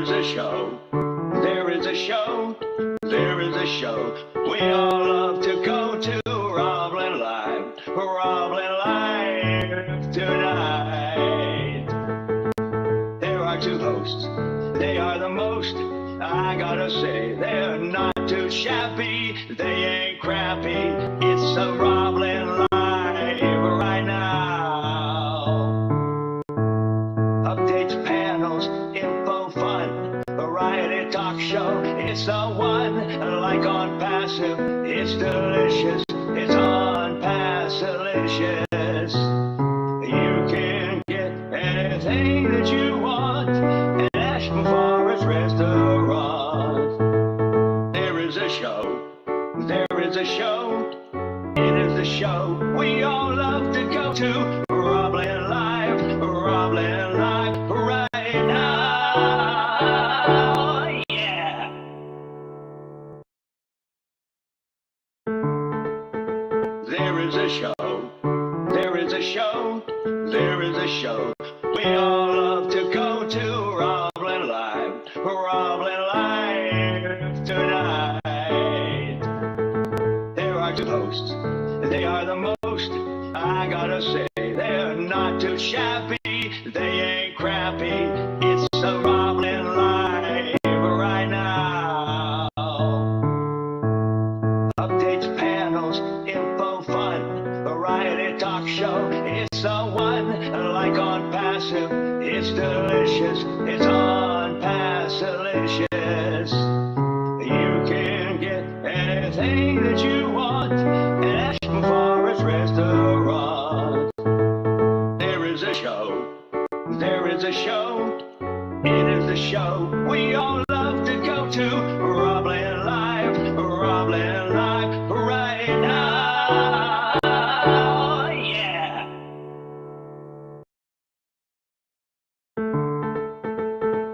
is a show. There is a show. There is a show. We all love to go to RobLynn Live. RobLynn Live tonight. There are two hosts. They are the most. I gotta say, they're not too shabby. They ain't crappy. It's a RobLynn Live right now. Updates, panels, info, fun. Variety talk show. It's the one. Like on Passive, it's delicious. It's on Passilicious. You can get anything that you want at Ashton Forest Restaurant. There is a show. There is a show. It is the show we all love to go to. RobLynn Live. RobLynn Live right now. Yeah. There is a show. There is a show. There is a show. We all love to go to RobLynn Live. RobLynn Live tonight. There are two hosts. They are the most. I gotta say, they're not too shabby. They ain't crappy. It's a RobLynn Live right now. Updates, panels, info, fun. Variety talk show. It's the one. Like on Passive, it's delicious. It's on Passilicious. You can get anything that you want at Ashton Forest Restaurant. There is a show. There is a show. It is the show we all love to go to. RobLynn Live. RobLynn Live right now. Yeah.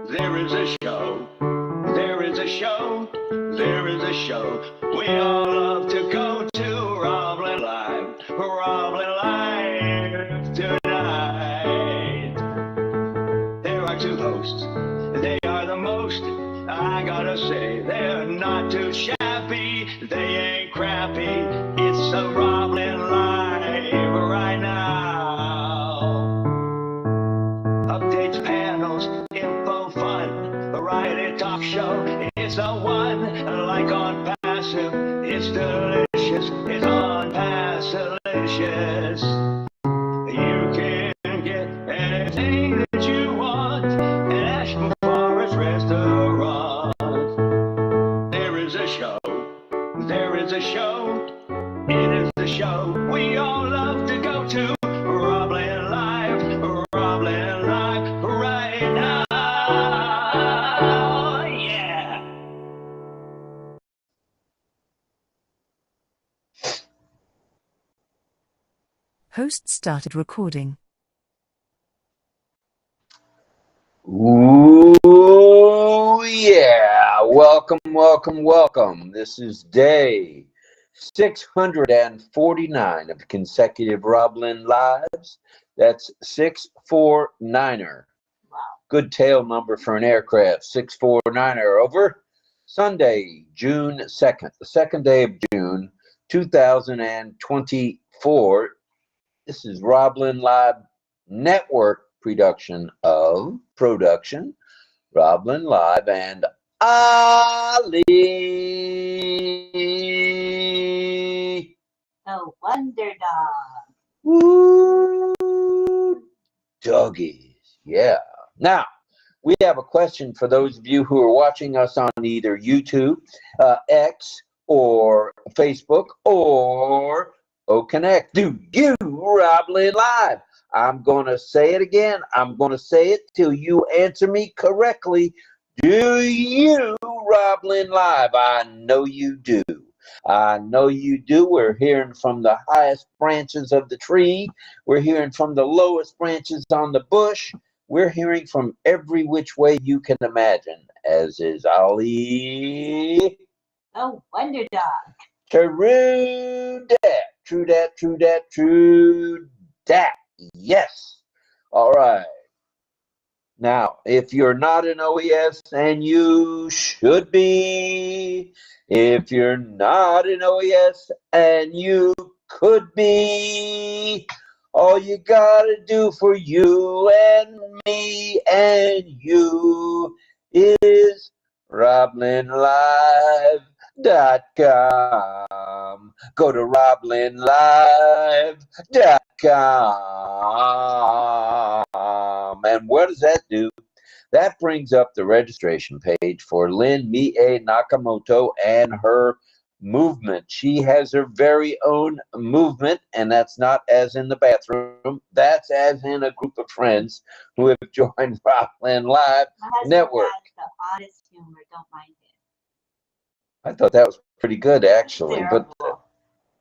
There is a show. There is a show. There is a show. We all love to go to RobLynn Live. RobLynn Live tonight. There are two hosts. They are the most. I gotta say, they're not too shabby. They ain't crappy. It's a RobLynn Live right now. Updates, panels, info, fun. Variety talk show. It's the one. Like on Passive, it's delicious. It's on Passilicious. You can get anything that you want at Ashton Forest Restaurant. There is a show. There is a show. It is the show we all love to go to. RobLynn Live. RobLynn Live right now. Yeah. Host started recording. Ooh, yeah. Welcome, welcome, welcome. This is day 649 of consecutive RobLynn Lives. That's 649er. Wow. Good tail number for an aircraft. 649er. Over. Sunday, June 2nd, the second day of June, 2024. This is RobLynn Live Network production of RobLynn Live and Ali. The Wonder Dog. Woo, doggies. Yeah. Now, we have a question for those of you who are watching us on either YouTube, X, or Facebook, or OConnect. Do you RobLynn Live? I'm going to say it again. I'm going to say it till you answer me correctly. Do you RobLynn Live? I know you do. I know you do. We're hearing from the highest branches of the tree. We're hearing from the lowest branches on the bush. We're hearing from every which way you can imagine, as is Ali. The Wonder Dog. True that. True that. True that. True that. Yes. All right. Now, if you're not an OES, and you should be, if you're not an OES, and you could be, all you gotta do for you and me and you is RobLynnLive.com. Go to RobLynnLive.com. And what does that do? That brings up the registration page for 𝗵𝗶𝗃𝗃𝗃 Nakamoto and her movement. She has her very own movement, and that's not as in the bathroom. That's as in a group of friends who have joined RobLynn Live Network. The oddest humor, don't mind it. I thought that was pretty good, actually. Terrible. But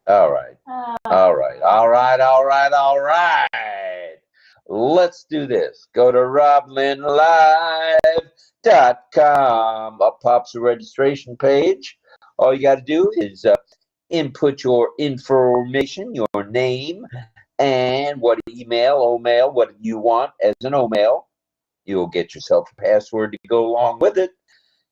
all right. All right. All right. All right. All right. Let's do this. Go to RobLynnLive.com. Up pops a registration page. All you got to do is input your information, your name, and what email, O-mail, what you want as an O-mail. You'll get yourself a password to go along with it.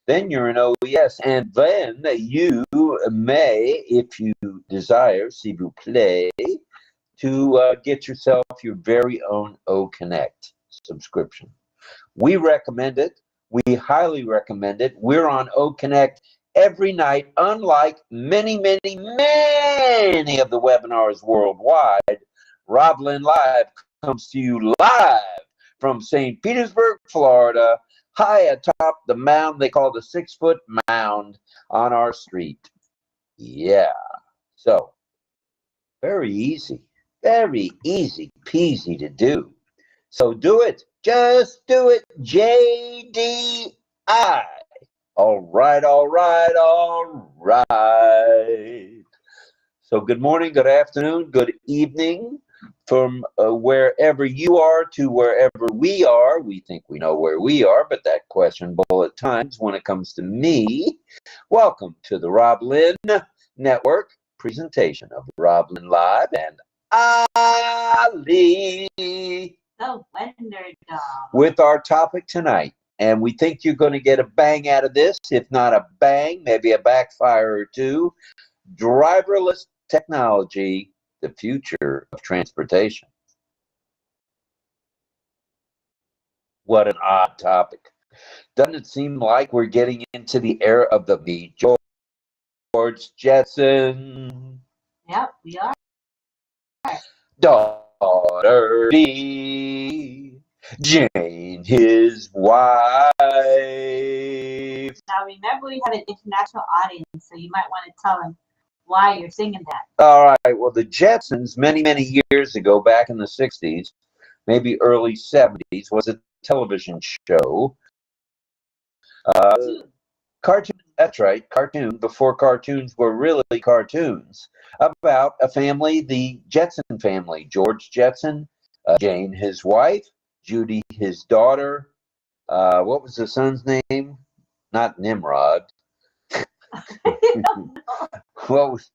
Then you're an OES, and then you may, if you desire, s'il vous plaît, to get yourself your very own OConnect subscription. We recommend it. We highly recommend it. We're on OConnect every night, unlike many, many, many of the webinars worldwide. RobLynn Live comes to you live from St. Petersburg, Florida, high atop the mound they call the 6-foot mound on our street. Yeah. So, very easy peasy to do. So do it. Just do it. JDI. All right, all right, all right. So good morning, good afternoon, good evening from wherever you are to wherever we are. We think we know where we are, but that questionable at times when it comes to me. Welcome to the RobLynn Network presentation of RobLynn Live and Ali. The Wonder Dog. With our topic tonight. And we think you're going to get a bang out of this. If not a bang, maybe a backfire or two. Driverless technology, the future of transportation. What an odd topic. Doesn't it seem like we're getting into the era of the George Jetson? Yep, we are. Daughter D, Jane, his wife. Now remember, we have an international audience, so you might want to tell them why you're singing that. All right. Well, the Jetsons, many, many years ago, back in the 60s, maybe early 70s, was a television show. Cartoon. That's right. Cartoon. Before cartoons were really cartoons. About a family, the Jetson family. George Jetson, Jane, his wife, Judy, his daughter. What was the son's name? Not Nimrod. What was?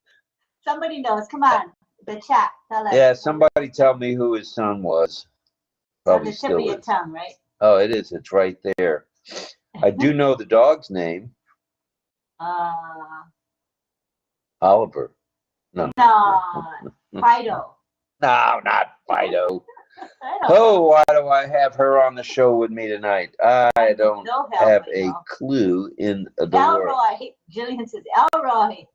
Somebody knows. Come on, the chat. Tell us. Yeah, somebody tell me who his son was. Probably on the tip of your tongue, right? Oh, it is. It's right there. I do know the dog's name. Oliver. No. Fido. No, not Fido. Oh, why do I have her on the show with me tonight? I don't have a clue in the world. Elroy. Jillian says Elroy.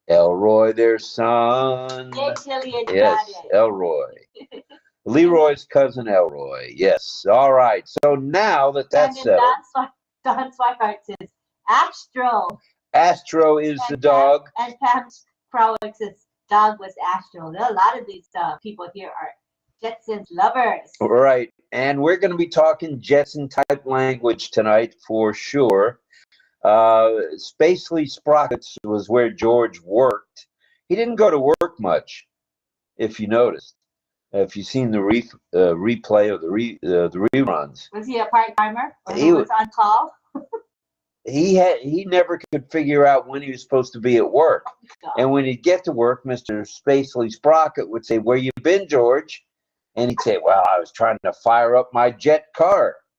Elroy, their son. Yeah, Jillian. Yes, Elroy. Leroy's cousin Elroy. Yes. All right. So now that that's settled. Don Swihart says Astro. Astro is the dog. And Pam Crowick says dog was Astro. There are a lot of these people here are Jetsons lovers. Right. And we're going to be talking Jetson type language tonight for sure. Spacely Sprockets was where George worked. He didn't go to work much, if you noticed. If you've seen the replay of the reruns. Was he a part-timer? Or he was on call? He never could figure out when he was supposed to be at work. Oh, and when he'd get to work, Mr. Spacely Sprocket would say, "Where you been, George?" And he'd say, "Well, I was trying to fire up my jet car."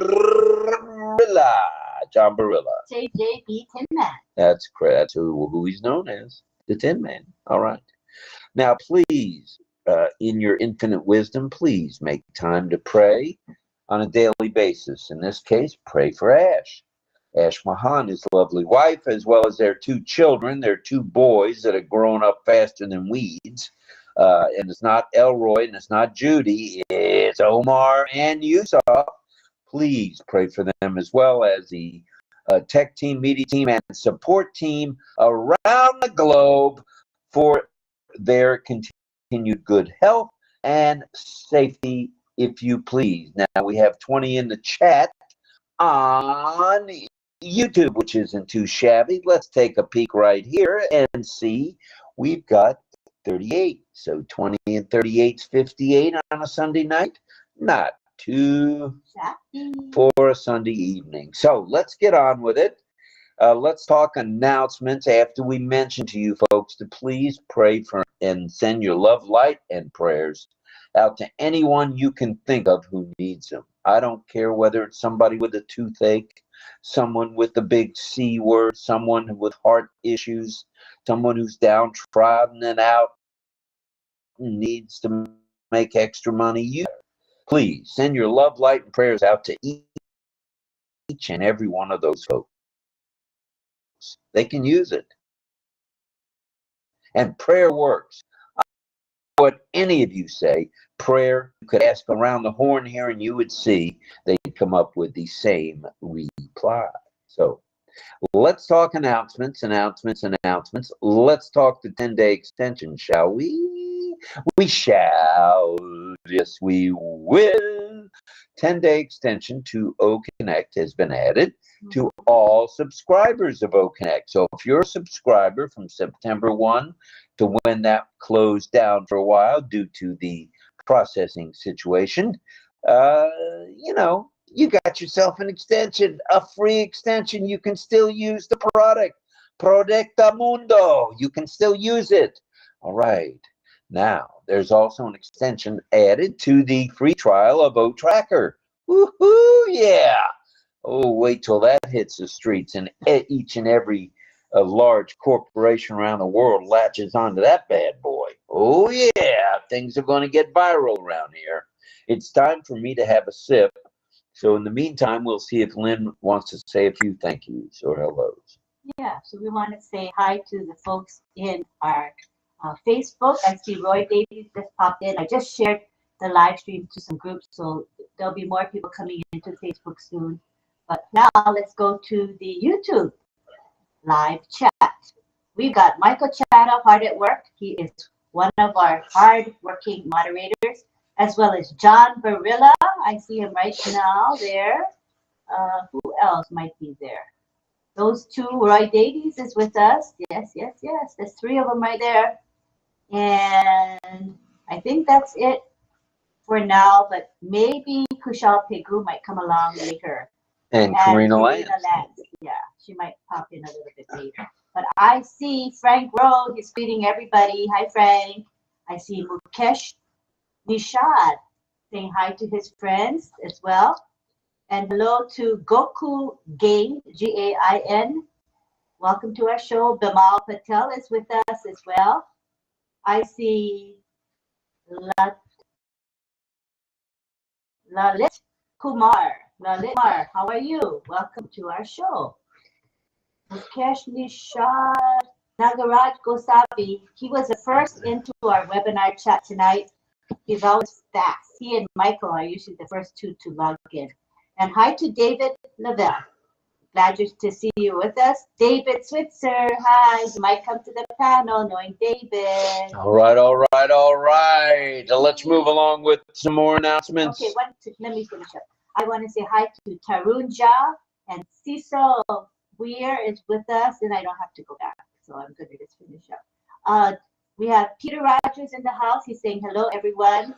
𝗗𝗿𝗶𝘃𝗃𝗃𝗃. JJB Tin Man. That's correct. That's who he's known as, the Tin Man. All right. Now, please, in your infinite wisdom, please make time to pray on a daily basis. In this case, pray for Ash. Ash Mahan, his lovely wife, as well as their 2 children, their 2 boys that have grown up faster than weeds. And it's not Elroy and it's not Judy, it's Omar and Yusuf. Please pray for them, as well as the tech team, media team, and support team around the globe for their continued good health and safety, if you please. Now, we have 20 in the chat on YouTube, which isn't too shabby. Let's take a peek right here and see. We've got 38. So 20 and 38 is 58 on a Sunday night. Not too for a Sunday evening. So let's get on with it. Let's talk announcements after we mention to you folks to please pray for and send your love, light, and prayers out to anyone you can think of who needs them. I don't care whether it's somebody with a toothache, someone with the big C word, someone with heart issues, someone who's downtrodden and out and needs to make extra money. Please send your love, light, and prayers out to each and every one of those folks. They can use it. And prayer works. What any of you say, prayer, you could ask around the horn here and you would see they'd come up with the same reply. So let's talk announcements. Let's talk the 10-day extension, shall we? We shall. Yes, we will. 10-day extension to OConnect has been added to all subscribers of OConnect. So if you're a subscriber from September 1 to when that closed down for a while due to the processing situation, you know, you got yourself an extension, a free extension. You can still use the product. Protecta Mundo. You can still use it. All right. Now, there's also an extension added to the free trial of OTracker. Woohoo, yeah. Oh, wait till that hits the streets and each and every large corporation around the world latches onto that bad boy. Oh, yeah. Things are going to get viral around here. It's time for me to have a sip. So in the meantime, we'll see if Lynn wants to say a few thank yous or hellos. Yeah, so we want to say hi to the folks in our Facebook. I see Roy Davies just popped in. I just shared the live stream to some groups, so there'll be more people coming into Facebook soon. But now let's go to the YouTube live chat. We've got Michael Chada, hard at work. He is one of our hard-working moderators, as well as John Barilla. I see him right now there. Who else might be there? Those 2, Roy Davies is with us. Yes. There's 3 of them right there. And I think that's it for now, but maybe 𝗗𝗿𝗶𝗃𝗃𝗃 might come along later. And Karina Lance. Yeah, she might pop in a little bit later. But I see Frank Rowe. He's greeting everybody. Hi, Frank. I see Mukesh Nishad saying hi to his friends as well. And hello to 𝗗𝗃𝗃𝗃𝗃𝗃𝗃𝗃, Gain. Welcome to our show. 𝗵𝗵𝗃𝗃𝗃𝗃 is with us as well. I see Lalit Kumar. Lalit Kumar, how are you? Welcome to our show. Mukesh Nishad Nagaraj Gosabi. He was the first into our webinar chat tonight. He's always fast. He and Michael are usually the first two to log in. And hi to David Lavelle. Glad to see you with us. David Switzer, hi. You might come to the panel knowing David. All right. Let's move along with some more announcements. Okay, let me finish up. I want to say hi to Tarunja and Cecil Weir is with us, and I don't have to go back, so I'm going to just finish up. We have Peter Rogers in the house. He's saying hello, everyone.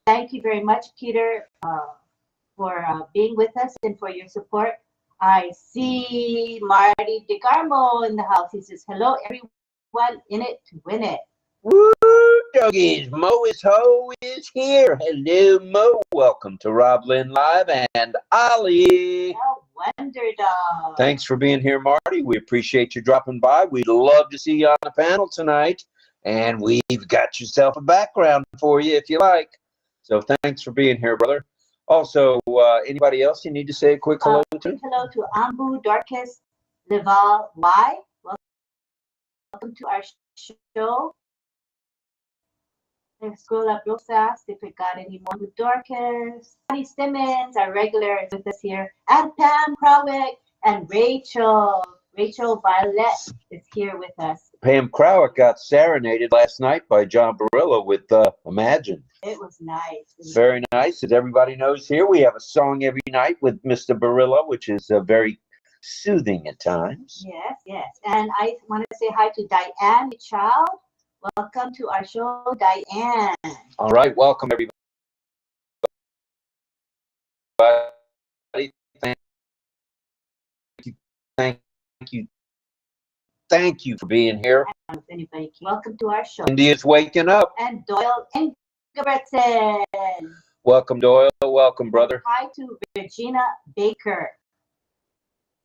Thank you very much, Peter, for being with us and for your support. I see Marty DeGarmo in the house. He says, hello, everyone, in it to win it. Woo, doggies. Mo is Ho is here. Hello, Mo. Welcome to RobLynn Live and Ali. Oh, Wonder Dog. Thanks for being here, Marty. We appreciate you dropping by. We'd love to see you on the panel tonight. And we've got yourself a background for you if you like. So thanks for being here, brother. Also, anybody else you need to say a quick hello to? Hello to Ambu Dorcas Leval Y. Welcome to our show. Escola Brosas, if we got any more with Dorcas. Patty Simmons, our regular, is with us here. And Pam Krawick and Rachel. Rachel Violet is here with us. Pam Krawick got serenaded last night by John Barillo with Imagine. It was nice. Very nice. As everybody knows here, we have a song every night with Mr. Barillo, which is very soothing at times. Yes. And I want to say hi to Diane Child. Welcome to our show, Diane. All right. Welcome, everybody. Thank you for being here. Welcome to our show. India's waking up. And Doyle Ingebrigtsen. Welcome, Doyle. Welcome, brother. Hi to Regina Baker.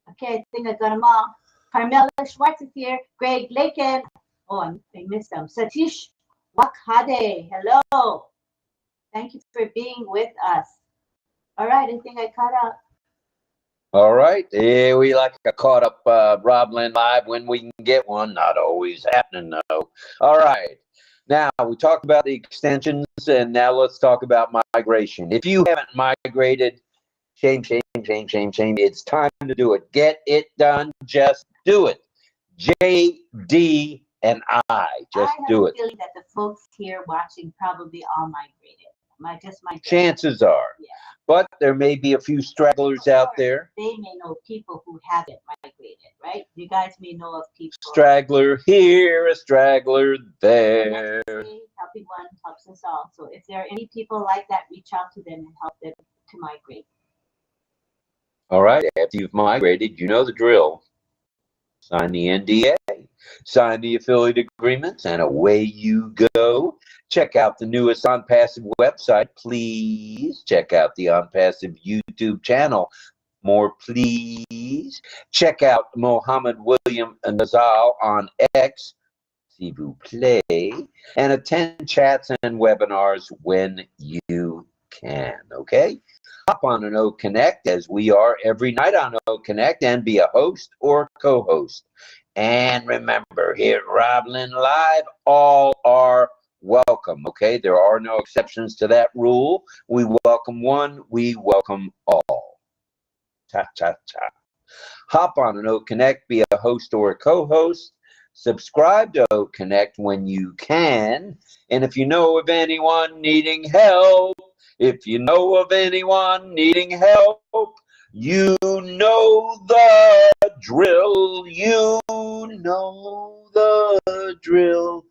Okay, I think I got them all. Carmela Schwartz is here. Greg Lakin. Oh, I missed them. Satish Wakhade. Hello. Thank you for being with us. All right, I think I caught up. All right. Yeah, we like a caught up RobLynn Live when we can get one. Not always happening, though. All right. Now, we talked about the extensions, and now let's talk about migration. If you haven't migrated, shame. It's time to do it. Get it done. Just do it. JD and I just do it. I have a feeling that the folks here watching probably all migrated. Chances are. Yeah. But there may be a few stragglers out there. They may know people who haven't migrated, right? You guys may know of people. Straggler here, a straggler there. Helping one helps us all. So if there are any people like that, reach out to them and help them to migrate. All right. After you've migrated, you know the drill. Sign the NDA, sign the affiliate agreements, and away you go. Check out the newest OnPassive website, please. Check out the OnPassive YouTube channel, more please. Check out Mohammed William Nazal on X, s'il vous plaît, and attend chats and webinars when you can, okay? Hop on an OConnect, as we are every night on OConnect, and be a host or co-host. And remember, here at RobLynn Live, all are welcome, okay? There are no exceptions to that rule. We welcome one, we welcome all. Cha-cha-cha. Hop on an OConnect, be a host or a co-host. Subscribe to OConnect when you can. And if you know of anyone needing help, if you know of anyone needing help, you know the drill. You know the drill.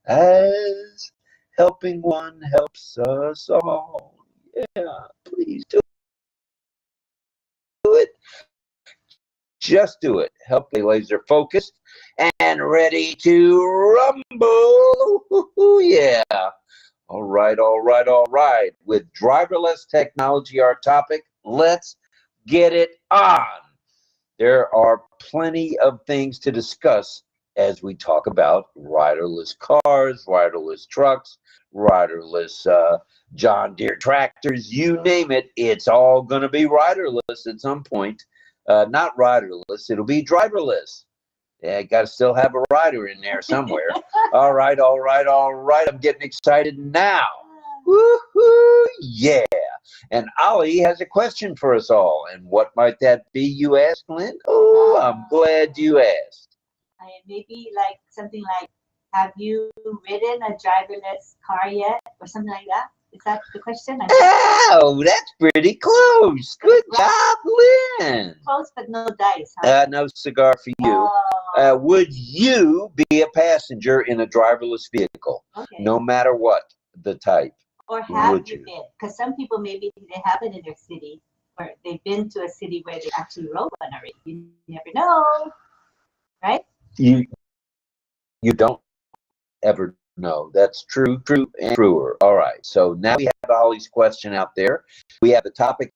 As helping one helps us all. Yeah, please do it. Just do it. Help me laser focused and ready to rumble. Yeah. All right, all right, all right. With driverless technology, our topic, let's get it on. There are plenty of things to discuss as we talk about riderless cars, riderless trucks, riderless John Deere tractors, you name it. It's all going to be riderless at some point. Not riderless, it'll be driverless. Yeah, got to still have a rider in there somewhere. All right, all right, all right. I'm getting excited now. Woohoo! Yeah. And Ollie has a question for us all. And what might that be, you ask, Lynn? Oh, I'm glad you asked. Maybe like something like, have you ridden a driverless car yet? Or something like that? Is that the question? Oh, that's pretty close. Good job, Lynn. Close, but no dice, huh? No cigar for you. Would you be a passenger in a driverless vehicle? Okay. No matter what the type? Or have you been? Because some people maybe they have it in their city, or they've been to a city where they actually rode one already. You never know, right? You don't ever know. That's true, true, and truer. All right. So now we have Ollie's question out there. We have the topic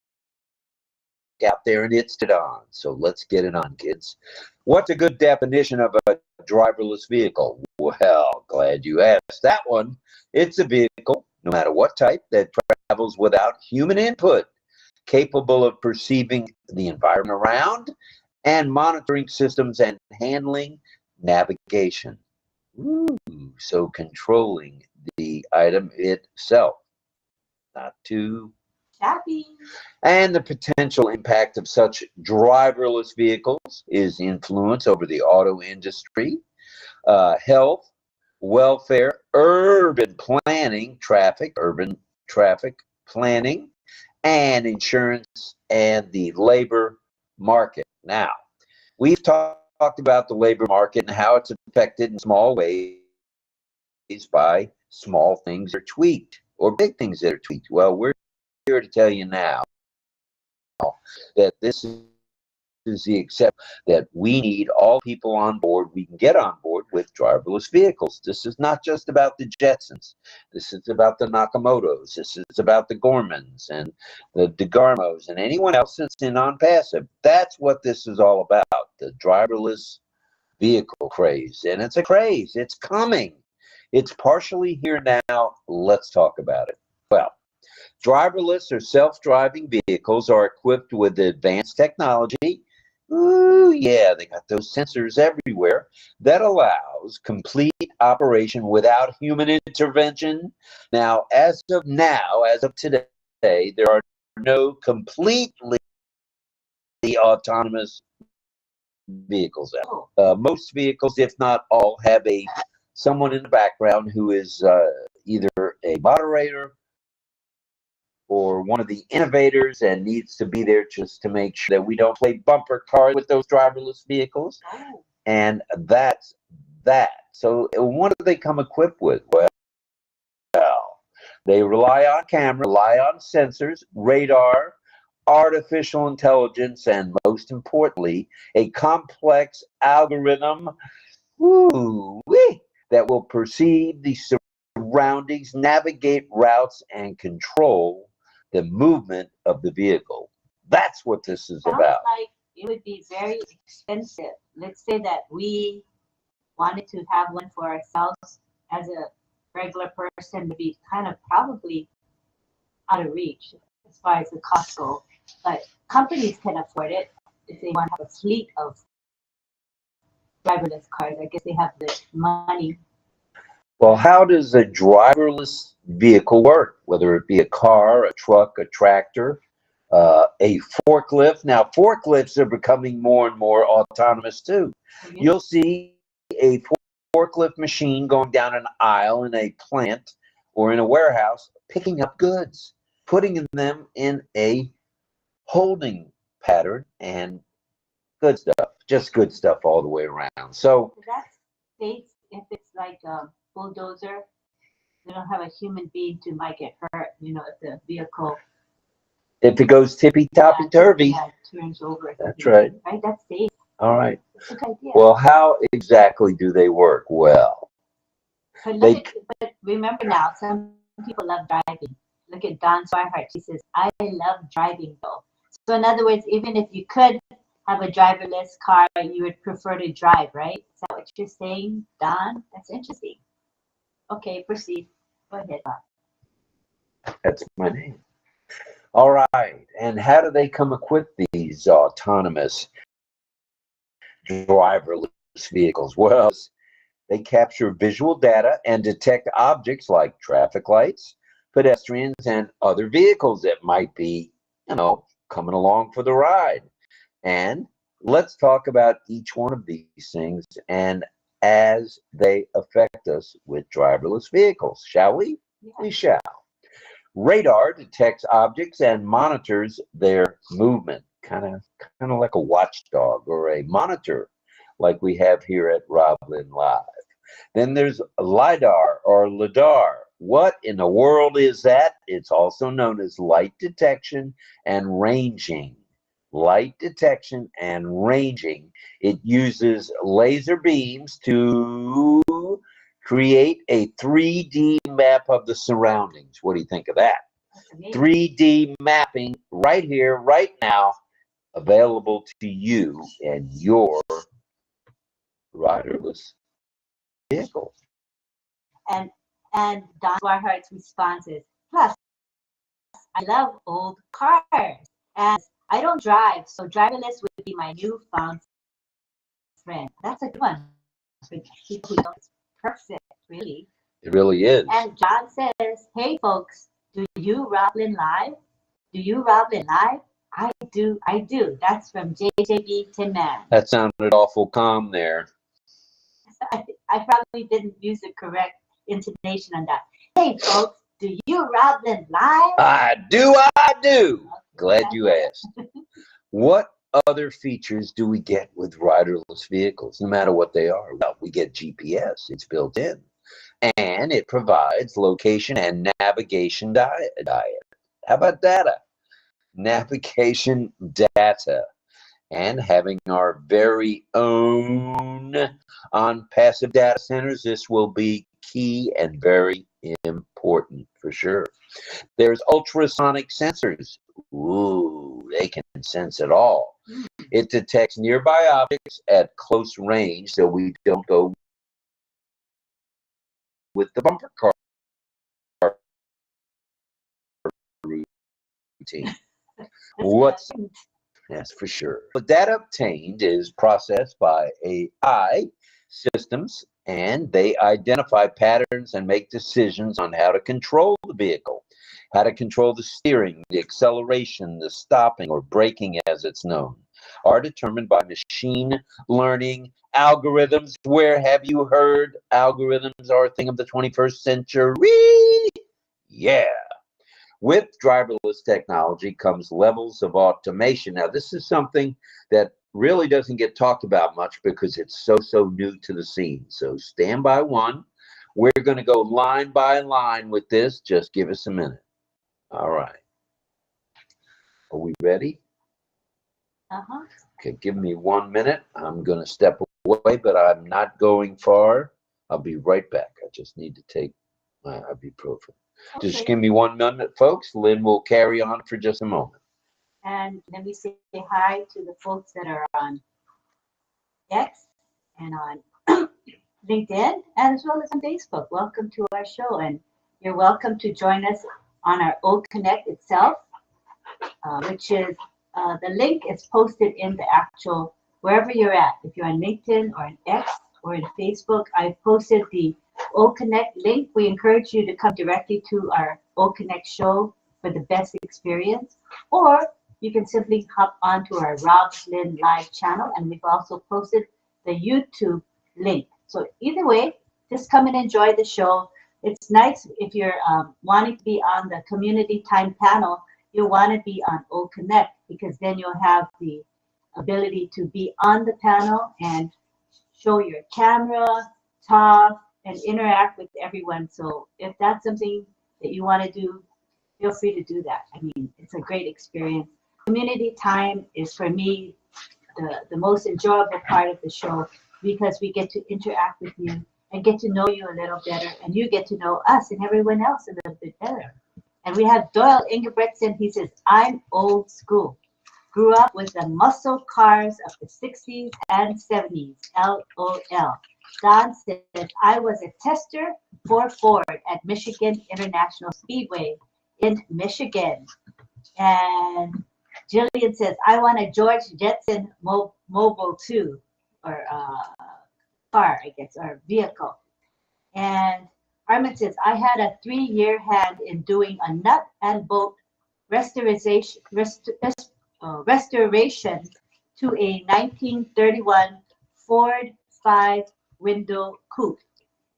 out there, and it's on. So let's get it on, kids. What's a good definition of a driverless vehicle? Well, glad you asked that one. It's a vehicle, no matter what type, that travels without human input, capable of perceiving the environment around and monitoring systems and handling navigation. Ooh, so controlling the item itself. Not too happy. And the potential impact of such driverless vehicles is influence over the auto industry, health, welfare, urban planning, urban traffic planning, and insurance and the labor market. Now, we've talked about the labor market and how it's affected in small ways by small things that are tweaked or big things that are tweaked. Well, we're here to tell you now that this is the exception, that we need all people on board. We can get on board with driverless vehicles. This is not just about the Jetsons. This is about the Nakamotos. This is about the Gormans and the 𝗗𝗵𝗃𝗃𝗃𝗃𝗃 and anyone else that's in on passive. That's what this is all about, the driverless vehicle craze. And it's a craze. It's coming. It's partially here now. Let's talk about it. Well, driverless or self-driving vehicles are equipped with advanced technology. Ooh, yeah, they got those sensors everywhere that allows complete operation without human intervention. Now, as of today, there are no completely autonomous vehicles out. Most vehicles, if not all, have someone in the background who is either a moderator or one of the innovators and needs to be there just to make sure that we don't play bumper cars with those driverless vehicles. And that's that. So what do they come equipped with? Well, they rely on camera, rely on sensors, radar, artificial intelligence, and most importantly, a complex algorithm that will perceive the surroundings, navigate routes, and control the movement of the vehicle. That's what this is about. Like it would be very expensive. Let's say that we wanted to have one for ourselves as a regular person, would be kind of probably out of reach as far as the cost goes. But companies can afford it if they want to have a fleet of driverless cars. I guess they have the money. Well, how does a driverless vehicle work? Whether it be a car, a truck, a tractor, a forklift. Now, forklifts are becoming more and more autonomous too. You'll see a forklift machine going down an aisle in a plant or in a warehouse, picking up goods, putting them in a holding pattern, and good stuff, just good stuff all the way around. So that states if it's like a bulldozer, they don't have a human being to might get hurt, if the vehicle, if it goes tippy-toppy-turvy, turns over. That's right. Right, that's safe. All right. It's a good idea. Well, how exactly do they work? Well, But remember now, some people love driving. Look at Don Swarhart. She says, I love driving though. So in other words, even if you could have a driverless car, you would prefer to drive, right? Is that what you're saying, Don? That's interesting. Okay, proceed. Go ahead, Bob. that's my name. All right. And how do they come equipped, these autonomous driverless vehicles? Well, they capture visual data and detect objects like traffic lights, pedestrians, and other vehicles that might be, coming along for the ride. And let's talk about each one of these things and as they affect us with driverless vehicles, shall we? Yeah. We shall. Radar detects objects and monitors their movement, kind of like a watchdog or a monitor, like we have here at RobLynn Live. Then there's LiDAR or LiDAR. What in the world is that? It's also known as light detection and ranging. Light detection and ranging. It uses laser beams to create a 3D map of the surroundings. What do you think of that? 3D mapping right here, right now, available to you and your riderless vehicle. And Don Swarhart's response is, plus, I love old cars. And I don't drive, so driverless would be my newfound friend. That's a good one. For people who don't, it's perfect, really. It really is. And John says, hey folks, do you RobLynn Live? Do you RobLynn Live? I do. That's from JJB Tin Man. That sounded awful calm there. I probably didn't use the correct intonation on that. Hey folks, do you RobLynn Live? I do. Okay. Glad you asked. What other features do we get with riderless vehicles, no matter what they are? Well, we get GPS. It's built in. And it provides location and navigation data. How about data? Navigation data. And having our very own on-passive data centers, this will be key and very important for sure. There's ultrasonic sensors. Ooh, they can sense it all. It detects nearby objects at close range, so we don't go with the bumper car routine. Yes, for sure. The data obtained is processed by AI systems, and they identify patterns and make decisions on how to control the vehicle, how to control the steering, the acceleration, the stopping, or braking as it's known, are determined by machine learning algorithms. Where have you heard algorithms are a thing of the 21st century? Yeah. With driverless technology comes levels of automation. Now, this is something that really doesn't get talked about much because it's so new to the scene. So stand by one. We're going to go line by line with this. Just give us a minute. All right. Are we ready? Uh-huh. Okay, give me 1 minute. I'm going to step away, but I'm not going far. I'll be right back. I just need to take my ibuprofen. Okay. Just give me 1 minute, folks. Lynn will carry on for just a moment. And then we say hi to the folks that are on X and on LinkedIn, as well as on Facebook. Welcome to our show, and you're welcome to join us on our OConnect itself, which is the link is posted in the actual, wherever you're at. If you're on LinkedIn or on X or in Facebook, I've posted the OConnect link. We encourage you to come directly to our OConnect show for the best experience, or you can simply hop onto our RobLynn Live channel, and we've also posted the YouTube link. So either way, just come and enjoy the show. It's nice if you're wanting to be on the community time panel, you'll want to be on OConnect, because then you'll have the ability to be on the panel and show your camera, talk, and interact with everyone. So if that's something that you want to do, feel free to do that. I mean, it's a great experience. Community time is, for me, the most enjoyable part of the show, because we get to interact with you and get to know you a little better, and you get to know us and everyone else a little bit better. And we have Doyle Ingebrigtsen. He says, I'm old school. Grew up with the muscle cars of the 60s and 70s, LOL. Don says, I was a tester for Ford at Michigan International Speedway in Michigan. And Jillian says, I want a George Jetson mobile too, or car, I guess, or vehicle. And Armin says, I had a 3-year hand in doing a nut and bolt restoration to a 1931 Ford 5-window coupe.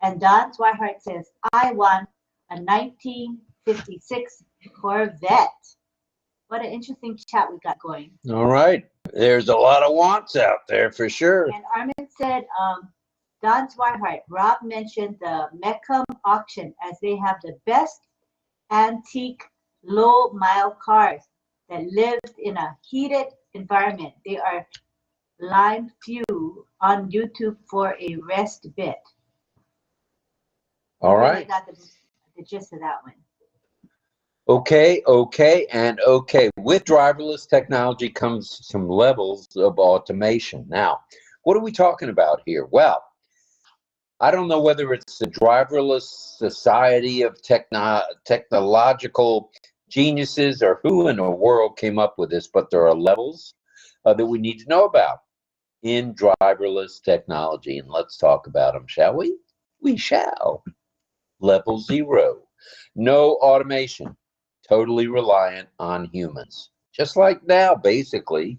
And Don Swihart says, I want a 1956 Corvette. What an interesting chat we got going. All right. There's a lot of wants out there for sure. And Armin said, Don Swihart, Rob mentioned the Mecum auction as they have the best antique low-mile cars that lived in a heated environment. They are Lime Few on YouTube for a rest bit. All I right. really got the gist of that one. Okay, and okay. With driverless technology comes some levels of automation. Now, what are we talking about here? Well, I don't know whether it's the driverless society of technological geniuses or who in the world came up with this, but there are levels that we need to know about in driverless technology. And let's talk about them, shall we? We shall. Level 0, no automation. Totally reliant on humans. Just like now, basically,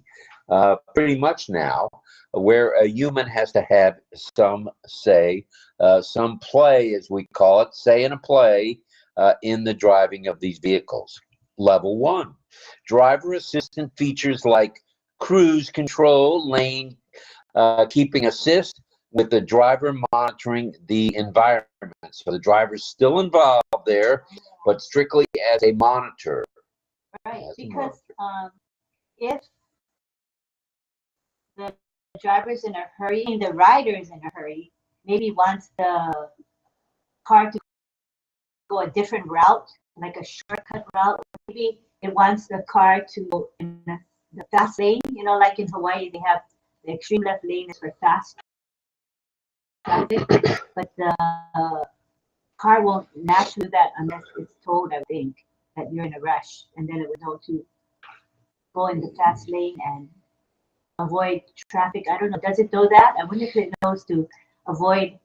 pretty much now, where a human has to have some say, some play, as we call it, say in a play, in the driving of these vehicles. Level 1, driver assistant features like cruise control, lane keeping assist, with the driver monitoring the environment. So the driver's still involved there, but strictly as a monitor. Right, because if the driver's in a hurry, the rider's in a hurry, maybe wants the car to go a different route, like a shortcut route, maybe it wants the car to go in the fast lane, you know, like in Hawaii, they have the extreme left lane is for fast traffic, but the car won't naturally do that unless it's told, I think, that you're in a rush, and then it would know to go in the fast lane and avoid traffic. I don't know, does it know that? I wonder if it knows to avoid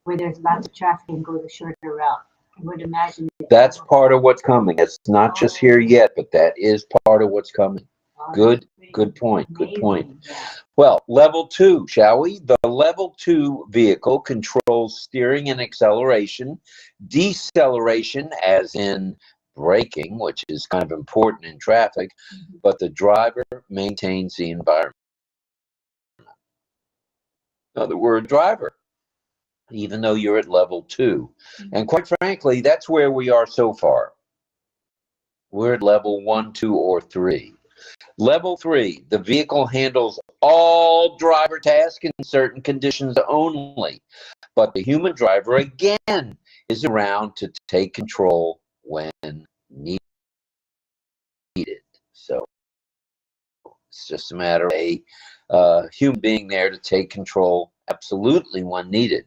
where there's lots of traffic and go the shorter route. I would imagine that's part of what's coming. It's not just here yet, but that is part of what's coming. Good point. Good point. Well, level 2, shall we? The level 2 vehicle controls steering and acceleration, deceleration, as in braking, which is kind of important in traffic, but the driver maintains the environment. In other words, driver, even though you're at level 2. And quite frankly, that's where we are so far. We're at level 1, 2, or 3. Level 3, the vehicle handles all driver tasks in certain conditions only, but the human driver again is around to take control when needed. So it's just a matter of a human being there to take control absolutely when needed.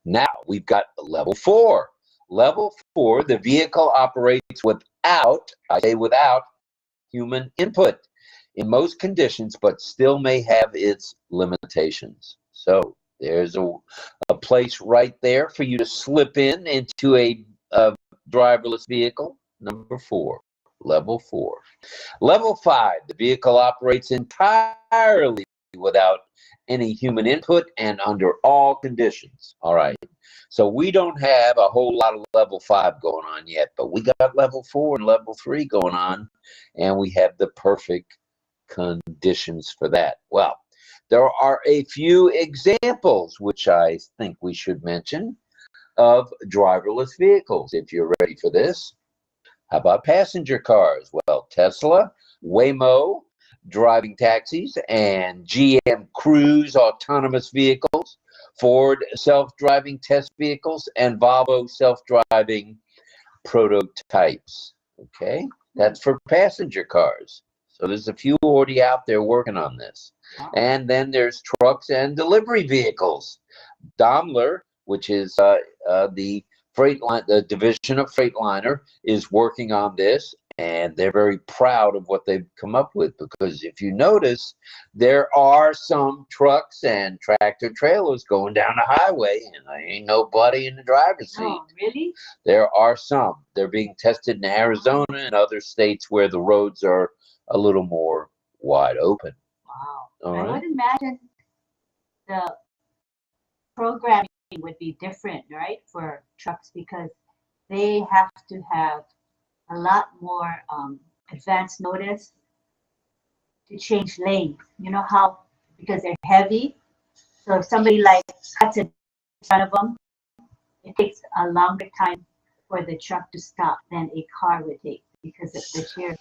Now we've got level 4. Level 4, the vehicle operates without, I say without, human input in most conditions, but still may have its limitations. So there's a place right there for you to slip into a driverless vehicle. Number 4, level 4. Level 5, the vehicle operates entirely without any human input and under all conditions. All right. So we don't have a whole lot of level 5 going on yet, but we got level 4 and level 3 going on, and we have the perfect conditions for that. Well, there are a few examples which I think we should mention of driverless vehicles, if you're ready for this. How about passenger cars? Well, Tesla, Waymo, driving taxis, and GM Cruise autonomous vehicles, Ford self-driving test vehicles, and Volvo self-driving prototypes. Okay, that's for passenger cars. So there's a few already out there working on this. And then there's trucks and delivery vehicles. Daimler, which is the the division of Freightliner, is working on this, and they're very proud of what they've come up with, because if you notice, there are some trucks and tractor trailers going down the highway, and there ain't nobody in the driver's seat. Oh, really? There are some. They're being tested in Arizona and other states where the roads are a little more wide open. Wow. All I right. would imagine the programming would be different, right, for trucks, because they have to have a lot more advance notice to change lanes. You know how, because they're heavy, so if somebody like cuts in front of them, it takes a longer time for the truck to stop than a car would take, because of the sheer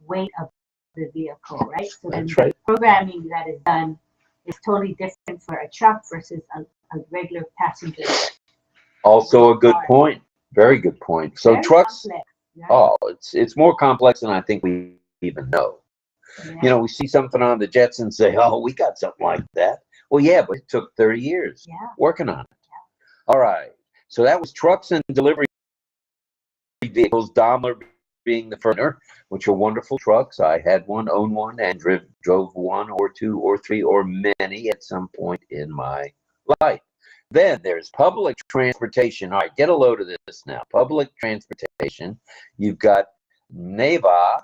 weight of the vehicle, right? So then That's right. the programming that is done is totally different for a truck versus a regular passenger. Also a good point. Very good point. So Very trucks, complex, yeah. oh, it's more complex than I think we even know. Yeah. You know, we see something on the Jets and say, oh, we got something like that. Well, yeah, but it took 30 years Yeah. working on it. All right. So that was trucks and delivery vehicles, Daimler being the first, which are wonderful trucks. I had one, owned one, and drove one or two or three or many at some point in my life. Then there's public transportation. All right, get a load of this now. Public transportation. You've got Navya,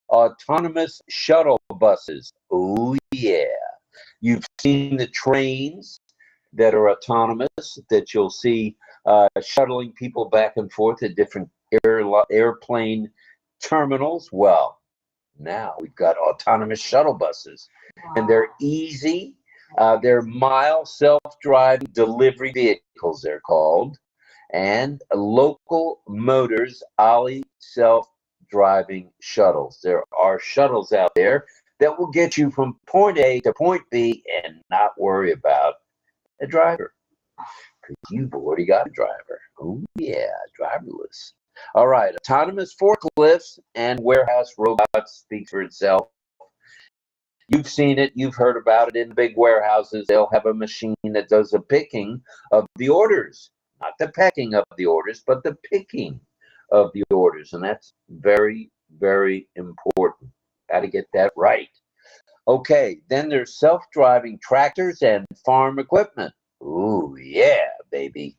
autonomous shuttle buses. Oh, yeah. You've seen the trains that are autonomous, that you'll see shuttling people back and forth at different airplane terminals. Well, now we've got autonomous shuttle buses, and they're easy. They're mild self-driving delivery vehicles, they're called, and local motors, Ollie self-driving shuttles. There are shuttles out there that will get you from point A to point B and not worry about a driver, because you've already got a driver. Oh yeah, driverless. All right, autonomous forklifts and warehouse robots speaks for itself. You've seen it, you've heard about it in big warehouses. They'll have a machine that does the picking of the orders, not the packing of the orders, but the picking of the orders, and that's very, very important. Got to get that right. Okay, then there's self-driving tractors and farm equipment. Ooh, yeah, baby.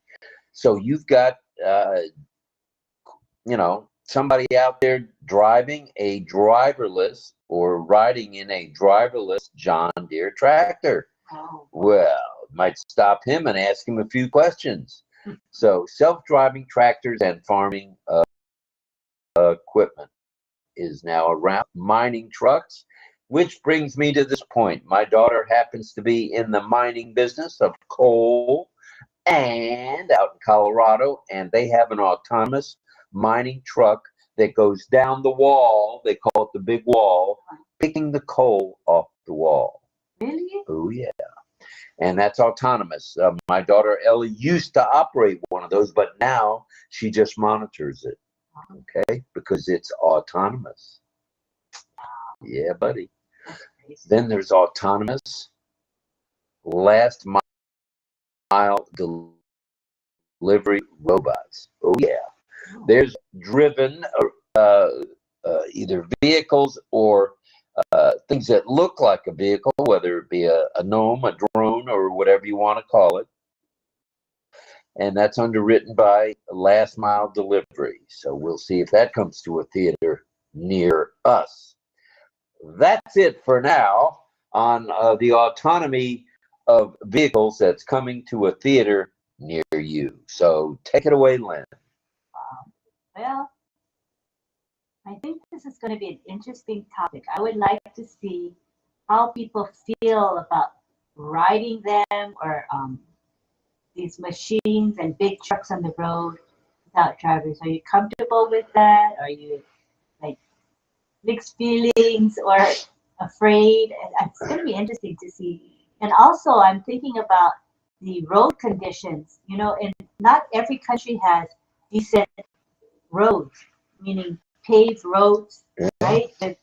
So you've got, you know, somebody out there driving a driverless or riding in a driverless John Deere tractor. Oh. Well, might stop him and ask him a few questions. So self-driving tractors and farming equipment is now around. Mining trucks, which brings me to this point. My daughter happens to be in the mining business of coal and out in Colorado, and they have an autonomous mining truck that goes down the wall. They call it the big wall, picking the coal off the wall. Really? Oh, yeah. And that's autonomous. My daughter Ellie used to operate one of those, but now she just monitors it. Okay, because it's autonomous. Yeah, buddy. Then there's autonomous last mile delivery robots. Oh yeah. There's driven either vehicles or things that look like a vehicle, whether it be a gnome, a drone, or whatever you want to call it. And that's underwritten by Last Mile Delivery. So we'll see if that comes to a theater near us. That's it for now on the autonomy of vehicles that's coming to a theater near you. So take it away, Lynn. Well, I think this is going to be an interesting topic. I would like to see how people feel about riding them, or these machines and big trucks on the road without drivers. Are you comfortable with that? Are you like mixed feelings or afraid. And it's going to be interesting to see. And also, I'm thinking about the road conditions. You know, and not every country has decent roads, meaning paved roads, right? With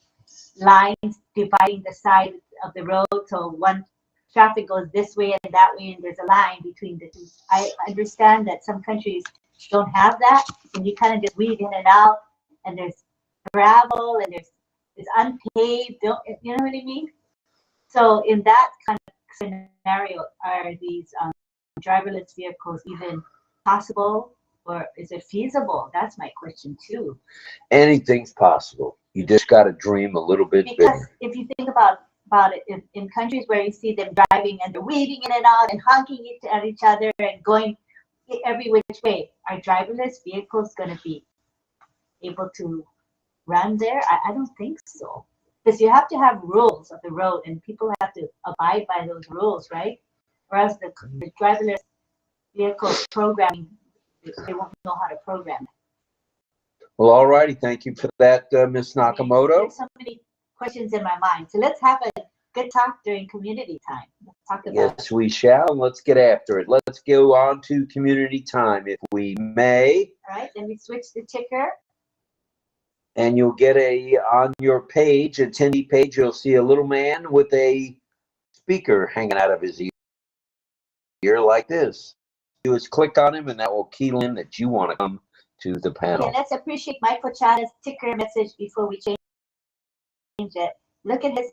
lines dividing the side of the road, so one traffic goes this way and that way, and there's a line between the two. I understand that some countries don't have that, and you kind of just weave in and out, and there's gravel and it's unpaved. You know what I mean? So in that kind of scenario, are these driverless vehicles even possible, or is it feasible? That's my question too. Anything's possible. You just got to dream a little bit Because bigger. if you think about it, in countries where you see them driving and they're weaving in and out and honking at each other and going every which way, are driverless vehicles going to be able to run there? I don't think so. Because you have to have rules of the road, and people have to abide by those rules, right? Or else the driverless vehicle programming, they won't know how to program it. Well, all righty. Thank you for that, Ms. Nakamoto. There's so many questions in my mind. So let's have a good talk during community time. Let's talk about Yes, we shall. And let's get after it. Let's go on to community time, if we may. All right, then we switch the ticker. And you'll get on your page, attendee page, you'll see a little man with a speaker hanging out of his ear like this. Do is click on him, and that will key in that you want to come to the panel. Okay, let's appreciate Michael Chana's ticker message before we change it. Look at his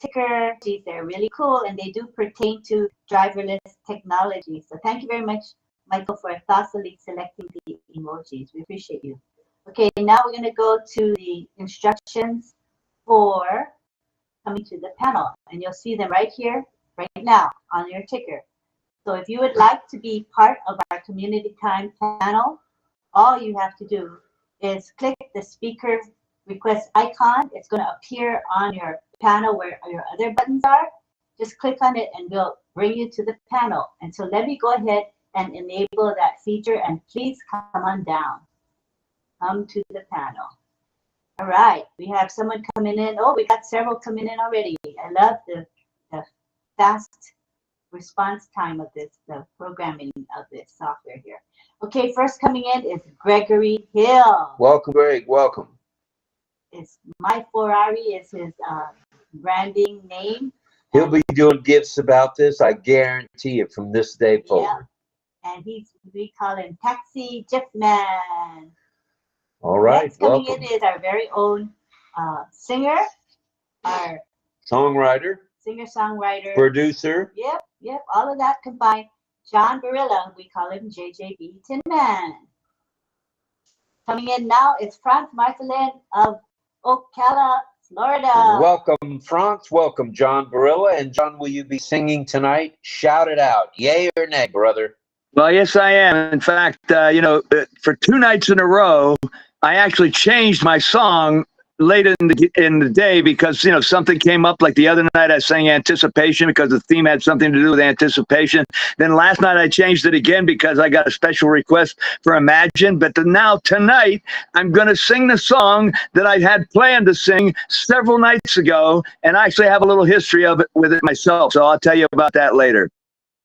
ticker. They're really cool, and they do pertain to driverless technology. So thank you very much, Michael, for thoughtfully selecting the emojis. We appreciate you. Okay, now we're going to go to the instructions for coming to the panel, and you'll see them right here, right now on your ticker. So if you would like to be part of our community time panel, all you have to do is click the speaker request icon. It's going to appear on your panel where your other buttons are. Just click on it and we'll bring you to the panel. And so let me go ahead and enable that feature, and please come on down. Come to the panel. All right, we have someone coming in. Oh, we got several coming in already. I love the fast response time of this, the programming of this software here. Okay, first coming in is Gregory Hill. Welcome, Greg. Welcome. It's My Ferrari is his branding name. He'll be doing gifts about this, I guarantee it, from this day forward. Yeah. And we call him Taxi Jeff Man. All right, Next coming welcome. in is our very own singer, our Songwriter, singer-songwriter, producer. Yep, all of that combined. John Barilla, we call him JJB Tin Man. Coming in now is Franz Marcelin of Ocala, Florida. Welcome, Franz. Welcome, John Barilla. And John, will you be singing tonight? Shout it out. Yay or nay, brother? Well, yes, I am. In fact, for 2 nights in a row, I actually changed my song late in the day because, something came up. Like the other night, I sang Anticipation because the theme had something to do with anticipation. Then last night, I changed it again because I got a special request for Imagine. But now tonight, I'm going to sing the song that I had planned to sing several nights ago, and I actually have a little history of it with it myself. So I'll tell you about that later.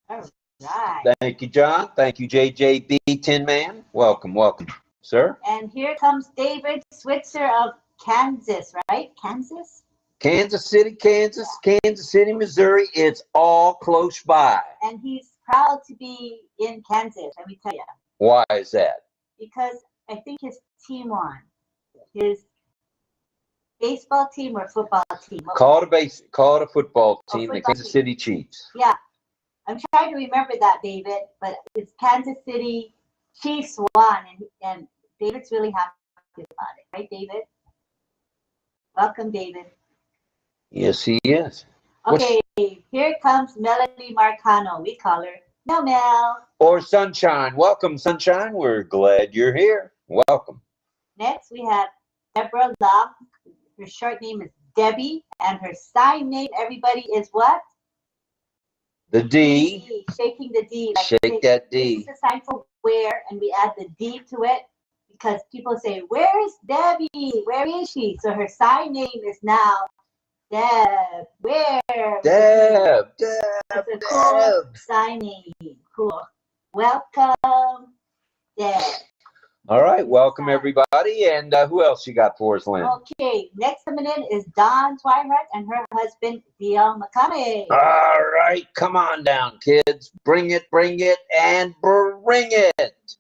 Right. Thank you, John. Thank you, JJB Tin Man. Welcome, welcome, sir. And here comes David Switzer of Kansas, right? Kansas? Kansas City, Kansas, Kansas City, Missouri. It's all close by. And he's proud to be in Kansas, let me tell you. Why is that? Because I think his team won. His baseball team or football team? Call it a football team, football the Kansas team. City Chiefs. Yeah. I'm trying to remember that, David, but it's Kansas City Chiefs won, and David's really happy about it, right, David? Welcome, David. Yes, he is. Okay, here comes Melanie Marcano. We call her Mel Mel. Or Sunshine. Welcome, Sunshine. We're glad you're here. Welcome. Next, we have Deborah Long. Her short name is Debbie, and her sign name, everybody, is what? The D. Shaking the D. Shake that D. This is a sign for where, and we add the D to it because people say, "Where is Debbie? Where is she?" So her sign name is now Deb. Where? Deb. That's a cool sign name. Cool. Welcome, Deb. All right, welcome everybody. And who else you got for us, Lynn? Okay, next coming in is Dawn Twihart and her husband, 𝗗𝗿𝗶𝘃𝗃𝗃𝗃𝗃. All right, come on down, kids. Bring it, and bring it.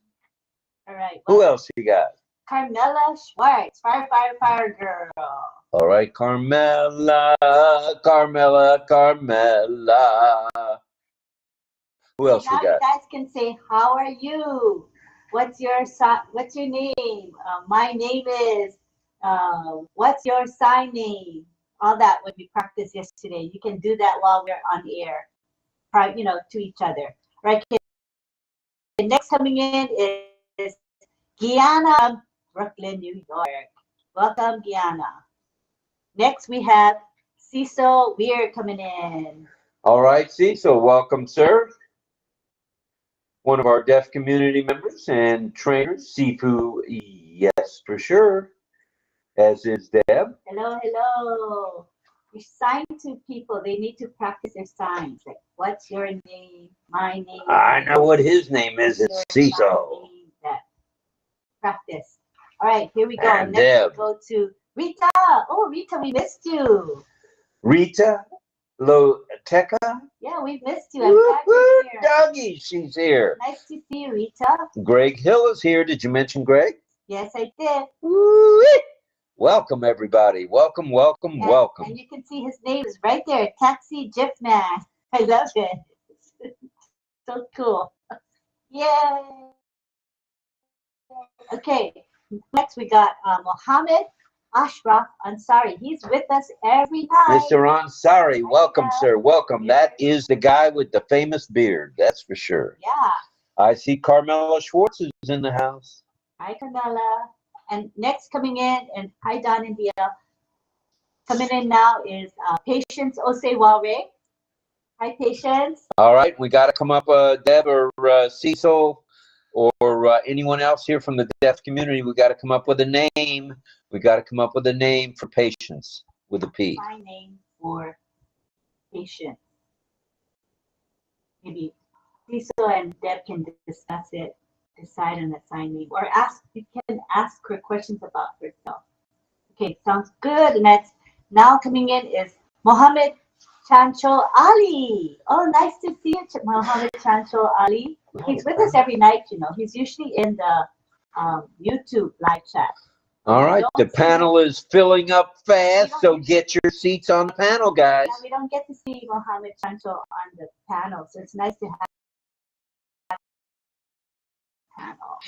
All right. Who else you got? Carmela Schwartz, fire girl. All right, Carmela. Who else now you got? You guys can say, "How are you? What's your name? My name is. What's your sign name?" All that when we practiced yesterday. You can do that while we're on air, to each other. Right. Okay. Next coming in is 𝗗𝗿𝗃𝗃𝗃𝗃𝗃, Brooklyn, New York. Welcome, 𝗗𝗃𝗃. Next we have 𝗧𝗲𝗰𝗵𝗵𝗃 coming in. All right, 𝗧𝗲, welcome, sir. One of our deaf community members and trainers, Sifu, yes, for sure, as is Deb. Hello. You sign to people, they need to practice their signs. Like, what's your name? My name. I know what his name is. It's 𝗧𝗲. Practice. All right, here we go. And Next Deb. we go to Rita. Oh, Rita, we missed you. Rita Loteca. Yeah, we missed you. I'm glad you're here. Doggy, she's here. Nice to see you, Rita. Greg Hill is here. Did you mention Greg? Yes, I did. Woo-wee. Welcome, everybody. Welcome. And you can see his name is right there, Taxi Jeff Man. I love it. So cool. Yay. Okay, next we got Mohammed Ashraf Ansari. He's with us every night. Mr. Ansari, welcome, sir. Welcome. That is the guy with the famous beard. That's for sure. Yeah. I see Carmela Schwartz is in the house. Hi, Carmela. And next coming in, and hi, Don and Dia. Coming in now is Patience 𝗗𝗃𝗃𝗃𝗃𝗃𝗃. Hi, Patience. All right, we got to come up, Deb or 𝗧𝗲 or anyone else here from the deaf community. We got to come up with a name. We got to come up with a name for Patience with a P. My name for Patience. Maybe 𝗧𝗲 and Deb can discuss it, decide on the sign name, or you can ask her questions about herself. Okay, sounds good. And that's now coming in is Mohammed Chancho Ali. Oh, nice to see you, Mohammed Chancho Ali. He's with us every night, He's usually in the YouTube live chat. All right, the panel is filling up fast, so get your seats on the panel, guys. Yeah, we don't get to see Mohammed Chancho on the panel, so it's nice to have panel.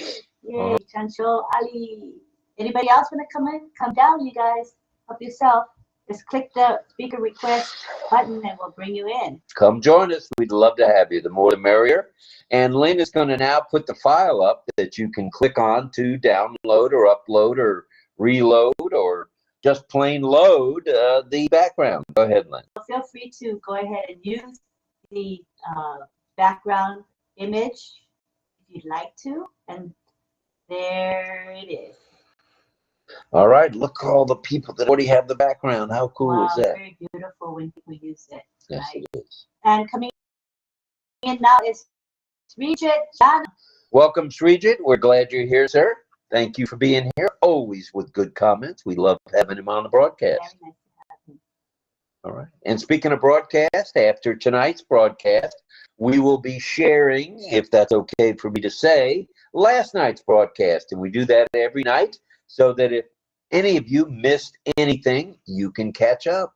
Yay, Chancho Ali. Anybody else want to come in? Come down, you guys. Help yourself. Just click the speaker request button and we'll bring you in. Come join us. We'd love to have you. The more the merrier. And Lynn is going to now put the file up that you can click on to download or upload or reload or just plain load the background. Go ahead, Lynn. Feel free to go ahead and use the background image if you'd like to. And there it is. All right, look at all the people that already have the background. How cool is that? Very beautiful when people use it. Yes, right? it is. And coming in now is Srijit. Welcome, Srijit. We're glad you're here, sir. Thank you for being here. Always with good comments. We love having him on the broadcast. Very nice to have him. All right. And speaking of broadcast, after tonight's broadcast, we will be sharing, if that's okay for me to say, last night's broadcast. And we do that every night so that if any of you missed anything, you can catch up.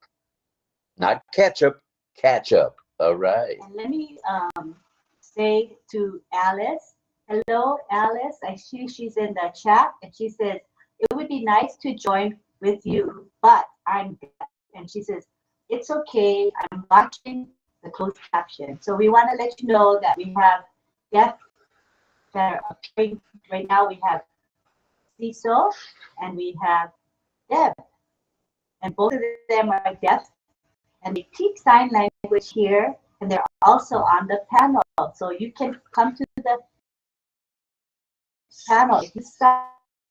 Not catch up, catch up. All right. And let me say to Alice, hello, Alice. I see she's in the chat, and she says, it would be nice to join with you, but I'm deaf. And she says, it's okay. I'm watching the closed caption. So we want to let you know that we have deaf that are appearing right now. We have 𝗧𝗲 and we have Deb. And both of them are deaf. And they teach sign language here, and they're also on the panel. So you can come to the panel. If you sign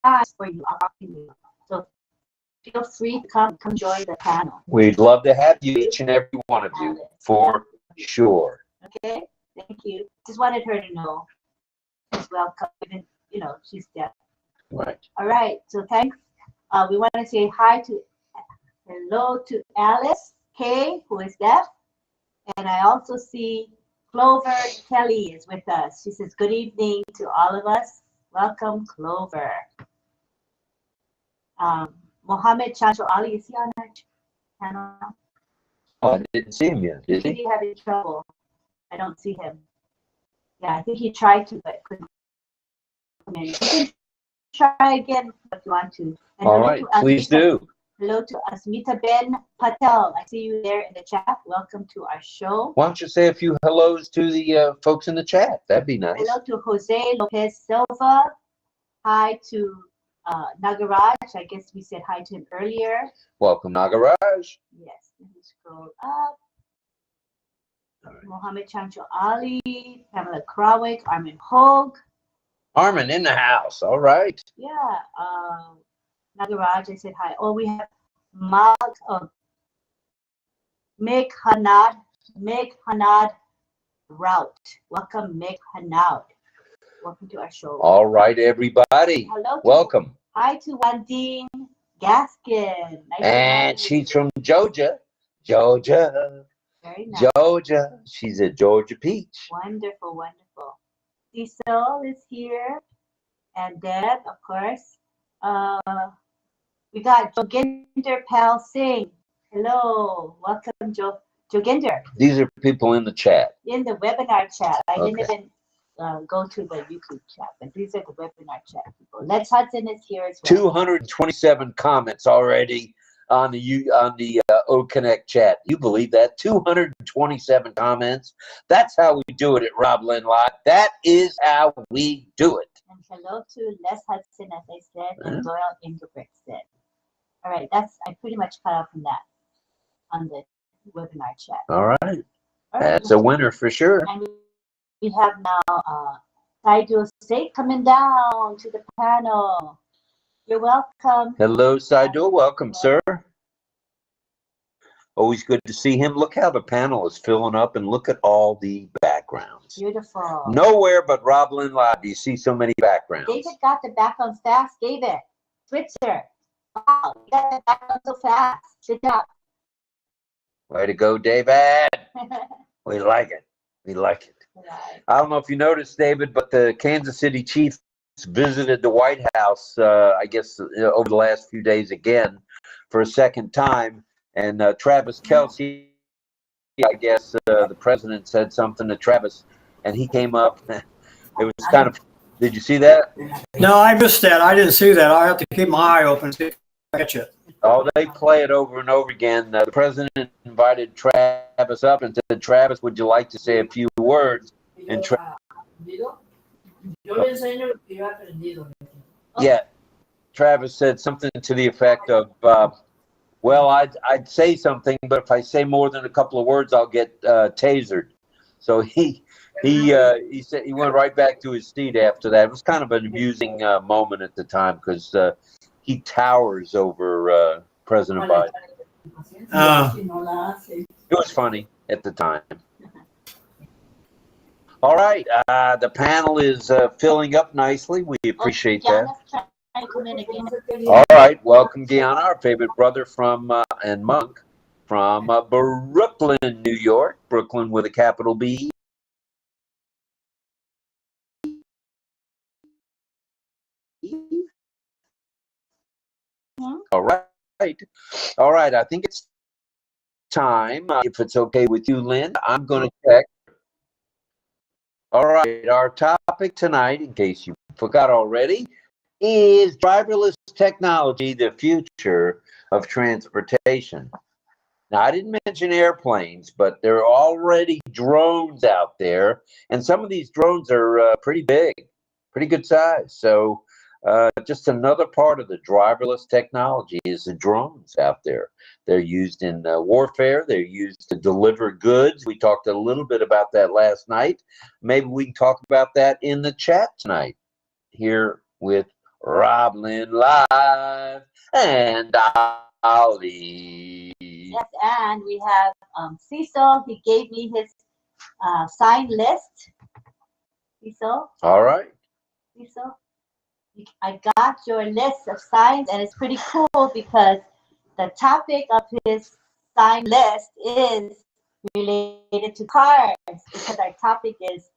times for you. I'll talk to you. So feel free to come join the panel. We'd love to have you, each and every one of you, for sure. Okay, thank you. Just wanted her to know as well. Even, you know, she's deaf. Right. All right. So thanks. We want to say hello to Alice K, who is deaf, and I also see Clover Kelly is with us. She says good evening to all of us. Welcome, Clover. Mohammed Chancho Ali, is he on our channel? Oh, I didn't see him yet, did he? Is he having trouble? I don't see him. Yeah, I think he tried to, but couldn't come in. You can try again if you want to. And all right, please do. Hello to 𝗧𝗲𝗰𝗵𝗃𝗃𝗏𝗃. I see you there in the chat. Welcome to our show. Why don't you say a few hellos to the folks in the chat? That'd be nice. Hello to 𝗗𝗍𝗶𝗃𝗏𝗃𝗏𝗃. Hi to 𝗏𝗃𝗏𝗃. I guess we said hi to him earlier. Welcome, Nagaraj. Yes, let me scroll up. Right. Mohammed Chancho Ali, Pamela Krawick, Armin Hogue. Armin in the house. All right. Yeah. 𝗏𝗏𝗏, I said hi. Oh, we have 𝗏𝗏𝗏𝗏 Rout. Welcome, 𝗏𝗏𝗏. Welcome to our show. All right, everybody. Hello. Welcome. Hi to Wandine Gaskin. Nice and she's from Georgia. Georgia. Very nice. Georgia. She's a Georgia peach. Wonderful, wonderful. Cecil is here. And Deb, of course. We got 𝗗𝗍𝗶𝗃𝗃𝗏𝗃𝗏𝗃. Hello. Welcome, 𝗗𝗍𝗍𝗃. These are people in the chat. In the webinar chat. I Okay. didn't even go to the YouTube chat, but these are the webinar chat people. Lex Hudson is here as well. 227 comments already on the OConnect chat. You believe that? 227 comments. That's how we do it at RobLynn Live. That is how we do it. And hello to Les Hudson, as I said, and Doyle Ingebrigt said. All right, I pretty much cut off from that on the webinar chat. All right. That's a winner for sure. And we have now 𝗏𝗏𝗏 State coming down to the panel. You're welcome. Hello, 𝗏𝗏𝗏. Welcome, sir. Always good to see him. Look how the panel is filling up, and look at all the backgrounds. Beautiful. Nowhere but RobLynn Live do you see so many backgrounds. David got the backgrounds fast. David, Switzer. Wow, you got the background so fast. Good job. Way to go, David. We like it. We like it. Right. I don't know if you noticed, David, but the Kansas City Chiefs visited the White House, I guess, over the last few days again for a second time. And Travis Kelce, I guess the president said something to Travis, and he came up. It was kind of, did you see that? No, I missed that. I didn't see that. I have to keep my eye open to catch it. Oh, they play it over and over again. The president invited Travis up and said, Travis, would you like to say a few words? And yeah, Travis said something to the effect of, well, I'd say something, but if I say more than a couple of words, I'll get tasered. So he said he went right back to his seat after that. It was kind of an amusing moment at the time because he towers over President Biden. It was funny at the time. All right, the panel is filling up nicely. We appreciate that. All right, welcome, Guyana, our favorite brother from and monk from Brooklyn, New York. Brooklyn with a capital B. All right. All right, I think it's time. If it's okay with you, Lynn, I'm going to check. All right, our topic tonight, in case you forgot already, is driverless technology, the future of transportation. Now, I didn't mention airplanes, but there are already drones out there, and some of these drones are pretty big, pretty good size. So just another part of the driverless technology is the drones out there. They're used in warfare. They're used to deliver goods. We talked a little bit about that last night. Maybe we can talk about that in the chat tonight here with RobLynn Live, and Ali. Yes, and we have Cecil. He gave me his sign list. Cecil. All right. Cecil, I got your list of signs, and it's pretty cool because the topic of his sign list is related to cars, because our topic is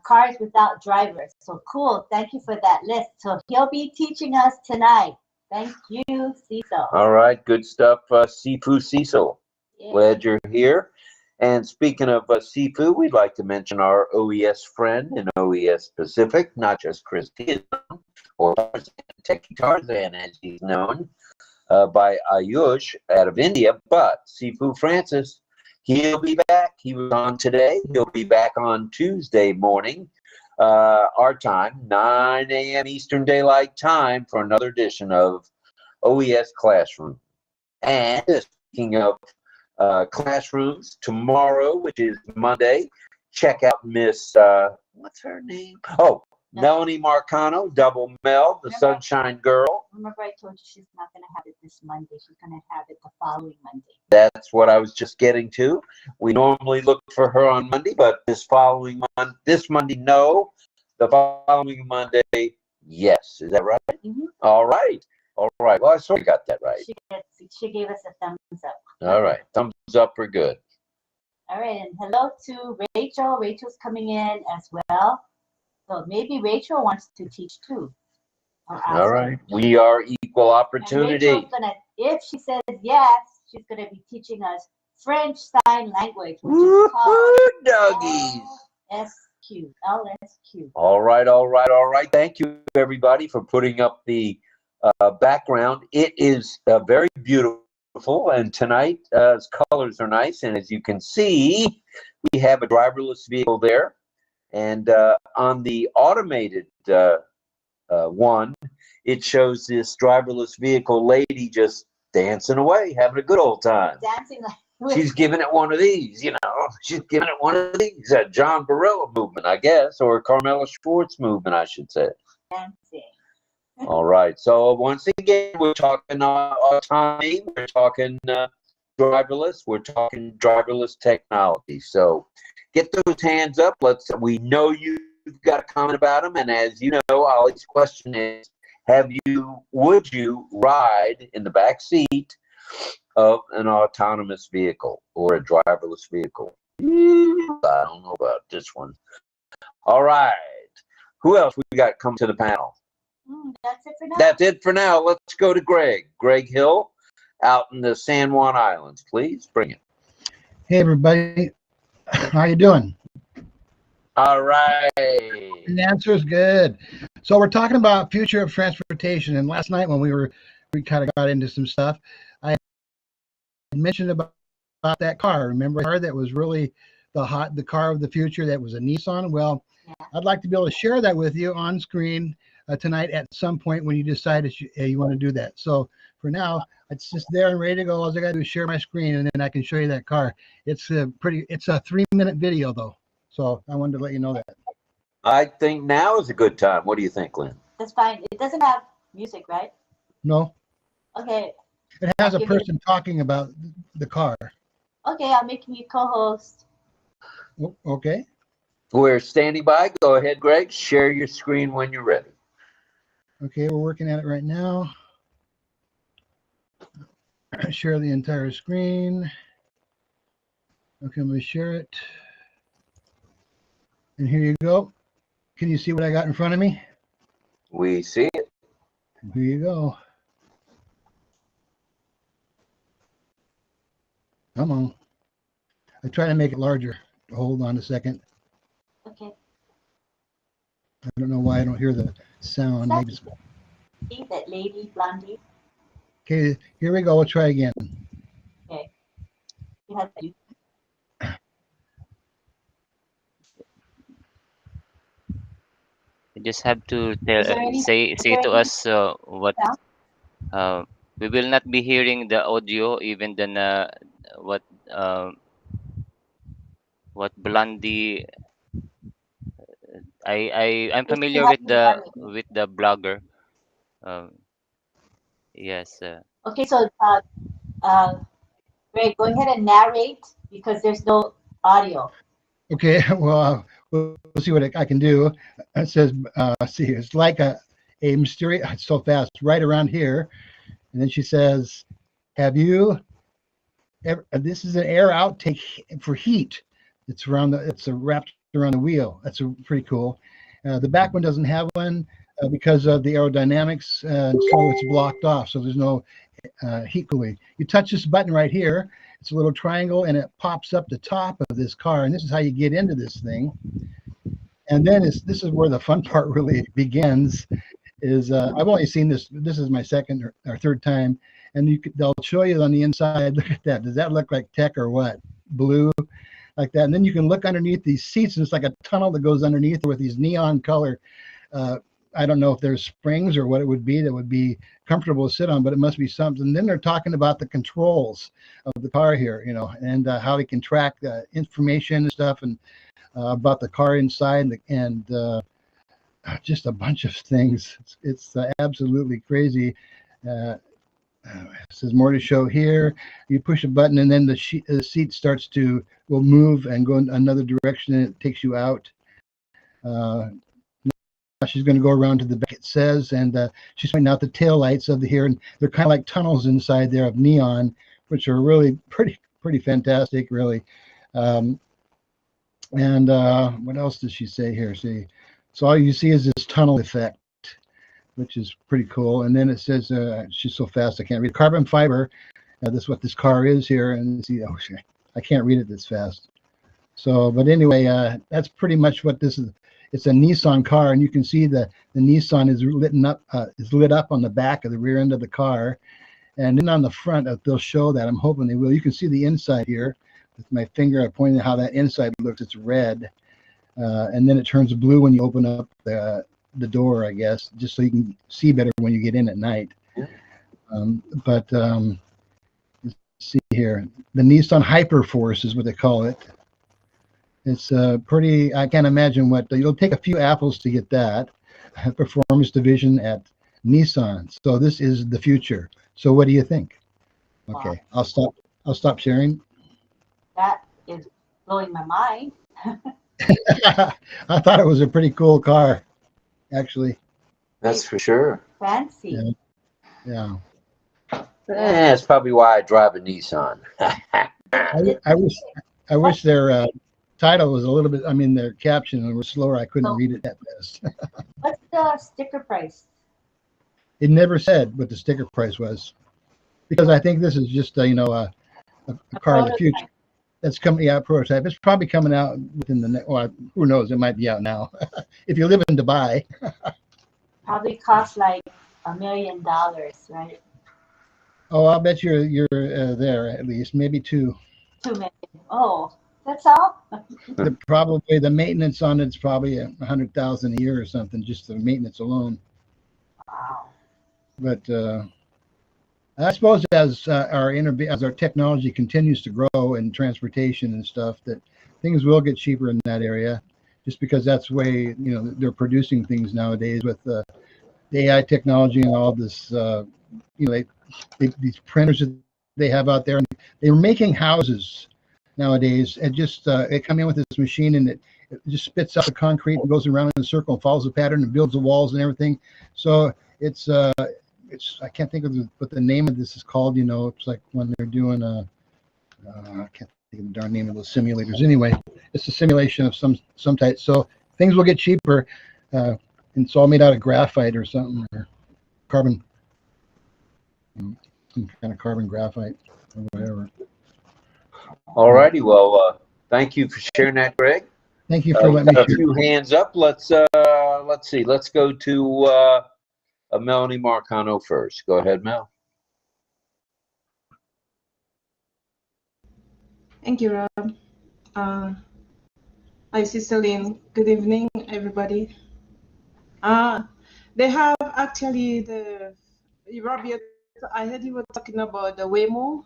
cars without drivers. So cool. Thank you for that list. So he'll be teaching us tonight. Thank you, Cecil. All right. Good stuff, Sifu Cecil. Yeah. Glad you're here. And speaking of Sifu, we'd like to mention our OES friend in OES Pacific, not just Chris Tarzan, or Techie Tarzan, as he's known by Ayush out of India, but Sifu Francis, he'll be back. He was on today. He'll be back on Tuesday morning, our time, 9 a.m. Eastern Daylight Time, for another edition of OES Classroom. And speaking of classrooms, tomorrow, which is Monday, check out Miss, what's her name? Oh, Melanie Marcano, Double Mel, the Sunshine Girl. Remember I told you she's not going to have it this Monday. She's going to have it the following Monday. That's what I was just getting to. We normally look for her on Monday, but this Monday, no. The following Monday, yes. Is that right? Mm-hmm. All right. All right. Well, I sort of got that right. She gave us a thumbs up. All right. Thumbs up for good. All right. And hello to Rachel. Rachel's coming in as well. So maybe Rachel wants to teach too. All right. We are equal opportunity. And Rachel's gonna, if she says yes, she's going to be teaching us French Sign Language, which is called doggies. LSQ. All right. All right. All right. Thank you, everybody, for putting up the background. It is very beautiful, and tonight its colors are nice, and as you can see, we have a driverless vehicle there, and on the automated one, it shows this driverless vehicle lady just dancing away, having a good old time. Dancing like she's giving it one of these, you know. She's giving it one of these, John Barilla movement, I guess, or Carmela Schwartz movement, I should say. dancing. All right. So once again, we're talking autonomy. We're talking driverless. We're talking driverless technology. So get those hands up. We know you've got a comment about them. And as you know, Ollie's question is, would you ride in the back seat of an autonomous vehicle or a driverless vehicle? I don't know about this one. All right. Who else we got come to the panel? That's it for now. That's it for now. Let's go to Greg. Greg Hill out in the San Juan Islands. Please bring it. Hey, everybody. How you doing? All right. The answer is good. So we're talking about future of transportation. And last night when we kind of got into some stuff, I mentioned about that car. Remember the car that was really the car of the future that was a Nissan? Well, yeah. I'd like to be able to share that with you on screen tonight at some point when you decide you want to do that. So for now, it's just there and ready to go. All I got to do is share my screen, and then I can show you that car. It's a 3-minute video though. So I wanted to let you know that. I think now is a good time. What do you think, Lynn? That's fine. It doesn't have music, right? No. Okay. It has a person talking about the car. Okay, I'll make you co-host. Okay. We're standing by. Go ahead, Greg. Share your screen when you're ready. Okay, we're working at it right now. Share the entire screen. Okay, I'm going to share it. And here you go. Can you see what I got in front of me? We see it. Here you go. Come on. I try to make it larger. Hold on a second. Okay. I don't know why I don't hear the sound. Maybe it's... That lady, blondie. Okay, here we go. We'll try again. Okay. You have to. You just have to say to us what we will not be hearing the audio, even then what Blondie. I'm familiar with the blogger. Yes. Okay, so Greg, go ahead and narrate because there's no audio. Okay, well, we'll see what I can do. It says, see, it's like a mysterious, it's so fast, right around here. And then she says, have you ever, this is an air outtake for heat. It's around the, it's wrapped around the wheel. That's pretty cool. The back one doesn't have one because of the aerodynamics, and so it's blocked off. So there's no heat cooling. You touch this button right here. It's a little triangle, and it pops up the top of this car, and this is how you get into this thing. And then this is where the fun part really begins. Is I've only seen this. This is my second or third time, and they'll show you on the inside. Look at that. Does that look like tech or what? Blue, like that. And then you can look underneath these seats, and it's like a tunnel that goes underneath with these neon color. I don't know if there's springs or what it would be that would be comfortable to sit on, but it must be something. And then they're talking about the controls of the car here, you know, and how we can track information and stuff, and about the car inside, and just a bunch of things. It's absolutely crazy. It says more to show here. You push a button, and then the seat starts will move and go in another direction, and it takes you out. She's going to go around to the back, it says, and she's pointing out the tail lights of the here, and they're kind of like tunnels inside there of neon, which are really pretty fantastic, really. And what else does she say here? See, so all you see is this tunnel effect, which is pretty cool. And then it says, she's so fast I can't read. Carbon fiber. This is what this car is here, and see, oh, I can't read it this fast. So, but anyway, that's pretty much what this is. It's a Nissan car, and you can see the Nissan is lit up on the back of the rear end of the car, and then on the front they'll show that. I'm hoping they will. You can see the inside here with my finger. I pointed out how that inside looks. It's red, and then it turns blue when you open up the door, I guess, just so you can see better when you get in at night. Let's see here. The Nissan Hyperforce is what they call it. It's pretty, I can't imagine what, you'll take a few apples to get that. Performance division at Nissan. So this is the future. So what do you think? Okay, wow. I'll stop sharing. That is blowing my mind. I thought it was a pretty cool car, actually. That's for sure. Fancy. Yeah. That's probably why I drive a Nissan. I wish their title was a little bit, I mean, their caption was slower. I couldn't read it that fast. What's the sticker price? It never said what the sticker price was, because I think this is just a car of the future. That's coming out, prototype. It's probably coming out within the next, well, who knows, it might be out now. If you live in Dubai. Probably costs like $1 million, right? Oh, I'll bet you're there at least, maybe $2 million. Oh, that's all? Probably the maintenance on it's probably $100,000 a year or something, just the maintenance alone. Wow. But I suppose as our technology continues to grow in transportation and stuff, that things will get cheaper in that area, just because that's the way they're producing things nowadays with the AI technology and all this. These printers that they have out there, and they're making houses nowadays, and just it come in with this machine, and it just spits out the concrete and goes around in a circle and follows the pattern and builds the walls and everything. So it's I can't think of what the name of this is called. It's like when they're doing I can't think of the darn name of those simulators. Anyway, it's a simulation of some type. So things will get cheaper, and it's all made out of graphite or something, or carbon, some kind of carbon graphite or whatever. All righty. Well, thank you for sharing that, Greg. Thank you for letting me share. A few hands up. Let's see. Let's go to Melanie Marcano first. Go ahead, Mel. Thank you, Rob. Hi, Sister Lynn. Good evening, everybody. They have actually Rob, I heard you were talking about the Waymo.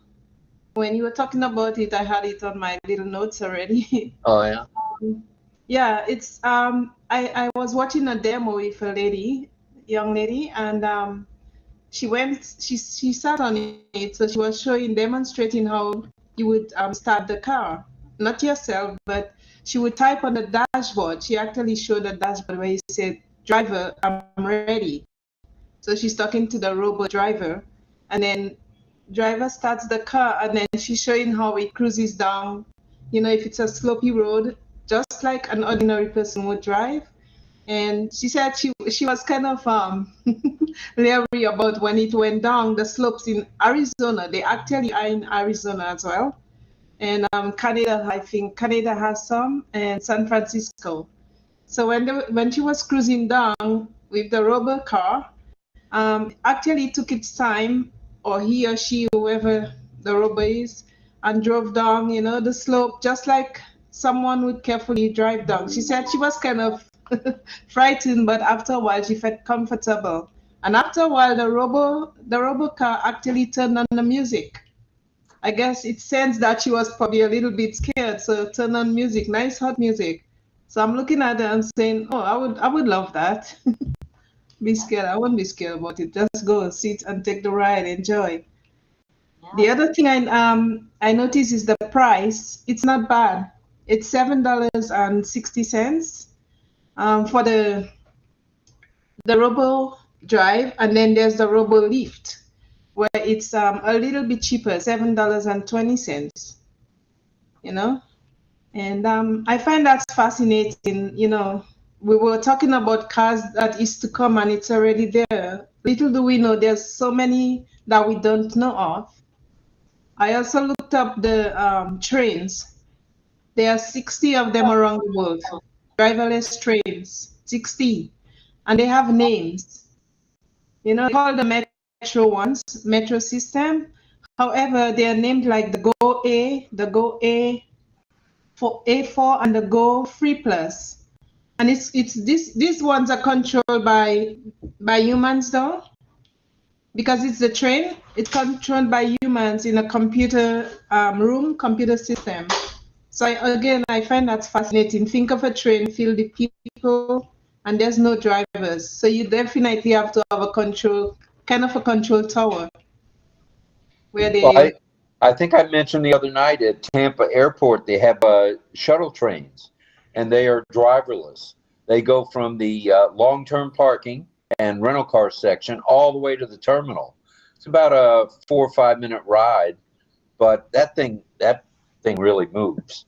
When you were talking about it, I had it on my little notes already. Oh, yeah? Yeah, it's I was watching a demo with a young lady, and she sat on it, so she was demonstrating how you would start the car, not yourself, but she would type on the dashboard. She actually showed the dashboard where you said, "Driver, I'm ready." So she's talking to the robot driver, and then driver starts the car, and then she's showing how it cruises down. You know, if it's a slopey road, just like an ordinary person would drive. And she said she was kind of leery about when it went down the slopes in Arizona. They actually are in Arizona as well. And Canada, I think Canada has some, and San Francisco. So when she was cruising down with the robot car, actually it took its time, or he or she, whoever the robot is, and drove down, you know, the slope, just like someone would carefully drive down. She said she was kind of frightened, but after a while she felt comfortable. And after a while, the robot car actually turned on the music. I guess it sensed that she was probably a little bit scared, so turn on music, nice hot music. So I'm looking at her and saying, "Oh, I would love that." Be scared? I won't be scared about it. Just go sit and take the ride, enjoy. Yeah. The other thing I noticed is the price. It's not bad. It's $7.60 for the Robo Drive, and then there's the Robo Lift, where it's a little bit cheaper, $7.20. You know, and I find that fascinating. You know, we were talking about cars that is to come, and it's already there. Little do we know, there's so many that we don't know of. I also looked up the trains. There are 60 of them around the world, driverless trains, 60, and they have names. You know, they call the metro ones, metro system. However, they are named like the Go A, the Go A, for A4, and the Go Free Plus. And it's these ones are controlled by humans though, because it's the train. It's controlled by humans in a computer room, computer system. So I find that fascinating. Think of a train filled with people, and there's no drivers. So you definitely have to have a control tower where they. Well, I think I mentioned the other night at Tampa Airport, they have shuttle trains, and they are driverless. They go from the long-term parking and rental car section all the way to the terminal. It's about a 4 or 5 minute ride, but that thing really moves.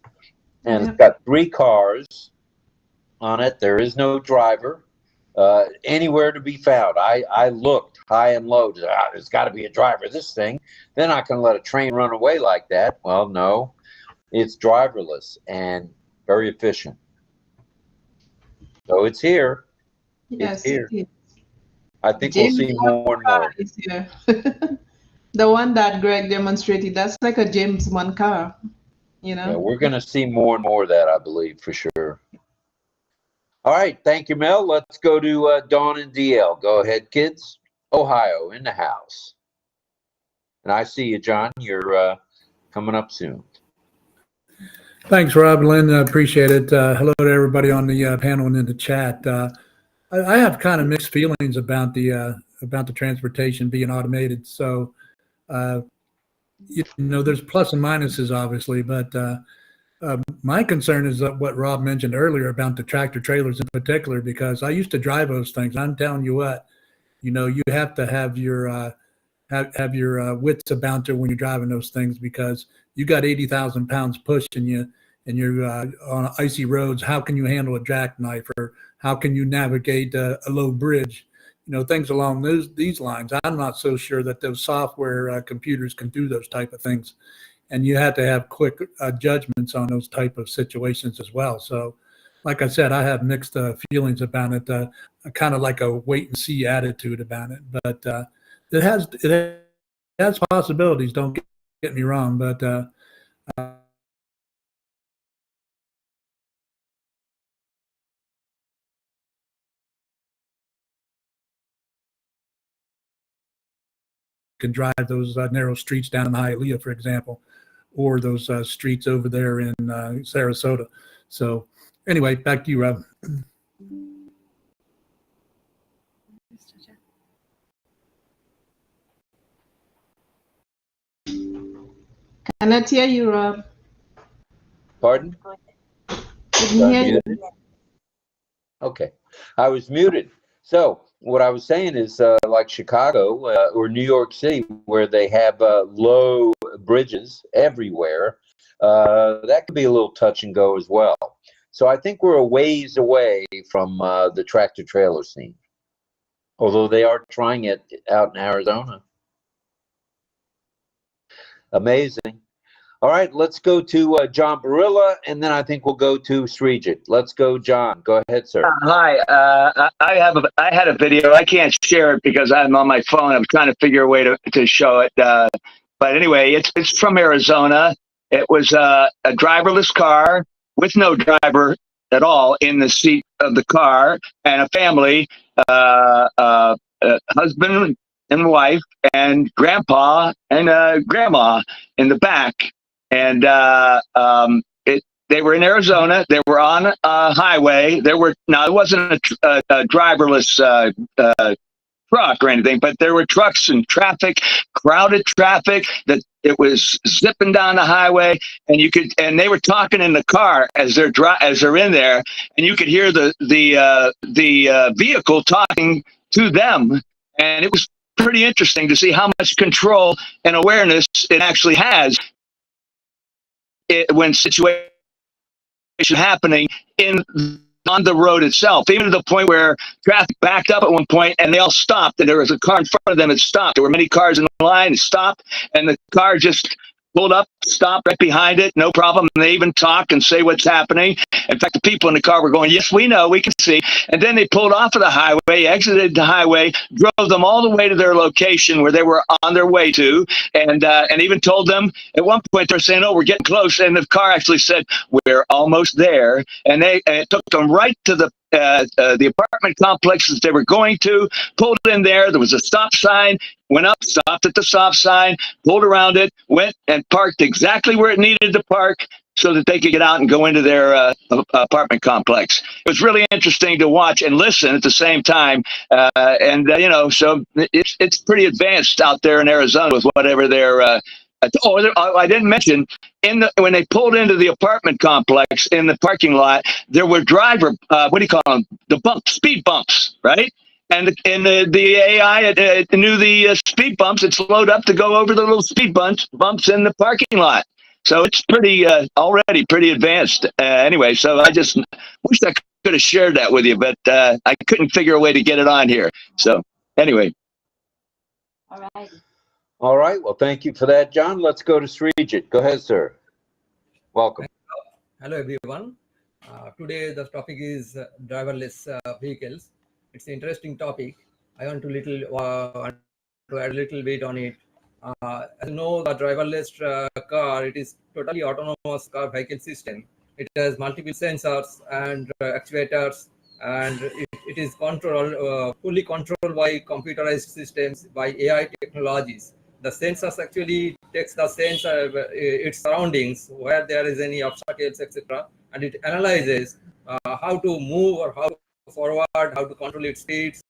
And It's got 3 cars on it. There is no driver anywhere to be found. I looked high and low. There's got to be a driver. This thing. They're not going to let a train run away like that. Well, no, it's driverless and very efficient. So it's here. Yes, it's here. it is. I think we'll see more and more. Is here. The one that Greg demonstrated, that's like a James Bond car, you know? Yeah, we're going to see more and more of that, I believe, for sure. All right. Thank you, Mel. Let's go to Dawn and DL. Go ahead, kids. Ohio in the house. And I see you, John. You're coming up soon. Thanks, RobLynn. I appreciate it. Hello to everybody on the panel and in the chat. I have kind of mixed feelings about the transportation being automated. So, you know, there's plus and minuses, obviously, but my concern is what Rob mentioned earlier about the tractor trailers in particular, because I used to drive those things. I'm telling you what, you know, you have to have your have your wits about you when you're driving those things, because you got 80,000 pounds pushing you and you're on icy roads. How can you handle a jackknife, or how can you navigate a low bridge? You know, things along these lines. I'm not so sure that those software computers can do those type of things. And you have to have quick judgments on those type of situations as well. So, like I said, I have mixed feelings about it, kind of like a wait and see attitude about it. But it has possibilities. Don't get me wrong, but can drive those narrow streets down in Hialeah, for example, or those streets over there in Sarasota. So anyway, back to you, Rob. Cannot hear you, Rob. Pardon? Didn't hear you. Muted? Okay, I was muted. So what I was saying is like Chicago or New York City, where they have low bridges everywhere, that could be a little touch and go as well. So I think we're a ways away from the tractor trailer scene, although they are trying it out in Arizona. Amazing. All right, let's go to 𝗗𝗿𝗶𝘃𝗃𝗃𝗃𝗃, and then I think we'll go to 𝗧𝗲𝗃𝗃𝗃𝗃. Let's go, John. Go ahead, sir. Hi. I had a video. I can't share it because I'm on my phone. I'm trying to figure a way to show it. But anyway, it's from Arizona. It was a driverless car with no driver at all in the seat of the car, and a family, husband and wife, and grandpa and grandma in the back. And they were in Arizona. They were on a highway. It wasn't a driverless truck or anything, but there were trucks and traffic, crowded traffic, that it was zipping down the highway, and they were talking in the car as they're in there, and you could hear the vehicle talking to them, and it was pretty interesting to see how much control and awareness it actually has when situation happening on the road itself, even to the point where traffic backed up at one point and they all stopped, and there was a car in front of them that stopped. There were many cars in the line, stopped, and the car just pulled up, stopped right behind it, no problem. And they even talk and say what's happening. In fact, the people in the car were going, yes, we know, we can see. And then they pulled off of the highway, exited the highway, drove them all the way to their location where they were on their way to, and even told them at one point they're saying, oh, we're getting close. And the car actually said, we're almost there. And it took them right to the apartment complexes they were going to, pulled in there. There was a stop sign, went up, stopped at the stop sign, pulled around it, went and parked exactly where it needed to park so that they could get out and go into their apartment complex. It was really interesting to watch and listen at the same time. So it's pretty advanced out there in Arizona with whatever they're I didn't mention, when they pulled into the apartment complex in the parking lot, there were speed bumps, right? And the AI knew the speed bumps. It slowed up to go over the little speed bumps in the parking lot. So it's already pretty advanced. Anyway, so I just wish I could have shared that with you, but I couldn't figure a way to get it on here. So anyway. All right. All right. Well, thank you for that, John. Let's go to 𝗧𝗲𝗃𝗃𝗃𝗃𝗃. Go ahead, sir. Welcome. Hello, everyone. Today, the topic is driverless vehicles. It's an interesting topic. I want to add a little bit on it. As you know, the driverless car, it is totally autonomous car vehicle system. It has multiple sensors and actuators, and it is fully controlled by computerized systems, by AI technologies. The sensors actually takes the sense of its surroundings, where there is any obstacles, etc., and it analyzes how to move or how to forward, how to control its speeds.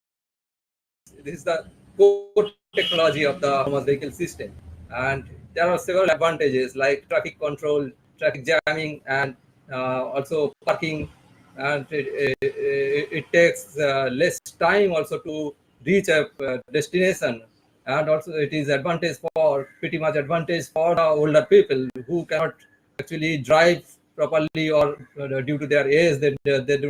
This is the core technology of the autonomous vehicle system, and there are several advantages like traffic control, traffic jamming, and also parking. And it takes less time also to reach a destination, and also it is pretty much advantage for the older people who cannot actually drive properly, or due to their age they do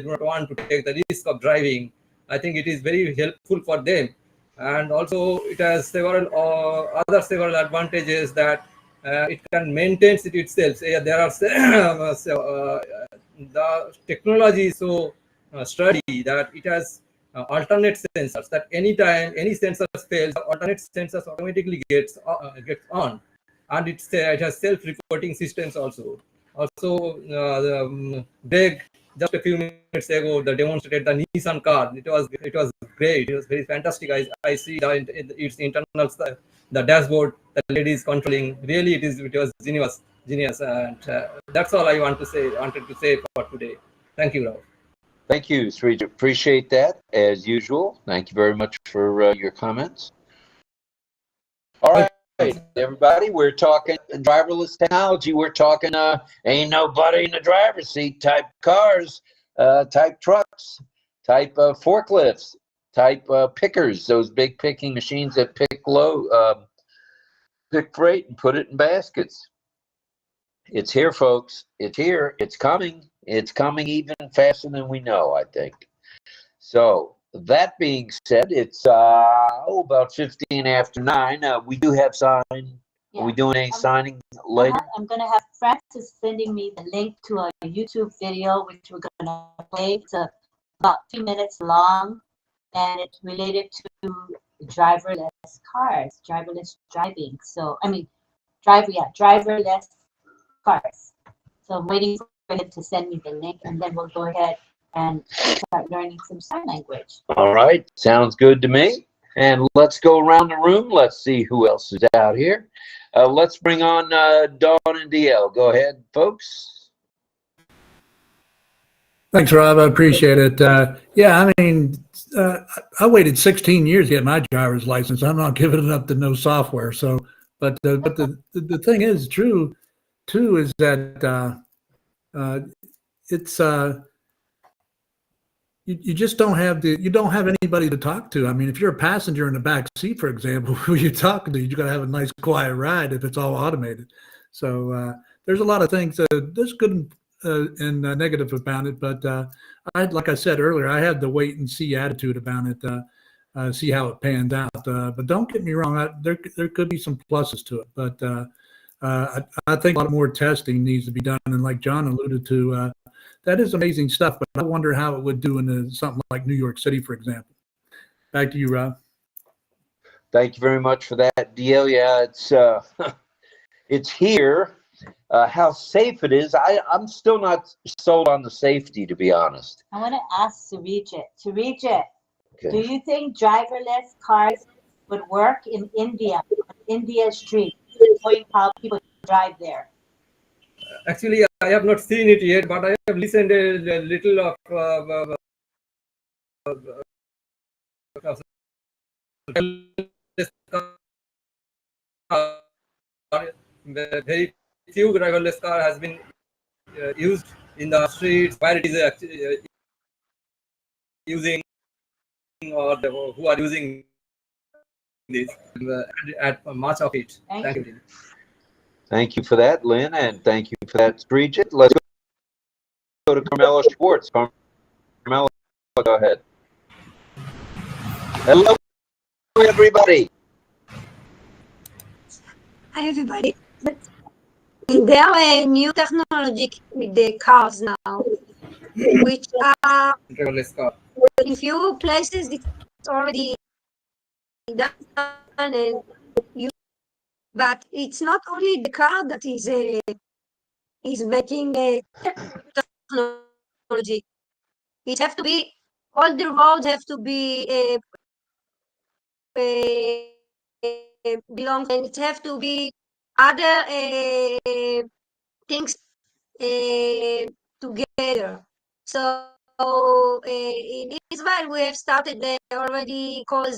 not want to take the risk of driving. I think it is very helpful for them. And also it has several advantages that it can maintain it itself. There are the technology is so sturdy that it has alternate sensors, that anytime any sensor fails, the alternate sensors automatically gets on, and it has self-reporting systems also. Greg, just a few minutes ago, they demonstrated the Nissan car. It was great. It was very fantastic. I see its internals, the dashboard, the lady is controlling. Really, it was genius. And that's all I wanted to say for today. Thank you, Rob. Thank you, 𝗧𝗲𝗃𝗃𝗃𝗃𝗃. Appreciate that, as usual. Thank you very much for your comments. All right. everybody. We're talking driverless technology. We're talking ain't nobody in the driver's seat type cars, type trucks, type forklifts, type pickers, those big picking machines that pick freight and put it in baskets. It's here, folks. It's here. It's coming. It's coming even faster than we know, I think. So that being said, it's about 15 after 9. We do have sign. Yeah. Are we doing any signing later? I'm going to have Francis sending me the link to a YouTube video, which we're going to play. It's about 2 minutes long, and it's related to driverless cars, driverless driving. So, I mean, driverless cars. So I'm waiting for him to send me the link, and then we'll go ahead and start learning some sign language. All right, sounds good to me. And let's go around the room. Let's see who else is out here. Let's bring on Dawn and DL. Go ahead, folks. Thanks, Rob. I appreciate it. Yeah, I mean, I waited 16 years to get my driver's license. I'm not giving it up to no software. So, but the thing is true, too, is that it's you just don't have anybody to talk to. I mean, if you're a passenger in the back seat, for example, who you're talking to, you got to have a nice quiet ride if it's all automated. So there's a lot of things there's good and negative about it, but like I said earlier, I had the wait and see attitude about it, see how it panned out. But don't get me wrong, there could be some pluses to it, but I think a lot more testing needs to be done. And like John alluded to, that is amazing stuff, but I wonder how it would do in something like New York City, for example. Back to you, Rob. Thank you very much for that, DL. Yeah, it's here. How safe it is, I'm still not sold on the safety, to be honest. I want to ask 𝗬𝗏𝗃. 𝗬𝗏𝗃, Okay. do you think driverless cars would work in India, street, showing how people drive there? Actually, I have not seen it yet, but I have listened a little of very few driverless car has been used in the streets where it is actually using, or who are using this at much of it. Thank you. Thank you for that, Lynn, and thank you for that, Bridget. Let's go to Carmela Schwartz. Carmela, go ahead. Hello, everybody. Hi, everybody. There are a new technology with the cars now, which are driverless car. in few places it's already done, and but it's not only the car that is making a technology. It have to be, all the roads have to be belong, and it have to be other things together. So in Israel we have started already called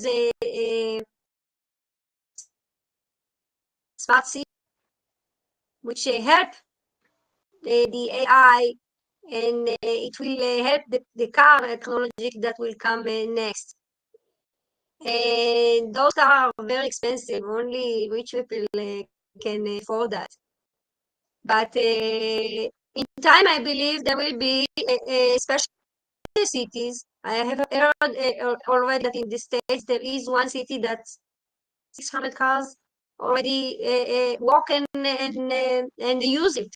smart city, which help the AI, and it will help the car technology that will come next. And those are very expensive. Only rich people can afford that. But in time, I believe there will be special cities. I have heard already that in the States there is one city that's 600 cars already walk and use it.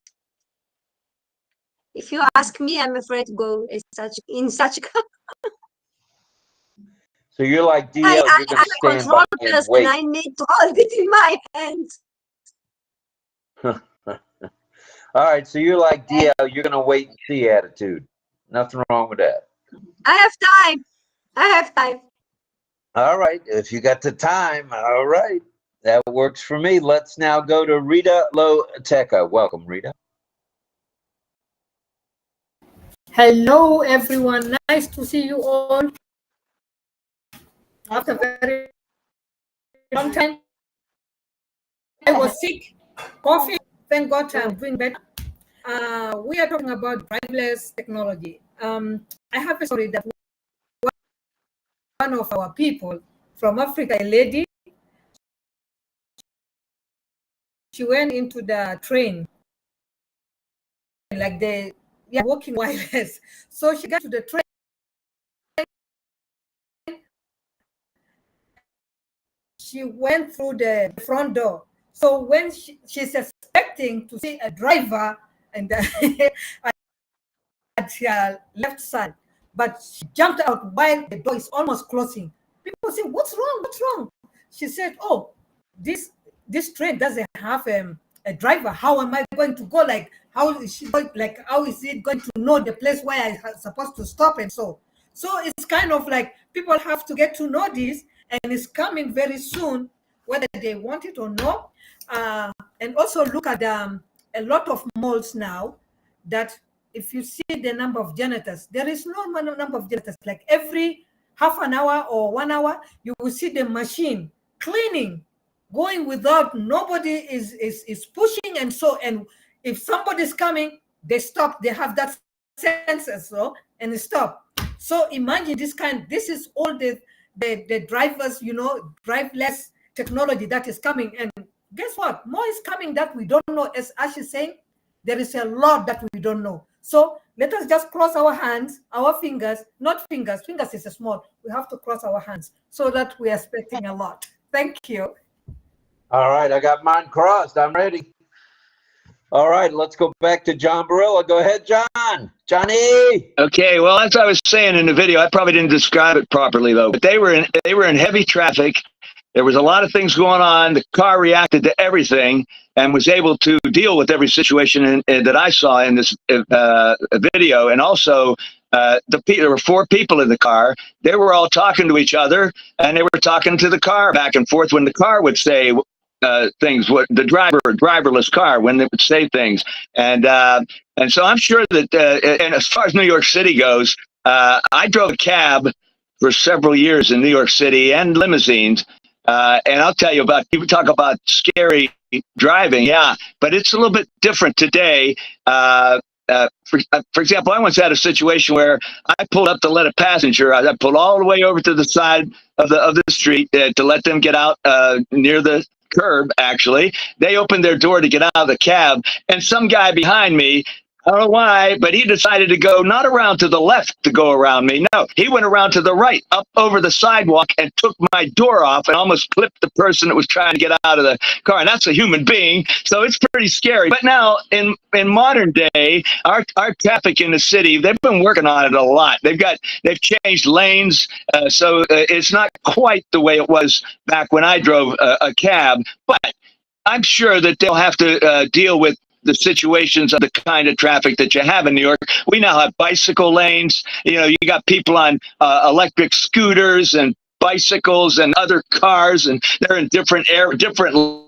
If you ask me, I'm afraid to go in such a car. So you're like DL, you're going to stand by and wait. I need to hold it in my hands. All right, so you're like DL, you're going to wait and see attitude. Nothing wrong with that. I have time. All right, if you got the time, all right. That works for me. Let's now go to Rita Loteca. Welcome, Rita. Hello, everyone. Nice to see you all. After a very long time. was sick, coughing. Thank God I'm doing better. We are talking about driverless technology. I have a story that one of our people from Africa, a lady, she went into the train, like they are walking wireless. So she got to the train. She went through the front door. So when she's expecting to see a driver and at her left side, but she jumped out while the door is almost closing. People say, "What's wrong? What's wrong?" She said, "Oh, this train doesn't have a driver. How am I going to go? Like, how is she going? Like, how is it going to know the place where I'm supposed to stop?" And so it's kind of like people have to get to know this, and it's coming very soon, whether they want it or not. And also look at a lot of malls now that if you see the number of janitors, there is no number of janitors. Like every half an hour or 1 hour, you will see the machine cleaning, going without nobody is pushing. And so, and if somebody's coming, they stop. They have that sensor, so and they stop. So imagine this is all the drivers, driverless technology that is coming. And guess what? More is coming that we don't know. As Ash is saying, there is a lot that we don't know. So let us just cross our hands, our fingers, not fingers. Fingers is small. We have to cross our hands so that we are expecting a lot. Thank you. All right, I got mine crossed. I'm ready. All right, let's go back to John Barilla. Go ahead, John. Johnny. Okay, well, as I was saying in the video, I probably didn't describe it properly though. But they were in heavy traffic. There was a lot of things going on. The car reacted to everything and was able to deal with every situation that I saw in this video. And also, there were 4 people in the car. They were all talking to each other, and they were talking to the car back and forth when the car would say things. What the driverless car, when they would say things. And so I'm sure that. And as far as New York City goes, I drove a cab for several years in New York City and limousines. And I'll tell you you talk about scary driving. Yeah, but it's a little bit different today. For example, I once had a situation where I pulled up to let a passenger. I pulled all the way over to the side of the street to let them get out near the curb. Actually, they opened their door to get out of the cab, and some guy behind me, I don't know why, but he decided to go not around to the left to go around me. No, he went around to the right, up over the sidewalk, and took my door off and almost clipped the person that was trying to get out of the car. And that's a human being, so it's pretty scary. But now, in modern day, our traffic in the city, they've been working on it a lot. They've changed lanes, so it's not quite the way it was back when I drove a cab. But I'm sure that they'll have to deal with the situations of the kind of traffic that you have in New York. We now have bicycle lanes. You got people on electric scooters and bicycles and other cars, and they're in different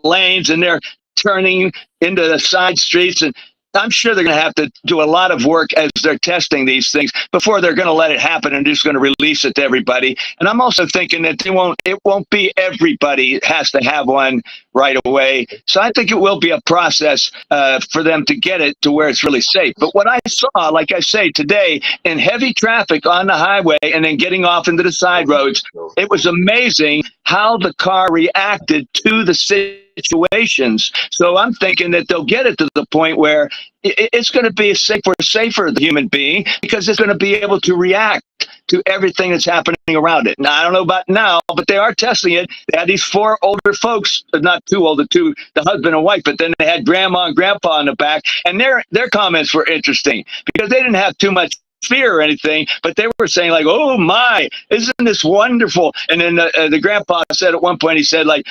lanes, and they're turning into the side streets. And I'm sure they're going to have to do a lot of work as they're testing these things before they're going to let it happen and just going to release it to everybody. And I'm also thinking that it won't be everybody has to have one right away. So I think it will be a process for them to get it to where it's really safe. But what I saw, like I say, today in heavy traffic on the highway and then getting off into the side roads, it was amazing how the car reacted to the situations. So I'm thinking that they'll get it to the point where it's going to be safer the human being, because it's going to be able to react to everything that's happening around it. Now, I don't know about now, but they are testing it. They had these 4 older folks, not too old, the husband and wife, but then they had grandma and grandpa in the back, and their comments were interesting because they didn't have too much fear or anything, but they were saying like, "Oh my, isn't this wonderful?" And then the grandpa said at one point, he said like,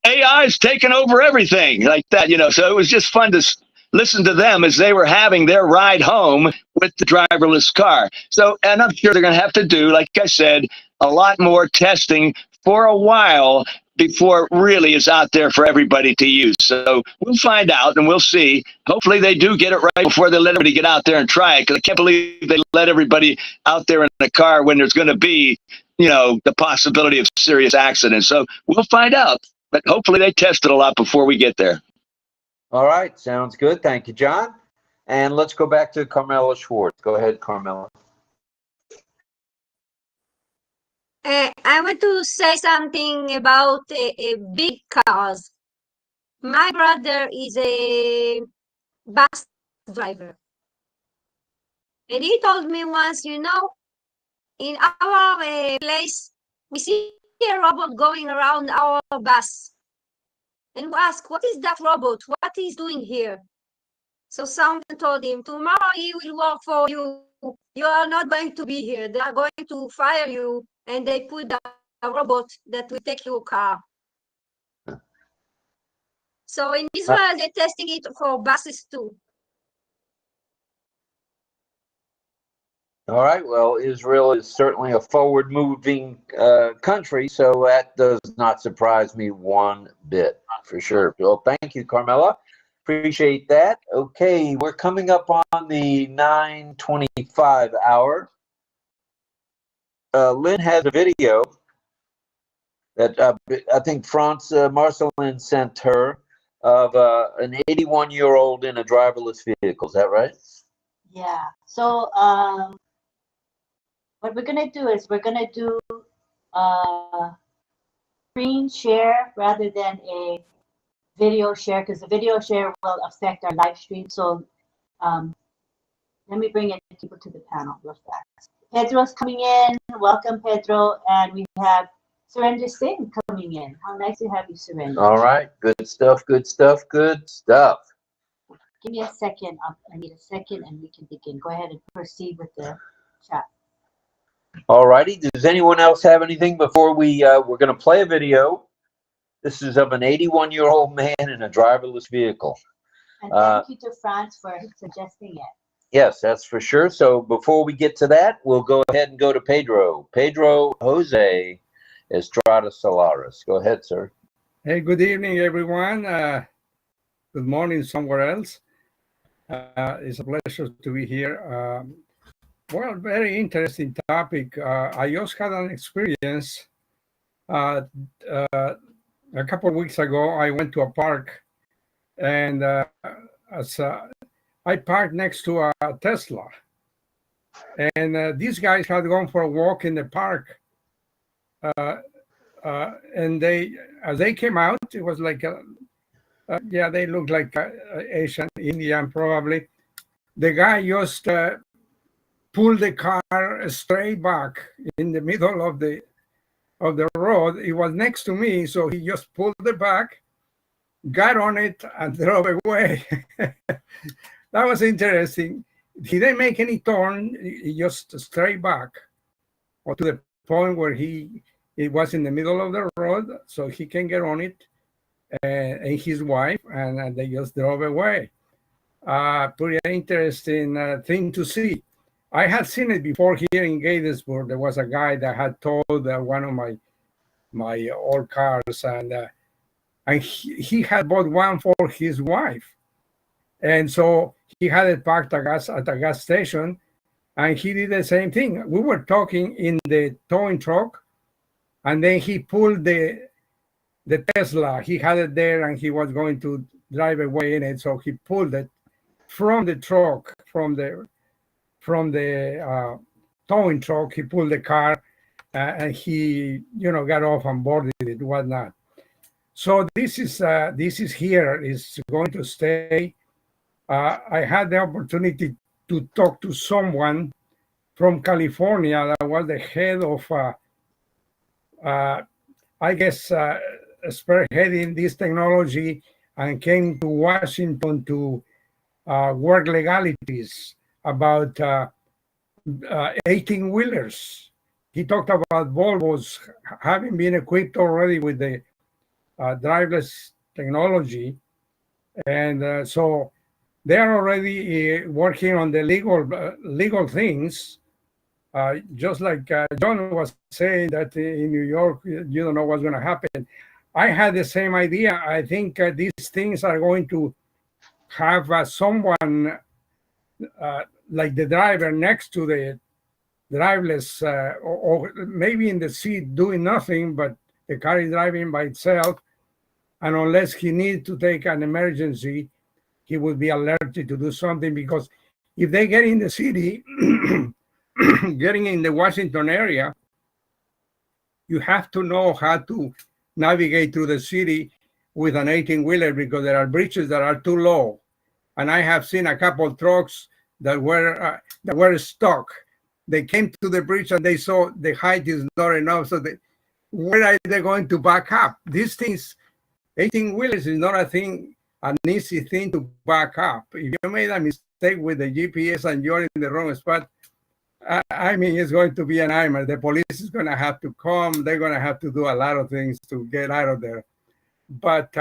"AI is taking over everything," like that, So it was just fun to listen to them as they were having their ride home with the driverless car. So, and I'm sure they're going to have to do, like I said, a lot more testing for a while before it really is out there for everybody to use. So we'll find out and we'll see. Hopefully they do get it right before they let everybody get out there and try it, because I can't believe they let everybody out there in the car when there's going to be, the possibility of serious accidents. So we'll find out. But hopefully they test it a lot before we get there. All right, sounds good. Thank you, John. And let's go back to Carmela Schwartz. Go ahead, Carmela. I want to say something about big cars. My brother is a bus driver. And he told me once, in our place, we see a robot going around our bus. And we ask, what is that robot? What is doing here? So someone told him, tomorrow he will work for you. You are not going to be here. They are going to fire you. And they put a robot that will take your car. So in Israel, they're testing it for buses too. All right. Well, Israel is certainly a forward-moving country, so that does not surprise me one bit, for sure. Well, thank you, Carmela. Appreciate that. Okay, we're coming up on the 9:25 hour. Lynn has a video that I think Marcelin sent her of an 81-year-old in a driverless vehicle. Is that right? Yeah. So what we're gonna do is we're gonna do screen share rather than a video share, because the video share will affect our live stream. So let me bring in people to the panel real fast. Pedro's coming in. Welcome, Pedro. And we have Surrender Singh coming in. How nice to have you, Surrender. All right. Good stuff. Good stuff. Good stuff. Give me a second. I need a second and we can begin. Go ahead and proceed with the chat. All righty. Does anyone else have anything before we're going to play a video? This is of an 81-year-old man in a driverless vehicle. And thank you to Franz for suggesting it. Yes, that's for sure. So before we get to that, we'll go ahead and go to Pedro. Pedro Jose Estrada Solares. Go ahead, sir. Hey, good evening, everyone. Good morning somewhere else. It's a pleasure to be here. Well, very interesting topic. I just had an experience. A couple of weeks ago, I went to a park, and I parked next to a Tesla. And these guys had gone for a walk in the park. And as they came out, it was like, yeah, they looked like Asian, Indian, probably. The guy just pulled the car straight back in the middle of the road. It was next to me, so he just pulled it back, got on it, and drove away. That was interesting. He didn't make any turn. He just straight back, or to the point where it was in the middle of the road, so he can get on it, and his wife, and they just drove away. Pretty interesting thing to see. I had seen it before here in Gettysburg. There was a guy that had towed one of my old cars, and he had bought one for his wife, and so he had it parked at a gas station, and he did the same thing. We were talking in the towing truck, and then he pulled the Tesla. He had it there, and he was going to drive away in it, so he pulled it from the truck, from the towing truck. He pulled the car, and he, got off and boarded it, whatnot. So this is here, is going to stay. I had the opportunity to talk to someone from California that was the head of, I guess, spearheading this technology, and came to Washington to work legalities about 18-wheelers. He talked about Volvos having been equipped already with the driverless technology, and so they're already working on the legal things. Just like John was saying that in New York, you don't know what's going to happen. I had the same idea. I think these things are going to have someone like the driver next to the driverless, or maybe in the seat doing nothing, but the car is driving by itself, And unless he needs to take an emergency, he would be alerted to do something, because if they get in the city, getting in the Washington area, you have to know how to navigate through the city with an 18-wheeler, because there are bridges that are too low. And I have seen a couple trucks that were stuck. They came to the bridge and they saw the height is not enough. So where are they going to back up? These things, 18-wheelers is not an easy thing to back up. If you made a mistake with the GPS and you're in the wrong spot, I mean, it's going to be a nightmare. The police is going to have to come. They're going to have to do a lot of things to get out of there. But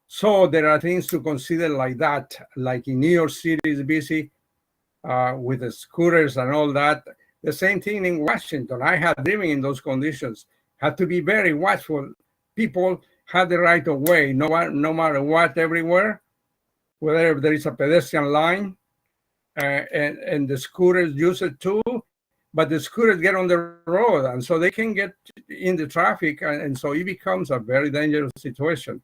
so there are things to consider like that, like in New York City is busy with the scooters and all that. The same thing in Washington. I have driven in those conditions. Have to be very watchful. People have the right of way, no matter what, everywhere, whether there is a pedestrian line, and the scooters use it too, but the scooters get on the road, and so they can get in the traffic, and so it becomes a very dangerous situation.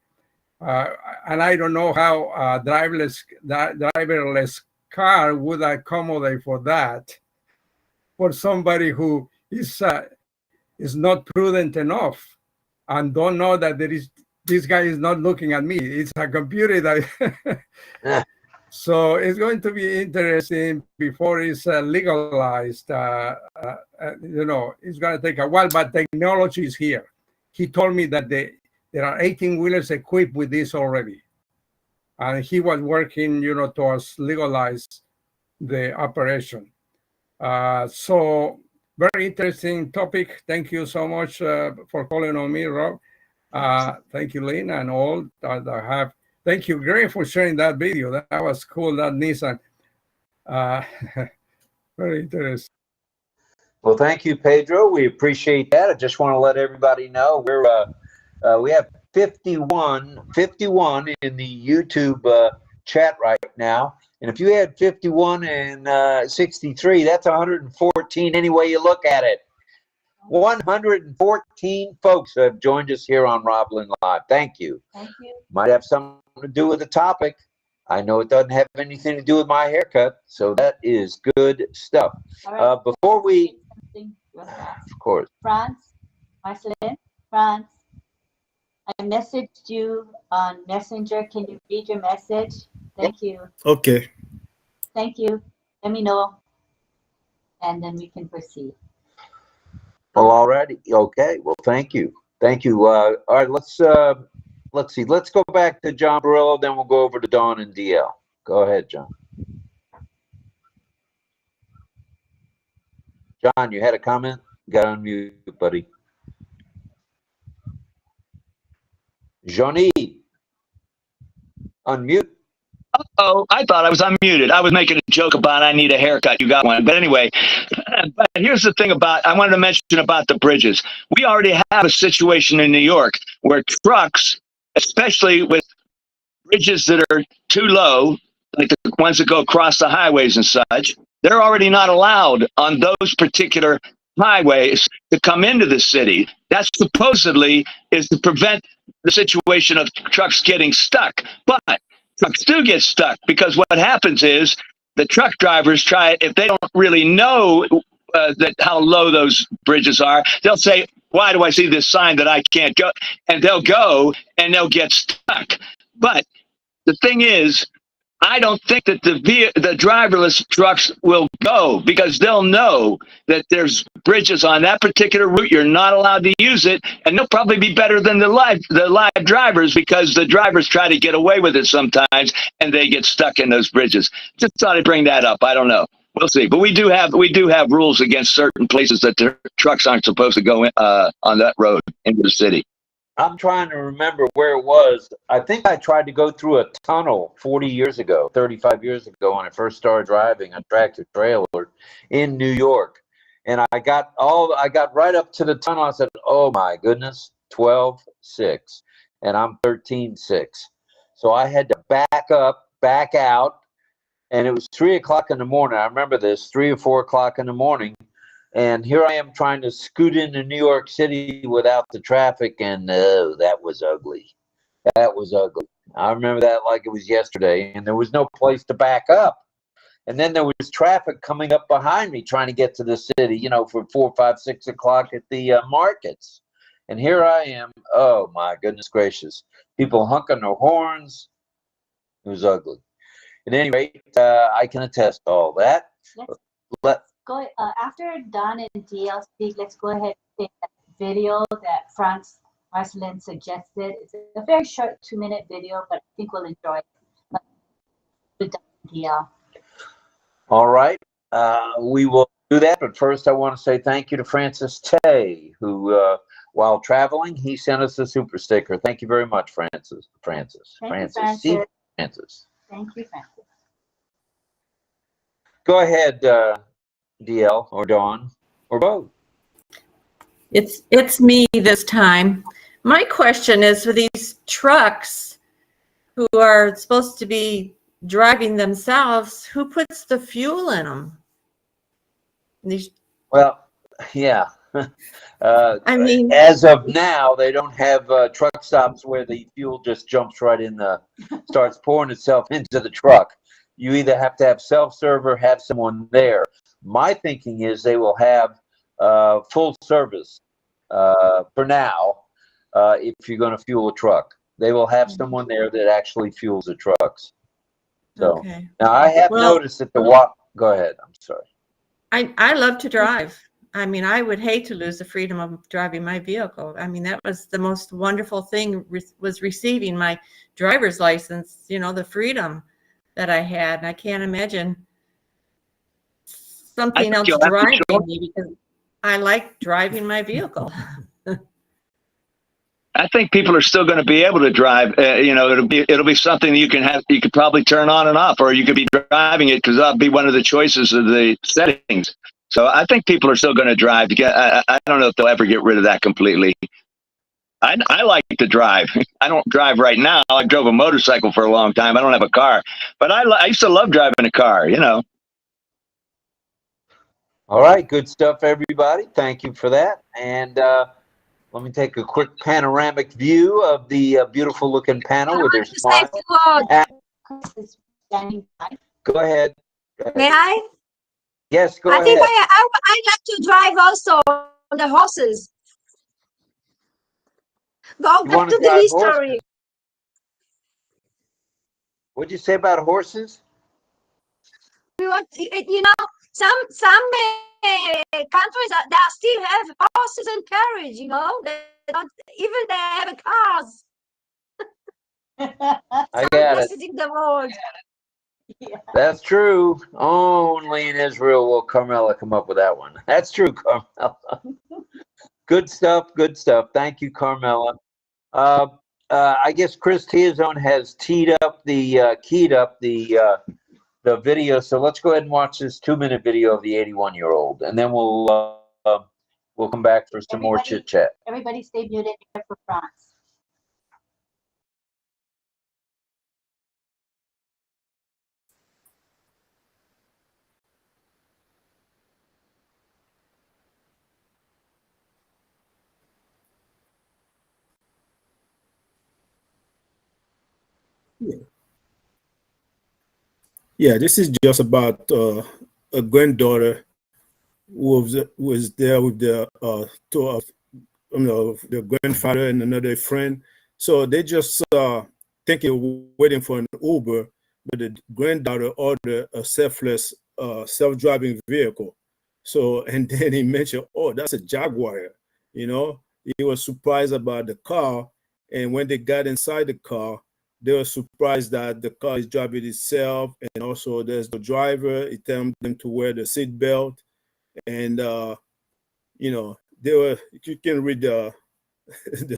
And I don't know how a driverless car would accommodate for that, for somebody who is not prudent enough and don't know that this guy is not looking at me. It's a computer that. So it's going to be interesting before it's legalized. It's going to take a while, but technology is here. He told me that there are 18-wheelers equipped with this already. And he was working, towards legalize the operation. So very interesting topic. Thank you so much for calling on me, Rob. Thank you, Lynn, and all that I have. Thank you, Gray, for sharing that video. That was cool, that Nissan. Very interesting. Well, thank you, Pedro. We appreciate that. I just want to let everybody know we have 51 in the YouTube chat right now. And if you had 51 and 63, that's 114 any way you look at it. 114 folks who have joined us here on RobLynn Live. Thank you. Thank you. Might have something to do with the topic. I know it doesn't have anything to do with my haircut, so that is good stuff. Right. Before we, of course, Marceline, I messaged you on Messenger. Can you read your message? Thank you. Okay. Thank you. Let me know, and then we can proceed. Well, already. Okay. Well, thank you. Thank you. All right. Let's see. Let's go back to John Barillo, then we'll go over to Dawn and DL. Go ahead, John. John, you had a comment? Got on mute, buddy. Johnny, unmute. Oh, I thought I was unmuted. I was making a joke about I need a haircut. You got one. But anyway, but here's the thing I wanted to mention about the bridges. We already have a situation in New York where trucks, especially with bridges that are too low, like the ones that go across the highways and such, they're already not allowed on those particular highways to come into the city. That supposedly is to prevent the situation of trucks getting stuck. But trucks do get stuck because what happens is the truck drivers try, if they don't really know how low those bridges are, they'll say, why do I see this sign that I can't go? And they'll go and they'll get stuck. But the thing is, I don't think that the driverless trucks will go because they'll know that there's bridges on that particular route. You're not allowed to use it, and they'll probably be better than the live drivers because the drivers try to get away with it sometimes, and they get stuck in those bridges. Just thought I'd bring that up. I don't know. We'll see. But we do have rules against certain places that the trucks aren't supposed to go in, on that road into the city. I'm trying to remember where it was. I think I tried to go through a tunnel 40 years ago, 35 years ago when I first started driving a tractor trailer in New York. And I got right up to the tunnel. I said, oh my goodness, 12.6. And I'm 13.6. So I had to back out. And it was 3 o'clock in the morning. I remember this, 3 or 4 o'clock in the morning. And here I am trying to scoot into New York City without the traffic, and that was ugly. That was ugly. I remember that like it was yesterday, and there was no place to back up. And then there was traffic coming up behind me trying to get to the city, you know, for 4, 5, 6 o'clock at the markets. And here I am. Oh, my goodness gracious. People honking their horns. It was ugly. At any rate, I can attest to all that. Let's go after Don and DL speak. Let's go ahead and take that video that Franz Marcelin suggested. It's a very short 2-minute video, but I think we'll enjoy it. DL. All right. We will do that. But first, I want to say thank you to Francis Tay, who, while traveling, he sent us a super sticker. Thank you very much, Francis. Thank you, Francis. Thank you, Francis. Go ahead, DL or Dawn or both. It's me this time. My question is for these trucks who are supposed to be driving themselves, who puts the fuel in them? Well, yeah. I mean, as of now, they don't have truck stops where the fuel just jumps right in starts pouring itself into the truck. You either have to have self-serve or have someone there. My thinking is they will have full service for now if you're going to fuel a truck. They will have someone there that actually fuels the trucks. So okay. Now I have noticed that go ahead. I'm sorry. I love to drive. I mean, I would hate to lose the freedom of driving my vehicle. I mean, that was the most wonderful thing was receiving my driver's license, you know, the freedom that I had. And I can't imagine something else driving me because I like driving my vehicle. I think people are still going to be able to drive. You know, it'll be something you could probably turn on and off, or you could be driving it because that'll be one of the choices of the settings. So I think people are still going to drive. I don't know if they'll ever get rid of that completely. I like to drive. I don't drive right now. I drove a motorcycle for a long time. I don't have a car, but I used to love driving a car. You know. All right, good stuff, everybody. Thank you for that. And let me take a quick panoramic view of the beautiful looking panel with their smile. Go ahead. May I? Yes, go ahead. I think I like to drive also the horses. Go back to the history. What'd you say about horses? You know, some countries that still have horses and carriage. You know, they have cars. I got it. Visiting the world. Yeah. That's true. Only in Israel will Carmela come up with that one. That's true, Carmela. Good stuff. Good stuff. Thank you, Carmela. I guess Chris Tiazone has keyed up the video. So let's go ahead and watch this 2-minute video of the 81-year-old, and then we'll come back for some more chit chat. Everybody stay muted except for Franz. Yeah, this is just about a granddaughter who was there with the the grandfather and another friend. So they just thinking waiting for an Uber, but the granddaughter ordered a self-driving vehicle. So and then he mentioned, oh, that's a Jaguar. You know, he was surprised about the car, and when they got inside the car, they were surprised that the car is driving itself, and also there's the driver. It tells them to wear the seat belt, and you know, you can read the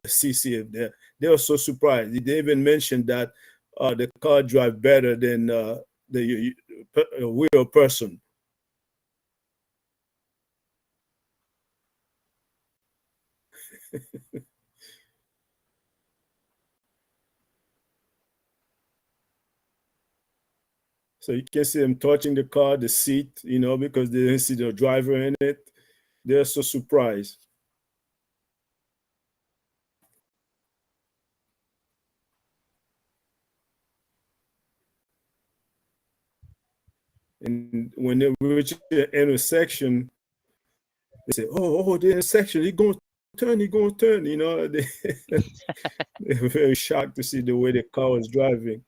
CC of there. They were so surprised. They even mentioned that the car drives better than the real person. So you can see them touching the car, the seat, you know, because they didn't see the driver in it. They're so surprised. And when they reach the intersection, they say, "Oh, the intersection, he's going to turn." You know, they're very shocked to see the way the car was driving.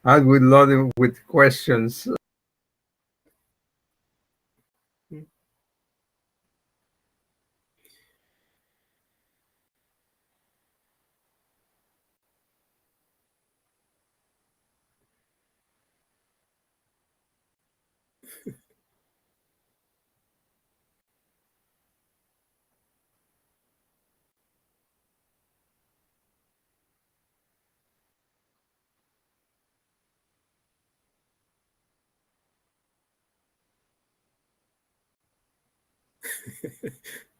I would load him with questions.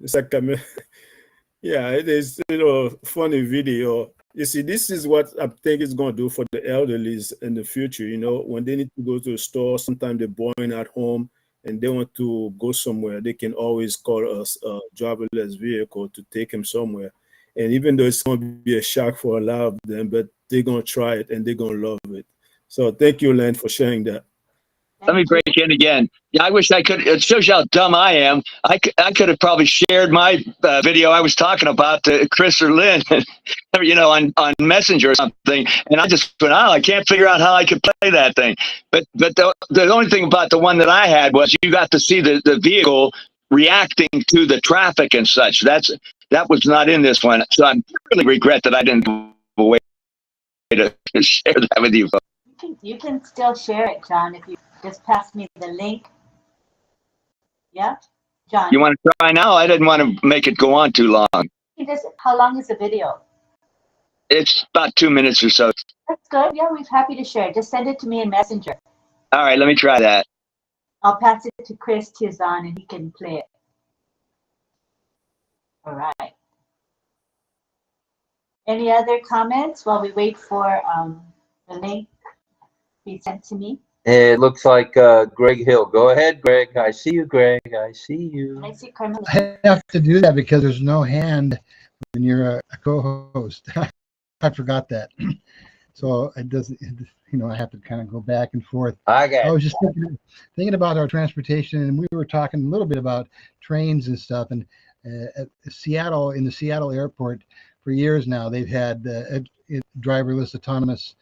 It's like yeah, it is, funny video. You see, this is what I think it's going to do for the elderlies in the future. You know, when they need to go to a store, sometimes they're boring at home and they want to go somewhere, they can always call us a driverless vehicle to take them somewhere. And even though it's going to be a shock for a lot of them, but they're going to try it and they're going to love it. So thank you, Lynn, for sharing that. Let me break in again. Yeah, I wish I could. It shows you how dumb I am. I could have probably shared my video I was talking about to Chris or Lynn, on Messenger or something. And I just went, I can't figure out how I could play that thing. But the only thing about the one that I had was you got to see the vehicle reacting to the traffic and such. That was not in this one. So I really regret that I didn't have a way to share that with you. You can still share it, John, if you just pass me the link. Yeah, John. You want to try now? I didn't want to make it go on too long. How long is the video? It's about 2 minutes or so. That's good. Yeah, we're happy to share. Just send it to me in Messenger. All right, let me try that. I'll pass it to Chris Tizon and he can play it. All right. Any other comments while we wait for the link to be sent to me? It looks like Greg Hill. Go ahead, Greg. I see you, Greg. I see you. I see Carmela. I have to do that because there's no hand when you're a co-host. I forgot that. So it doesn't, I have to kind of go back and forth. I was just thinking about our transportation, and we were talking a little bit about trains and stuff. And at Seattle, in the Seattle airport, for years now, they've had a driverless autonomous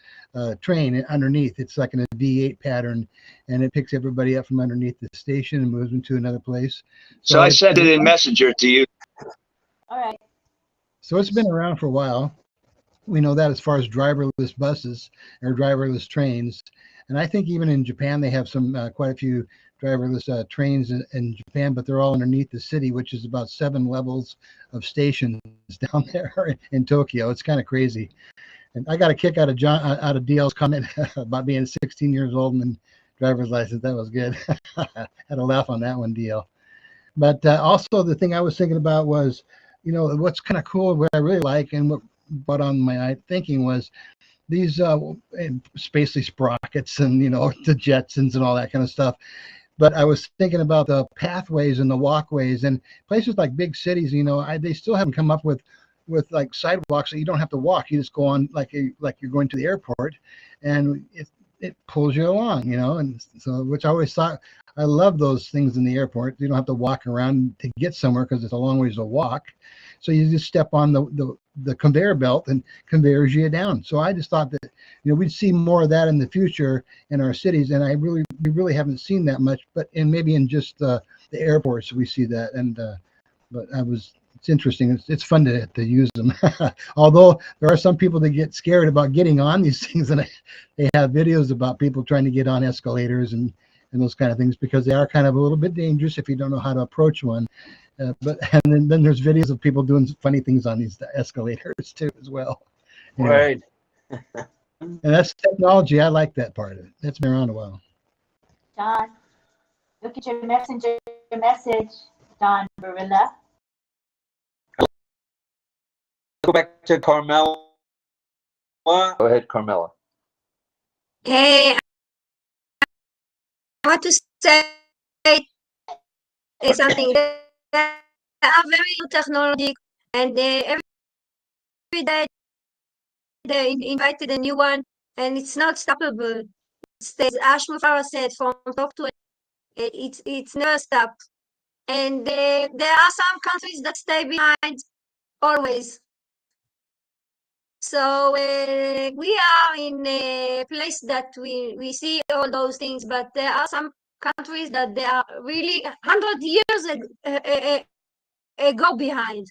train underneath. It's like in a V8 pattern, and it picks everybody up from underneath the station and moves them to another place. So I sent it in Messenger to you. All right. So it's been around for a while. We know that as far as driverless buses or driverless trains. And I think even in Japan, they have quite a few driverless trains in Japan, but they're all underneath the city, which is about 7 levels of stations down there in Tokyo. It's kind of crazy. And I got a kick out of DL's comment about being 16 years old and driver's license. That was good. Had a laugh on that one, DL. But also the thing I was thinking about was, what's kind of cool, what I really like, and what brought on my thinking was these spacely sprockets and the Jetsons and all that kind of stuff. But I was thinking about the pathways and the walkways and places like big cities. They still haven't come up with like sidewalks that you don't have to walk. You just go on like you're going to the airport, and it pulls you along. And so, which I always thought, I love those things in the airport. You don't have to walk around to get somewhere because it's a long ways to walk. So you just step on the conveyor belt and conveyors you down. So I just thought that we'd see more of that in the future in our cities, and we really haven't seen that much. But maybe in just the airports we see that. And but it's interesting. It's fun to use them. Although there are some people that get scared about getting on these things, and they have videos about people trying to get on escalators and those kind of things, because they are kind of a little bit dangerous if you don't know how to approach one. And then there's videos of people doing funny things on these escalators too as well. Right. And that's technology. I like that part of it. That's been around a while. John, look at your messenger message, Don Barilla. Go back to Carmela. Go ahead, Carmela. Hey, I want to say something. are very new technology, and every day they invited a new one, and it's not stoppable. It's as 𝗗𝗏𝗃𝗃𝗃𝗃 said, from top to it's never stopped. And there are some countries that stay behind always. So we are in a place that we see all those things, but there are some countries that they are really 100 years ago behind.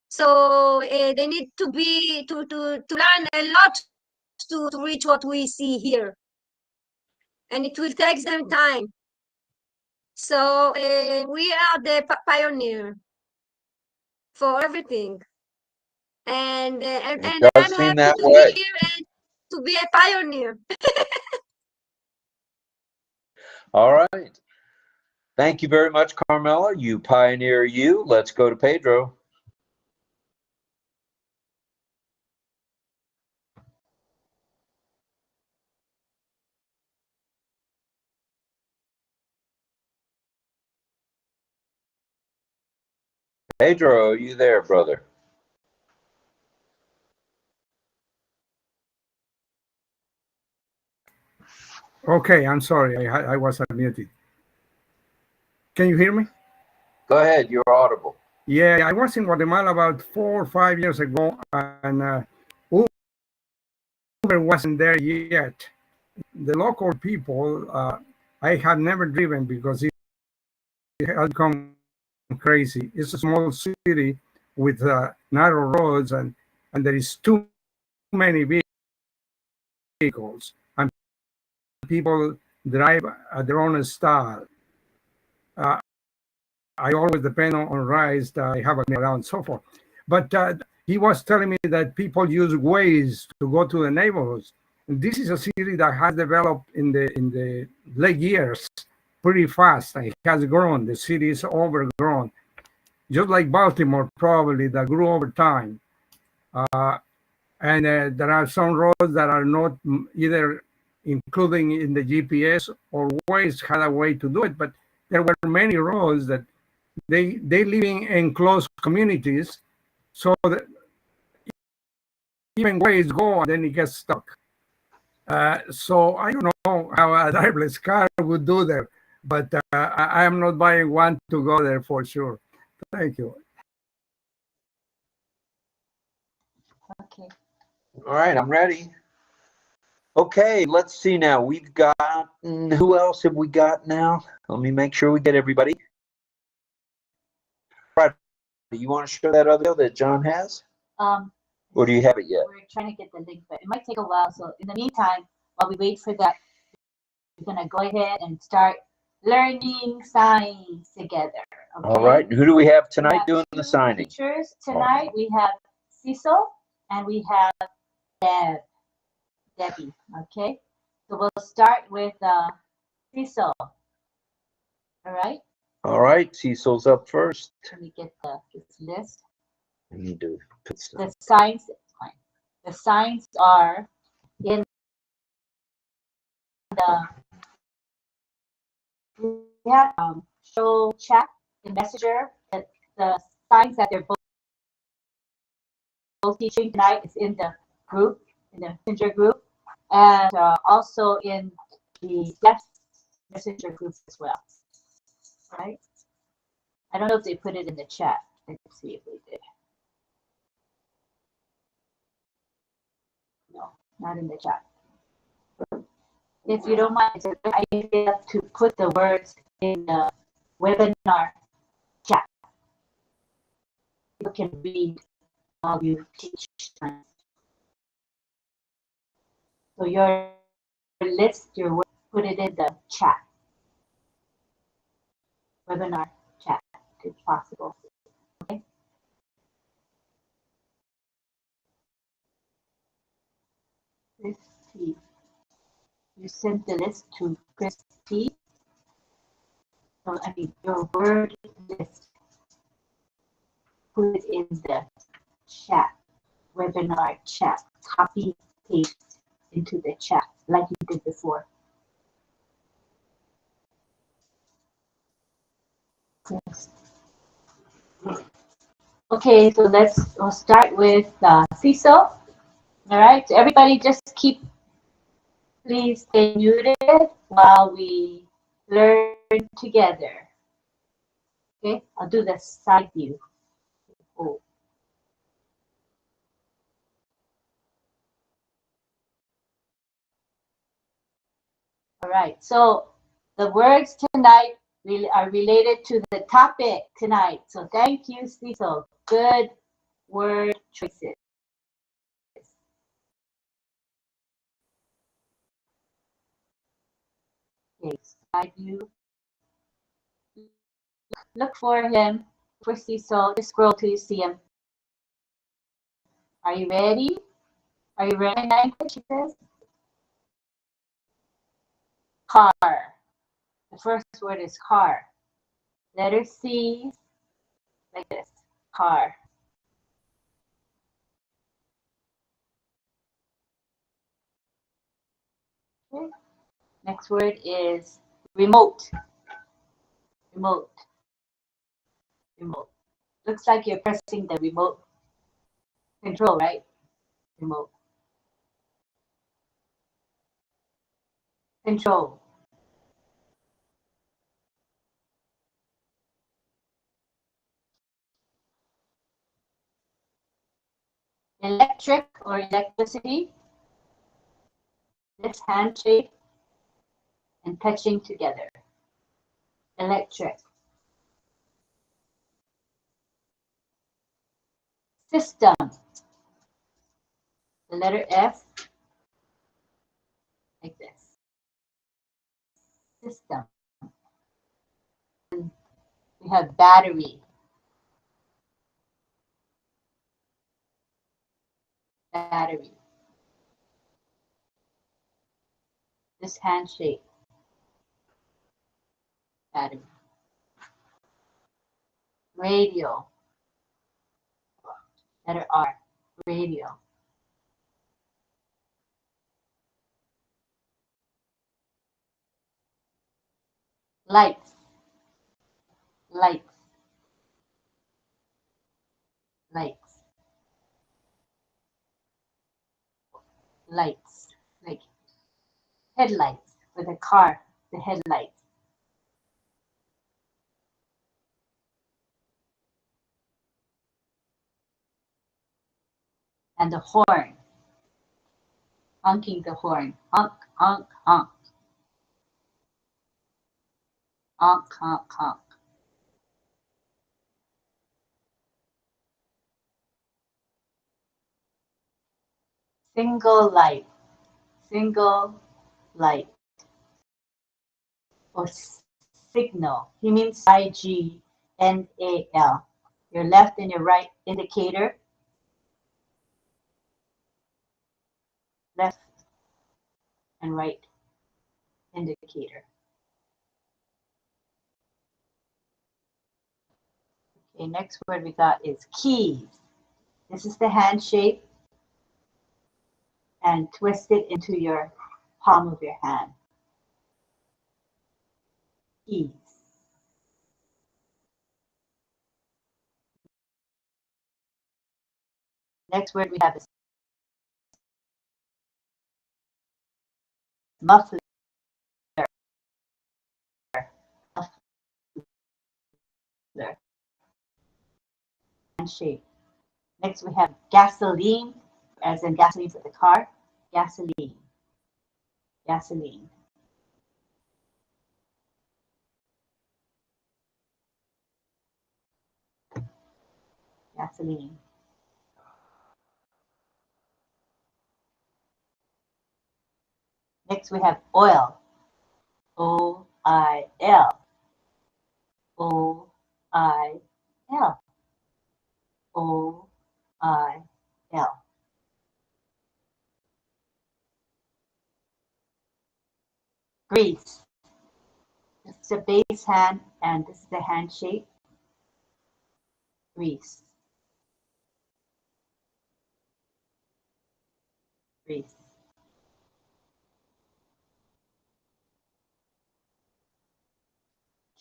So they need to learn a lot to reach what we see here, and it will take them time. So we are the pioneer for everything, and I'm happy to be here and to be a pioneer. All right. Thank you very much, Carmela. You pioneer you. Let's go to Pedro. Pedro, are you there, brother? Okay, I'm sorry. I was unmuted. Can you hear me? Go ahead. You're audible. Yeah, I was in Guatemala about 4 or 5 years ago, and Uber wasn't there yet. The local people, I had never driven because it had come crazy. It's a small city with narrow roads, and there is too many vehicles, and people drive at their own style. I always depend on rides that I have around, so forth. But he was telling me that people use Waze to go to the neighborhoods. And this is a city that has developed in the late years pretty fast. It has grown. The city is overgrown, just like Baltimore, probably, that grew over time. And there are some roads that are not either including in the GPS or Waze had a way to do it, but there were many roads that they live in enclosed communities, so that even Waze go and then it gets stuck. So I don't know how a driverless car would do there, but I am not buying one to go there for sure. Thank you. Okay. All right, I'm ready. Okay, let's see now. We've got, who else have we got now? Let me make sure we get everybody. Right. Do you want to show that other video that John has? Or do you have it yet? We're trying to get the link, but it might take a while. So in the meantime, while we wait for that, we're going to go ahead and start learning signs together. Okay? All right. Who do we have tonight doing the signing? Teachers tonight. We have Cecil and we have Debbie. Okay. So we'll start with Cecil. All right. All right. Cecil's up first. Let me get this list. I need to put stuff. The signs. The signs are in the show chat in Messenger. The signs that they're both teaching tonight is in the group, in the Messenger group, and also in the Messenger groups as well. Right? I don't know if they put it in the chat. Let's see if they did. No, not in the chat. If you don't mind, I have to put the words in the webinar chat. You can read while you teach. So your list, your words, put it in the chat. Webinar chat, if possible. Okay. Christy, you sent the list to Christy. So I mean your word list. Put it in the chat, webinar chat. Copy, paste into the chat like you did before. Okay, so we'll start with Cecil. All right, so everybody just please stay muted while we learn together. Okay, I'll do the side view. Oh. All right, so the words tonight are related to the topic tonight. So thank you, Cecil. Good word choices. Okay, side view. Look for him, for Cecil. Just scroll till you see him. Are you ready? Are you ready? Language, he says. Car. The first word is car. Letter C, like this. Car. Okay. Next word is remote. Remote. Remote. Looks like you're pressing the remote control, right? Remote. Control. Electric or electricity. This handshake and touching together. Electric. System. The letter F, like this. System. And we have battery. Battery. This handshake. Battery. Radio. Letter R. Radio. Lights. Lights. Lights. Lights. Like headlights for the car. The headlights. And the horn. Honking the horn. Honk, honk, honk. Honk, honk, honk. Single light. Single light. Or signal. He means IGNAL. Your left and your right indicator. Left and right indicator. Okay, next word we got is keys. This is the handshake and twist it into your palm of your hand. Keys. Next word we have is muffler. Muffler. Handshake. Next we have gasoline, as in gasoline for the car. Gasoline. Gasoline. Gasoline. Next we have oil. O-I-L. O-I-L. O-I-L. Grease. This is a base hand, and this is the handshake. Grease. Grease.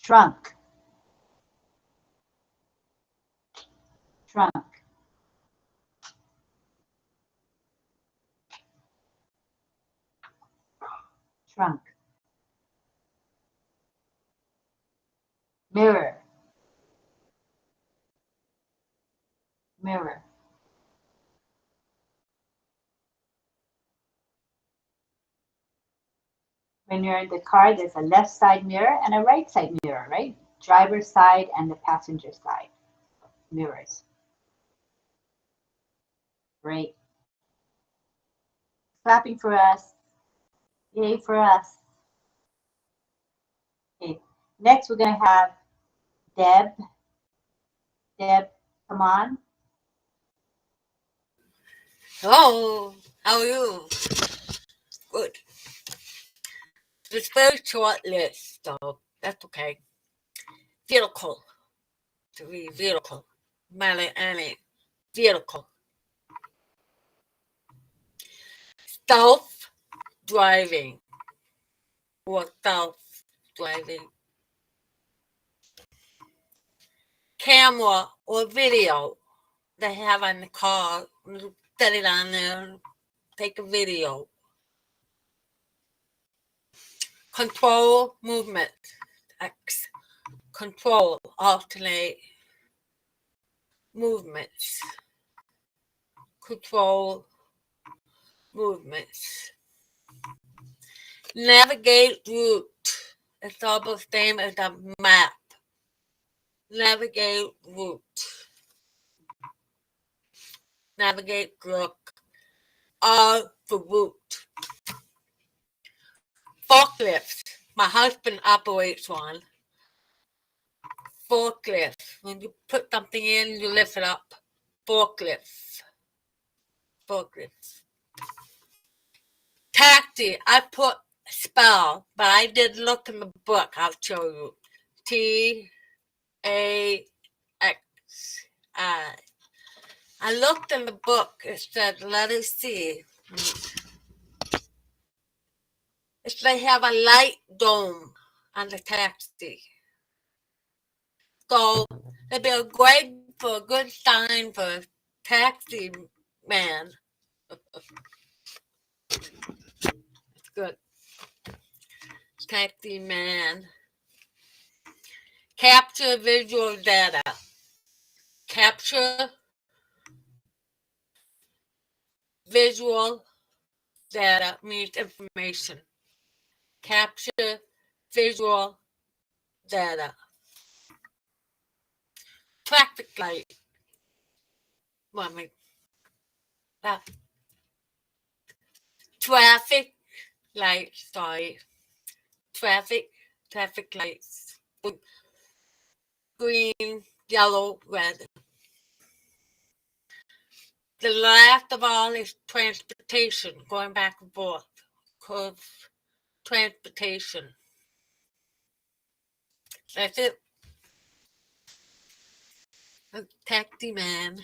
Trunk. trunk, trunk, mirror, mirror, when you're in the car, there's a left side mirror and a right side mirror, right? Driver's side and the passenger side mirrors. Great. Clapping for us. Yay for us. Okay. Next, we're going to have Deb. Deb, come on. Hello, how are you? Good. It's very short list, so that's okay. Vehicle. To be vehicle. Matter any vehicle. Self-driving. Or self-driving. Camera or video they have on the car. Set it on there. Take a video. Control movement. X. Control, alternate movements. Control movements. Navigate route. It's almost the same as a map. Navigate route. Navigate look. R for route. Forklift. My husband operates one. Forklift. When you put something in, you lift it up. Forklift. Forklift. Taxi. I put spell, but I did look in the book. I'll show you. T-A-X-I. I looked in the book. It said, let us see. It's they have a light dome on the taxi. So it'd be a good sign for a taxi man. It's good. Taxi man. Capture visual data. Capture visual data means information. Capture visual data. Traffic light. Traffic light, sorry. Traffic lights. Green, yellow, red. The last of all is transportation, going back and forth. Curve, transportation. That's it. A taxi man.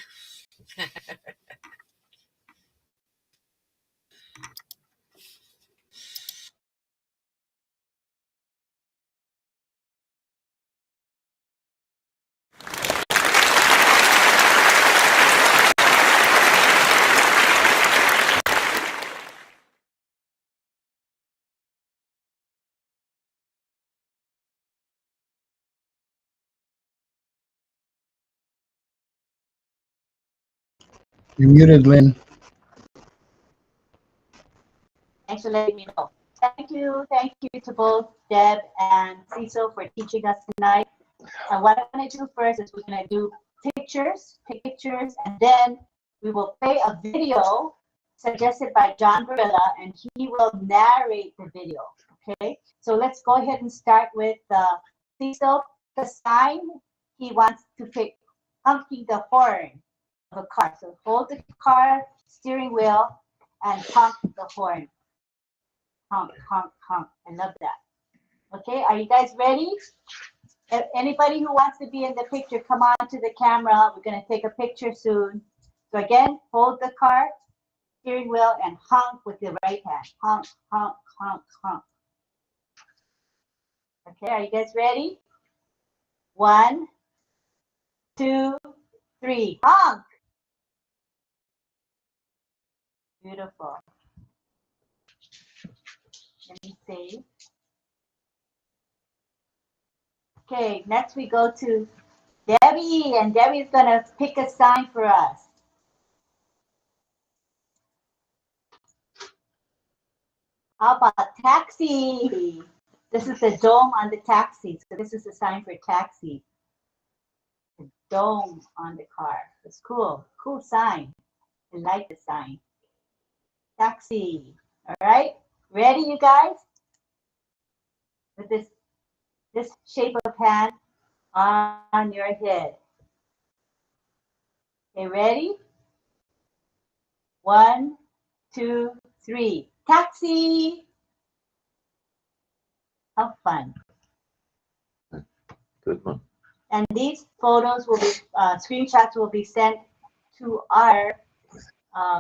You're muted, Lynn. Thanks for letting me know. Thank you to both Deb and Cecil for teaching us tonight. And what I'm going to do first is we're going to do pictures, take pictures, and then we will play a video suggested by John Barilla, and he will narrate the video. Okay, so let's go ahead and start with Cecil. The sign he wants to pick, honking the horn of a car. So hold the car steering wheel and honk the horn. Honk, honk, honk. I love that. Okay, are you guys ready? If anybody who wants to be in the picture, come on to the camera. We're going to take a picture soon. So again, hold the car steering wheel and honk with your right hand. Honk, honk, honk, honk. Okay, are you guys ready? 1, 2, 3. Honk. Beautiful. Let me see. Okay, next we go to Debbie, and Debbie's gonna pick a sign for us. How about taxi? This is the dome on the taxi. So this is the sign for taxi. The dome on the car. It's cool. Cool sign. I like the sign. Taxi. All right. Ready, you guys? With this shape of hand on your head. Okay, ready? 1, 2, 3. Taxi. How fun. Good one. And these photos will be, screenshots will be sent to our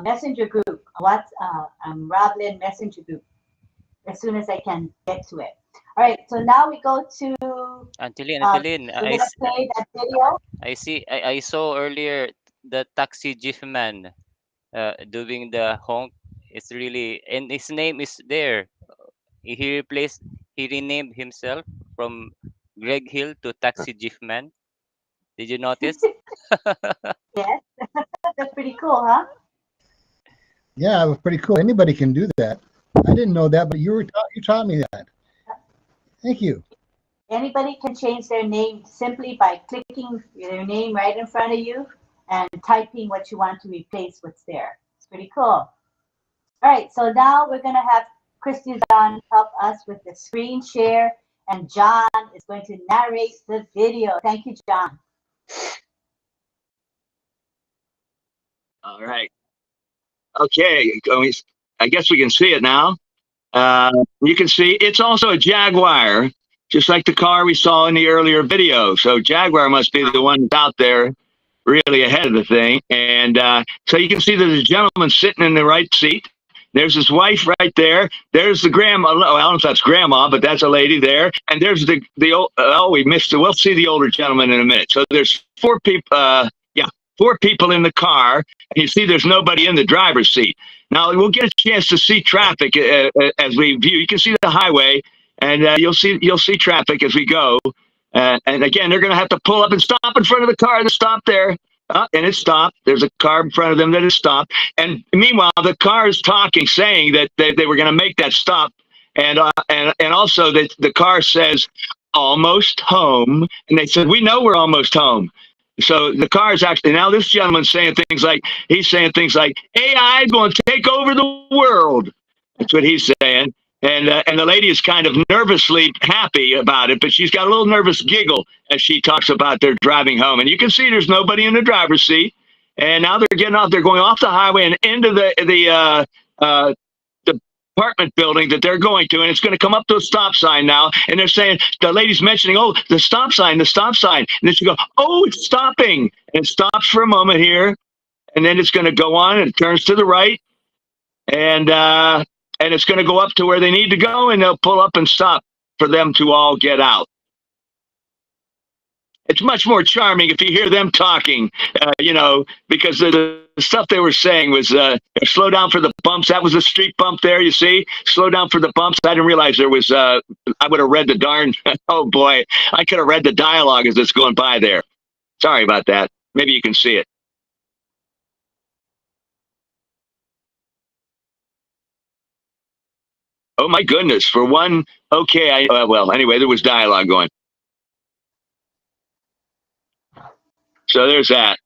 messenger group, RobLynn messenger group, as soon as I can get to it. All right, so now we go to Auntie Lynn, we're gonna play that video. I saw earlier the taxi Jiff man doing the honk. It's really, and his name is there. He renamed himself from Greg Hill to Taxi Jiff Man. Did you notice? Yes, that's pretty cool, huh? Yeah, it was pretty cool. Anybody can do that. I didn't know that, but you taught me that. Thank you. Anybody can change their name simply by clicking their name right in front of you and typing what you want to replace what's there. It's pretty cool. All right, so now we're going to have Christy John help us with the screen share, and John is going to narrate the video. Thank you, John. All right. Okay. I guess we can see it now. You can see it's also a Jaguar, just like the car we saw in the earlier video. So Jaguar must be the one that's out there really ahead of the thing. And so you can see there's a gentleman sitting in the right seat. There's his wife right there. There's the grandma. Well, I don't know if that's grandma, but that's a lady there. And there's the old, we missed it. We'll see the older gentleman in a minute. So there's 4 people. 4 people in the car, and you see there's nobody in the driver's seat. Now we'll get a chance to see traffic as we view. You can see the highway, and you'll see traffic as we go. And again, they're going to have to pull up and stop in front of the car that stopped there. And it stopped. There's a car in front of them that has stopped. And meanwhile, the car is talking, saying that they were going to make that stop. And also that the car says, almost home. And they said, we know we're almost home. So the car is actually, now this gentleman's saying things like, AI is going to take over the world. That's what he's saying. And the lady is kind of nervously happy about it, but she's got a little nervous giggle as she talks about their driving home. And you can see there's nobody in the driver's seat. And now they're getting off, they're going off the highway and into the apartment building that they're going to, and it's going to come up to a stop sign now, and they're saying, the lady's mentioning, oh, the stop sign, and then she go, oh, it's stopping, and it stops for a moment here, and then it's going to go on, and it turns to the right, and it's going to go up to where they need to go, and they'll pull up and stop for them to all get out. It's much more charming if you hear them talking, because the stuff they were saying was slow down for the bumps. That was a street bump there, you see? Slow down for the bumps. I didn't realize there was, I would have read the darn, oh boy, I could have read the dialogue as it's going by there. Sorry about that. Maybe you can see it. Oh my goodness, for one, okay, well, anyway, there was dialogue going. So there's that.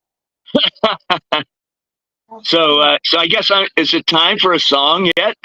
So I guess is it time for a song yet?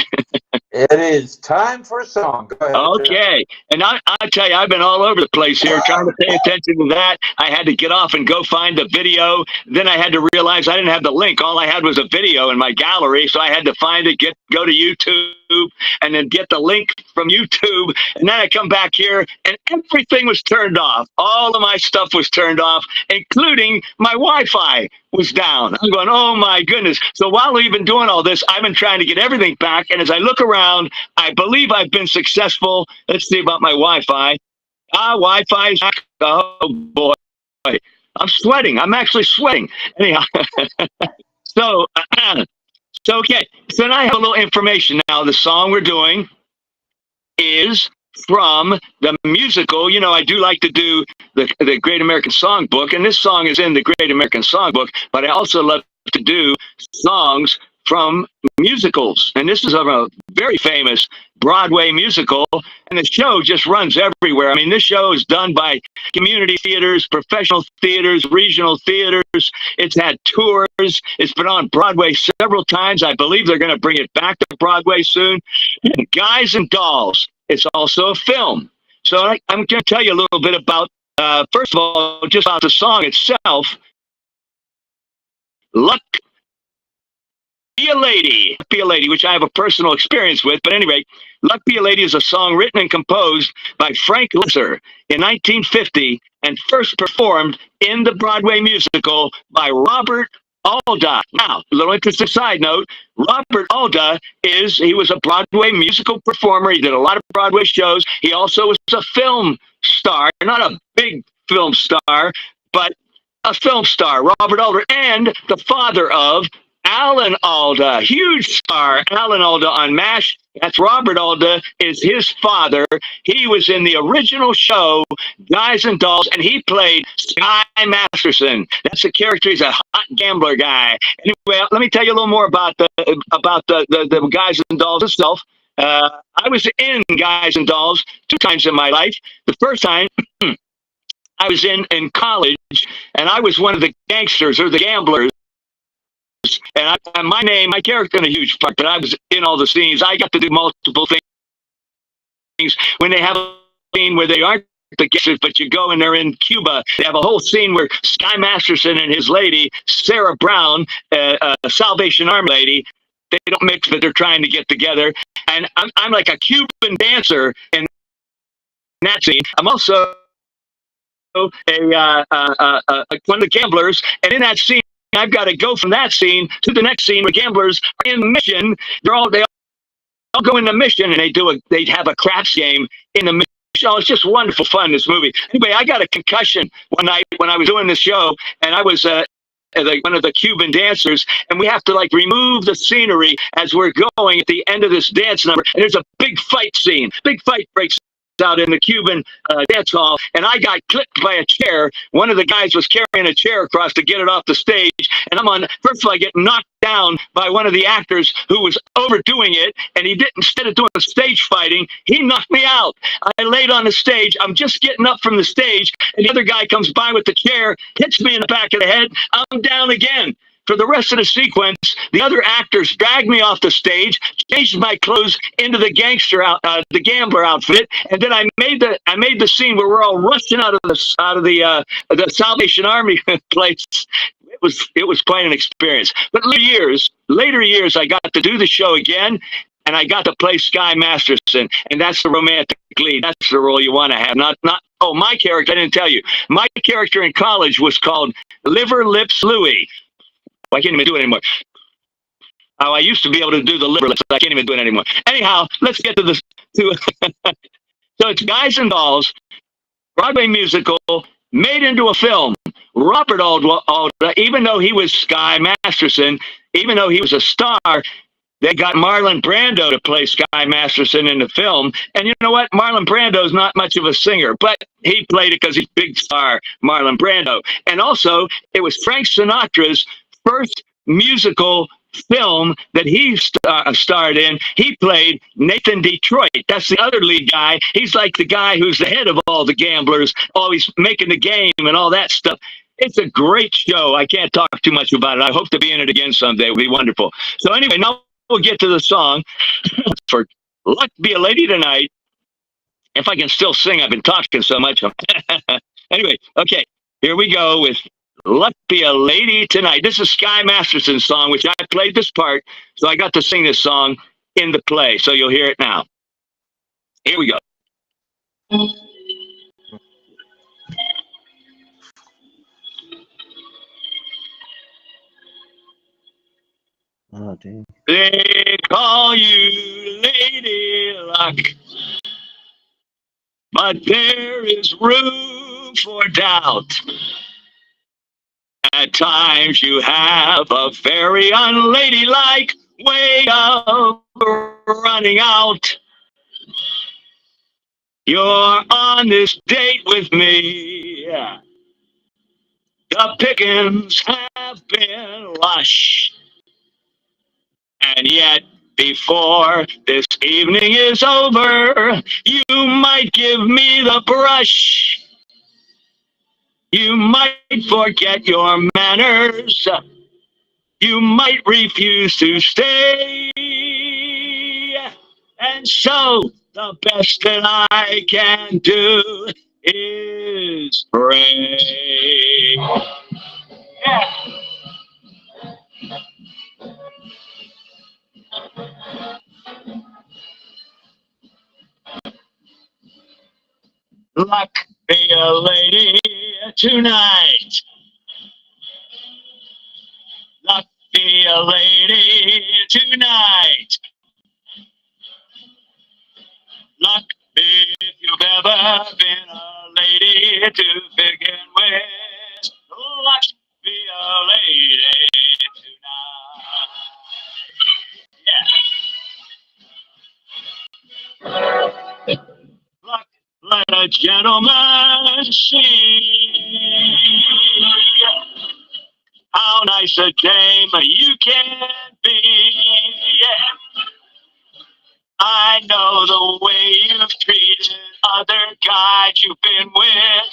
It is time for a song. Go ahead. Okay. And I tell you, I've been all over the place here trying to pay attention to that. I had to get off and go find the video. Then I had to realize I didn't have the link. All I had was a video in my gallery. So I had to find it, go to YouTube, and then get the link from YouTube. And then I come back here and everything was turned off. All of my stuff was turned off, including my Wi-Fi was down. I'm going, oh my goodness. So while we've been doing all this, I've been trying to get everything back. And as I look around, I believe I've been successful. Let's see about my Wi-Fi. Wi-Fi is back. Oh boy. I'm sweating. I'm actually sweating. Anyhow, so, so okay. So now I have a little information. Now the song we're doing is from the musical. You know, I do like to do the Great American Songbook, and this song is in the Great American Songbook, but I also love to do songs from musicals. And this is a very famous Broadway musical, and the show just runs everywhere. I mean, this show is done by community theaters, professional theaters, regional theaters. It's had tours. It's been on Broadway several times. I believe they're going to bring it back to Broadway soon. Guys and Dolls. It's also a film. So I'm going to tell you a little bit about, first of all, just about the song itself. Luck Be a Lady, which I have a personal experience with. But anyway, Luck Be a Lady is a song written and composed by Frank Lesser in 1950 and first performed in the Broadway musical by Robert Alda. Now, a little interesting side note, Robert Alda he was a Broadway musical performer. He did a lot of Broadway shows. He also was a film star, not a big film star, but a film star, Robert Alda, and the father of Alan Alda, huge star, Alan Alda on MASH. That's Robert Alda is his father. He was in the original show, Guys and Dolls, and he played Sky Masterson. That's the character. He's a hot gambler guy. Anyway, let me tell you a little more about the Guys and Dolls itself. I was in Guys and Dolls 2 times in my life. The first time, I was in college, and I was one of the gangsters or the gamblers. And my character in a huge part, but I was in all the scenes. I got to do multiple things. When they have a scene where they aren't the gangsters, but you go and they're in Cuba, they have a whole scene where Sky Masterson and his lady, Sarah Brown, a Salvation Army lady, they don't mix, but they're trying to get together. And I'm like a Cuban dancer in that scene. I'm also one of the gamblers, and in that scene, I've got to go from that scene to the next scene where gamblers are in the mission. They all go in the mission, and they have a craps game in the mission. Oh, it's just wonderful fun, this movie. Anyway, I got a concussion one night when I was doing this show, and I was one of the Cuban dancers, and we have to like remove the scenery as we're going at the end of this dance number, and there's a big fight scene. Big fight breaks out in the Cuban dance hall, and I got clipped by a chair. One of the guys was carrying a chair across to get it off the stage, and first of all, I get knocked down by one of the actors who was overdoing it, and he didn't, instead of doing stage fighting, he knocked me out. I laid on the stage. I'm just getting up from the stage, and the other guy comes by with the chair, hits me in the back of the head. I'm down again. For the rest of the sequence, the other actors dragged me off the stage, changed my clothes into the the gambler outfit, and then I made the scene where we're all rushing out of the Salvation Army place. It was quite an experience. But later years, I got to do the show again, and I got to play Sky Masterson, and that's the romantic lead. That's the role you want to have. Oh, my character, I didn't tell you. My character in college was called Liver Lips Louie. I can't even do it anymore. Oh, I used to be able to do the liver lips. I can't even do it anymore. Anyhow, let's get to so it's Guys and Dolls, Broadway musical, made into a film. Robert Alda, even though he was Sky Masterson, even though he was a star, they got Marlon Brando to play Sky Masterson in the film. And you know what? Marlon Brando's not much of a singer, but he played it because he's big star, Marlon Brando. And also, it was Frank Sinatra's first musical film that he starred in. He played Nathan Detroit. That's the other lead guy. He's like the guy who's the head of all the gamblers, always making the game and all that stuff. It's a great show. I can't talk too much about it. I hope to be in it again someday. It would be wonderful. So anyway, now we'll get to the song for Luck Be a Lady Tonight. If I can still sing, I've been talking so much. Anyway, okay, here we go with Luck Be a Lady Tonight. This is Sky Masterson's song, which I played this part, so I got to sing this song in the play, so you'll hear it now. Here we go. Oh, dang. They call you Lady Luck, but there is room for doubt. At times you have a very unladylike way of running out. You're on this date with me. The pickings have been lush. And yet, before this evening is over, you might give me the brush. You might forget your manners. You might refuse to stay. And so, the best that I can do is pray. Yeah. Luck be a lady tonight. Luck be a lady tonight. Luck be if you've ever been a lady to begin with. Luck be a lady tonight. Yeah. Luck, let a gentleman see how nice a dame you can be. Yeah. I know the way you've treated other guys you've been with.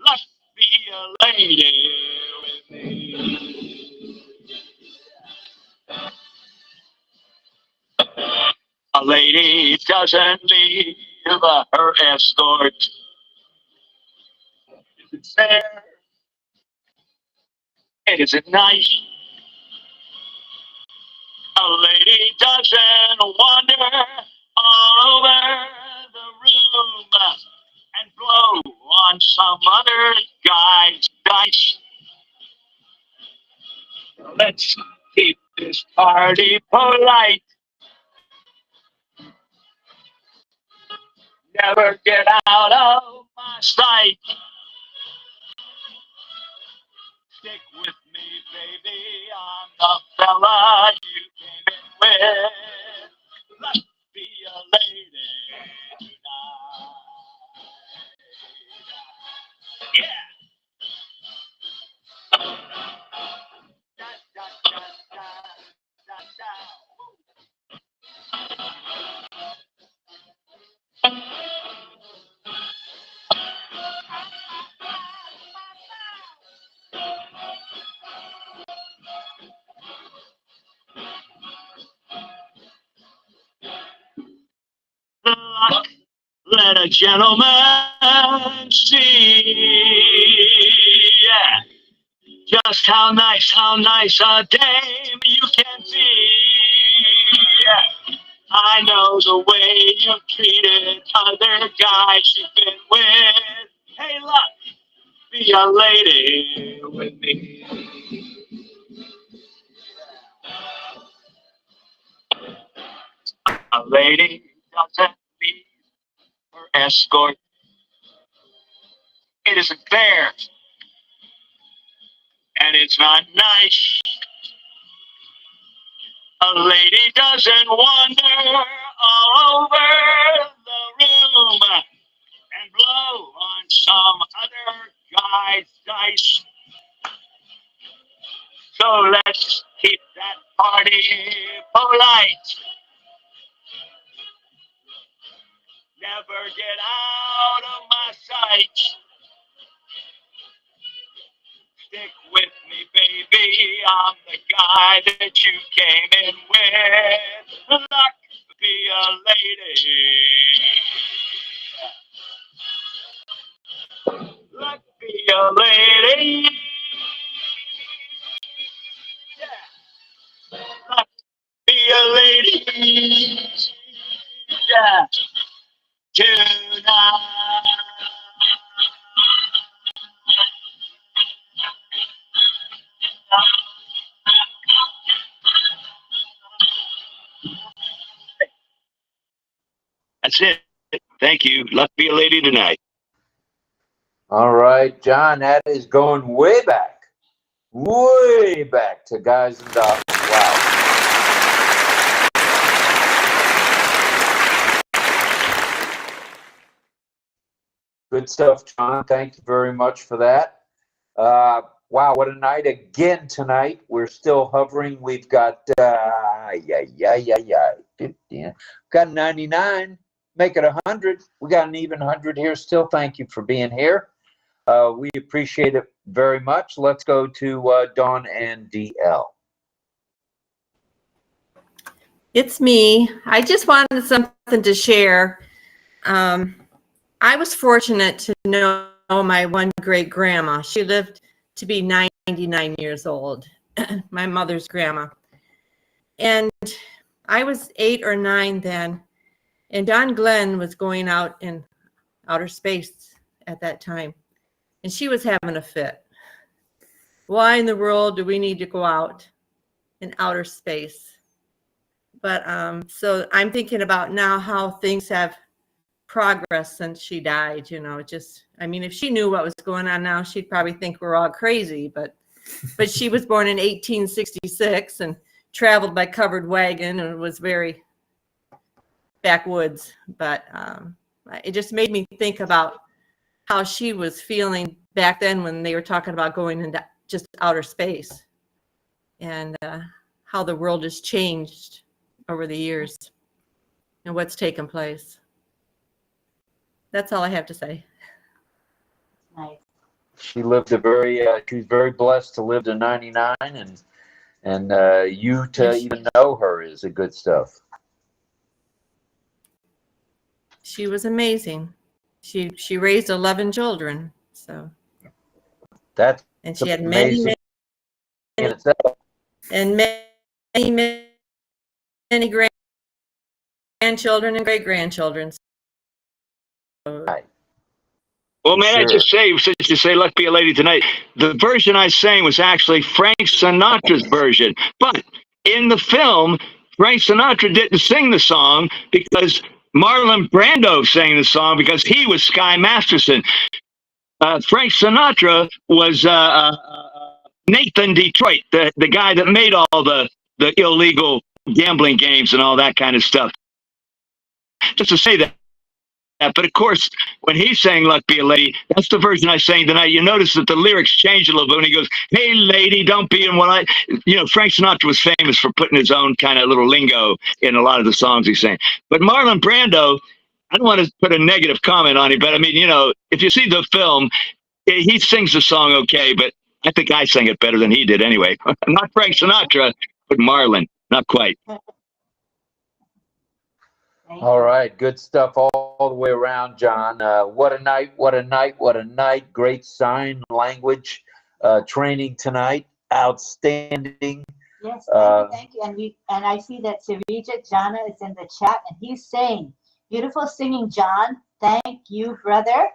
Let's be a lady with me. A lady doesn't leave her escort. Is it fair? And is it nice? A lady doesn't wander all over the room and blow on some other guy's dice. Let's keep this party polite. Never get out of my sight. Stick with me, baby. I'm the fella you came in with. Let's be a lady tonight. Yeah. Da, da, da, da, da, da. Luck, let a gentleman see. Yeah. Just how nice a dame you can be. Yeah. I know the way you've treated other guys you've been with. Hey, Luck, be a lady with me. A lady doesn't leave her escort. It isn't fair. And it's not nice. A lady doesn't wander all over the room and blow on some other guy's dice. So let's keep that party polite. Never get out of my sight. Stick with me, baby. I'm the guy that you came in with. Luck be a lady. Luck be a lady. Yeah. Luck be a lady. Yeah. Tonight. That's it. Thank you. Luck be a lady tonight. All right, John, that is going way back. way back to Guys and Dolls. Wow. Good stuff, John. Thank you very much for that. Wow, what a night again tonight. We're still hovering. We've got 50. Got 99. Make it 100. We got an even 100 here still. Thank you for being here. We appreciate it very much. Let's go to Dawn and DL. It's me. I just wanted something to share. I was fortunate to know my one great grandma. She lived to be 99 years old, my mother's grandma. And I was 8 or 9 then, and Don Glenn was going out in outer space at that time, and she was having a fit. Why in the world do we need to go out in outer space? But so I'm thinking about now how things have progress since she died, you know. Just, I mean, if she knew what was going on now, she'd probably think we're all crazy, but she was born in 1866 and traveled by covered wagon and was very backwoods. But it just made me think about how she was feeling back then when they were talking about going into just outer space, and how the world has changed over the years and what's taken place. That's all I have to say. Nice. She lived a very, she was very blessed to live to 99, and you to even know her is a good stuff. She was amazing. She raised 11 children, so. That's and she had amazing many in itself. And many grandchildren and great-grandchildren. Right. Well, man, I just say, since you say "Luck Be a Lady" tonight, the version I sang was actually Frank Sinatra's version. But in the film, Frank Sinatra didn't sing the song because Marlon Brando sang the song because he was Sky Masterson. Frank Sinatra was Nathan Detroit, the guy that made all the illegal gambling games and all that kind of stuff. Just to say that. But of course, when he sang "Luck Be a Lady," that's the version I sang tonight. You notice that the lyrics change a little bit when he goes, "Hey lady, don't be in what I," you know, Frank Sinatra was famous for putting his own kind of little lingo in a lot of the songs he sang. But Marlon Brando, I don't want to put a negative comment on him, but I mean, you know, if you see the film, he sings the song okay, but I think I sang it better than he did anyway. Not Frank Sinatra, but Marlon. Not quite. All right, good stuff all the way around, John. What a night, what a night, what a night. Great sign language training tonight. Outstanding. Yes, thank you. And I see that Sirija Jana is in the chat, and he's saying, beautiful singing, John. Thank you, brother.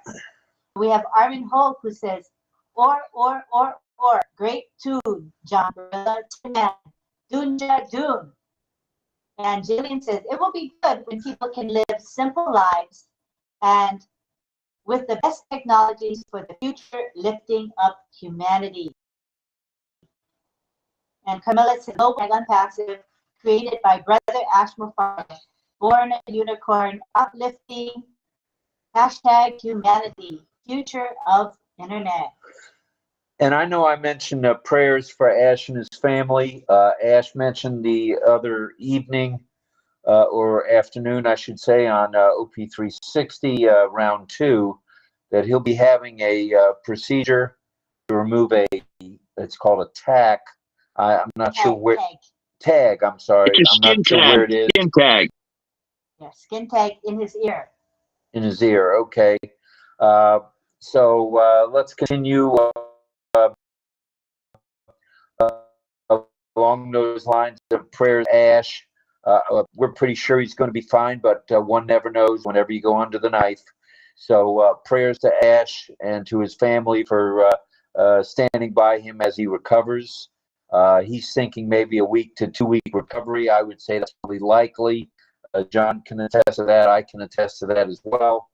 We have Arvin Holt who says, or. Great tune, John, brother. Dunja Dun. And Jillian says, it will be good when people can live simple lives and with the best technologies for the future, lifting up humanity. And Camilla says, Global Unpassive, created by Brother Ashmore, born a unicorn, uplifting, #humanity, future of internet. And I know I mentioned prayers for Ash and his family. Ash mentioned the other evening or afternoon, I should say, on OP360 round 2, that he'll be having a procedure to remove it's called a tack. I'm not sure where. Tag, I'm sorry. I'm not sure where it is. Skin tag. Yeah, skin tag in his ear. In his ear, okay. So let's continue. Along those lines of prayers, Ash, we're pretty sure he's going to be fine, but one never knows whenever you go under the knife. So prayers to Ash and to his family for standing by him as he recovers. He's thinking maybe a week to 2 week recovery. I would say that's probably likely. John can attest to that. I can attest to that as well.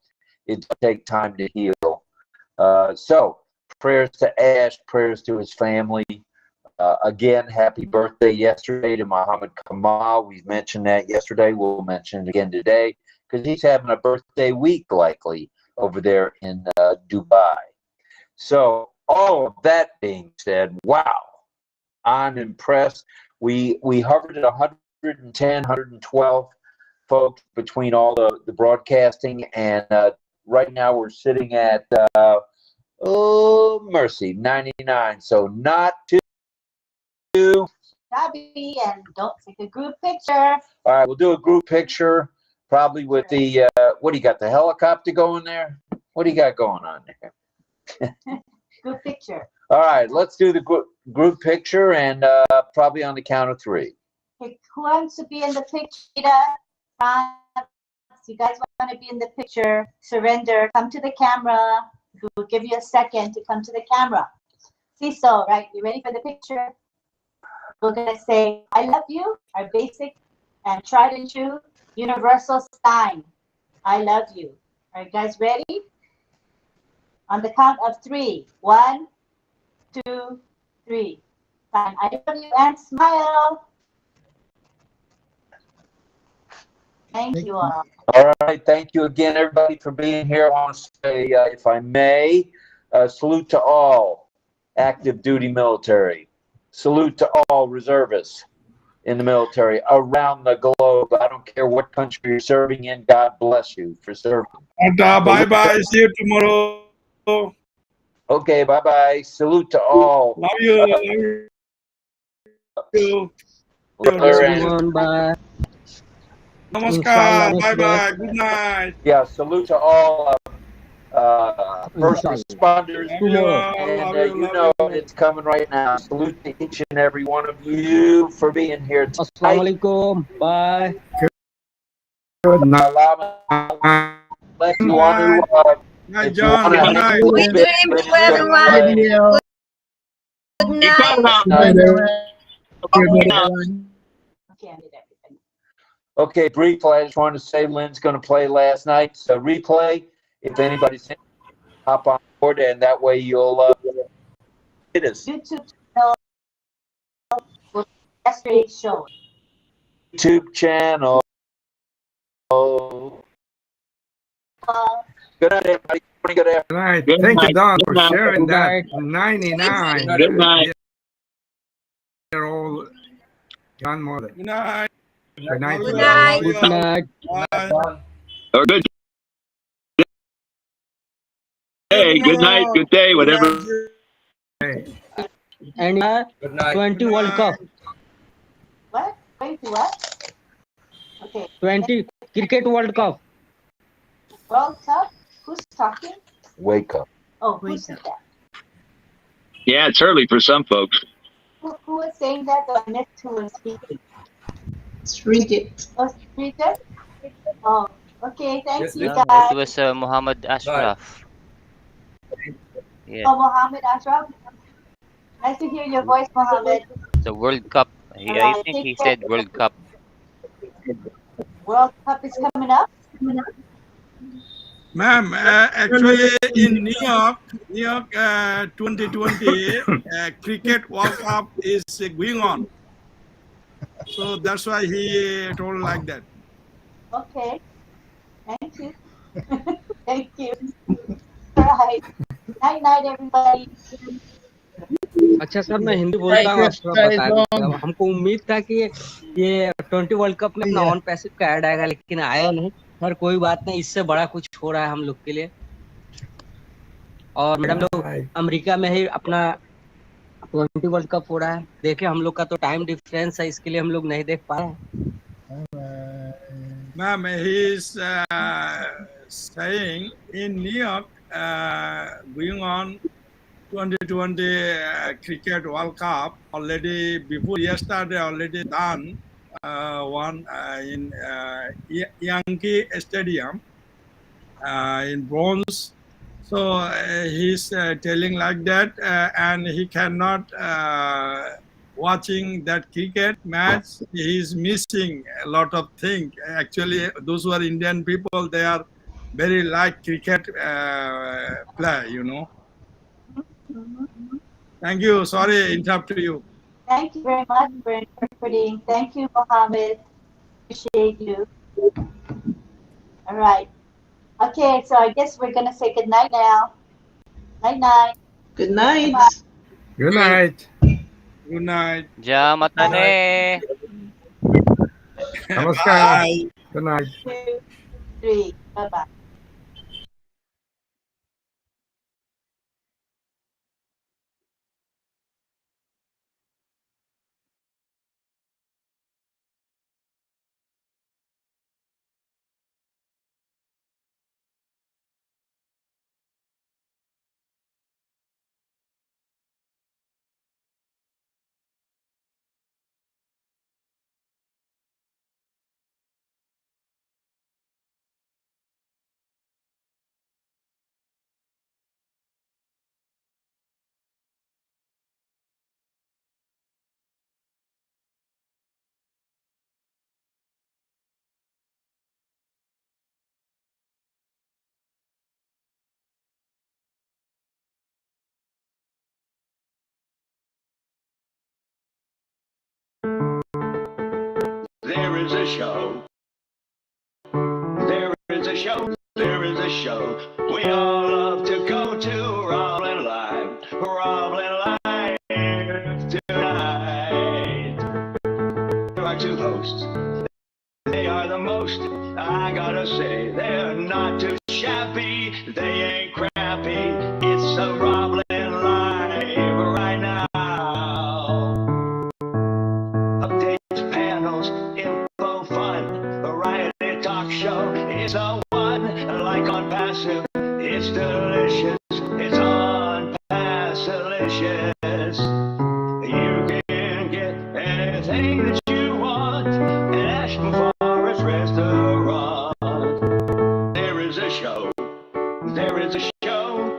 It does take time to heal. So prayers to Ash, prayers to his family. Again, happy birthday yesterday to Mohammed Kamal. We mentioned that yesterday. We'll mention it again today because he's having a birthday week likely over there in Dubai. So all of that being said, wow, I'm impressed. We hovered at 110, 112 folks between all the broadcasting, and right now we're sitting at mercy, 99. So not too Shabby, and don't take a group picture. All right, we'll do a group picture, probably with the what do you got? The helicopter going there? What do you got going on there? Group picture. All right, let's do the group picture, and probably on the count of 3. Okay, who wants to be in the picture? France, you guys want to be in the picture? Surrender. Come to the camera. We'll give you a second to come to the camera. So, right? You ready for the picture? We're gonna say, "I love you," our basic and tried and true universal sign. I love you. Are you guys ready? On the count of 3. 1, 2, 3. Sign I love you and smile. Thank you all. All right, thank you again, everybody, for being here. I want to say, if I may, salute to all active duty military. Salute to all reservists in the military around the globe. I don't care what country you're serving in. God bless you for serving. Bye-bye. See you tomorrow. Okay, bye-bye. Salute to all. Love you. Love you. Everyone, bye. Namaskar. Bye-bye. Good night. Yeah, salute to all first responders. And you know it's coming right now. Salute to each and every one of you for being here tonight. Assalamualaikum. Bye. Good night. Let you want to, Hi, John. Good night. Good dreams, everyone. Good night. Okay, briefly, I just want to say Lynn's going to play last night's replay. If anybody's in, hop on board, and that way you'll hit us. YouTube channel for yesterday's show. YouTube channel. Good night, everybody. Good night. Thank you, Don, for sharing that 99 year-old grandmother. Good night. Good night. Good night. Good night. Bye. Good day, good night, good day, whatever. And 20 World Cup. What? 20 what? Okay. 20 Cricket World Cup. World Cup? Who's talking? Wake up. Oh, who said that? Yeah, it's early for some folks. Who was saying that? I missed who was speaking. Srijit. Oh, Srijit? Oh, okay. Thank you, It guys. was Muhammad Ashraf. Yeah, Oh, Mohammed Ashraf. Nice to hear your voice, Mohammed. the World Cup. I think he said World Cup. World Cup is coming up. Ma'am, actually in New York 2020, Cricket World Cup is going on. So that's why he told like that. Okay. Thank you. Thank you. All right. Night, night, everybody. अच्छा sir मैं हिंदी बोलता हूँ आप थोड़ा बता दीजिए हमको उम्मीद था कि ये 20 वर्ल्ड कप में अपना ऑन पैसिव का ऐड आएगा लेकिन आया नहीं सर कोई बात नहीं इससे बड़ा कुछ हो रहा है हम लोग के लिए और मैडम लोग अमेरिका में ही अपना 20 वर्ल्ड कप हो रहा है देखे हम लोग का तो टाइम डिफरेंस है इसके लिए हम लोग नहीं देख पा रहे हैं Ma'am, he is saying in New York going on 2020 Cricket World Cup already before yesterday already done one in Yankee Stadium in Bronx. So he's telling like that and he cannot watching that cricket match. He's missing a lot of things. Actually, those who are Indian people, they are very like cricket play, you know. Thank you. Sorry, interrupt you. Thank you very much for interpreting. Thank you, Mohammed. Appreciate you. All right. Okay, so I guess we're gonna say good night now. Night night. Good night. Bye. Good night. Good night. Ja matane. Namaskar. Bye. Good night. 2, 3. Bye bye. There is a show. There is a show. There is a show. We all love to go to RobLynn Live. RobLynn Live tonight. There are two hosts. They are the most. I gotta say, they're not too shabby. They ain't crappy. It's a RobLynn Live right now. Updates, panels, info, fun, variety talk show. It's a one, like on passive. It's delicious. It's on Passilicious. You can get anything that you want at Ashton Forest Restaurant. There is a show. There is a show.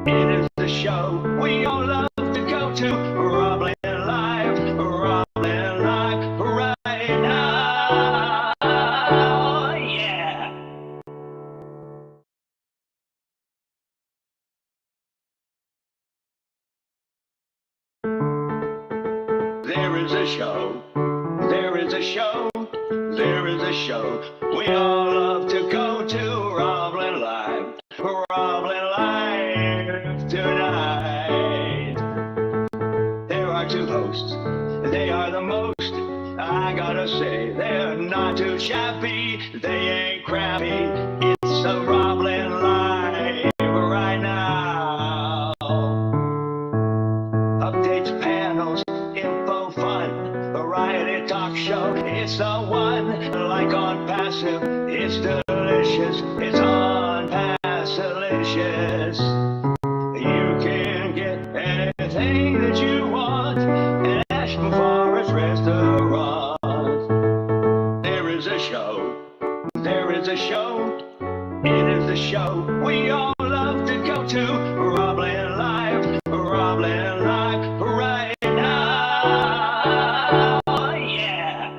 It is the show we all love to go to. RobLynn Live. RobLynn Live right now. Yeah. There is a show. There is a show. There is a show. We all love to go to RobLynn Live. RobLynn Live tonight. There are two hosts. They are the most. I gotta say, they're not too shabby. They ain't crappy. It's a RobLynn Live right now. Updates, panels, info, fun, variety talk show. It's the one, like on passive. It's delicious. It's on Passilicious. You can get anything that you want at Ashton Forest Restaurant. There is a show. There is a show. It is the show we all love to go to. RobLynn Live. RobLynn Live right now. Yeah.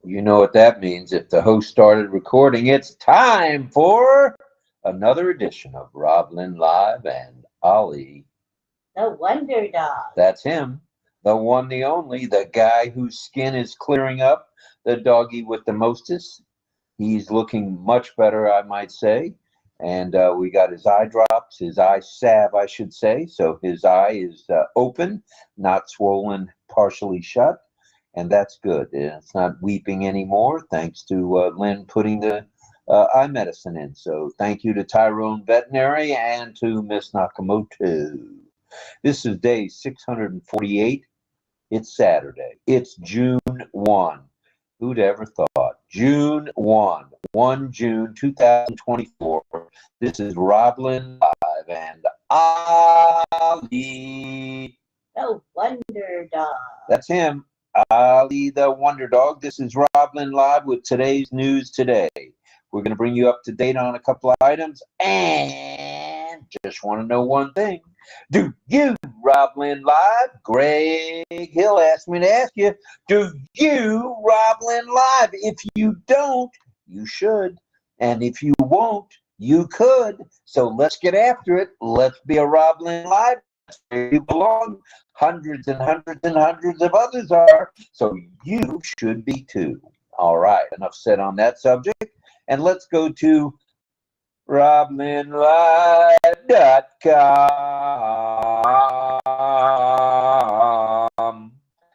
You know what that means. If the host started recording, it's time for another edition of RobLynn Live and Ollie. The Wonder Dog. That's him. The one, the only, the guy whose skin is clearing up, the doggy with the mostest. He's looking much better, I might say. And we got his eye drops, his eye salve, I should say. So his eye is open, not swollen, partially shut. And that's good. It's not weeping anymore, thanks to Lynn putting the eye medicine in. So thank you to Tyrone Veterinary and to Miss Nakamoto. This is day 648. It's Saturday. It's June 1. Who'd ever thought? June 1 June 2024. This is RobLynn Live and Ali. The Wonder Dog. That's him, Ali the Wonder Dog. This is RobLynn Live with today's news today. We're going to bring you up to date on a couple of items, and just want to know one thing. Do you, RobLynn Live? Greg Hill asked me to ask you, do you, RobLynn Live? If you don't, you should. And if you won't, you could. So let's get after it. Let's be a RobLynn Live. That's where you belong. Hundreds and hundreds and hundreds of others are. So you should be too. All right, enough said on that subject. And let's go to RobLynnLive.com.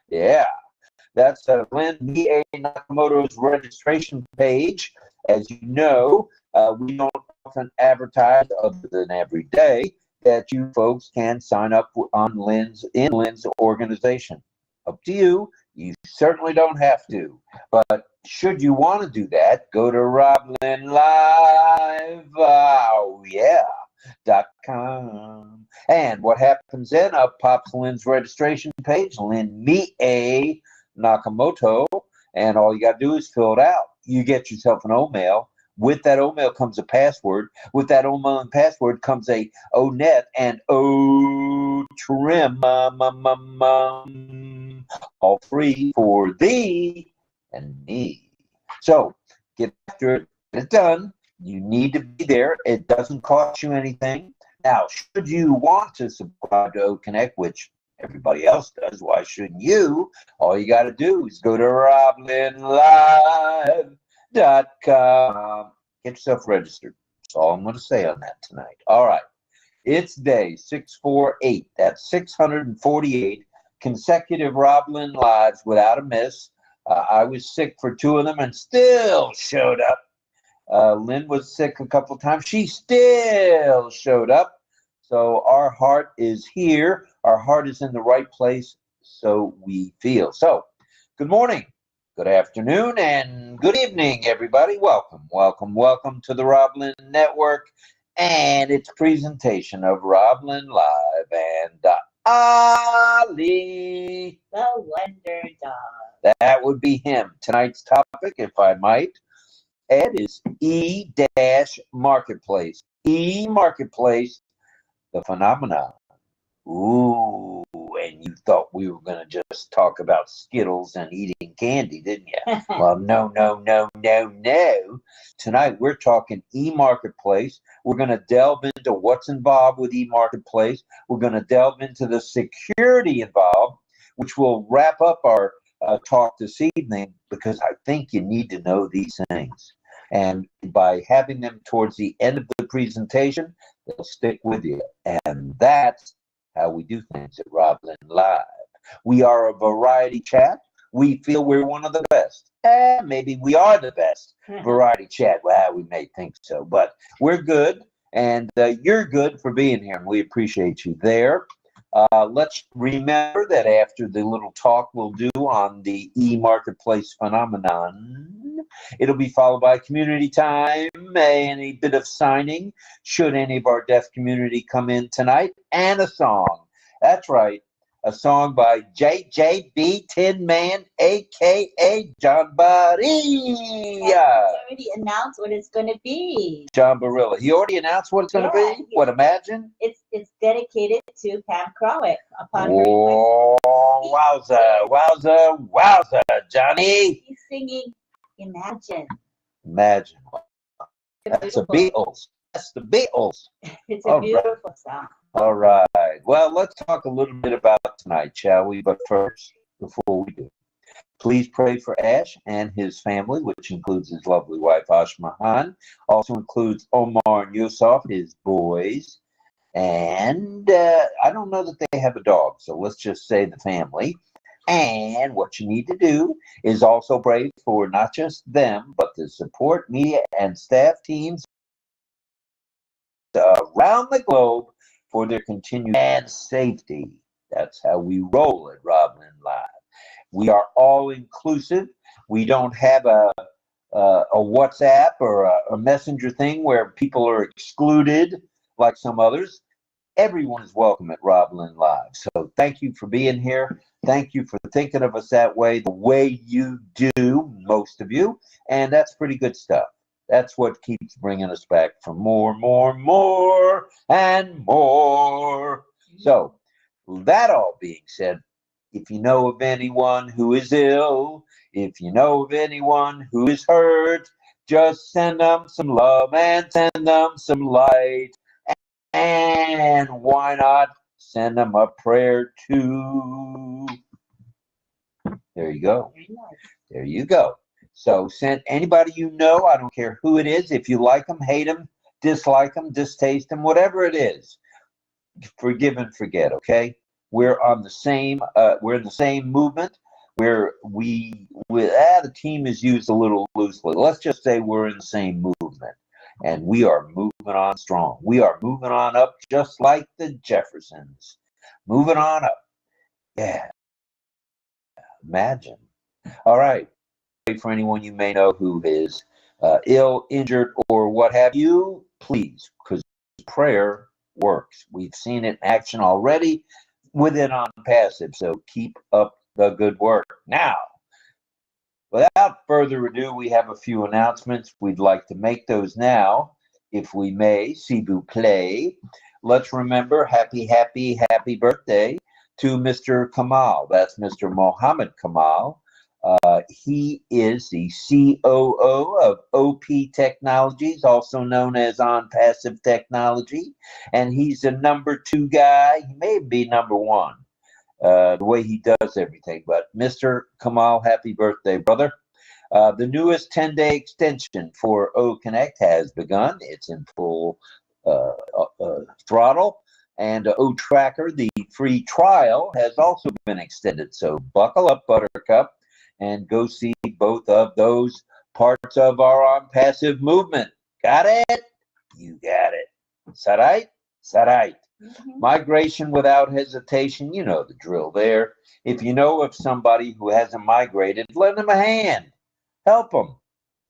Yeah, that's Lynn Nakamoto's registration page. As you know, we don't often advertise other than every day that you folks can sign up on Lynn's organization. Up to you. You certainly don't have to, but should you want to do that, go to RobLynnLive.com. And what happens then? Up pops Lynn's registration page, Lynn Nakamoto, and all you got to do is fill it out. You get yourself an O-mail. With that O-mail comes a password. With that O-mail and password comes a O-net and O-trim. All free for thee and me. So get after it. Get it done. You need to be there. It doesn't cost you anything. Now, should you want to subscribe to OConnect, which everybody else does, why shouldn't you? All you got to do is go to RobLynnLive.com. Get yourself registered. That's all I'm going to say on that tonight. All right. It's day 648. That's 648 consecutive RobLynn Lives without a miss. I was sick for 2 of them and still showed up. Lynn was sick a couple times. She still showed up. So our heart is here. Our heart is in the right place, so we feel. So, good morning, good afternoon, and good evening, everybody. Welcome, welcome, welcome to the RobLynn Network and its presentation of RobLynn Live and Ali The Wonder Dog. That would be him. Tonight's topic, if I might add, is E-Marketplace. E-Marketplace, the phenomenon. Ooh, and you thought we were going to just talk about Skittles and eating candy, didn't you? Well, no, no, no, no, no. Tonight we're talking E-Marketplace. We're going to delve into what's involved with E-Marketplace. We're going to delve into the security involved, which will wrap up our talk this evening, because I think you need to know these things. And by having them towards the end of the presentation, they'll stick with you. And that's how we do things at RobLynn Live. We are a variety chat. We feel we're one of the best. Maybe we are the best variety chat. Well, we may think so, but we're good. And you're good for being here, and we appreciate you there. Let's remember that after the little talk we'll do on the E-Marketplace phenomenon, it'll be followed by community time, a bit of signing, should any of our deaf community come in tonight, and a song. That's right, a song by JJB Tin Man, a.k.a. John Barilla. He already announced what it's going to be. John Barilla. He already announced what it's going to be? What, imagine? It's dedicated to Pam Crowick. Whoa, wowza, wowza, wowza, Johnny. He's singing Imagine. Imagine. That's the Beatles. That's the Beatles. It's a beautiful song. All right. Well, let's talk a little bit about tonight, shall we? But first, before we do, please pray for Ash and his family, which includes his lovely wife, Ashmahan. Also includes Omar and Yusuf, his boys. And I don't know that they have a dog, so let's just say the family. And what you need to do is also pray for not just them, but the support media and staff teams around the globe for their continued and safety. That's how we roll at RobLynn Live. We are all inclusive. We don't have a WhatsApp or a messenger thing where people are excluded like some others. everyone is welcome at RobLynn Live. So thank you for being here. Thank you for thinking of us that way, the way you do, most of you. And that's pretty good stuff. That's what keeps bringing us back for more, and more. So, that all being said, if you know of anyone who is ill, if you know of anyone who is hurt, just send them some love and send them some light. And why not send them a prayer too? There you go. There you go. So send anybody you know, I don't care who it is, if you like them, hate them, dislike them, distaste them, whatever it is, forgive and forget, okay? We're on the same, we're in the same movement where the team is used a little loosely. Let's just say we're in the same movement and we are moving on strong. We are moving on up just like the Jeffersons. Moving on up. Yeah. Imagine. All right. For anyone you may know who is ill, injured, or what have you, please, because prayer works. We've seen it in action already with it on passive, so keep up the good work. Now, without further ado, we have a few announcements. We'd like to make those now, if we may, s'il vous plaît. Let's remember, happy birthday to Mr. Kamal. That's Mr. Mohammed Kamal. He is the COO of OP Technologies, also known as On Passive Technology, and he's the #2 guy. He may be #1, the way he does everything. But Mr. Kamal, happy birthday, brother. The newest 10-day extension for OConnect has begun. It's in full throttle. And O-Tracker, the free trial, has also been extended. So buckle up, Buttercup, and go see both of those parts of our On Passive movement. Got it? You got it. Sarai? Sarai. Migration without hesitation. You know the drill there. If you know of somebody who hasn't migrated, lend them a hand. Help them.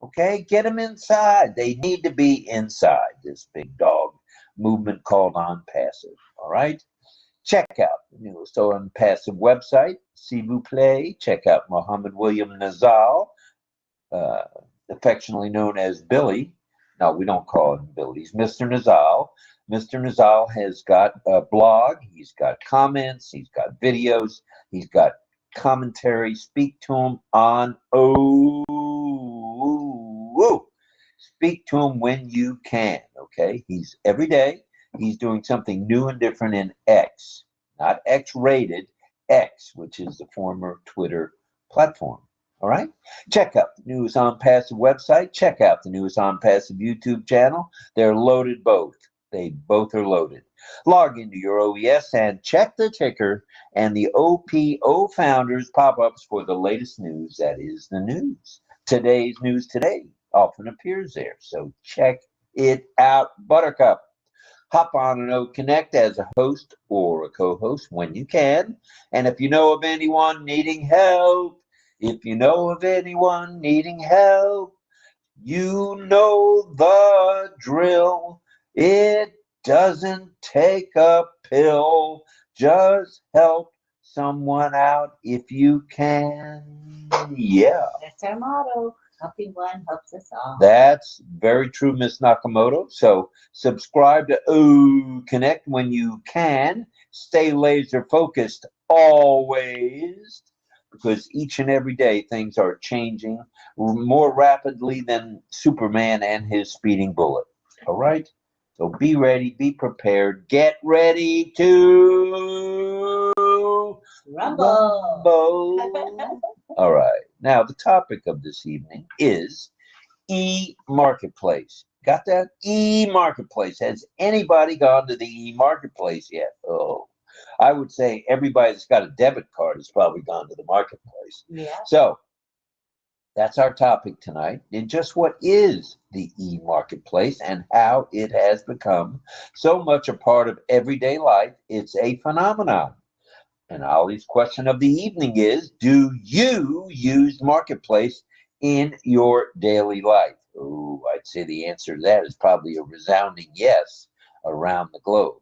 Okay? Get them inside. They need to be inside this big dog movement called On Passive. All right? Check out the newest On Passive website, s'il vous plaît. Check out Muhammad William Nazal, affectionately known as Billy. No, we don't call him Billy. He's Mr. Nazal. Mr. Nazal has got a blog. He's got comments. He's got videos. He's got commentary. Speak to him on Speak to him when you can, okay? He's every day. He's doing something new and different in X, not X-rated, X, which is the former Twitter platform. All right? Check out the newest On Passive website. Check out the newest On Passive YouTube channel. They're loaded both. They both are loaded. Log into your OES and check the ticker and the OPO Founders pop-ups for the latest news. That is the news. Today's news today often appears there. So check it out, Buttercup. Hop on an OConnect as a host or a co-host when you can. And if you know of anyone needing help, you know the drill. It doesn't take a pill. Just help someone out if you can. Yeah. That's our motto. Helping one helps us all. That's very true, Miss Nakamoto. So subscribe to OConnect when you can. Stay laser focused always, because each and every day things are changing more rapidly than Superman and his speeding bullet. All right? So be ready, be prepared, get ready to rumble. All right. Now, the topic of this evening is e-marketplace. Got that? E-marketplace. Has anybody gone to the e-marketplace yet? Oh, I would say everybody that's got a debit card has probably gone to the marketplace. Yeah. So that's our topic tonight. And just what is the e-marketplace and how it has become so much a part of everyday life. It's a phenomenon. And Ollie's question of the evening is, do you use marketplace in your daily life? Oh, I'd say the answer to that is probably a resounding yes around the globe.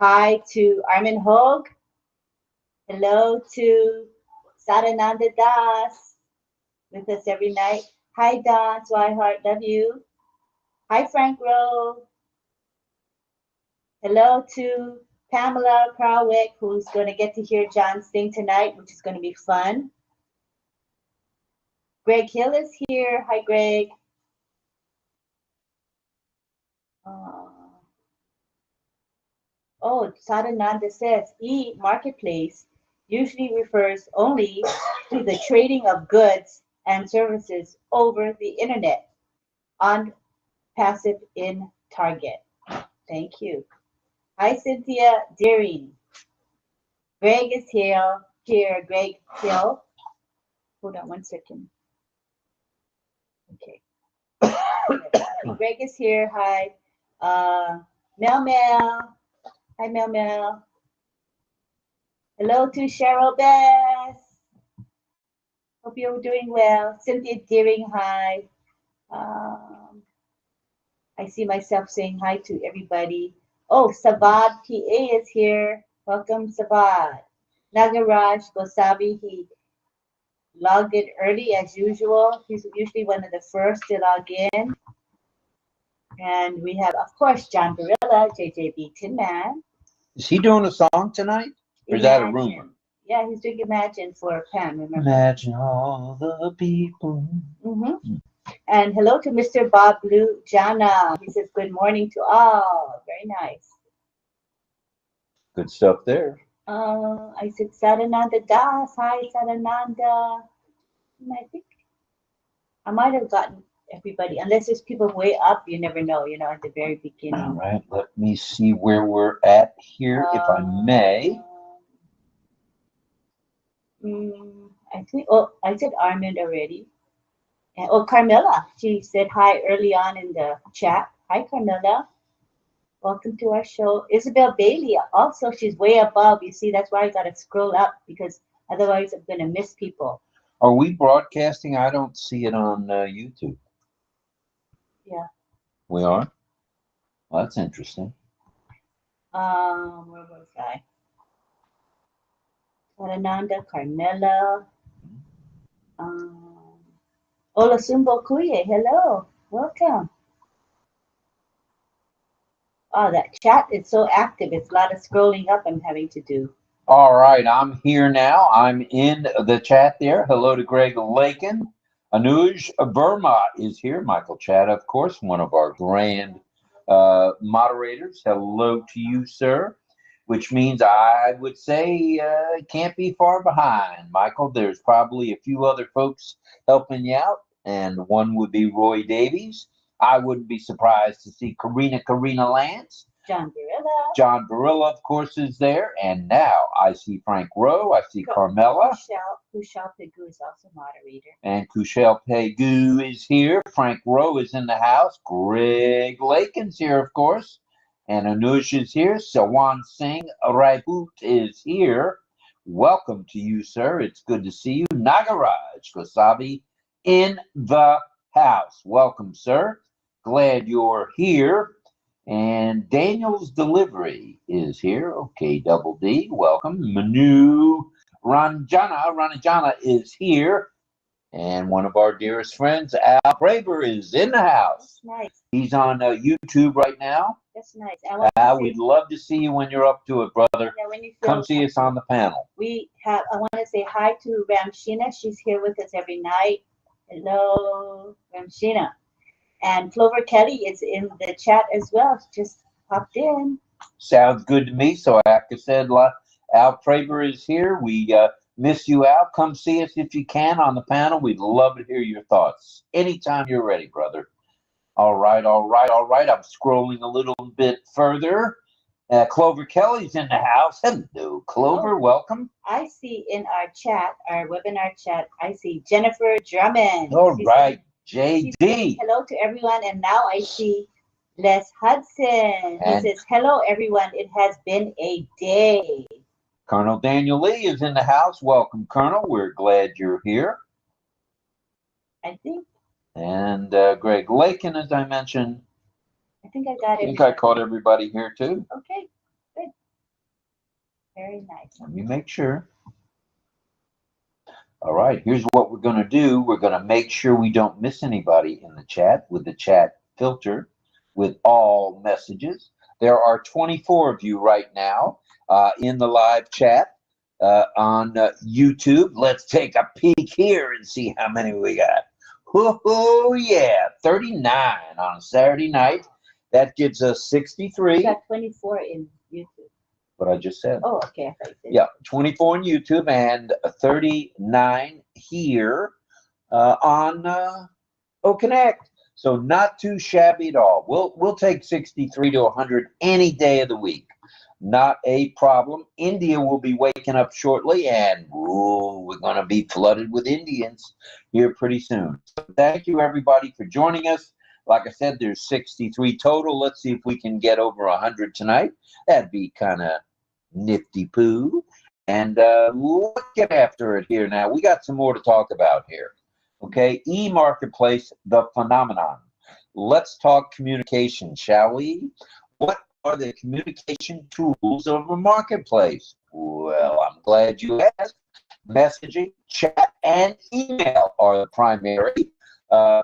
Hi to Armin Hogue. Hello to Sarananda Das with us every night. Hi Don, Swihart, love you. Hi Frank Rowe. Hello to Pamela Krawick, who's going to get to hear John sing tonight, which is going to be fun. Greg Hill is here. Hi, Greg. Oh, Sadananda says e-marketplace usually refers only to the trading of goods and services over the internet on passive in target. Thank you. Hi, Cynthia Deering. Greg is here. Greg Hill. Hold on one second. Okay. Greg is here. Hi. Mel Mel. Hi, Mel Mel. Hello to Cheryl Bess. Hope you're doing well. Cynthia Deering, hi. I see myself saying hi to everybody. Oh, Savad PA is here. Welcome, Savad. Nagaraj Gosabi, he logged in early as usual. He's usually one of the first to log in. And we have, of course, John Barilla, JJB Tin Man. Is he doing a song tonight? Or is that a rumor? Yeah, he's doing Imagine for Pam, remember? Imagine all the people. And hello to Mr. Bob Blue Jana. He says, good morning to all. Very nice. Good stuff there. I said, Sadananda Das. Hi, Sadananda. And I think I might have gotten everybody, unless there's people way up, you never know, you know, at the very beginning. All right, let me see where we're at here, if I may. I think, oh, I said Armand already. And, oh, Carmela, she said hi early on in the chat. Hi, Carmela. Welcome to our show. Isabel Bailey, also, she's way above. You see, that's why I got to scroll up, because otherwise I'm going to miss people. Are we broadcasting? I don't see it on YouTube. Yeah. We are? Well, that's interesting. Where was I? Sarananda, Carmela. Olasumbo Kuye, hello. Welcome. Oh, that chat is so active. It's a lot of scrolling up I'm having to do. All right, I'm here now. I'm in the chat there. Hello to Greg Lakin. Anuj Verma is here. Michael Chad, of course, one of our grand moderators. Hello to you, sir. Which means I would say can't be far behind. Michael, there's probably a few other folks helping you out, and one would be Roy Davies. I wouldn't be surprised to see Karina Lance. John Barilla. John Barilla, of course, is there. And now I see Frank Rowe. I see Carmela. Kushal Pegu is also moderator. And Kushal Pegu is here. Frank Rowe is in the house. Greg Lakin's here, of course. And Anush is here. Sawan Singh Raiput is here. Welcome to you, sir. It's good to see you. Nagaraj Gosabi in the house. Welcome, sir. Glad you're here. And Daniel's Delivery is here. Okay, Double D, welcome. Manu Ranjana is here. And one of our dearest friends, Al Braber, is in the house. That's nice. He's on YouTube right now. That's nice. Al, we'd love to see you when you're up to it, brother. Yeah, when you come see us on the panel. I want to say hi to Ramshina. She's here with us every night. Hello, Ramshina. And Clover Kelly is in the chat as well. Just popped in. Sounds good to me. So, like I said, Al Praber is here. We miss you, Al. Come see us if you can on the panel. We'd love to hear your thoughts. Anytime you're ready, brother. All right. I'm scrolling a little bit further. Clover Kelly's in the house. Hello, Clover. Welcome. I see in our chat, our webinar chat, I see Jennifer Drummond. All right. JD. Hello to everyone. And now I see Les Hudson. He says, hello, everyone. It has been a day. Colonel Daniel Lee is in the house. Welcome, Colonel. We're glad you're here. I think. And Greg Lakin, as I mentioned. I think I got it. I think I caught everybody here, too. Okay, good. Very nice. Let me make sure. All right, here's what we're going to do. We're going to make sure we don't miss anybody in the chat with the chat filter with all messages. There are 24 of you right now in the live chat on YouTube. Let's take a peek here and see how many we got. Oh, yeah, 39 on a Saturday night. That gives us 63. We got 24 in YouTube. What I just said. Oh, okay. I thought you said. Yeah, 24 on YouTube and 39 here on OConnect. So not too shabby at all. We'll take 63 to 100 any day of the week. Not a problem. India will be waking up shortly, and ooh, we're going to be flooded with Indians here pretty soon. So thank you, everybody, for joining us. Like I said, there's 63 total. Let's see if we can get over 100 tonight. That'd be kind of nifty poo. And let's get after it here now. We got some more to talk about here. Okay, e-marketplace, the phenomenon. Let's talk communication, shall we? What are the communication tools of a marketplace? Well, I'm glad you asked. Messaging, chat, and email are the primary.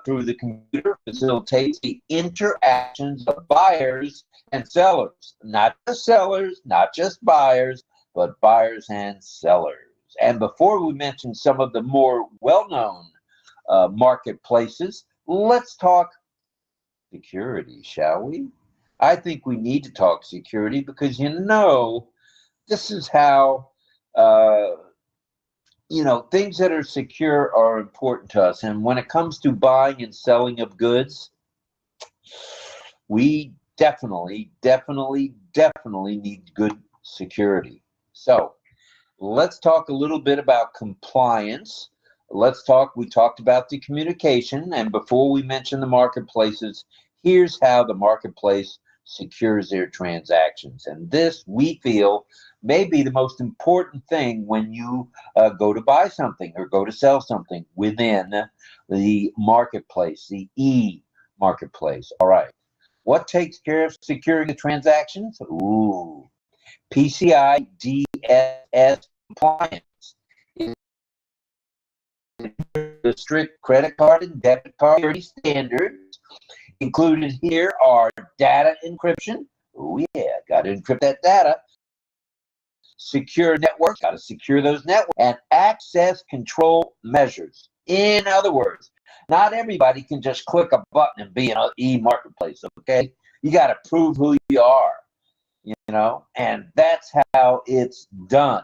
Through the computer facilitates the interactions of buyers and sellers. Not just sellers, not just buyers, but buyers and sellers. And before we mention some of the more well-known marketplaces, let's talk security, shall we? I think we need to talk security because, you know, this is how, you know, things that are secure are important to us. And when it comes to buying and selling of goods, we definitely need good security. So let's talk a little bit about compliance. We talked about the communication, and before we mention the marketplaces, here's how the marketplace secures their transactions. And this, we feel, may be the most important thing when you go to buy something or go to sell something within the marketplace, the e-marketplace. All right. What takes care of securing the transactions? Ooh, PCI DSS compliance. The strict credit card and debit card security standards. Included here are data encryption. Oh yeah, got to encrypt that data. Secure networks, got to secure those networks. And access control measures. In other words, not everybody can just click a button and be in an e-marketplace, okay? You got to prove who you are, you know, and that's how it's done.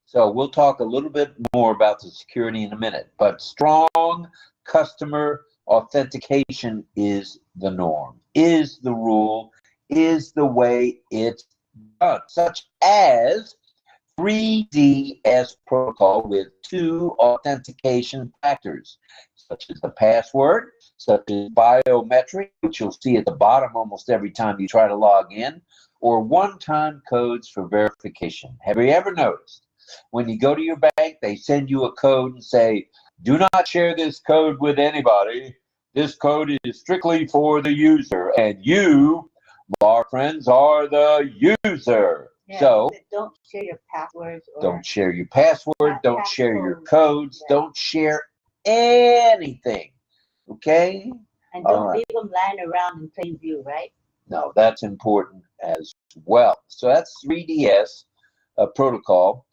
So we'll talk a little bit more about the security in a minute, but strong customer authentication is the norm, is the rule, is the way it's done, such as 3DS protocol with 2 authentication factors, such as the password, such as biometric, which you'll see at the bottom almost every time you try to log in, or one-time codes for verification. Have you ever noticed when you go to your bank, they send you a code and say, do not share this code with anybody. This code is strictly for the user, and you, our friends, are the user. Yeah, so don't share your passwords. Don't share your password. Don't share your codes. Yeah. Don't share anything. Okay? And don't leave them lying around in plain view, right? No, that's important as well. So that's 3DS protocol.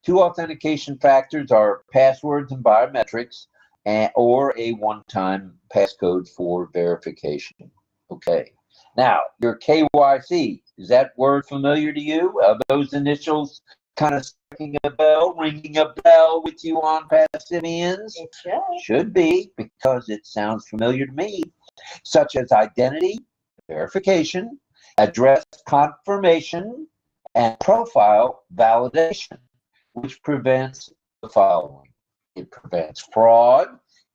2 authentication factors are passwords and biometrics, or a one-time passcode for verification. Okay. Now, your KYC, is that word familiar to you? Are those initials kind of ringing a bell with you on Pacifians? It should. Should be, because it sounds familiar to me, such as identity verification, address confirmation, and profile validation, which prevents the following. It prevents fraud.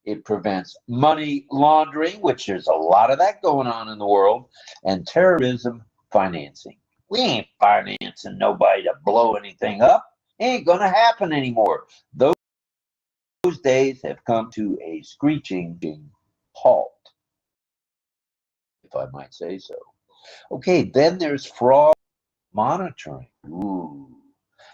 It prevents money laundering, which there's a lot of that going on in the world, and terrorism financing. We ain't financing nobody to blow anything up. Ain't gonna happen anymore. Those days have come to a screeching halt, if I might say so. Okay, then there's fraud monitoring. Ooh.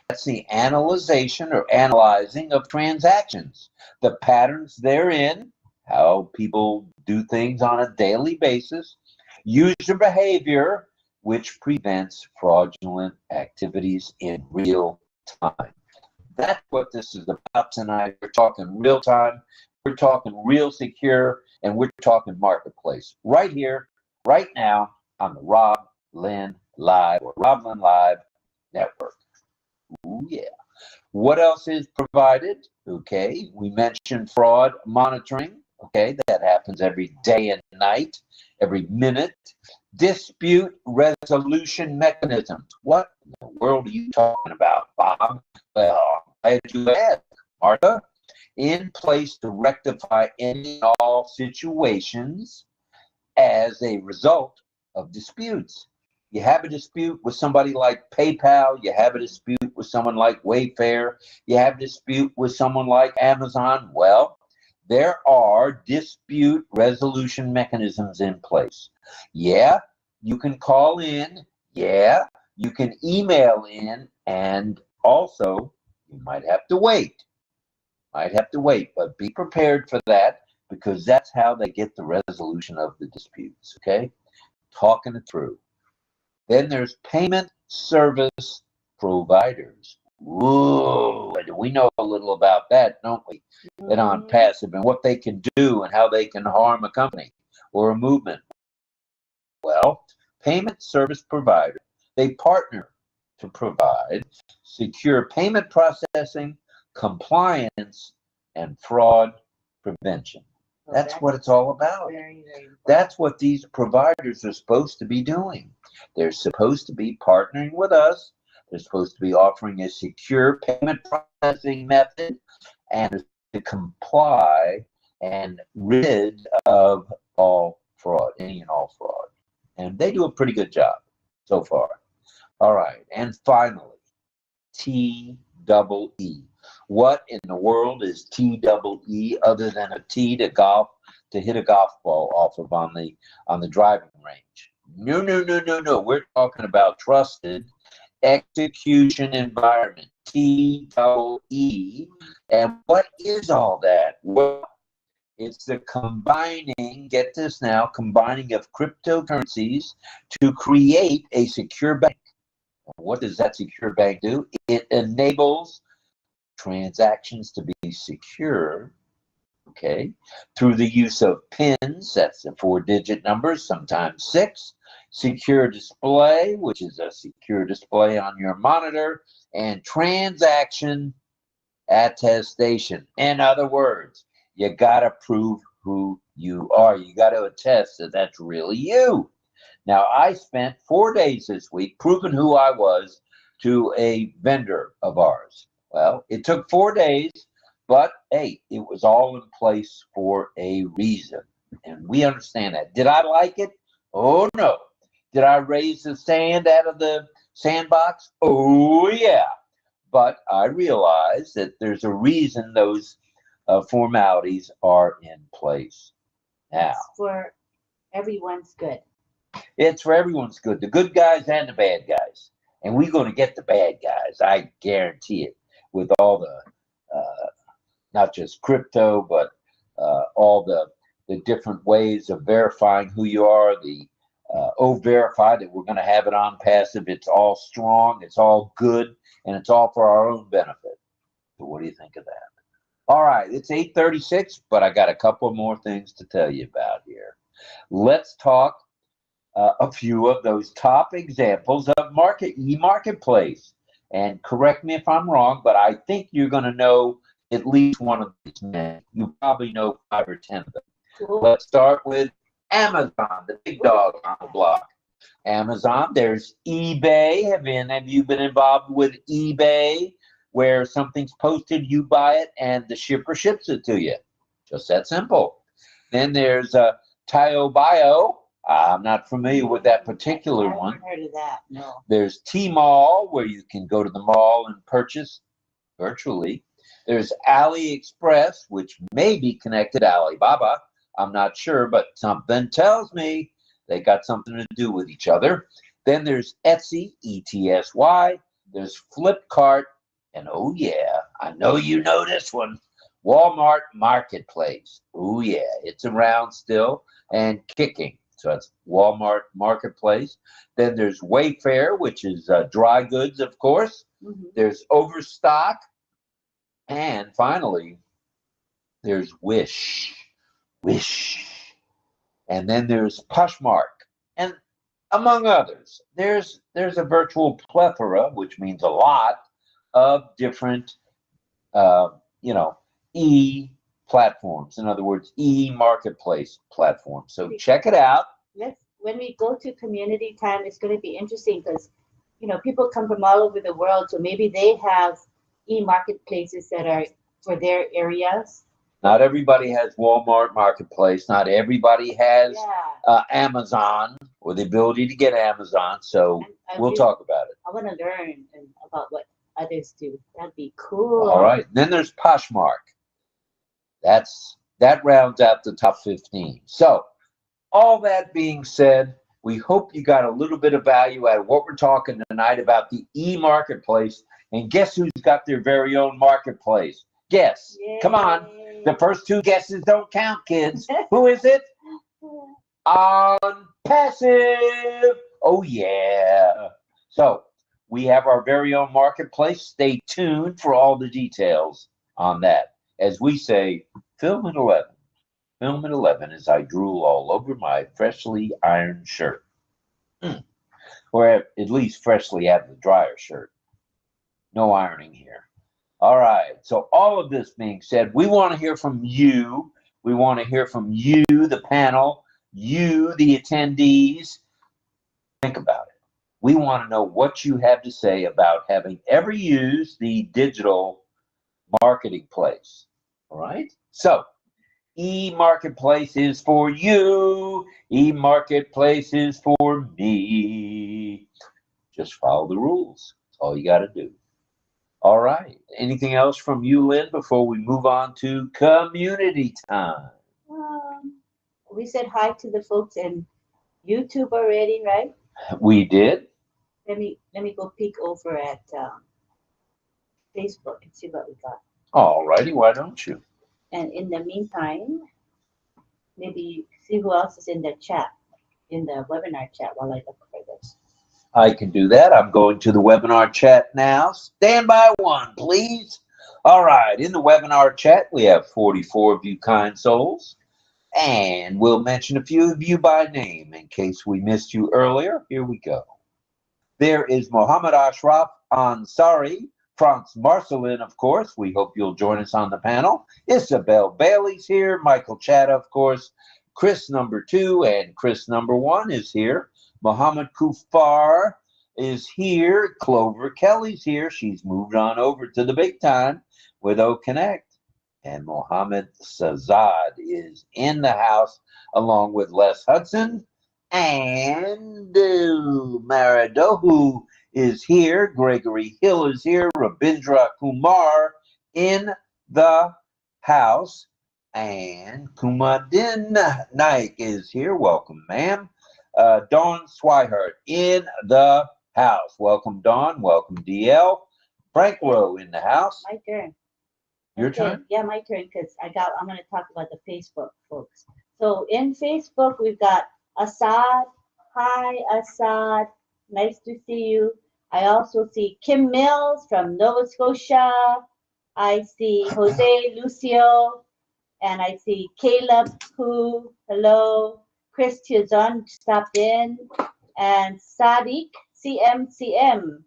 That's the analyzation or analyzing of transactions, the patterns therein, how people do things on a daily basis, user behavior, which prevents fraudulent activities in real time. That's what this is about tonight. We're talking real time, we're talking real secure, and we're talking marketplace. Right here, right now, on the RobLynn Live or RobLynn Live Network. Ooh, yeah. What else is provided? Okay, we mentioned fraud monitoring. Okay, that happens every day and night, every minute. Dispute resolution mechanisms. What in the world are you talking about, Bob? Well, I'm glad you asked, Martha. In place to rectify any and all situations as a result of disputes. You have a dispute with somebody like PayPal, you have a dispute with someone like Wayfair, you have a dispute with someone like Amazon. Well, there are dispute resolution mechanisms in place. Yeah, you can call in, yeah, you can email in, and also you might have to wait. But be prepared for that, because that's how they get the resolution of the disputes, okay? Talking it through. Then there's payment service providers. Whoa, we know a little about that, don't we? And on passive and what they can do and how they can harm a company or a movement. Well, payment service provider, they partner to provide secure payment processing, compliance, and fraud prevention. That's what it's all about. That's what these providers are supposed to be doing. They're supposed to be partnering with us. They're supposed to be offering a secure payment processing method and to comply and rid of all fraud, any and all fraud. And they do a pretty good job so far. All right. And finally, TEE. What in the world is TEE other than a tee to golf, to hit a golf ball off of on the driving range? No. We're talking about trusted execution environment, TEE. And what is all that? Well, it's the combining, get this now, combining of cryptocurrencies to create a secure bank. What does that secure bank do? It enables transactions to be secure, okay, through the use of PINs, that's the 4-digit numbers, sometimes 6, secure display, which is a secure display on your monitor, and transaction attestation. In other words, you got to prove who you are. You got to attest that that's really you. Now, I spent 4 days this week proving who I was to a vendor of ours. Well, it took 4 days, but hey, it was all in place for a reason. And we understand that. Did I like it? Oh, no. Did I raise the sand out of the sandbox? Oh, yeah. But I realized that there's a reason those formalities are in place. Now, It's for everyone's good. It's for everyone's good, the good guys and the bad guys. And we're going to get the bad guys, I guarantee it, with all the, not just crypto, but all the different ways of verifying who you are, the O-Verify that we're going to have it on passive. It's all strong, it's all good, and it's all for our own benefit. So what do you think of that? All right, it's 8:36, but I got a couple more things to tell you about here. Let's talk a few of those top examples of marketplace. And correct me if I'm wrong, but I think you're going to know at least one of these men. You probably know 5 or 10 of them. Cool. Let's start with Amazon, the big dog on the block. Amazon, there's eBay. Have you been involved with eBay, where something's posted, you buy it, and the shipper ships it to you? Just that simple. Then there's 𝗗𝗿𝗶𝘃𝗶𝘆. I'm not familiar with that particular one. I haven't heard of that, no. There's Tmall, where you can go to the mall and purchase virtually. There's AliExpress, which may be connected to Alibaba. I'm not sure, but something tells me they got something to do with each other. Then there's Etsy, ETSY. There's Flipkart, and oh yeah, I know you know this one, Walmart Marketplace. Oh yeah, it's around still and kicking. So that's Walmart Marketplace. Then there's Wayfair, which is dry goods, of course. Mm-hmm. There's Overstock. And finally, there's Wish. And then there's Poshmark. And among others, there's a virtual plethora, which means a lot, of different, platforms. In other words, e-marketplace platforms. So check it out. When we go to community time, it's going to be interesting because, you know, people come from all over the world, so maybe they have e-marketplaces that are for their areas. Not everybody has Walmart Marketplace. Not everybody has Amazon or the ability to get Amazon. So we'll talk about it. I want to learn about what others do. That'd be cool. All right. Then there's Poshmark. That rounds out the top 15. So all that being said, we hope you got a little bit of value out of what we're talking tonight about the e-marketplace. And guess who's got their very own marketplace? Guess. Yay. Come on. The first two guesses don't count, kids. Who is it? On Passive. Oh, yeah. So we have our very own marketplace. Stay tuned for all the details on that. As we say, film at 11. Film at 11 as I drool all over my freshly ironed shirt. Or at least freshly out of the dryer shirt. No ironing here. All right. So all of this being said, we want to hear from you. We want to hear from you, the panel, you, the attendees. Think about it. We want to know what you have to say about having ever used the digital marketing place. All right. So e-marketplace is for you. E-marketplace is for me. Just follow the rules. That's all you got to do. All right. Anything else from you, Lynn, before we move on to community time? We said hi to the folks in YouTube already, right? We did. Let me go peek over at Facebook and see what we got. All righty. Why don't you? And in the meantime, maybe see who else is in the chat, in the webinar chat while I look for this. I can do that. I'm going to the webinar chat now. Stand by one, please. All right. In the webinar chat, we have 44 of you kind souls. And we'll mention a few of you by name in case we missed you earlier. Here we go. There is Mohammed Ashraf Ansari, Franz Marcelin, of course. We hope you'll join us on the panel. Isabel Bailey's here. Michael Chatta, of course. Chris number 2 and Chris number 1 is here. Muhammad Kufar is here. Clover Kelly's here. She's moved on over to the big time with OConnect. And Mohammed Sazad is in the house along with Les Hudson. And Maridohu is here. Gregory Hill is here. Rabindra Kumar in the house. And Kumadin Naik is here. Welcome, ma'am. Dawn Swihart in the house. Welcome, Dawn. Welcome, DL. Frank Rowe in the house. My turn. Your turn? Yeah, my turn, because I'm going to talk about the Facebook folks. So in Facebook, we've got Assad. Hi, Assad. Nice to see you. I also see Kim Mills from Nova Scotia. I see Jose Lucio. And I see Caleb, who, hello. Chris Tizon stopped in. And Sadiq, CMCM.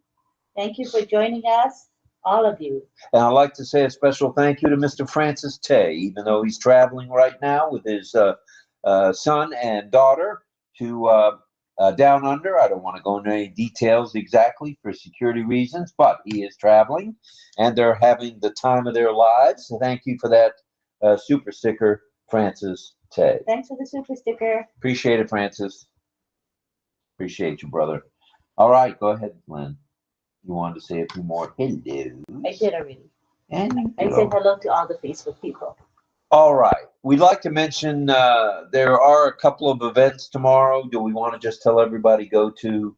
Thank you for joining us, all of you. And I'd like to say a special thank you to Mr. Francis Tay, even though he's traveling right now with his son and daughter to down under. I don't want to go into any details exactly for security reasons, but he is traveling and they're having the time of their lives. So thank you for that super sticker, Francis Tay. Thanks for the super sticker. Appreciate it, Francis. Appreciate you, brother. All right, go ahead, Lynn. You wanted to say a few more hellos? I did already. And I said hello to all the Facebook people. All right. We'd like to mention there are a couple of events tomorrow. Do we want to just tell everybody go to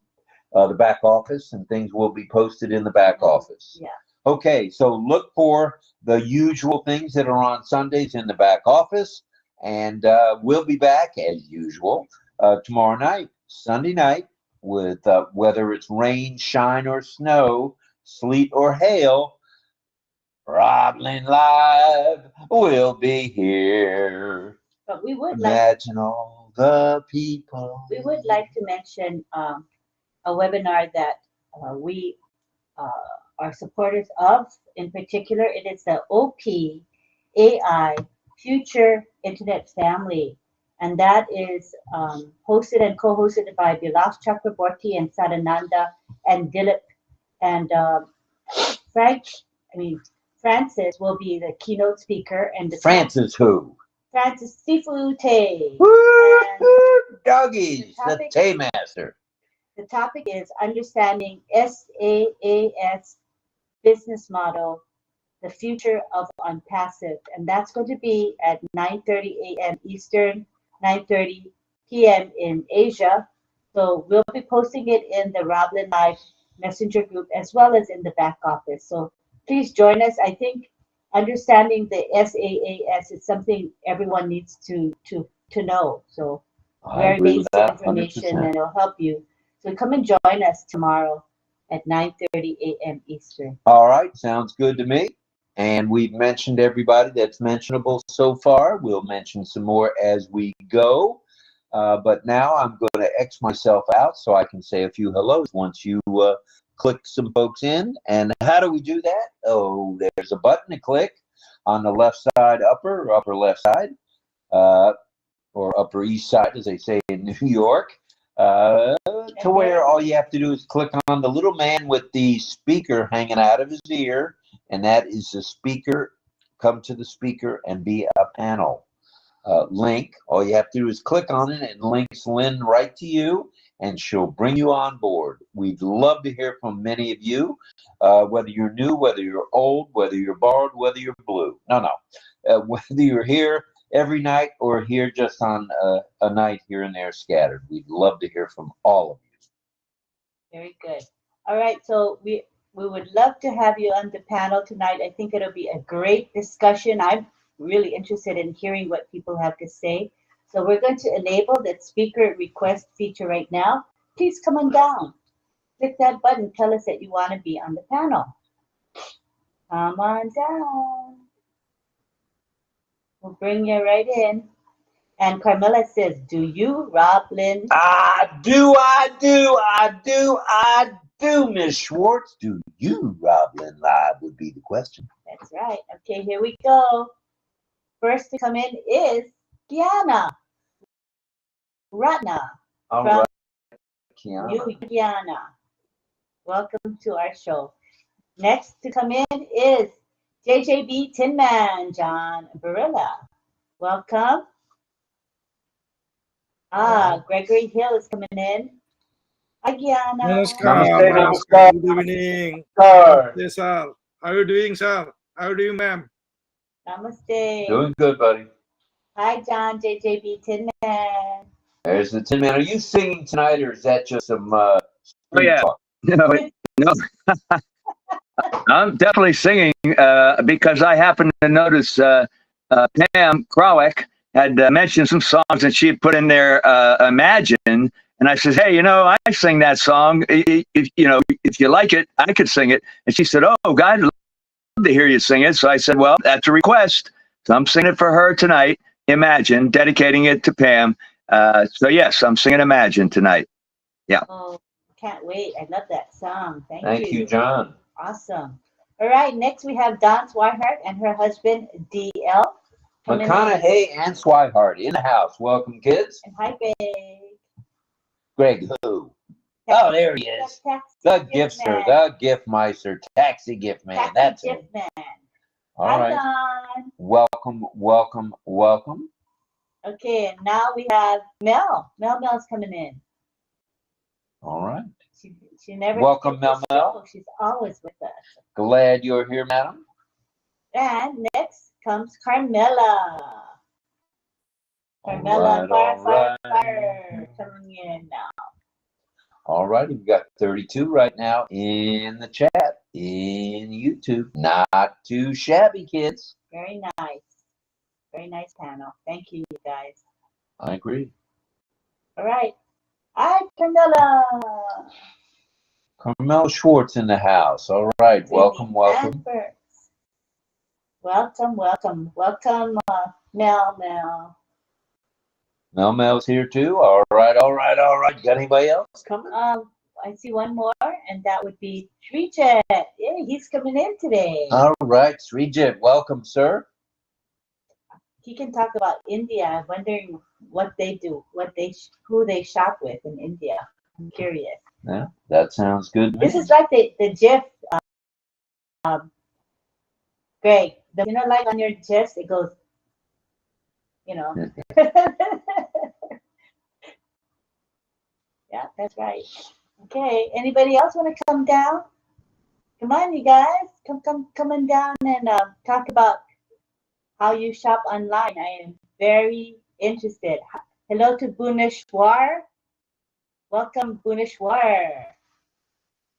the back office and things will be posted in the back office? Yeah. Okay, so look for the usual things that are on Sundays in the back office. And we'll be back as usual tomorrow night, Sunday night, with whether it's rain, shine, or snow, sleet, or hail. RobLynn Live will be here. But we would Imagine all the people. We would like to mention a webinar that we are supporters of. In particular, it is the OPAI Future Internet Family. And that is hosted and co-hosted by 𝗗𝗏𝗃𝗃𝗃𝗃 and Sadananda and Dilip. And Francis will be the keynote speaker. And Francis who? Francis Sifute. Doggies, the Tay Master. The topic is Understanding SaaS Business Model, the Future of Unpassive. And that's going to be at 9:30 a.m. Eastern, 9:30 p.m. in Asia. So we'll be posting it in the RobLynn Live Messenger group as well as in the back office. So please join us. I think understanding the SaaS is something everyone needs to know. So very basic information, and it'll help you. So come and join us tomorrow at 9:30 a.m. Eastern. All right, sounds good to me. And we've mentioned everybody that's mentionable so far. We'll mention some more as we go. But now I'm going to X myself out so I can say a few hellos once you click some folks in. And how do we do that? Oh, there's a button to click on the left side, upper left side, or upper east side, as they say in New York, to where all you have to do is click on the little man with the speaker hanging out of his ear, and that is the speaker. Come to the speaker and be a panel link. All you have to do is click on it, and links Lynn right to you, and she'll bring you on board. We'd love to hear from many of you, whether you're new, whether you're old, whether you're bald, whether you're blue. Whether you're here every night or here just on a night here and there scattered. We'd love to hear from all of you. Very good. All right, so we would love to have you on the panel tonight. I think it'll be a great discussion. I'm really interested in hearing what people have to say. So we're going to enable that speaker request feature right now. Please come on down. Click that button. Tell us that you want to be on the panel. Come on down. We'll bring you right in. And Carmela says, do you, RobLynn? I do, Miss Schwartz. Do you, RobLynn Live would be the question. That's right. Okay, here we go. First to come in is Kiana Ratna. All from right, Kiana. New Guyana. Welcome to our show. Next to come in is JJB Tin Man, 𝗗𝗏𝗃𝗃𝗃𝗃𝗃𝗃𝗃. Welcome. Gregory Hill is coming in. Hi, Guyana. Namaste. Good evening. Namaste, sir. How are you doing, sir? How are you doing, ma'am? Namaste. Doing good, buddy. Hi, John, JJB Tin Man. There's the Tin Man. Are you singing tonight, or is that just some street talk? No. I'm definitely singing because I happened to notice Pam Krawick had mentioned some songs that she had put in there, Imagine. And I said, hey, I sing that song. If you like it, I could sing it. And she said, oh, God, I'd love to hear you sing it. So I said, well, that's a request. So I'm singing it for her tonight, Imagine, dedicating it to Pam. So, yes, I'm singing Imagine tonight. Yeah. Oh, can't wait. I love that song. Thank you, John. Awesome. All right, next we have Dawn Swihart and her husband, DL. McConaughey and Swihart in the house. Welcome, kids. And hi, Greg. Greg who? Oh, there he is. The Giftster, the Gift Meister, Taxi Gift Man. That's it. Gift Man. All right. Dawn. Welcome. Okay, and now we have Mel. Mel's coming in. All right. She never. Welcome, Mel. She's always with us. Glad you're here, madam. And next comes Carmela. Carmela, fire, coming in now. All right, we've got 32 right now in the chat, in YouTube. Not too shabby, kids. Very nice. Very nice panel. Thank you, you guys. I agree. All right. Hi, Carmela. Carmela Schwartz in the house. All right, welcome. Welcome, Mel. Mel's here too. All right. You got anybody else coming? I see one more, and that would be Srijit. Yeah, he's coming in today. All right, Srijit, welcome, sir. he can talk about India. I'm wondering what they do, who they shop with in India. I'm curious. Yeah, that sounds good to me. This is like the GIF, Greg. Like on your GIFs, it goes, Yeah, that's right. Okay, anybody else want to come down? Come on, you guys, coming down and talk about how you shop online. I am very interested. Hello to Bhuvaneshwar. Welcome, Bhuvaneshwar.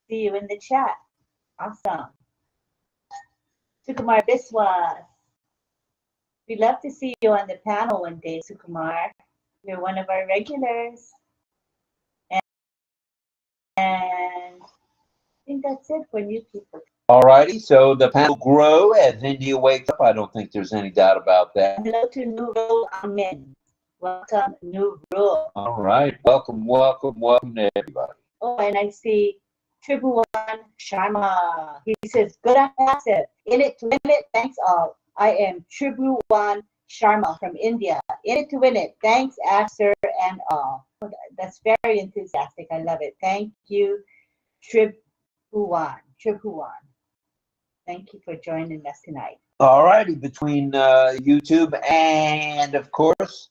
See you in the chat. Awesome. Sukumar Biswas. We'd love to see you on the panel one day, Sukumar. You're one of our regulars. And I think that's it for new people. All righty, so the panel will grow as India wakes up. I don't think there's any doubt about that. Hello to 𝗗𝗿𝗶𝗃𝗃𝗃𝗃𝗃. Welcome, 𝗗𝗏. All right, welcome to everybody. Oh, and I see 𝗗𝗿𝗃𝗃𝗃𝗃. He says, good on passive. In it to win it, thanks all. I am 𝗗𝗿𝗃𝗃𝗃𝗃𝗃 from India. In it to win it, thanks, Asher and all. That's very enthusiastic. I love it. Thank you, 𝗗𝗿𝗃𝗃𝗃𝗃. Thank you for joining us tonight. All righty, between YouTube and, of course,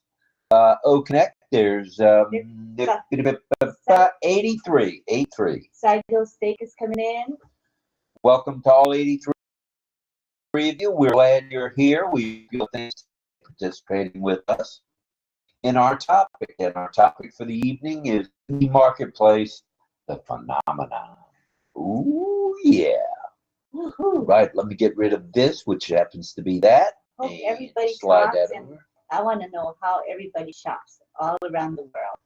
OConnect, there's 83. Sidel Steak is coming in. Welcome to all 83 of you. We're glad you're here. We feel thanks for participating with us in our topic. And our topic for the evening is the marketplace, the phenomenon. Ooh, yeah. Woohoo. Right, let me get rid of this, which happens to be that. Hope everybody slide shops, that and over. I want to know how everybody shops all around the world.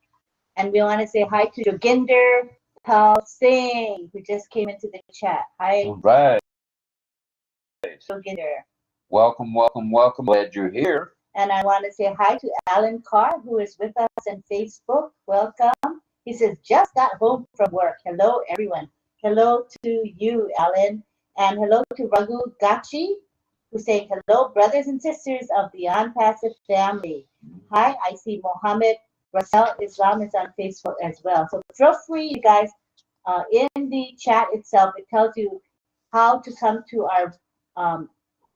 And we want to say hi to 𝗗𝗿𝗃𝗃𝗃𝗃, who just came into the chat. Hi, All right. 𝗗𝗃𝗃𝗃𝗃. Welcome. Glad you're here. And I want to say hi to Alan Carr, who is with us on Facebook. Welcome. He says, just got home from work. Hello, everyone. Hello to you, Alan. And hello to Raghu Gachi, who's saying, hello, brothers and sisters of the Unpassive family. Hi, I see Mohammed Russell Islam is on Facebook as well. So feel free, you guys, in the chat itself, it tells you how to come to our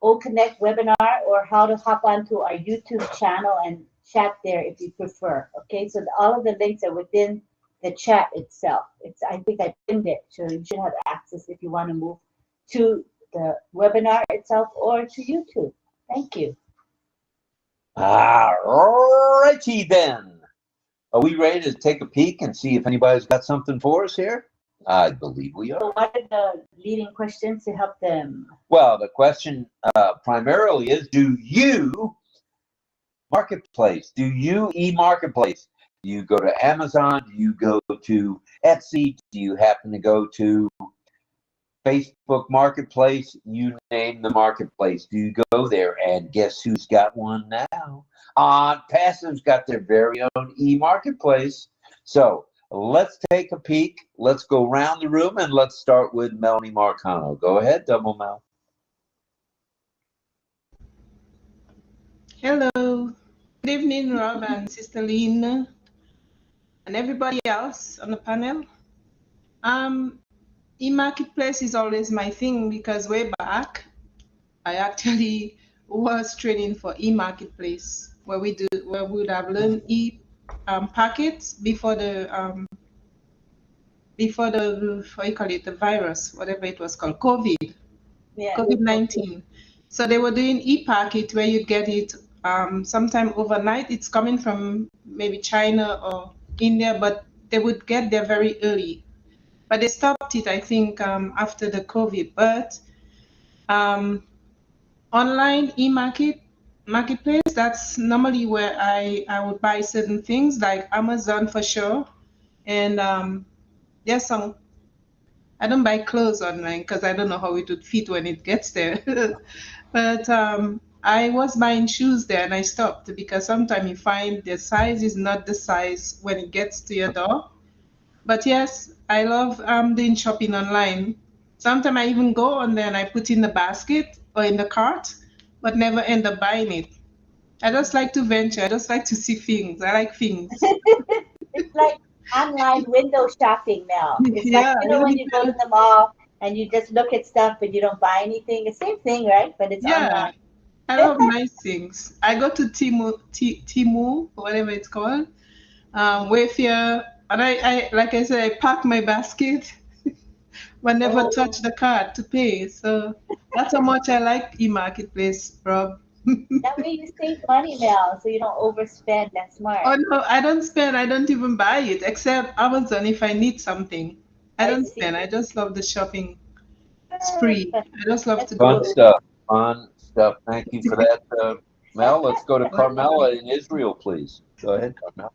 OConnect webinar or how to hop onto our YouTube channel and chat there if you prefer. Okay, so all of the links are within the chat itself. I think I pinned it, so you should have access if you want to move to the webinar itself or to YouTube. Thank you. All righty then. Are we ready to take a peek and see if anybody's got something for us here? I believe we are. So what are the leading questions to help them? Well, the question primarily is, do you marketplace? Do you e-marketplace? Do you go to Amazon? Do you go to Etsy? Do you happen to go to Facebook Marketplace? You name the marketplace. Do you go there? And guess who's got one now? Passive's got their very own e-marketplace. So let's take a peek. Let's go around the room and let's start with Melanie Marcano. Go ahead, Double Mel. Hello. Good evening, Rob and Sister Lynn, and everybody else on the panel. E-marketplace is always my thing because way back, I actually was training for e-marketplace where we would have learned packets before the what you call it, the virus, whatever it was called, COVID-19. So they were doing e-packet where you get it sometime overnight. It's coming from maybe China or India, but they would get there very early. But they stopped it, I think, after the COVID. But online marketplace, that's normally where I would buy certain things, like Amazon for sure. And there's some, I don't buy clothes online because I don't know how it would fit when it gets there. But I was buying shoes there and I stopped because sometimes you find the size is not the size when it gets to your door. But yes, I love doing shopping online. Sometimes I even go on there and I put in the basket or in the cart, but never end up buying it. I just like to venture. I just like to see things. I like things. It's like online window shopping now. It's like, Yeah, you know, when you go to the mall and you just look at stuff but you don't buy anything. The same thing, right? But it's yeah. online. I love nice things. I go to Timu, whatever it's called, Wayfair, and I like I said, I pack my basket, but never touch the card to pay. So that's how much I like e-marketplace, Rob. That way you save money now, so you don't overspend. That's smart. Oh no, I don't spend. I don't even buy it, except Amazon if I need something. I don't spend. I just love the shopping spree. I just love to Fun go. stuff. Fun stuff. Thank you for that, Mel. Let's go to Carmela in Israel, please. Go ahead, Carmela.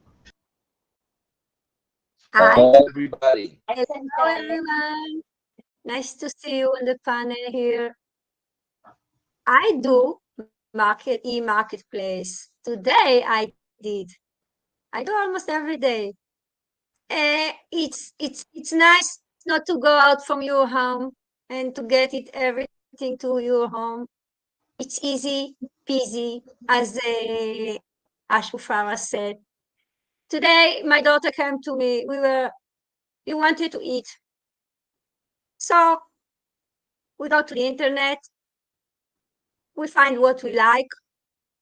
Hi. Hello, everybody. Hello, everyone. Nice to see you on the panel here. I do e-marketplace. Today I did. I do almost every day. It's nice not to go out from your home and to get everything to your home. It's easy peasy, as Ashufara said. Today my daughter came to me. We wanted to eat. So we go to the internet, we find what we like,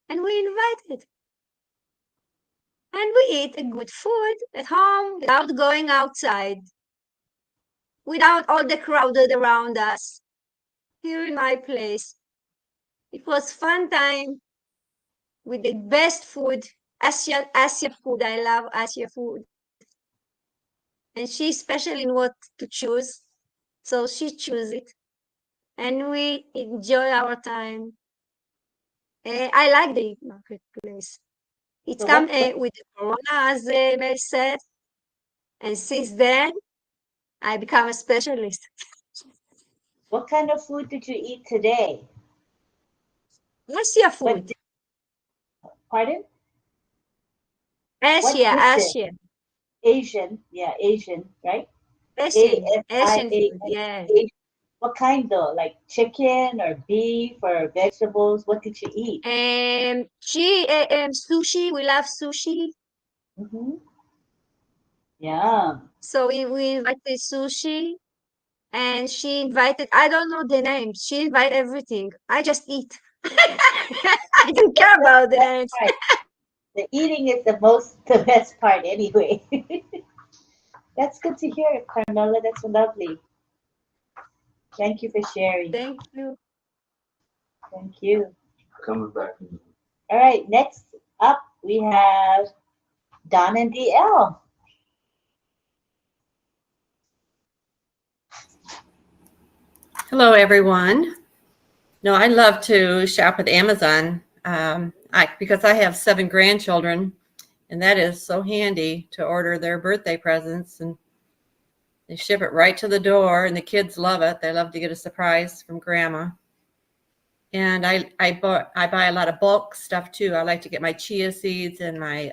and we invite it. And we eat a good food at home without going outside, without all the crowded around us. Here in my place, it was fun time with the best food, Asia food. I love Asia food. And she's special in what to choose, so she chose it. And we enjoy our time. I like the marketplace. It's come with the Corona, as Mel said, and since then, I become a specialist. What kind of food did you eat today? Asia food. Pardon? Asia. Asian, yeah, Asian, right? Asian Asian, food, yeah. What kind though? Like chicken or beef or vegetables? What did you eat? Sushi. We love sushi. Yeah. So we invited sushi, and she invited, I don't know the names. She invited everything. I just eat. I don't care about the names. Right. The eating is the best part anyway. That's good to hear, Carmela. That's lovely. Thank you for sharing. Thank you. Thank you. Coming back. All right, next up we have Don and DL. Hello, everyone. No, I love to shop at Amazon because I have 7 grandchildren, and that is so handy to order their birthday presents, and they ship it right to the door, and the kids love it. They love to get a surprise from grandma. And I buy a lot of bulk stuff too. I like to get my chia seeds and my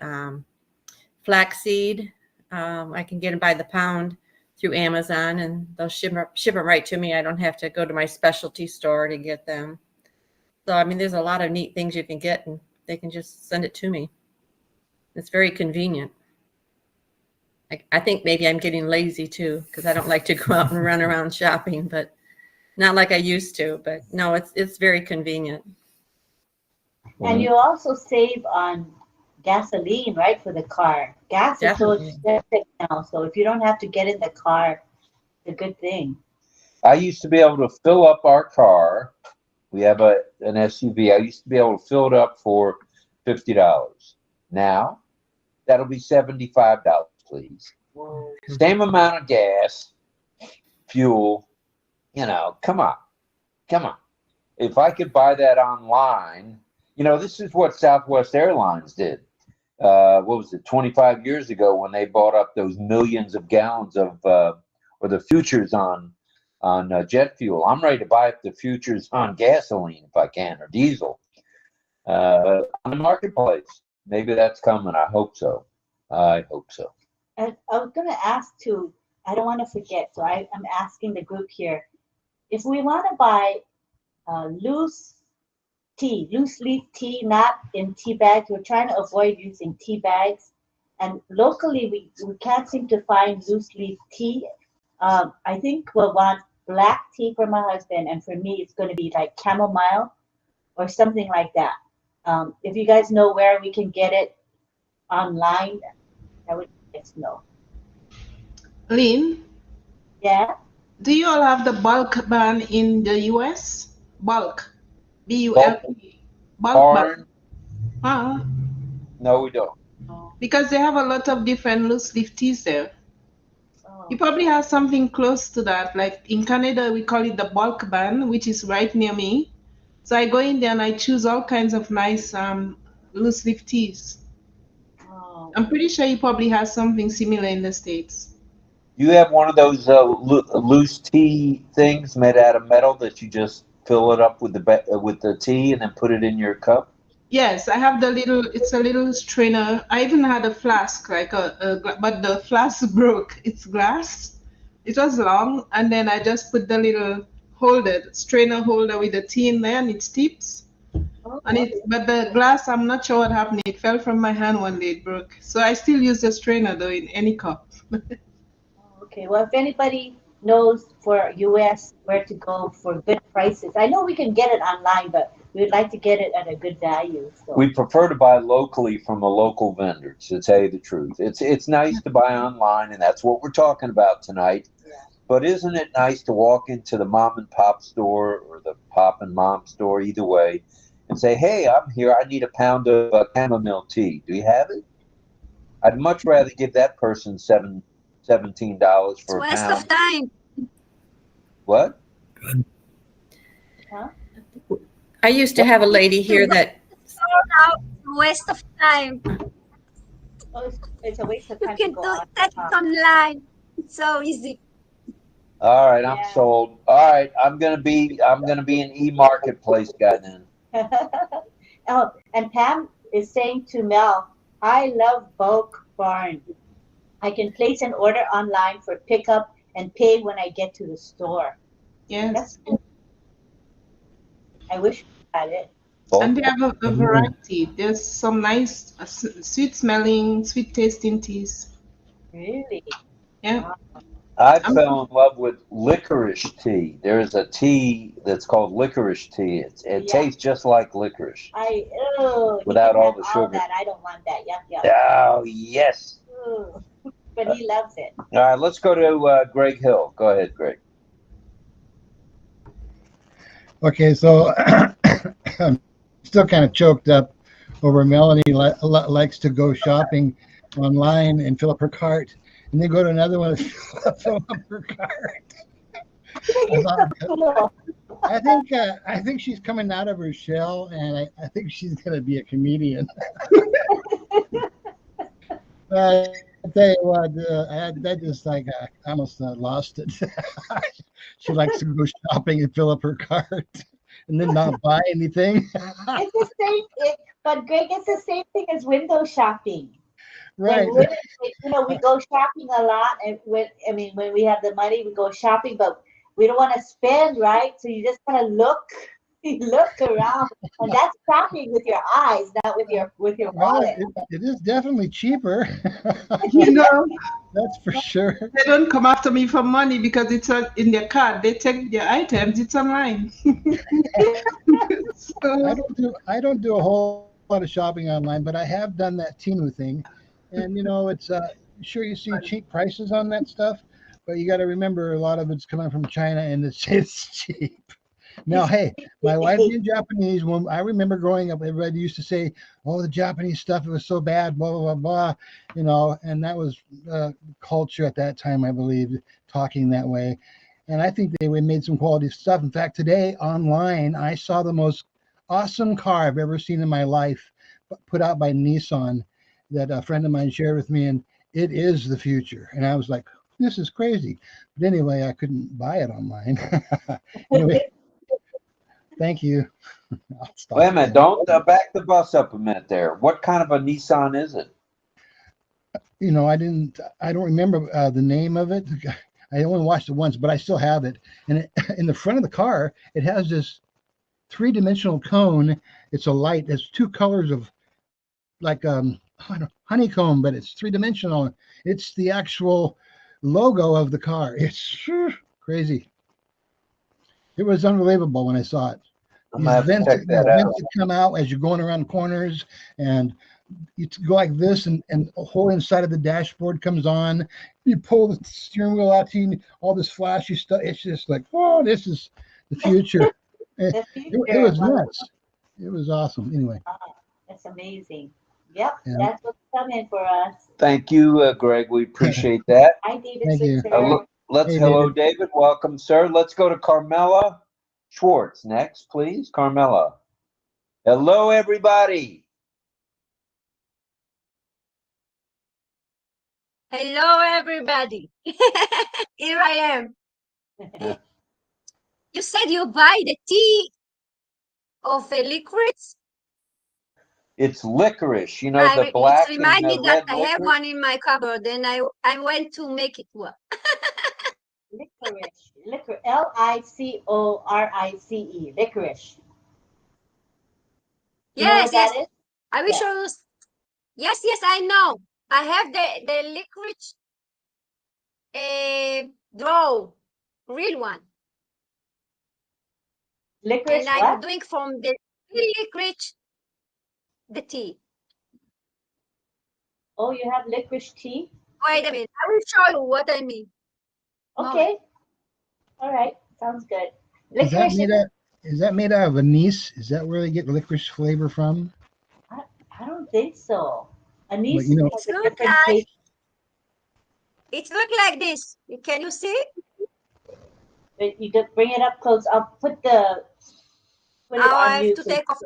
flaxseed. I can get them by the pound through Amazon, and they'll ship them right to me. I don't have to go to my specialty store to get them. So, I mean, there's a lot of neat things you can get, and they can just send it to me. It's very convenient. I think maybe I'm getting lazy too, because I don't like to go out and run around shopping, but not like I used to. But no, it's very convenient. And you also save on gasoline, right, for the car. Gas is so expensive now, so if you don't have to get in the car, it's a good thing. I used to be able to fill up our car. We have an SUV. I used to be able to fill it up for $50. Now, that'll be $75, please. Same amount of gas, fuel, come on. If I could buy that online, this is what Southwest Airlines did. What was it, 25 years ago, when they bought up those millions of gallons of, or the futures on jet fuel. I'm ready to buy up the futures on gasoline if I can, or diesel, on the marketplace. Maybe that's coming. I hope so. And I was going to ask too, I don't want to forget, so I'm asking the group here, if we want to buy loose tea, loose leaf tea, not in tea bags. We're trying to avoid using tea bags. And locally, we can't seem to find loose leaf tea. I think we'll want black tea for my husband, and for me, it's going to be like chamomile or something like that. If you guys know where we can get it online, I would like to know. Lynn? Yeah? Do you all have the bulk ban in the US? Bulk. B-U-L-K. Bulk ban. No, we don't. Because they have a lot of different loose leaf teas there. You probably have something close to that. Like in Canada, we call it the bulk ban, which is right near me. So I go in there and I choose all kinds of nice loose leaf teas. I'm pretty sure you probably have something similar in the States. You have one of those loose tea things made out of metal that you just fill it up with the tea and then put it in your cup? Yes, I have it's a little strainer. I even had a flask, but the flask broke. It's glass. It was long, and then I just put the little strainer holder with the tea in there, and it steeps. But the glass, I'm not sure what happened. It fell from my hand one day, it broke. So I still use the strainer though in any cup. Okay, well, if anybody knows for US where to go for good prices, I know we can get it online, but we would like to get it at a good value. So. We prefer to buy locally from a local vendor, to tell you the truth. It's nice to buy online, and that's what we're talking about tonight. Yeah. But isn't it nice to walk into the mom and pop store or the pop and mom store, either way, and say, hey, I'm here. I need a pound of chamomile tea. Do you have it? I'd much rather give that person $17 for a pound. It's waste of time. What? Huh? I used to have a lady here that. Waste of time. Oh, it's a waste of time. You can do that online. It's so easy. All right, I'm sold. All right, I'm gonna be an e-marketplace guy then. Oh, and Pam is saying to Mel, I love bulk barn. I can place an order online for pickup and pay when I get to the store. Yes. I wish we had it. And they have a variety. There's some nice sweet-smelling, sweet-tasting teas. Really? Yeah. I fell in love with licorice tea. There's a tea that's called licorice tea. It tastes just like licorice. Without all the sugar. That. I don't want that. Yuck. Oh, yes. But he loves it. All right, let's go to Greg Hill. Go ahead, Greg. Okay, so I'm still kind of choked up over Melanie likes to go shopping online and fill up her cart, and then go to another one and fill up her cart. I think she's coming out of her shell, and I think she's going to be a comedian. I tell you what, that just like I almost lost it. She likes to go shopping and fill up her cart and then not buy anything. It's the same, but Greg, it's the same thing as window shopping. Right. We go shopping a lot, and when we have the money, we go shopping, but we don't want to spend, right? So you just kind of look around, and that's shopping with your eyes, not with your wallet. It is definitely cheaper. That's for sure. They don't come after me for money because it's in their cart. They take their items. It's online. I don't do a whole lot of shopping online, but I have done that Temu thing, and it's sure you see cheap prices on that stuff, but you got to remember a lot of it's coming from China, and it's cheap. Now, hey, my wife being Japanese, when I remember growing up, everybody used to say, "Oh, the Japanese stuff, it was so bad," blah blah blah blah, and that was culture at that time, I believe, talking that way. And I think they made some quality stuff. In fact, today online, I saw the most awesome car I've ever seen in my life, put out by Nissan, that a friend of mine shared with me, and it is the future. And I was like, "This is crazy," but anyway, I couldn't buy it online. Anyway. Thank you. Wait a minute. Don't back the bus up a minute there. What kind of a Nissan is it? I don't remember the name of it. I only watched it once, but I still have it. And in the front of the car, it has this three-dimensional cone. It's a light. There's two colors of like honeycomb, but it's three-dimensional. It's the actual logo of the car. It's crazy. It was unbelievable when I saw it. These vents that come out as you're going around corners, and you go like this, and the whole inside of the dashboard comes on. You pull the steering wheel out to you, all this flashy stuff. It's just like, oh, this is the future. It was nuts. It was awesome. Anyway. That's amazing. Yep, Yeah. that's what's coming for us. Thank you, Greg. We appreciate that. Hi, David. Thank you. Hello, David. Welcome, sir. Let's go to Carmela Schwartz next, please. Carmela. Hello, everybody. Hello, everybody. Here I am. You said you buy the tea of a licorice? It's licorice, you know, the black It reminds me that I have licorice? one in my cupboard, and I went to make it work. Licorice. L-I-C-O-R-I-C-E. Licorice. You know Yes, what that yes. is? I will show you. Yes, yes, I know. I have the licorice draw, real one. Licorice and I'm what? doing from the real licorice the tea. Oh, you have licorice tea? Wait a minute. I will show you what I mean. Okay. All right. Sounds good. Is that Licorice made out of anise? Is that where they get licorice flavor from? I don't think so. Anise But, you know, has a different taste. It looks like this. Can you see? But you could bring it up close. I'll put it I on have you. to take off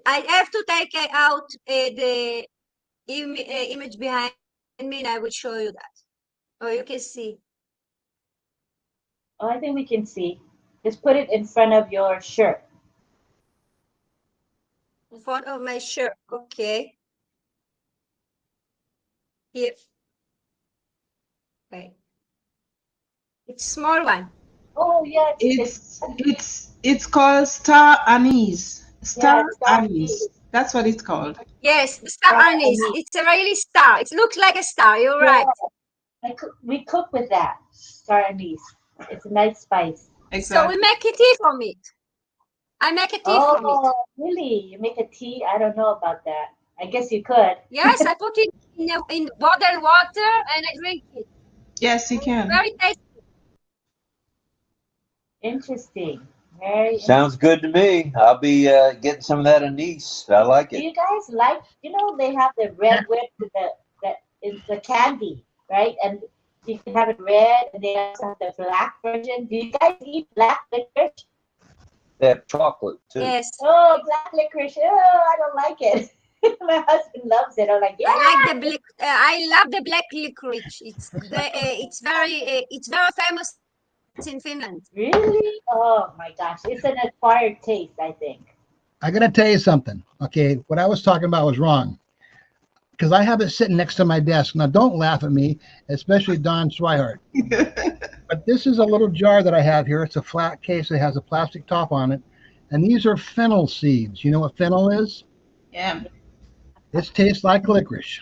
I have to take out the image behind me, and I will show you that. Oh, you can see. Oh, I think we can see. Just put it in front of your shirt. In front of my shirt. Okay. Here. Wait. It's small one. Oh yeah, It's called star anise. Star anise. That's what it's called. Yes, star anise. It's a really star. It looks like a star. You're right. We cook with that star anise. It's a nice spice. So we make a tea from it. I make a tea from it. Oh, really? You make a tea? I don't know about that. I guess you could. Yes, I put it in bottled water and I drink it. Yes, you can. Very tasty. Interesting. Very Sounds good to me. I'll be getting some of that anise. I like Do it. you guys like, they have the red whip, that is the candy, right? And you can have it red, and they also have the black version. Do you guys eat black licorice? They have chocolate, too. Yes. Oh, black licorice. Oh, I don't like it. My husband loves it. I'm like, yeah. I like the black. I love the black licorice. It's very famous in Finland. Really? Oh my gosh, it's an acquired taste, I think. I gotta tell you something. Okay, what I was talking about was wrong, because I have it sitting next to my desk. Now, don't laugh at me, especially Don Swihart. But this is a little jar that I have here. It's a flat case that has a plastic top on it, and these are fennel seeds. You know what fennel is? Yeah. It tastes like licorice,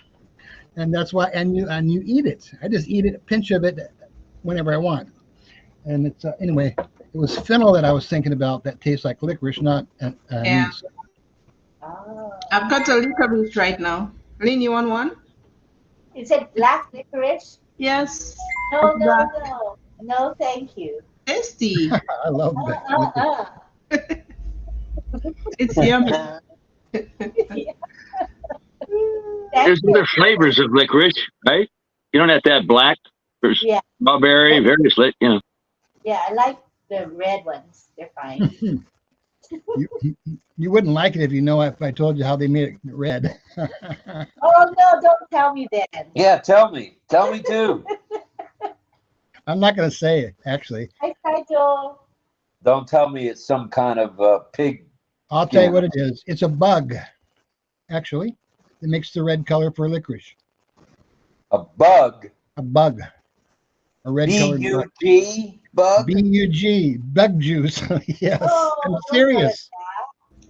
and that's why. And you eat it. I just eat it, a pinch of it, whenever I want. And it's anyway. It was fennel that I was thinking about that tastes like licorice, not anise. I've got a licorice right now. Lynn, you want one? You said black licorice? Yes. No, thank you. Tasty. I love that. It's yummy. There's other flavors of licorice, right? You don't have to have black. There's strawberry, various, Yeah, I like the red ones. They're fine. You wouldn't like it if I told you how they made it red. Oh no! Don't tell me then. Yeah, tell me. Tell me too. I'm not going to say it, actually. Hi, Joel. Don't tell me it's some kind of pig. I'll tell you what it is. It's a bug, actually. It makes the red color for licorice. A bug? A bug. A red colored bug. B-U-G, bug? B-U-G, bug juice. Yes, Oh, I'm serious.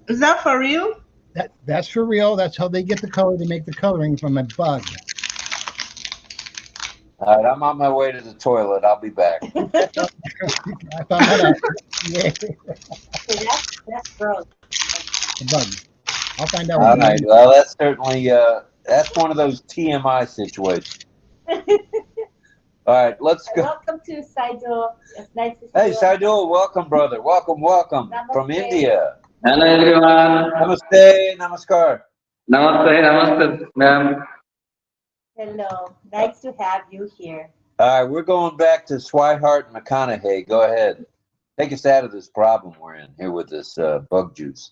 Is that for real? That's for real. That's how they get the color. They make the coloring from a bug. All right, I'm on my way to the toilet. I'll be back. I found that out. Yeah. That's gross. The bug. I'll find out. All right. Well, that's certainly that's one of those TMI situations. All right, let's go. Welcome to Saido. It's nice to see Hey, you. Saido, welcome, brother. Welcome from Namaste. India. Hello everyone. Namaste, namaskar. Namaste, namaste, ma'am. Hello. Nice to have you here. All right, we're going back to 𝗗𝗿𝗶𝘃𝗃𝗃𝗃𝗃. Go ahead. Take us out of this problem we're in here with this bug juice.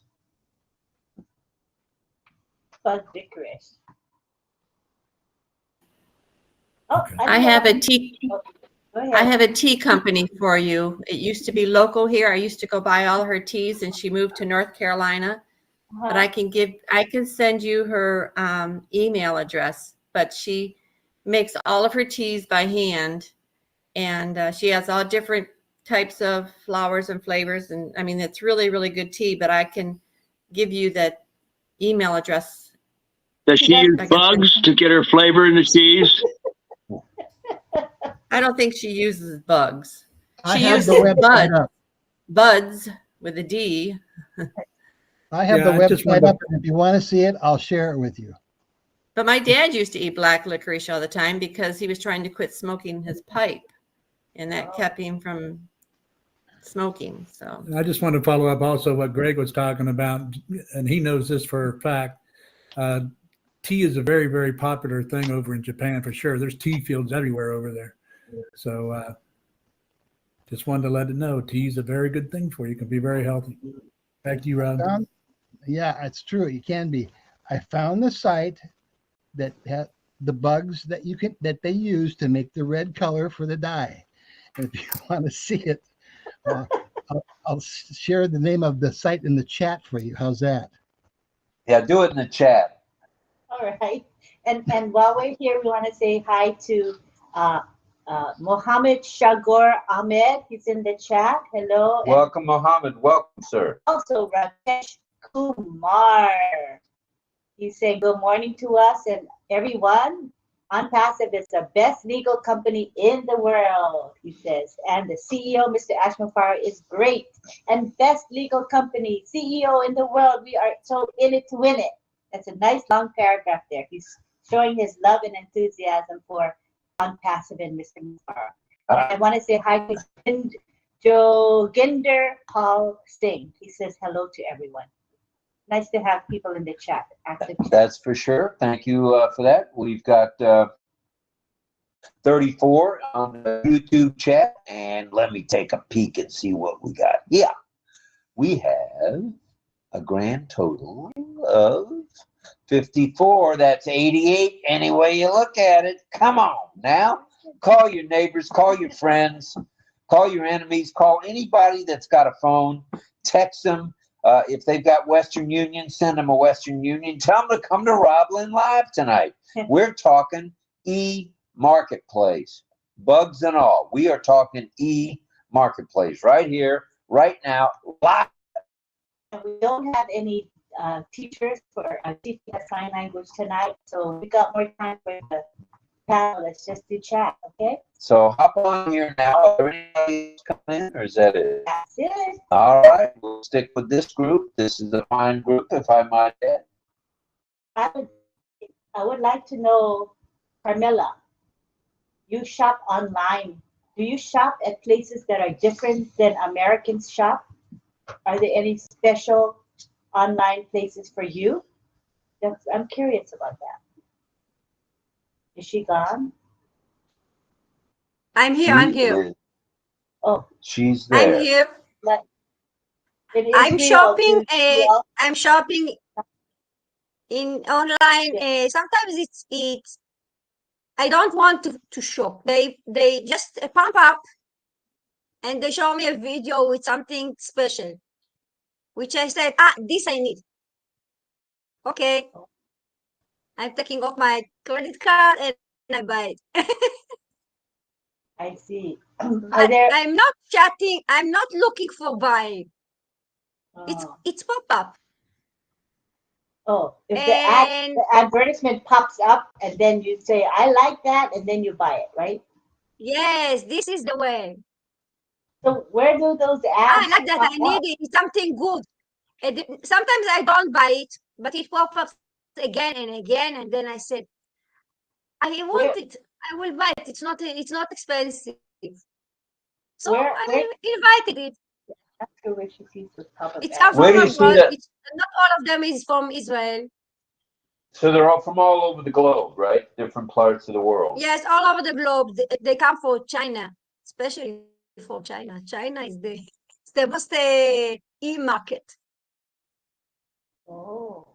Bug licorice. Oh, I have a tea. Go ahead. I have a tea company for you. It used to be local here. I used to go buy all her teas, and she moved to North Carolina. But I can send you her email address. But she makes all of her teas by hand, and she has all different types of flowers and flavors. And I mean, it's really, really good tea. But I can give you that email address. Does she use bugs to get her flavor in the teas? I don't think she uses bugs. I She have uses the website up. buds with a D. I have the website up, and if you want to see it, I'll share it with you. But my dad used to eat black licorice all the time because he was trying to quit smoking his pipe, and that kept him from smoking. So I just want to follow up also what Greg was talking about, and he knows this for a fact. Tea is a very, very popular thing over in Japan for sure. There's tea fields everywhere over there. So just wanted to let it know, tea is a very good thing for you. It can be very healthy. Back to you, Rob. Yeah, it's true. You can be. I found the site that had the bugs that they use to make the red color for the dye. And if you want to see it, I'll share the name of the site in the chat for you. How's that? Yeah, do it in the chat. All right. And while we're here, we want to say hi to Mohammed Shagor Ahmed. He's in the chat. Hello. Welcome, Mohammed. Welcome, sir. Also, Rakesh Kumar. He's saying good morning to us and everyone. Unpassive is the best legal company in the world, he says. And the CEO, Mr. Ashmafar, is great and best legal company, CEO in the world. We are so in it to win it. That's a nice long paragraph there. He's showing his love and enthusiasm for Unpassive and Mr. Mufar. I want to say hi to 𝗗𝗿𝗶𝗃𝗃𝗃𝗃𝗃. He says hello to everyone. Nice to have people in the chat. That's for sure. Thank you for that. We've got 34 on the YouTube chat, and let me take a peek and see what we got. Yeah, we have a grand total of 54. That's 88 any way you look at it. Come on now. Call your neighbors, call your friends, call your enemies, call anybody that's got a phone, text them. If they've got Western Union, send them a Western Union. Tell them to come to RobLynn Live tonight. We're talking e-marketplace, bugs and all. We are talking e-marketplace right here, right now, live. We don't have any teachers for teaching sign language tonight, so we got more time for the panel. Let's just do chat, okay? So hop on here now. Are there anybody else coming in, or is that it? That's it. All right, we'll stick with this group. This is a fine group, if I might add. I would like to know, Carmela, you shop online. Do you shop at places that are different than Americans shop? Are there any special online places for you? I'm curious about that. Is she gone? I'm here. I'm here. Oh, she's there. I'm here. I'm shopping. I'm shopping in online. Sometimes it's. I don't want to shop. They just pump up, and they show me a video with something special, which I said, this I need. Okay. I'm taking off my credit card and I buy it. I see. Are there? I'm not chatting. I'm not looking for buying. It's pop up. Oh, if And the advertisement pops up and then you say, I like that, and then you buy it, right? yes, this is the way. So where do those I ads like that. pop I need up? it. It's something good. And sometimes I don't buy it, but it pops up again and again, and then I said, I want it. I will buy it. It's not expensive. So I invited it. That's where she sees the public It's ads. out from abroad. It's not all of them is from Israel. So they're all from all over the globe, right? Different parts of the world. Yes, all over the globe. They come for China, especially for China. China is the most e-market. Oh,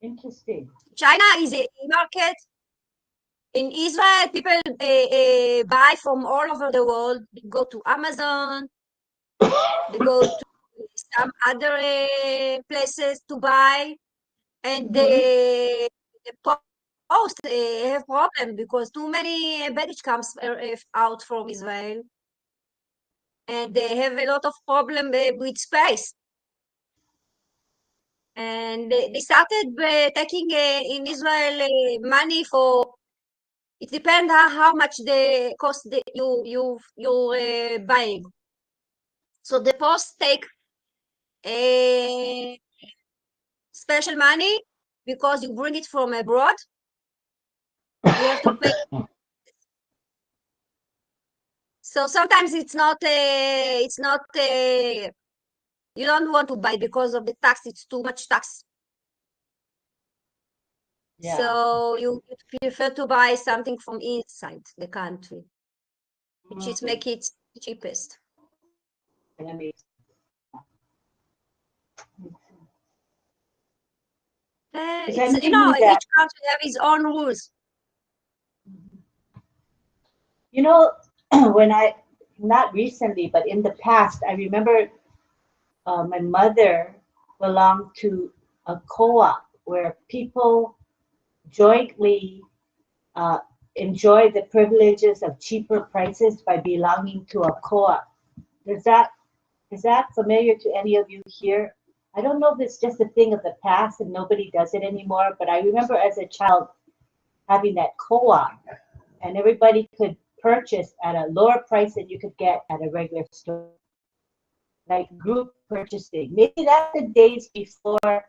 interesting. China is a e-market. In Israel, people buy from all over the world. They go to Amazon. They go to some other places to buy, and the post have problem because too many baggage comes out from Israel, and they have a lot of problem with space. And they started taking in Israel money for. It depends on how much the cost you're buying. So the post take special money because you bring it from abroad. You have to pay. So sometimes it's not you don't want to buy because of the tax. It's too much tax. Yeah. So you prefer to buy something from inside the country, which is make it cheapest. It's, you know, each country have its own rules. You know, when not recently, but in the past, I remember my mother belonged to a co-op where people jointly enjoy the privileges of cheaper prices by belonging to a co-op. Is that familiar to any of you here? I don't know if it's just a thing of the past and nobody does it anymore, but I remember as a child having that co-op, and everybody could purchase at a lower price than you could get at a regular store. Like group purchasing. Maybe that's the days before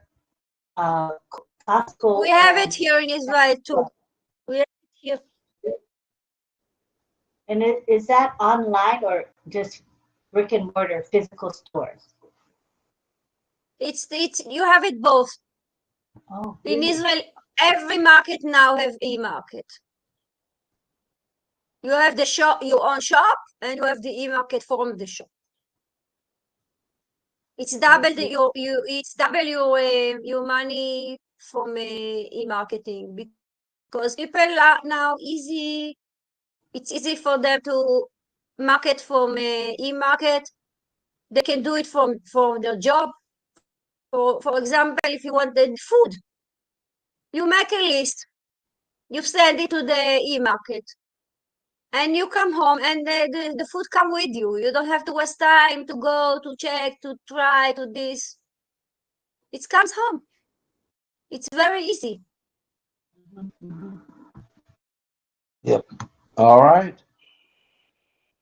Costco. We have it here in Israel too. We have it here. And is that online or just brick and mortar physical stores? It's you have it both. Oh, in really? Israel, every market now have e-market. You have the shop, your own shop, and you have the e-market from the shop. It's double your money from e-marketing because people are now easy. It's easy for them to market from e-market. They can do it from their job. For example, if you wanted food, you make a list, you send it to the e-market, and you come home and the food come with you. You don't have to waste time to go to check, to try, to this. It comes home. It's very easy. Yep. All right.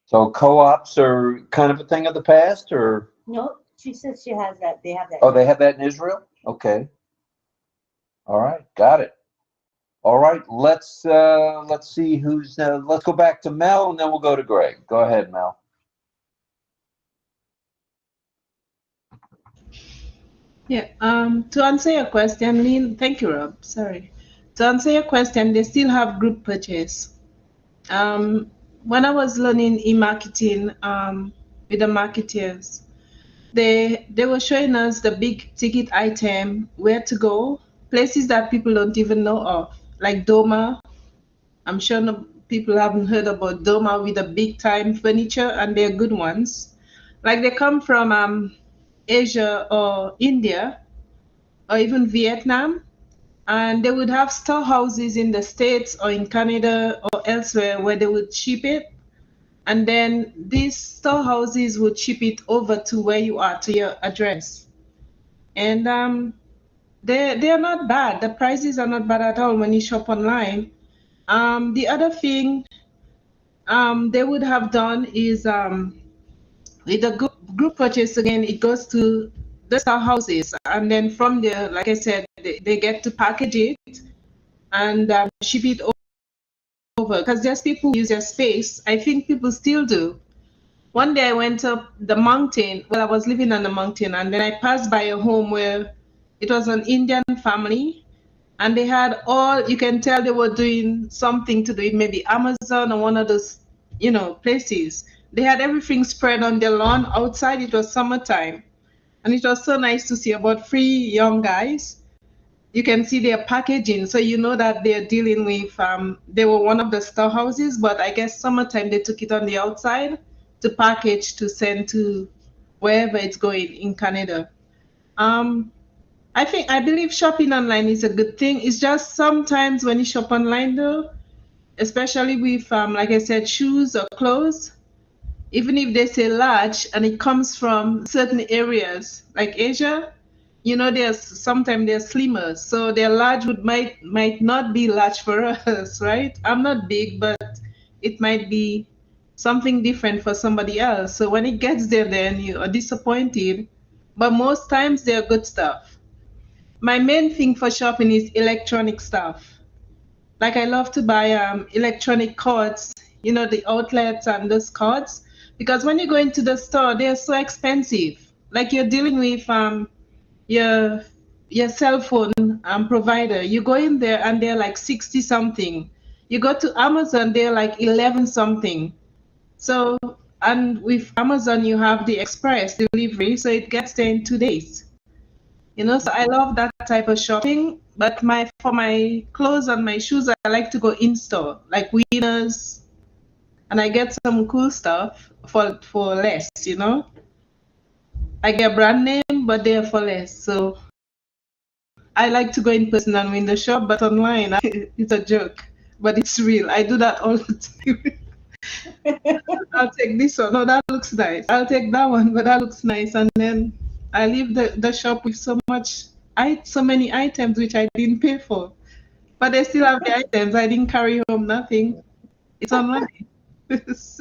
So co-ops are kind of a thing of the past, or? No, she says she has that. They have that. Oh, they have that in Israel? Okay. All right, got it. All right, let's see who's let's go back to Mel and then we'll go to Greg. Go ahead, Mel. Yeah, to answer your question, Lynn, thank you, Rob. Sorry. To answer your question, they still have group purchase. When I was learning e-marketing with the marketers, they were showing us the big ticket item, where to go, places that people don't even know of, like Doma. I'm sure people haven't heard about Doma with the big time furniture, and they're good ones. Like they come from Asia or India or even Vietnam, and they would have storehouses in the States or in Canada or elsewhere where they would ship it. And then these storehouses would ship it over to where you are, to your address. And they're not bad. The prices are not bad at all when you shop online. The other thing they would have done is with the group purchase, again, it goes to the storehouses, and then from there, like I said, they get to package it and ship it over, because there's people who use their space. I think people still do. One day I went up the mountain. Well, I was living on the mountain, and then I passed by a home where it was an Indian family, and they had all, you can tell they were doing something to do with maybe Amazon or one of those, places. They had everything spread on their lawn outside. It was summertime, and it was so nice to see about 3 young guys. You can see their packaging, so you know that they're dealing with, they were one of the storehouses, but I guess summertime they took it on the outside to package to send to wherever it's going in Canada. I believe shopping online is a good thing. It's just sometimes when you shop online though, especially with, like I said, shoes or clothes, even if they say large and it comes from certain areas like Asia, sometimes they're slimmer, so their large might not be large for us, right? I'm not big, but it might be something different for somebody else. So when it gets there, then you are disappointed. But most times they're good stuff. My main thing for shopping is electronic stuff. Like I love to buy electronic cords, the outlets and those cords, because when you go into the store, they're so expensive. Like you're dealing with your cell phone provider. You go in there and they're like 60 something. You go to Amazon, they're like 11 something. So, and with Amazon, you have the express delivery, so it gets there in 2 days. So I love that type of shopping. But for my clothes and my shoes, I like to go in store, like Winners, and I get some cool stuff for less. I get brand name, but they're for less. So I like to go in person and win the shop, but online, it's a joke, but it's real. I do that all the time. I'll take this one. Oh, that looks nice. I'll take that one, but that looks nice. And then I leave the shop with so many items which I didn't pay for, but they still have the items. I didn't carry home nothing. It's online. It's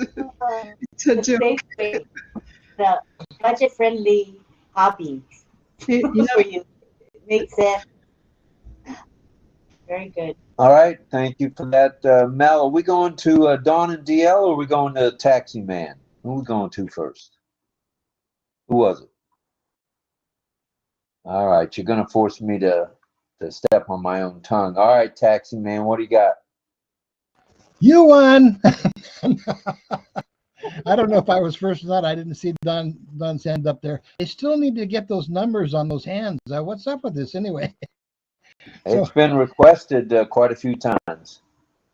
a joke. The budget-friendly hobbies for you. Makes it very good. All right, thank you for that, Mel. Are we going to Dawn and DL, or are we going to Taxi Man? Who are we going to first? Who was it? All right, you're going to force me to step on my own tongue. All right, Taxi Man, what do you got? You won. I don't know if I was first or not. I didn't see Don's hand up there. They still need to get those numbers on those hands. What's up with this anyway? It's been requested quite a few times.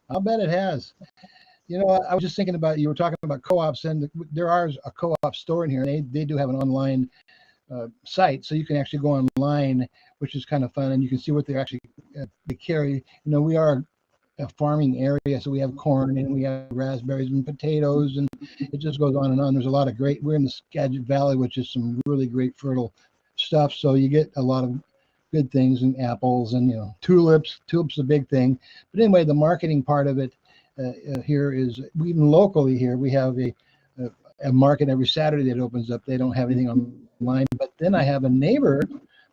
I'll bet it has. I was just thinking about, you were talking about co-ops, and there is a co-op store in here, and they do have an online site, so you can actually go online, which is kind of fun, and you can see what they actually they carry. We are a farming area, so we have corn and we have raspberries and potatoes, and it just goes on and on. There's a lot of we're in the Skagit Valley, which is some really great fertile stuff, so you get a lot of good things, and apples and tulips a big thing. But anyway, the marketing part of it here is, even locally here, we have a market every Saturday that opens up. They don't have anything online, but then I have a neighbor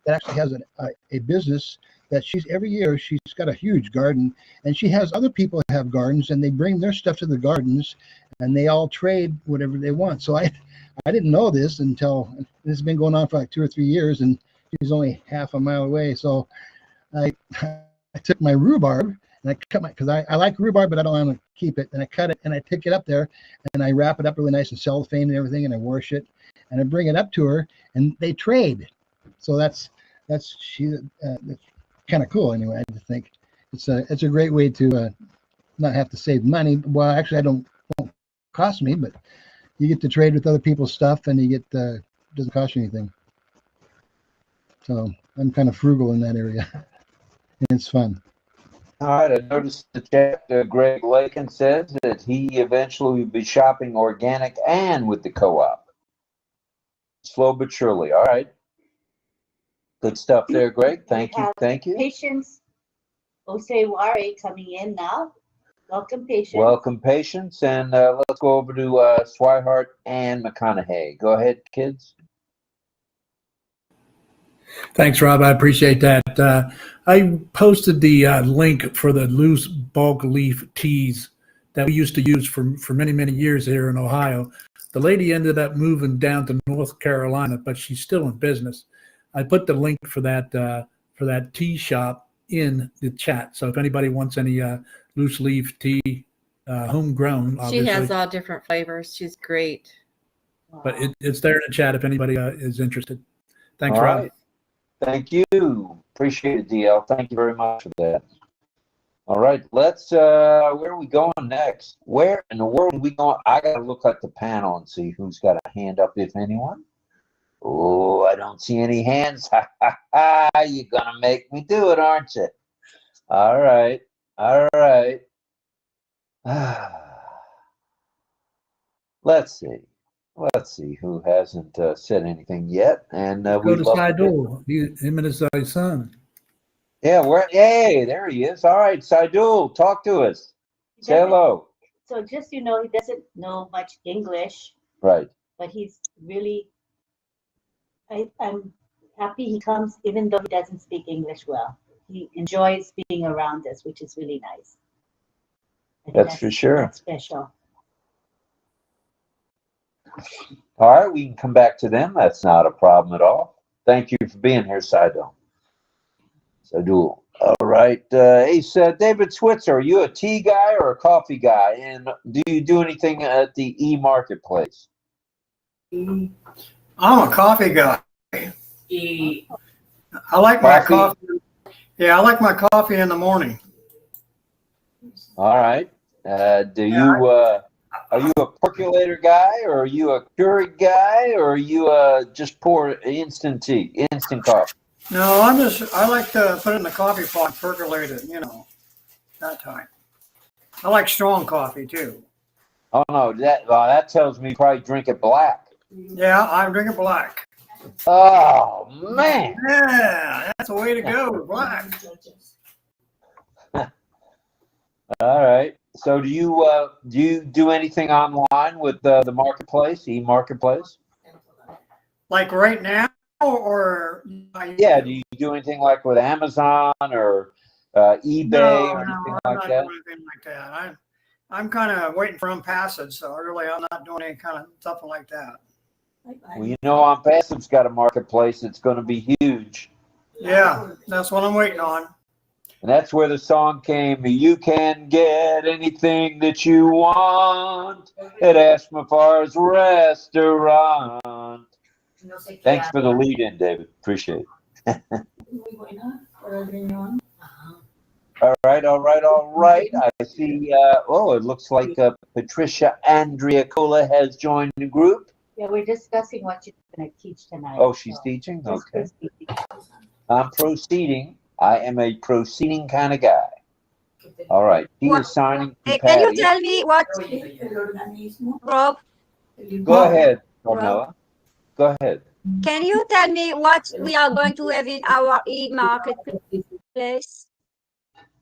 that actually has a business that every year she's got a huge garden, and she has other people that have gardens, and they bring their stuff to the gardens, and they all trade whatever they want. So I didn't know this until this has been going on for like 2 or 3 years, and she's only half a mile away. So I took my rhubarb and I cut because I like rhubarb, but I don't want to keep it. And I cut it and I take it up there and I wrap it up really nice and cellophane and everything, and I wash it and I bring it up to her, and they trade. So that's kind of cool. Anyway, I just think it's a great way to not have to save money. Well, actually, it won't cost me, but you get to trade with other people's stuff, and you get doesn't cost you anything. So I'm kind of frugal in that area. It's fun. All right, I noticed the chat. Greg Lakin says that he eventually will be shopping organic and with the co-op. Slow but surely. All right. Good stuff there, Greg. Thank you. Thank you. Patience 𝗗𝗍𝗃𝗃𝗃 coming in now. Welcome, Patience. Welcome, Patience. And let's go over to 𝗧𝗲𝗰𝗵 and McConaughey. Go ahead, kids. Thanks, Rob. I appreciate that. I posted the link for the loose bulk leaf teas that we used to use for many, many years here in Ohio. The lady ended up moving down to North Carolina, but she's still in business. I put the link for that tea shop in the chat. So if anybody wants any loose leaf tea, homegrown, obviously. She has all different flavors. She's great. But it's there in the chat if anybody is interested. Thanks, All Rob. right. Thank you. Appreciate it, DL. Thank you very much for that. All right, let's, where are we going next? Where in the world are we going? I got to look at the panel and see who's got a hand up, if anyone. Oh, I don't see any hands. Ha, ha, ha. You're going to make me do it, aren't you? All right. All right. Let's see. Let's see who hasn't said anything yet. And Go to 𝗧𝗲𝗰𝗵, him and his son. Yeah, hey, there he is. All right, 𝗧𝗲𝗰, talk to us. Say hello. So just so you know, he doesn't know much English. Right. But he's really, I'm happy he comes, even though he doesn't speak English well. He enjoys being around us, which is really nice. That's for sure. That's special. All right, we can come back to them. That's not a problem at all. Thank you for being here, 𝗧𝗲𝗰. 𝗧𝗲𝗰. All right. Hey, David Switzer, are you a tea guy or a coffee guy? And do you do anything at the e-marketplace? I'm a coffee guy. I like my coffee. Yeah, I like my coffee in the morning. All right. Are you a percolator guy, or are you a Keurig guy, or are you just pour instant tea, instant coffee? No, I like to put it in the coffee pot and percolate it, you know, that time. I like strong coffee too. Oh no, that tells me you probably drink it black. Yeah, I drink it black. Oh man. Yeah, that's the way to go, black. All right. So do you do anything online with the marketplace, e-marketplace? Like right now, or yeah, do you do anything like with Amazon or eBay or anything like that? Not doing anything like that. I'm kind of waiting for Unpassage, so really I'm not doing any kind of something like that. Well, you know, Unpassage's got a marketplace that's going to be huge. Yeah, that's what I'm waiting on. And that's where the song came, you can get anything that you want at Ashmafar's restaurant. Thanks for the lead in, David. Appreciate it. All right, all right, all right. I see, it looks like Patricia Andriacola has joined the group. Yeah, we're discussing what she's going to teach tonight. Oh, she's teaching? Okay. I'm proceeding. I am a proceeding kind of guy. All right. He is signing. Can you tell me what, Rob? Go ahead, Carmela. Go ahead. Can you tell me what we are going to have in our e-marketplace?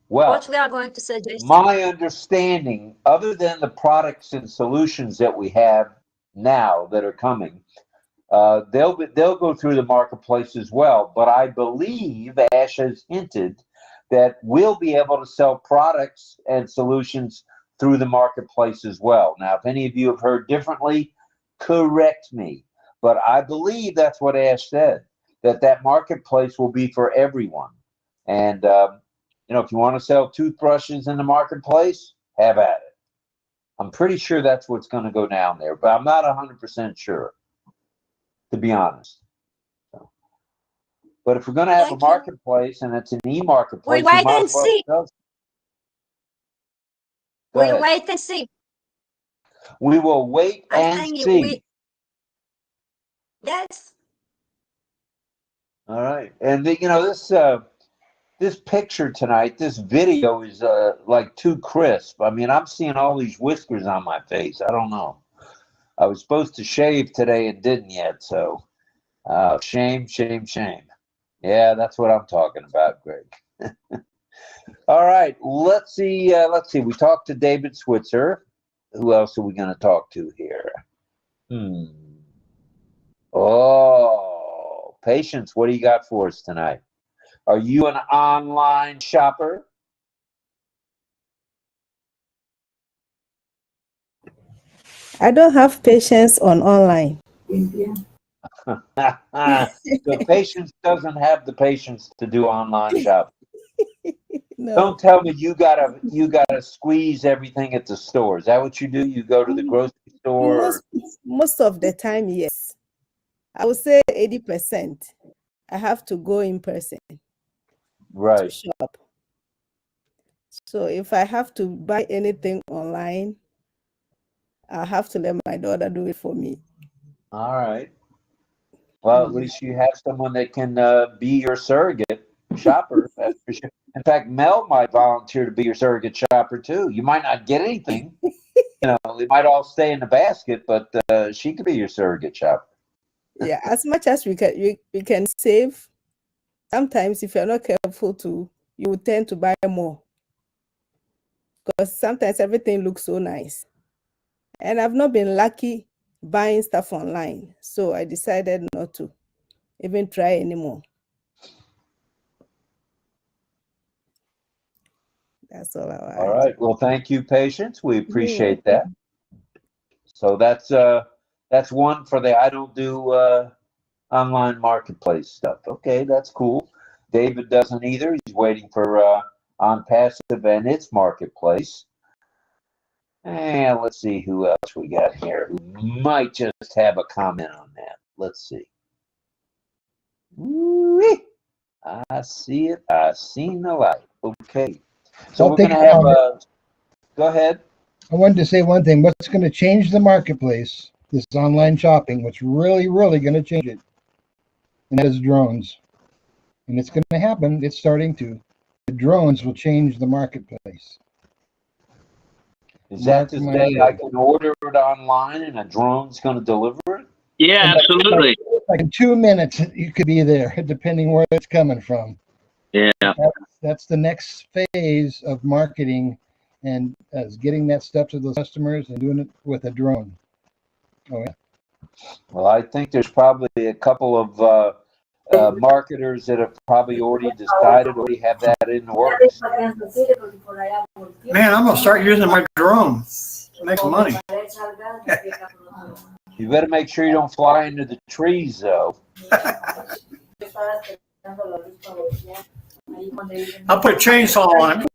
Well, what we are going to suggest? My understanding, other than the products and solutions that we have now that are coming, they'll go through the marketplace as well. But I believe Ash has hinted that we'll be able to sell products and solutions through the marketplace as well. Now, if any of you have heard differently, correct me. But I believe that's what Ash said, that marketplace will be for everyone. And, you know, if you want to sell toothbrushes in the marketplace, have at it. I'm pretty sure that's what's going to go down there, but I'm not 100% sure, to be honest. So, but if we're going to have a marketplace and it's an e-marketplace, we'll wait and see. We'll wait and see. We will wait and see. Yes. All right, and you know this this picture tonight, this video is like too crisp. I mean, I'm seeing all these whiskers on my face. I don't know. I was supposed to shave today and didn't yet, so shame, shame, shame. Yeah, that's what I'm talking about, Greg. All right, let's see. We talked to David Switzer. Who else are we going to talk to here? Oh, Patience, what do you got for us tonight? Are you an online shopper? I don't have patience on online. So Patience doesn't have the patience to do online shopping. No. Don't tell me you gotta squeeze everything at the store. Is that what you do? You go to the grocery store? Most of the time, yes. I would say 80%. I have to go in person. Right. To shop. So if I have to buy anything online, I have to let my daughter do it for me. All right. Well, at least you have someone that can be your surrogate shopper. That's for sure. In fact, Mel might volunteer to be your surrogate shopper too. You might not get anything. It might all stay in the basket, but she could be your surrogate shopper. Yeah, as much as we can save. Sometimes, if you're not careful, you will tend to buy more because sometimes everything looks so nice. And I've not been lucky buying stuff online, so I decided not to even try anymore. That's all I want. All right. Well, thank you, Patience. We appreciate that. So that's one for the I don't do online marketplace stuff. Okay, that's cool. David doesn't either. He's waiting for on passive and its marketplace. And let's see who else we got here who might just have a comment on that. Let's see. Woo-wee. I see it. I seen the light. Okay. So we're going to have go ahead. I wanted to say one thing. What's going to change the marketplace, this online shopping, what's really, really going to change it, and that is drones. And it's going to happen. It's starting to. The drones will change the marketplace. Is that to say I can order it online and a drone's going to deliver it? Yeah, absolutely. Like in 2 minutes, you could be there, depending where it's coming from. Yeah. That's the next phase of marketing, and getting that stuff to those customers and doing it with a drone. Oh yeah. Well, I think there's probably a couple of marketers that have probably already have that in the works. Man, I'm gonna start using my drone to make some money. You better make sure you don't fly into the trees, though. I'll put a chainsaw on it.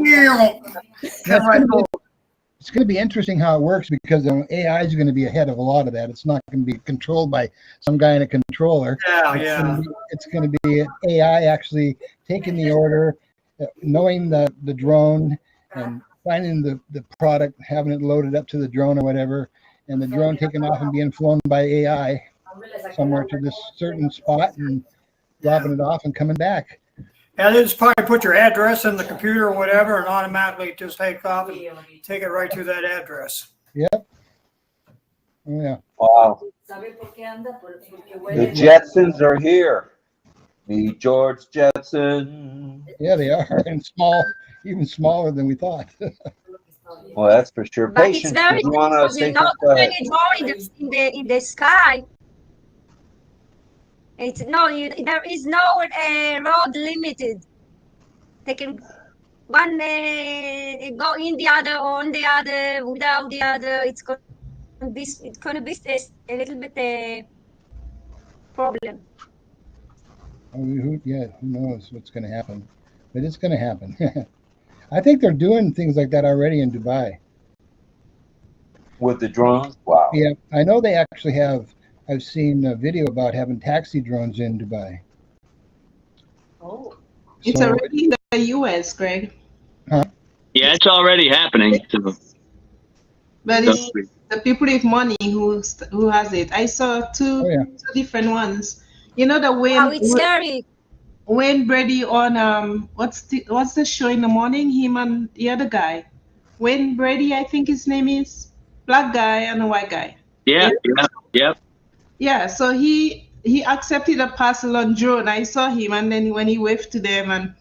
It's going to be interesting how it works because AI is going to be ahead of a lot of that. It's not going to be controlled by some guy in a controller. It's going to be AI actually taking the order, knowing the drone, and finding the product, having it loaded up to the drone or whatever, and the drone taking off and being flown by AI somewhere to this certain spot and dropping it off and coming back. Yeah, they just probably put your address in the computer or whatever and automatically just take off and take it right to that address. Yep. Oh, yeah. Wow. The Jetsons are here. The George Jetson. Yeah, they are, and small, even smaller than we thought. Well, that's for sure. But Patience, it's very do you want to say not something? more in the sky. It's there is no road limited. They can one go in the other, on the other, without the other. It's going to be a little bit problem. Who knows what's going to happen? But it's going to happen. I think they're doing things like that already in Dubai. With the drones? Wow. Yeah, I know they actually have. I've seen a video about having taxi drones in Dubai. Oh. It's already in the US, Greg. Huh? Yeah, it's already happening. So. But it's the people with money who has it. I saw two different ones. You know the way. Oh, it's scary. Wayne Brady on what's the show in the morning? Him and the other guy, Wayne Brady, I think his name is, black guy and a white guy. Yeah, yep. Yeah, so he accepted a parcel on drone. I saw him, and then when he waved to them and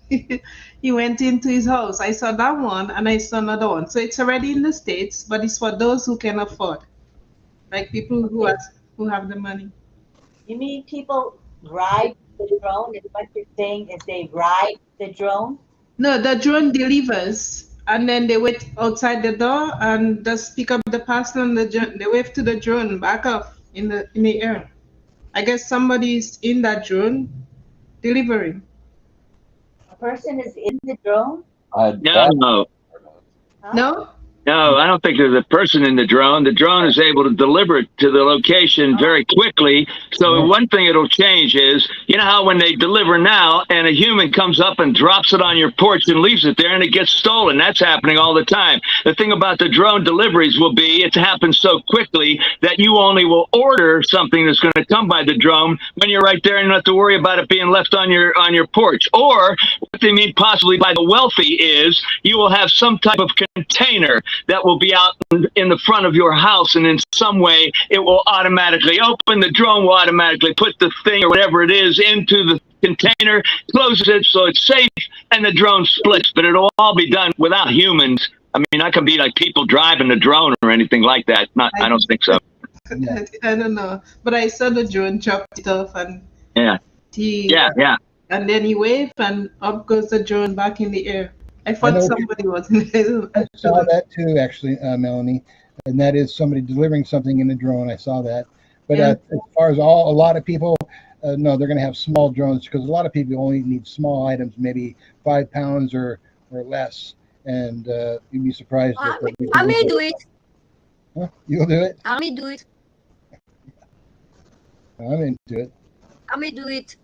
he went into his house, I saw that one and I saw another one. So it's already in the States, but it's for those who can afford, like people who have the money. You mean people ride the drone? Is what you're saying is they ride the drone? No, the drone delivers, and then they wait outside the door and just pick up the parcel, and they wave to the drone back off in the air. I guess somebody's in that drone delivering. A person is in the drone? No. No? No, I don't think there's a person in the drone. The drone is able to deliver it to the location very quickly. So one thing it'll change is, you know how when they deliver now and a human comes up and drops it on your porch and leaves it there and it gets stolen. That's happening all the time. The thing about the drone deliveries will be it happens so quickly that you only will order something that's going to come by the drone when you're right there and you don't have to worry about it being left on your porch. Or what they mean possibly by the wealthy is you will have some type of container that will be out in the front of your house, and in some way it will automatically open. The drone will automatically put the thing or whatever it is into the container, closes it so it's safe, and the drone splits. But it'll all be done without humans. I mean, not gonna be like people driving the drone or anything like that. I don't think so. I don't know, but I saw the drone chop it off, and Yeah. and then he waved, and up goes the drone back in the air. I thought somebody was in there. I saw that too, actually, Melanie, and that is somebody delivering something in a drone. I saw that. But as far as a lot of people, no, they're going to have small drones because a lot of people only need small items, maybe 5 pounds or less. And you'd be surprised. I may do it. Huh? You'll do it? I may do it. I'm into it. I may do it.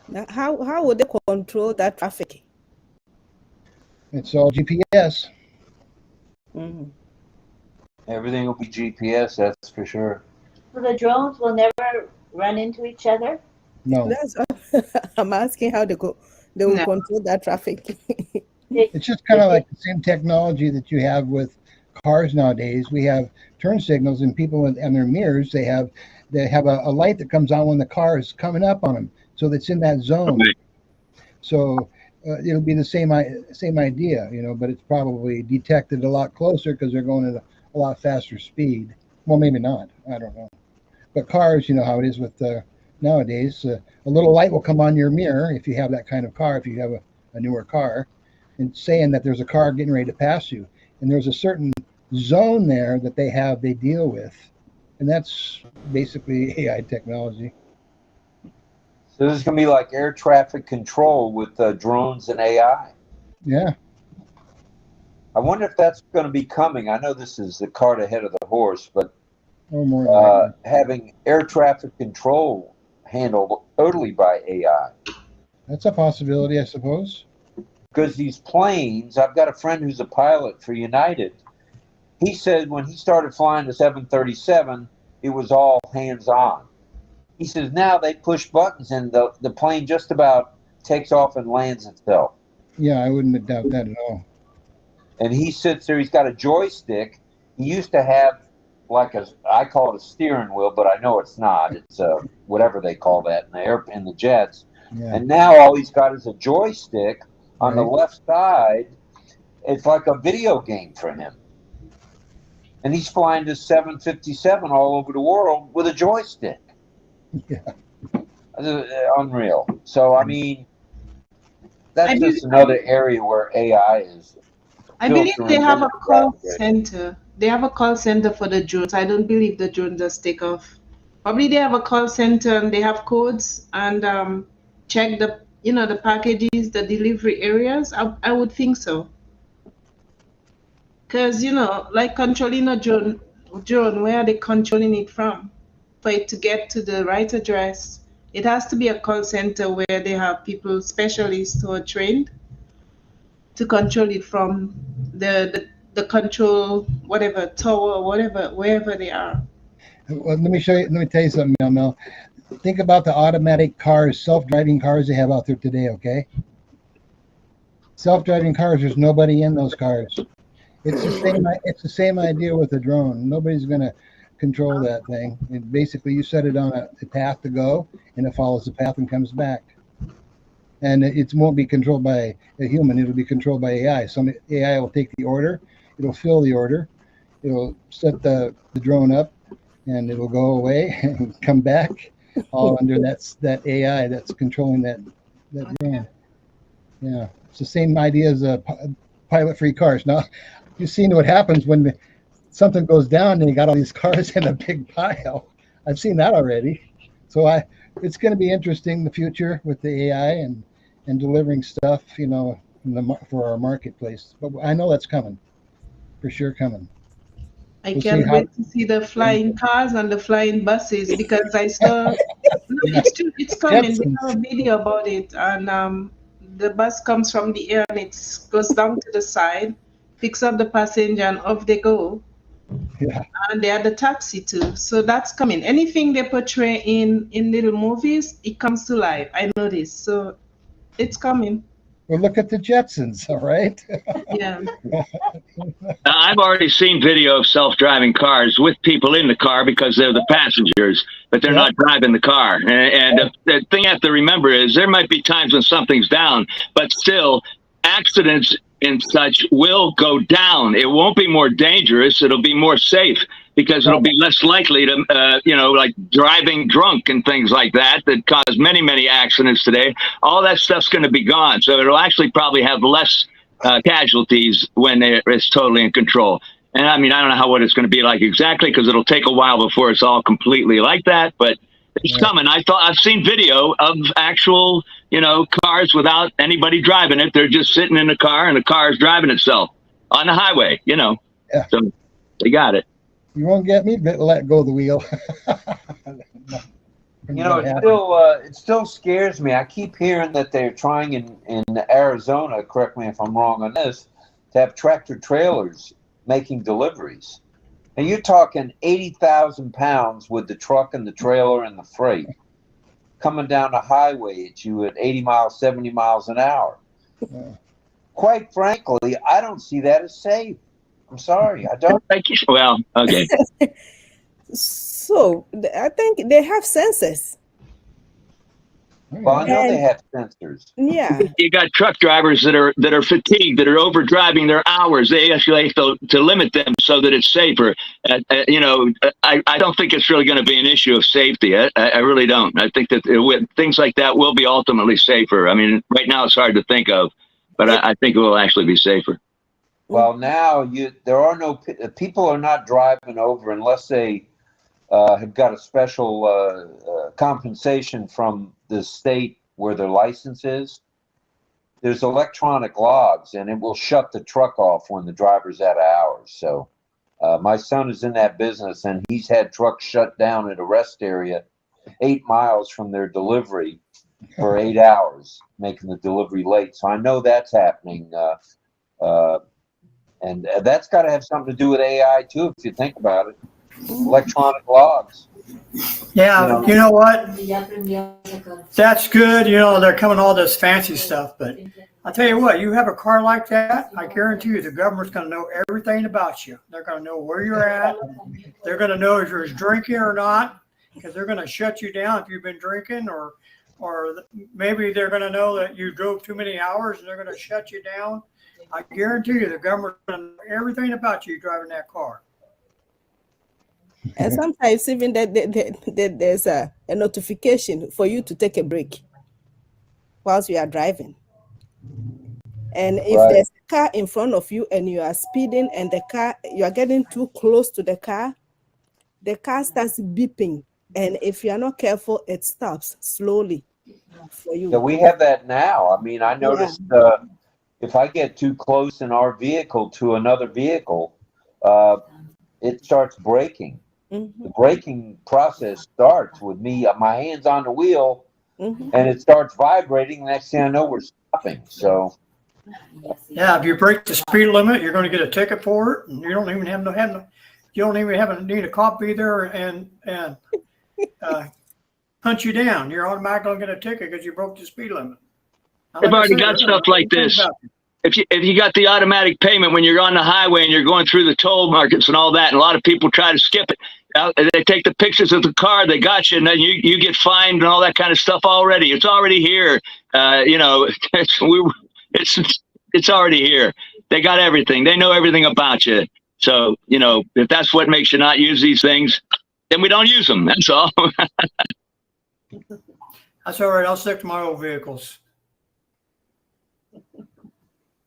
Now, how would they control that traffic? It's all GPS. Mm-hmm. Everything will be GPS, that's for sure. So the drones will never run into each other? No. I'm asking how they will control that traffic. It's just kind of like the same technology that you have with cars nowadays. We have turn signals, and people in their mirrors, they have a light that comes on when the car is coming up on them, so that's in that zone. So it'll be the same idea, but it's probably detected a lot closer because they're going at a lot faster speed. Well, maybe not. I don't know. But cars, you know how it is with nowadays. A little light will come on your mirror if you have that kind of car, if you have a newer car, and saying that there's a car getting ready to pass you. And there's a certain zone there that they deal with. And that's basically AI technology. So this is going to be like air traffic control with drones and AI. Yeah. I wonder if that's going to be coming. I know this is the cart ahead of the horse, but having air traffic control handled totally by AI. That's a possibility, I suppose. Because these planes, I've got a friend who's a pilot for United. He said when he started flying the 737, it was all hands-on. He says now they push buttons and the plane just about takes off and lands itself. Yeah, I wouldn't doubt that at all. And he sits there, he's got a joystick. He used to have I call it a steering wheel, but I know it's not. It's whatever they call that in the jets. Yeah. And now all he's got is a joystick on the left side. It's like a video game for him. And he's flying this 757 all over the world with a joystick. Yeah. Unreal. So, I mean, that's just another area where AI is. I believe they have a call center. They have a call center for the drones. I don't believe the drone just take off. Probably they have a call center and they have codes and check the packages, the delivery areas. I would think so. Because, like controlling a drone, where are they controlling it from? For it to get to the right address, it has to be a call center where they have people, specialists who are trained to control it from the control, whatever, tower, whatever, wherever they are. Well, let me tell you something, Mel. think about the automatic cars, self-driving cars they have out there today, okay? Self-driving cars, there's nobody in those cars. It's the same idea with a drone. Nobody's going to control that thing. And basically, you set it on a path to go, and it follows the path and comes back. And it won't be controlled by a human. It'll be controlled by AI. Some AI will take the order. It'll fill the order. It'll set the drone up, and it'll go away and come back, all under that AI that's controlling that drone. Yeah, it's the same idea as pilot-free cars. Now, you've seen what happens when something goes down and you got all these cars in a big pile. I've seen that already. So it's going to be interesting, the future with the AI and delivering stuff, you know, for our marketplace. But I know that's coming, for sure coming. I can't wait to see the flying cars and the flying buses, because I saw it's coming. We have a video about it, and the bus comes from the air and it goes down to the side, picks up the passenger, and off they go. Yeah. And they are the taxi too. So that's coming. Anything they portray in little movies, it comes to life. I know this. So it's coming. Well, look at the Jetsons, all right? Yeah. I've already seen video of self-driving cars with people in the car because they're the passengers, but they're not driving the car. And the thing you have to remember is there might be times when something's down, but still accidents and such will go down. It won't be more dangerous. It'll be more safe because it'll be less likely to, like driving drunk and things like that cause many, many accidents today. All that stuff's going to be gone. So it'll actually probably have less casualties when it's totally in control. And I mean, I don't know what it's going to be like exactly because it'll take a while before it's all completely like that, but it's coming. I've seen video of actual, cars without anybody driving it. They're just sitting in the car and the car is driving itself on the highway, Yeah. So they got it. You won't get me to let go of the wheel. It still scares me. I keep hearing that they're trying in Arizona, correct me if I'm wrong on this, to have tractor trailers making deliveries. And you're talking 80,000 pounds with the truck and the trailer and the freight coming down the highway at you at 80 miles, 70 miles an hour. Yeah. Quite frankly, I don't see that as safe. I'm sorry, I don't. Well, okay. So I think they have sensors. Well, I know they have sensors. Yeah. You got truck drivers that are fatigued, that are overdriving their hours. They actually have to limit them so that it's safer. I don't think it's really going to be an issue of safety. I really don't. I think that things like that will be ultimately safer. I mean, right now it's hard to think of, but I think it will actually be safer. Well, now people are not driving over unless they have got a special compensation from the state where their license is. There's electronic logs, and it will shut the truck off when the driver's out of hours. So my son is in that business, and he's had trucks shut down at a rest area 8 miles from their delivery for 8 hours, making the delivery late. So I know that's happening. And that's got to have something to do with AI, too, if you think about it. Electronic logs. Yeah, you know what? That's good. They're coming all this fancy stuff. But I'll tell you what, you have a car like that, I guarantee you the government's going to know everything about you. They're going to know where you're at. They're going to know if you're drinking or not, because they're going to shut you down if you've been drinking, or maybe they're going to know that you drove too many hours and they're going to shut you down. I guarantee you the government's going to know everything about you driving that car. And sometimes even there's a notification for you to take a break whilst you are driving. And if there's a car in front of you and you are speeding and you are getting too close to the car starts beeping. And if you are not careful, it stops slowly for you. Yeah, we have that now. I mean, I noticed if I get too close in our vehicle to another vehicle, it starts braking. Mm-hmm. The braking process starts with me, my hands on the wheel, mm-hmm. and it starts vibrating. The next thing I know, we're stopping. So, yeah, if you break the speed limit, you're going to get a ticket for it, and you don't even need a copy there. And hunt you down. You're automatically going to get a ticket because you broke the speed limit. They've already got stuff like this. If you got the automatic payment when you're on the highway and you're going through the toll markets and all that, and a lot of people try to skip it. They take the pictures of the car, they got you, and then you get fined and all that kind of stuff already. It's already here. It's already here. They got everything. They know everything about you. So, if that's what makes you not use these things, then we don't use them. That's all. That's all right. I'll stick to my old vehicles.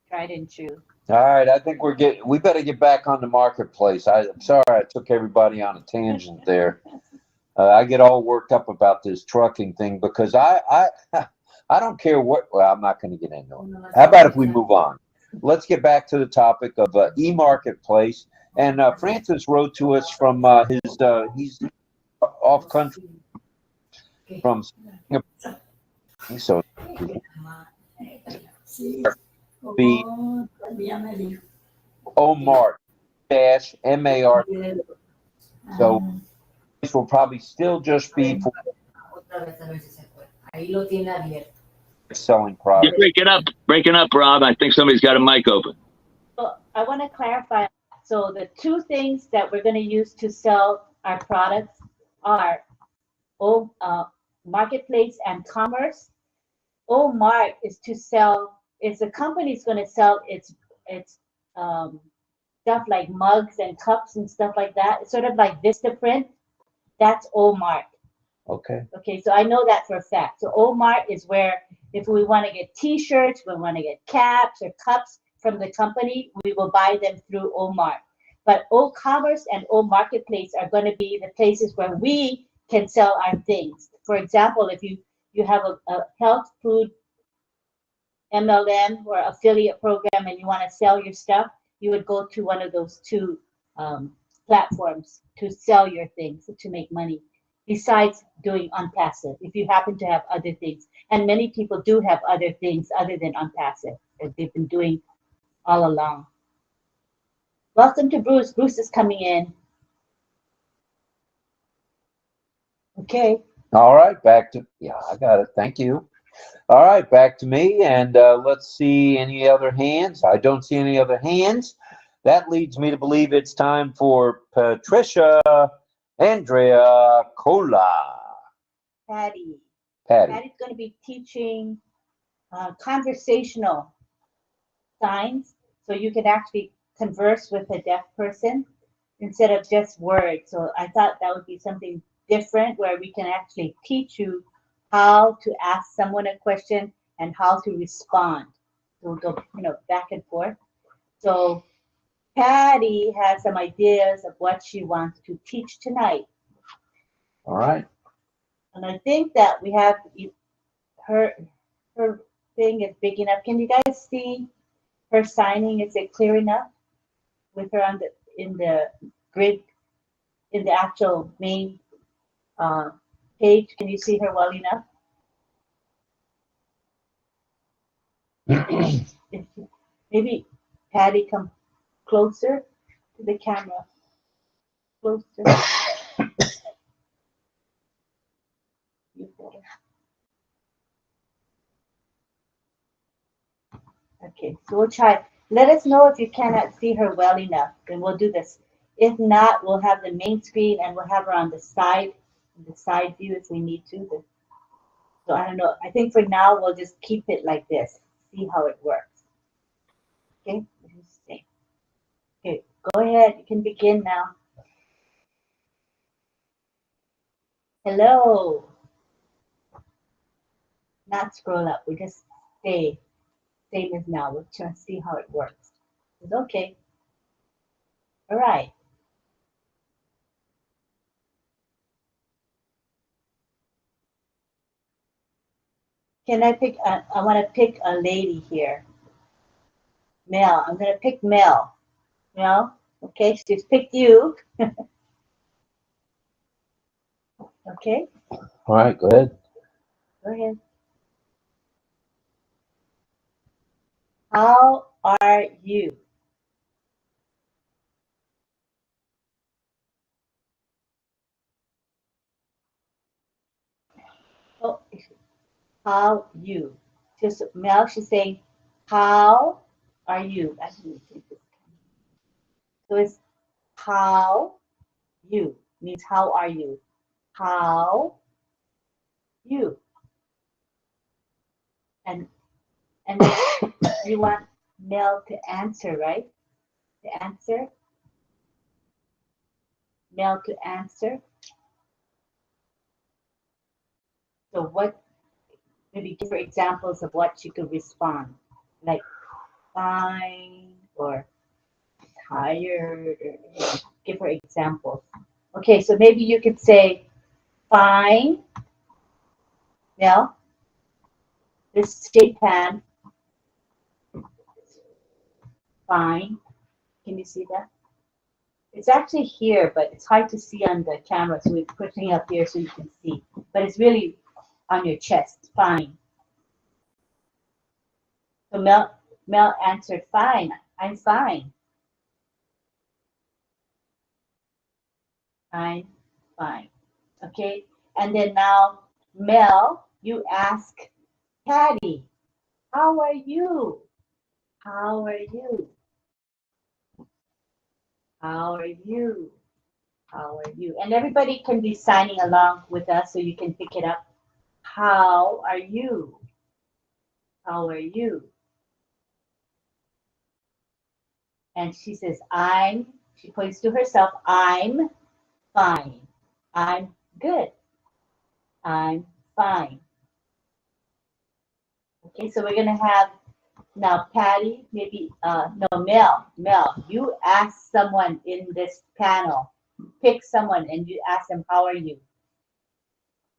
Tried and true. All right, I think we better get back on the marketplace. I'm sorry I took everybody on a tangent there. I get all worked up about this trucking thing because I don't care what. Well, I'm not going to get into it. How about if we move on? Let's get back to the topic of e-marketplace. And Francis wrote to us from he's off country from Singapore. So be Omar -MAR. So this will probably still just be for selling products. You're breaking up, Rob. I think somebody's got a mic open. So I want to clarify. So the two things that we're going to use to sell our products are marketplace and commerce. Mart is to sell. It's the company's going to sell its stuff like mugs and cups and stuff like that. It's sort of like Vistaprint. That's Mart. Okay. Okay, so I know that for a fact. So Mart is where if we want to get T-shirts, we want to get caps or cups from the company, we will buy them through Mart. But commerce and marketplace are going to be the places where we can sell our things. For example, if you have a health food MLM or affiliate program and you want to sell your stuff, you would go to one of those two platforms to sell your things, to make money, besides doing Unpassive, if you happen to have other things. And many people do have other things other than Unpassive that they've been doing all along. Welcome to Bruce. Bruce is coming in. Okay. All right, I got it. Thank you. All right, back to me, and let's see any other hands. I don't see any other hands. That leads me to believe it's time for Patricia Andrea Cola. Patty. Patty. Patty's going to be teaching conversational signs, so you can actually converse with a deaf person instead of just words. So I thought that would be something different where we can actually teach you how to ask someone a question and how to respond. So we'll go, back and forth. So Patty has some ideas of what she wants to teach tonight. All right. And I think that we have her thing is big enough. Can you guys see her signing? Is it clear enough with her in the grid, in the actual main page? Can you see her well enough? Maybe Patty, come closer to the camera. Closer. Okay, so we'll try. Let us know if you cannot see her well enough, then we'll do this. If not, we'll have the main screen and we'll have her on the side view if we need to. So I don't know. I think for now we'll just keep it like this. See how it works. Okay. Okay. Go ahead. You can begin now. Hello. Not scroll up. We just stay. Same as now. We'll try to see how it works. It's okay. All right. Can I pick? I want to pick a lady here. Mel. I'm going to pick Mel. Mel. Okay. She's picked you. Okay. All right. Go ahead. Go ahead. How are you? How you. Just Mel, she's saying, how are you? So it's how you means how are you? How you. And you want Mel to answer, right? To answer. Mel to answer. So what, maybe give her examples of what she could respond. Like fine or tired, or give her examples. Okay, so maybe you could say fine. Mel, this shape pan. Fine. Can you see that? It's actually here, but it's hard to see on the camera, so we're putting it up here so you can see. But it's really on your chest. Fine. So Mel answered, fine. I'm fine. I'm fine. Okay? And then now, Mel, you ask Patty, how are you? How are you? How are you? How are you? And everybody can be signing along with us so you can pick it up. How are you? How are you? And she says, she points to herself, I'm fine. I'm good. I'm fine. Okay, so we're going to have now Patty, maybe, no, Mel, you ask someone in this panel, pick someone and you ask them, how are you?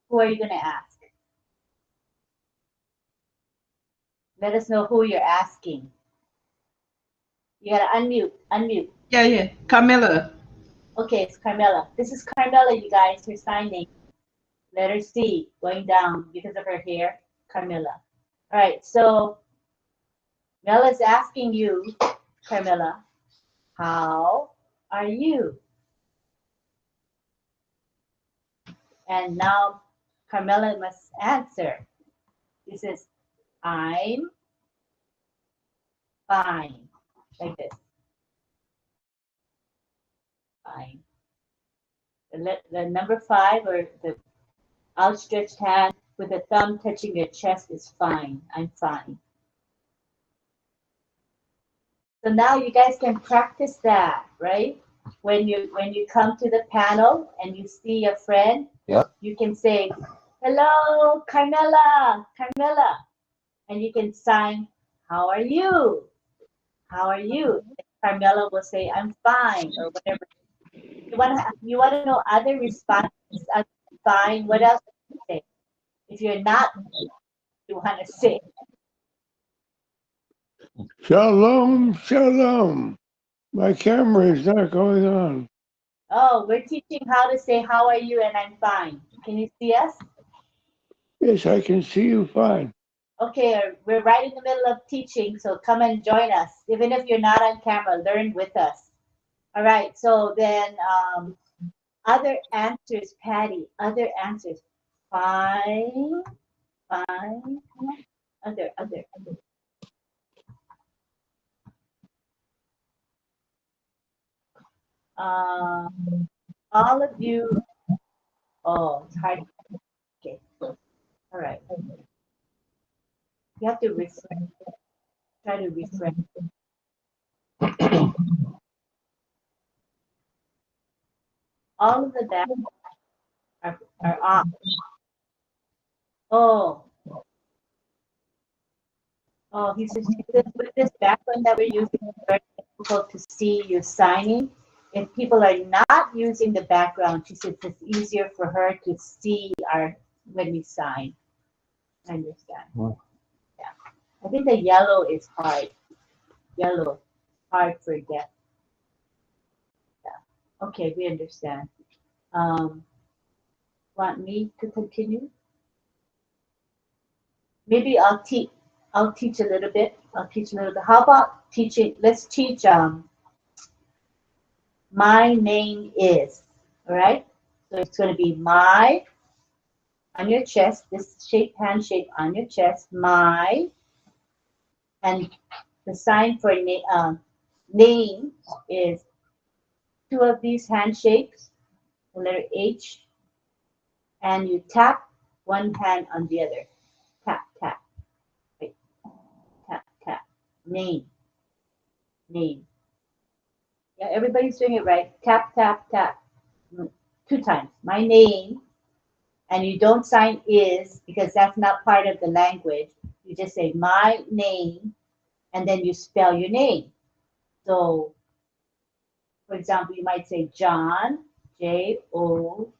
Who are you going to ask? Let us know who you're asking. You got to unmute. Yeah, Carmela. Okay, it's Carmela. This is Carmela, you guys, her sign name. Letter C, going down because of her hair, Carmela. All right, so Mel is asking you, Carmela, how are you? And now Carmela must answer. She says, I'm fine. Like this. Fine. The number 5 or the outstretched hand with the thumb touching your chest is fine. I'm fine. So now you guys can practice that, right? When you come to the panel and you see a friend, you can say, hello, Carmela, and you can sign, how are you? How are you? And Carmela will say, I'm fine, or whatever. You want to know other responses other than fine? What else do you say? If you're not, you want to say. Shalom, shalom. My camera is not going on. Oh, we're teaching how to say, how are you? And I'm fine. Can you see us? Yes, I can see you fine. Okay, we're right in the middle of teaching, so come and join us. Even if you're not on camera, learn with us. All right, so then other answers, Patty, other answers. Fine. Other. All of you, oh, it's hard. Okay, all right. You have to refresh. Try to refresh. All of the back are off. Oh, he says with this background that we're using, it's very difficult to see you signing. If people are not using the background, she says it's easier for her to see when we sign. I understand. Yeah. I think the yellow is hard. Yellow, hard for deaf. Yeah. Okay, we understand. Want me to continue? Maybe I'll teach a little bit. How about teaching? Let's teach my name is. All right. So it's going to be my on your chest, this shape, hand shape on your chest, my, and the sign for name is two of these hand shapes, the letter H, and you tap one hand on the other. Tap, tap. Wait. Tap, tap. Name. Name. Yeah, everybody's doing it right. Tap, tap, tap. 2 times. My name. And you don't sign is because that's not part of the language. You just say my name and then you spell your name. So, for example, you might say John, John.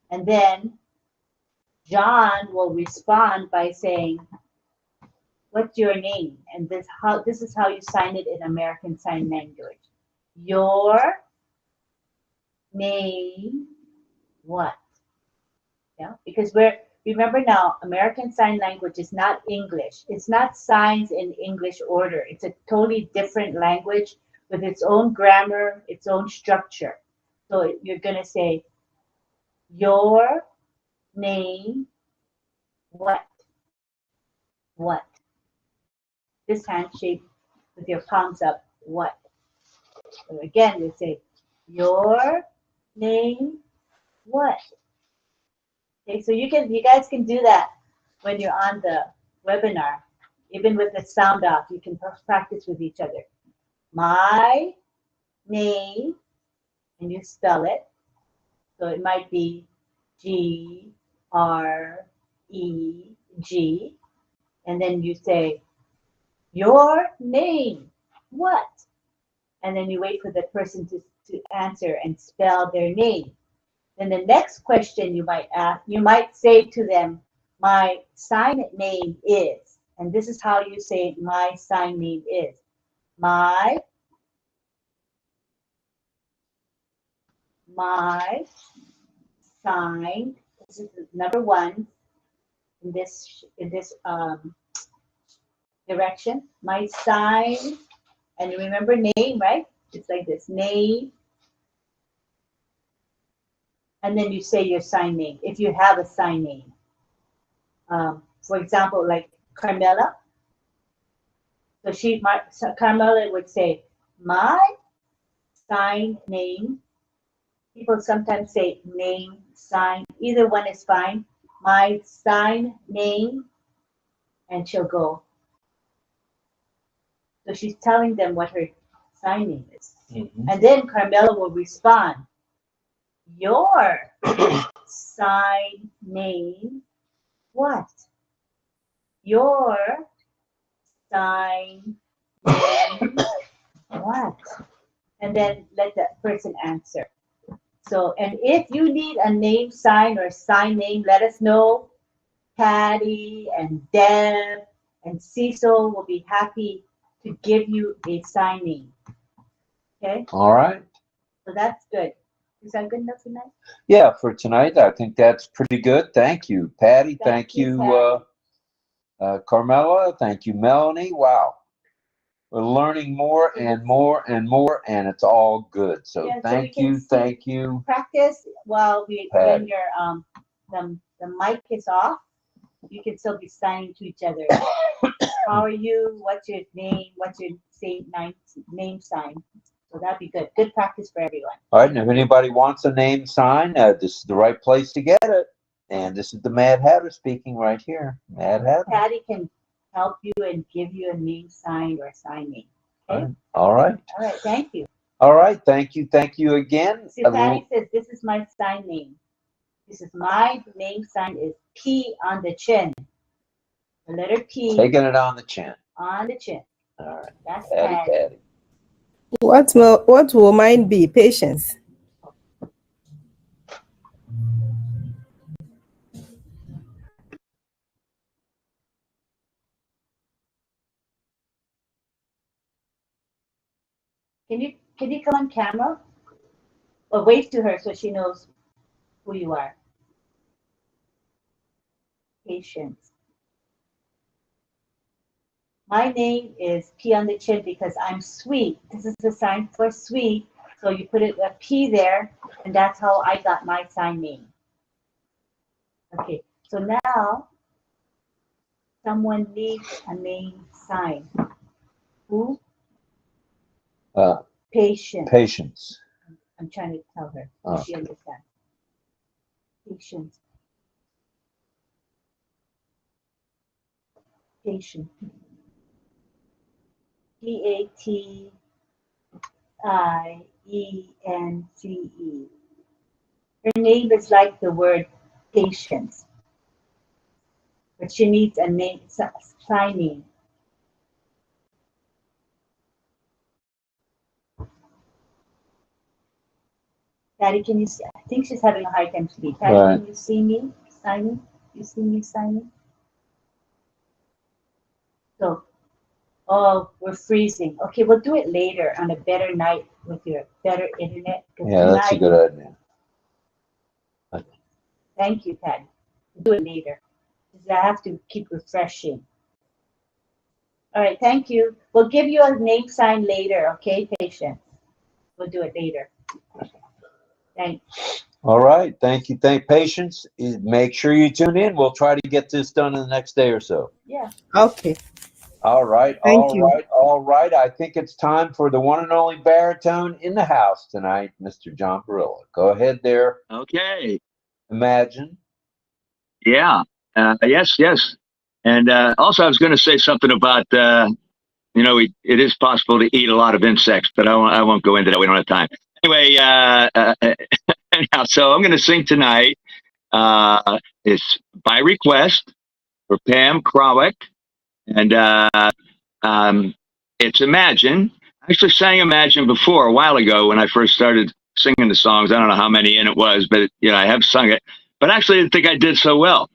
And then John will respond by saying, what's your name? And this is how you sign it in American Sign Language. Your name what? Yeah, because remember now, American Sign Language is not English. It's not signs in English order. It's a totally different language with its own grammar, its own structure. So you're going to say, your name what? What? This hand shape with your palms up, what? So again, you say, your name what? Okay, so you guys can do that when you're on the webinar, even with the sound off. You can practice with each other. My name, and you spell it. So it might be G-R-E-G, and then you say, your name, what? And then you wait for the person to answer and spell their name. Then the next question you might ask, you might say to them, my sign name is, and this is how you say my sign name is. My sign, this is number 1 in this direction. My sign, and you remember name, right? It's like this, name. And then you say your sign name, if you have a sign name. For example, like Carmela. So Carmela would say, my sign name. People sometimes say name, sign. Either one is fine. My sign name. And she'll go. So she's telling them what her sign name is. Mm-hmm. And then Carmela will respond, your sign name what? Your sign name what? And then let that person answer. So, and if you need a name sign or sign name, let us know. Patty and Deb and Cecil will be happy to give you a sign name. Okay? All right. So that's good. Is that good enough tonight? Yeah, for tonight, I think that's pretty good. Thank you, Patty. Thank you, Carmela. Thank you, Melanie. Wow. We're learning more and more and more, and it's all good. So yeah, thank you. Practice while when your the mic is off. You can still be signing to each other. How are you? What's your name? What's your name sign? So that'd be good. Good practice for everyone. All right, and if anybody wants a name sign, this is the right place to get it. And this is the Mad Hatter speaking right here. Mad Hatter. Patty can help you and give you a name sign or a sign name. Okay? All right. All right, thank you. All right, thank you. Thank you again. See, Patty says, this is my sign name. This is my name sign is P on the chin. The letter P. Taking it on the chin. On the chin. All right. That's Patty. What will mine be? Patience. Can you come on camera? Or wave to her so she knows who you are. Patience. My name is P on the chin because I'm sweet. This is the sign for sweet. So you put a P there, and that's how I got my sign name. Okay, so now someone needs a name sign. Who? Patience. Patience. I'm trying to tell her. Oh. She understands. Patience. Patience. P-A-T-I-E-N-C-E. Her name is like the word patience, but she needs a name signing. Patty, can you see? I think she's having a hard time speaking. Patty, Right. Can you see me signing? You see me signing? So, oh, we're freezing. Okay, we'll do it later on a better night with your better internet. Yeah, that's a good idea. Thank you, Patty. We'll do it later. I have to keep refreshing. All right, thank you. We'll give you a name sign later, okay, Patience? We'll do it later. Thanks. All right. Thank you. Thank Patience. Make sure you tune in. We'll try to get this done in the next day or so. Yeah. Okay. All right. Thank you. All right. I think it's time for the one and only baritone in the house tonight, Mr. 𝗗𝗿𝗃𝗃𝗃. Go ahead there. Okay. Imagine. Yeah. Yes. And also, I was going to say something about, it is possible to eat a lot of insects, but I won't go into that. We don't have time. Anyway, anyhow, so I'm going to sing tonight. It's by request for 𝗵𝗃𝗃𝗃𝗃. And it's Imagine. I actually sang Imagine before a while ago when I first started singing the songs. I don't know how many in it was, but I have sung it. But actually, I didn't think I did so well.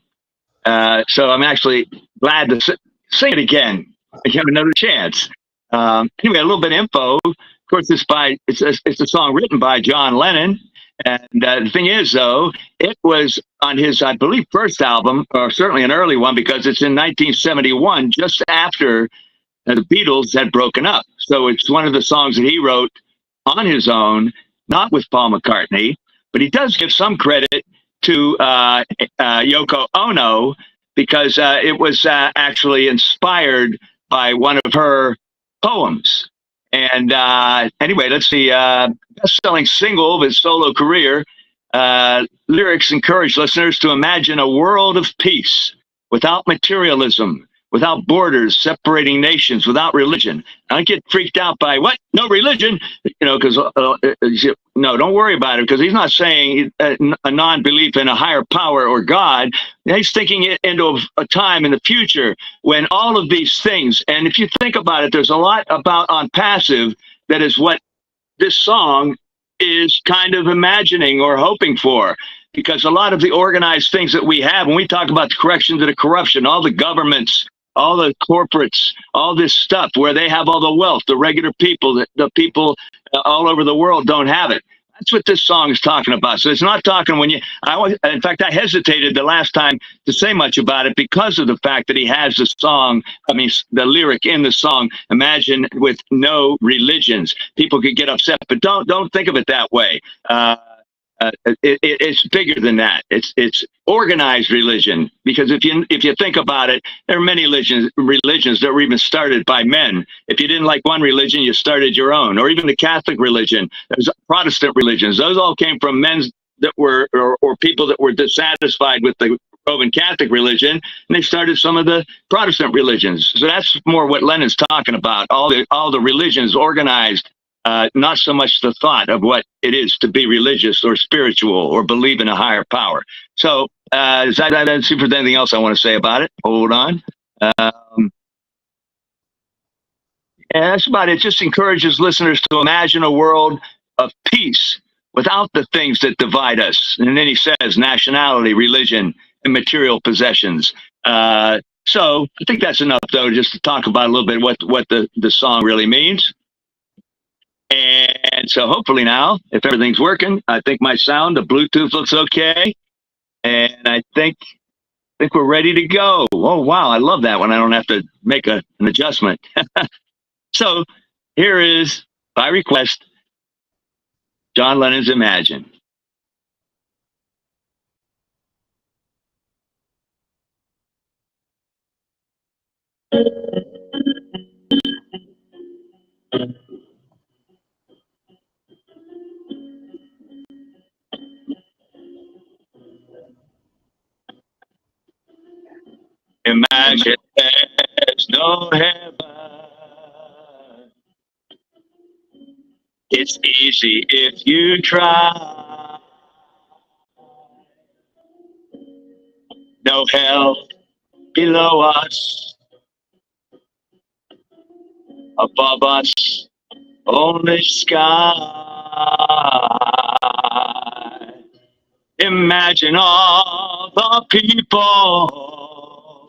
So I'm actually glad to sing it again. I have another chance. Anyway, a little bit of info. Of course, it's a song written by John Lennon. And the thing is, though, it was on his, I believe, first album, or certainly an early one, because it's in 1971, just after the Beatles had broken up. So it's one of the songs that he wrote on his own, not with Paul McCartney, but he does give some credit to Yoko Ono, because it was actually inspired by one of her poems. And anyway, let's see. Best-selling single of his solo career. Lyrics encourage listeners to imagine a world of peace without materialism, without borders separating nations, without religion. I get freaked out by what? No religion? Because no, don't worry about it, because he's not saying a non-belief in a higher power or God. He's thinking it into a time in the future when all of these things, and if you think about it, there's a lot about on passive that is what this song is kind of imagining or hoping for. Because a lot of the organized things that we have, when we talk about the correction to the corruption, all the governments, all the corporates, all this stuff where they have all the wealth, the regular people, the people all over the world don't have it. That's what this song is talking about. So it's not talking in fact, I hesitated the last time to say much about it because of the fact that he has the lyric in the song, Imagine with no religions. People could get upset, but don't think of it that way. It's bigger than that. It's organized religion, because if you think about it, there are many religions that were even started by men. If you didn't like one religion, you started your own. Or even the Catholic religion, there's Protestant religions. Those all came from men that were or people that were dissatisfied with the Roman Catholic religion, and they started some of the Protestant religions. So that's more what Lennon's talking about. All the religions organized. Not so much the thought of what it is to be religious or spiritual or believe in a higher power. So, see if there's anything else I want to say about it. Hold on. Yeah, that's about it. It just encourages listeners to imagine a world of peace without the things that divide us. And then he says nationality, religion, and material possessions. So I think that's enough, though, just to talk about a little bit what the song really means. And so hopefully now, if everything's working, I think my sound, the Bluetooth looks okay. And I think we're ready to go. Oh, wow. I love that one. I don't have to make an adjustment. So here is, by request, John Lennon's Imagine. Imagine there's no heaven. It's easy if you try. No hell below us, above us, only sky. Imagine all the people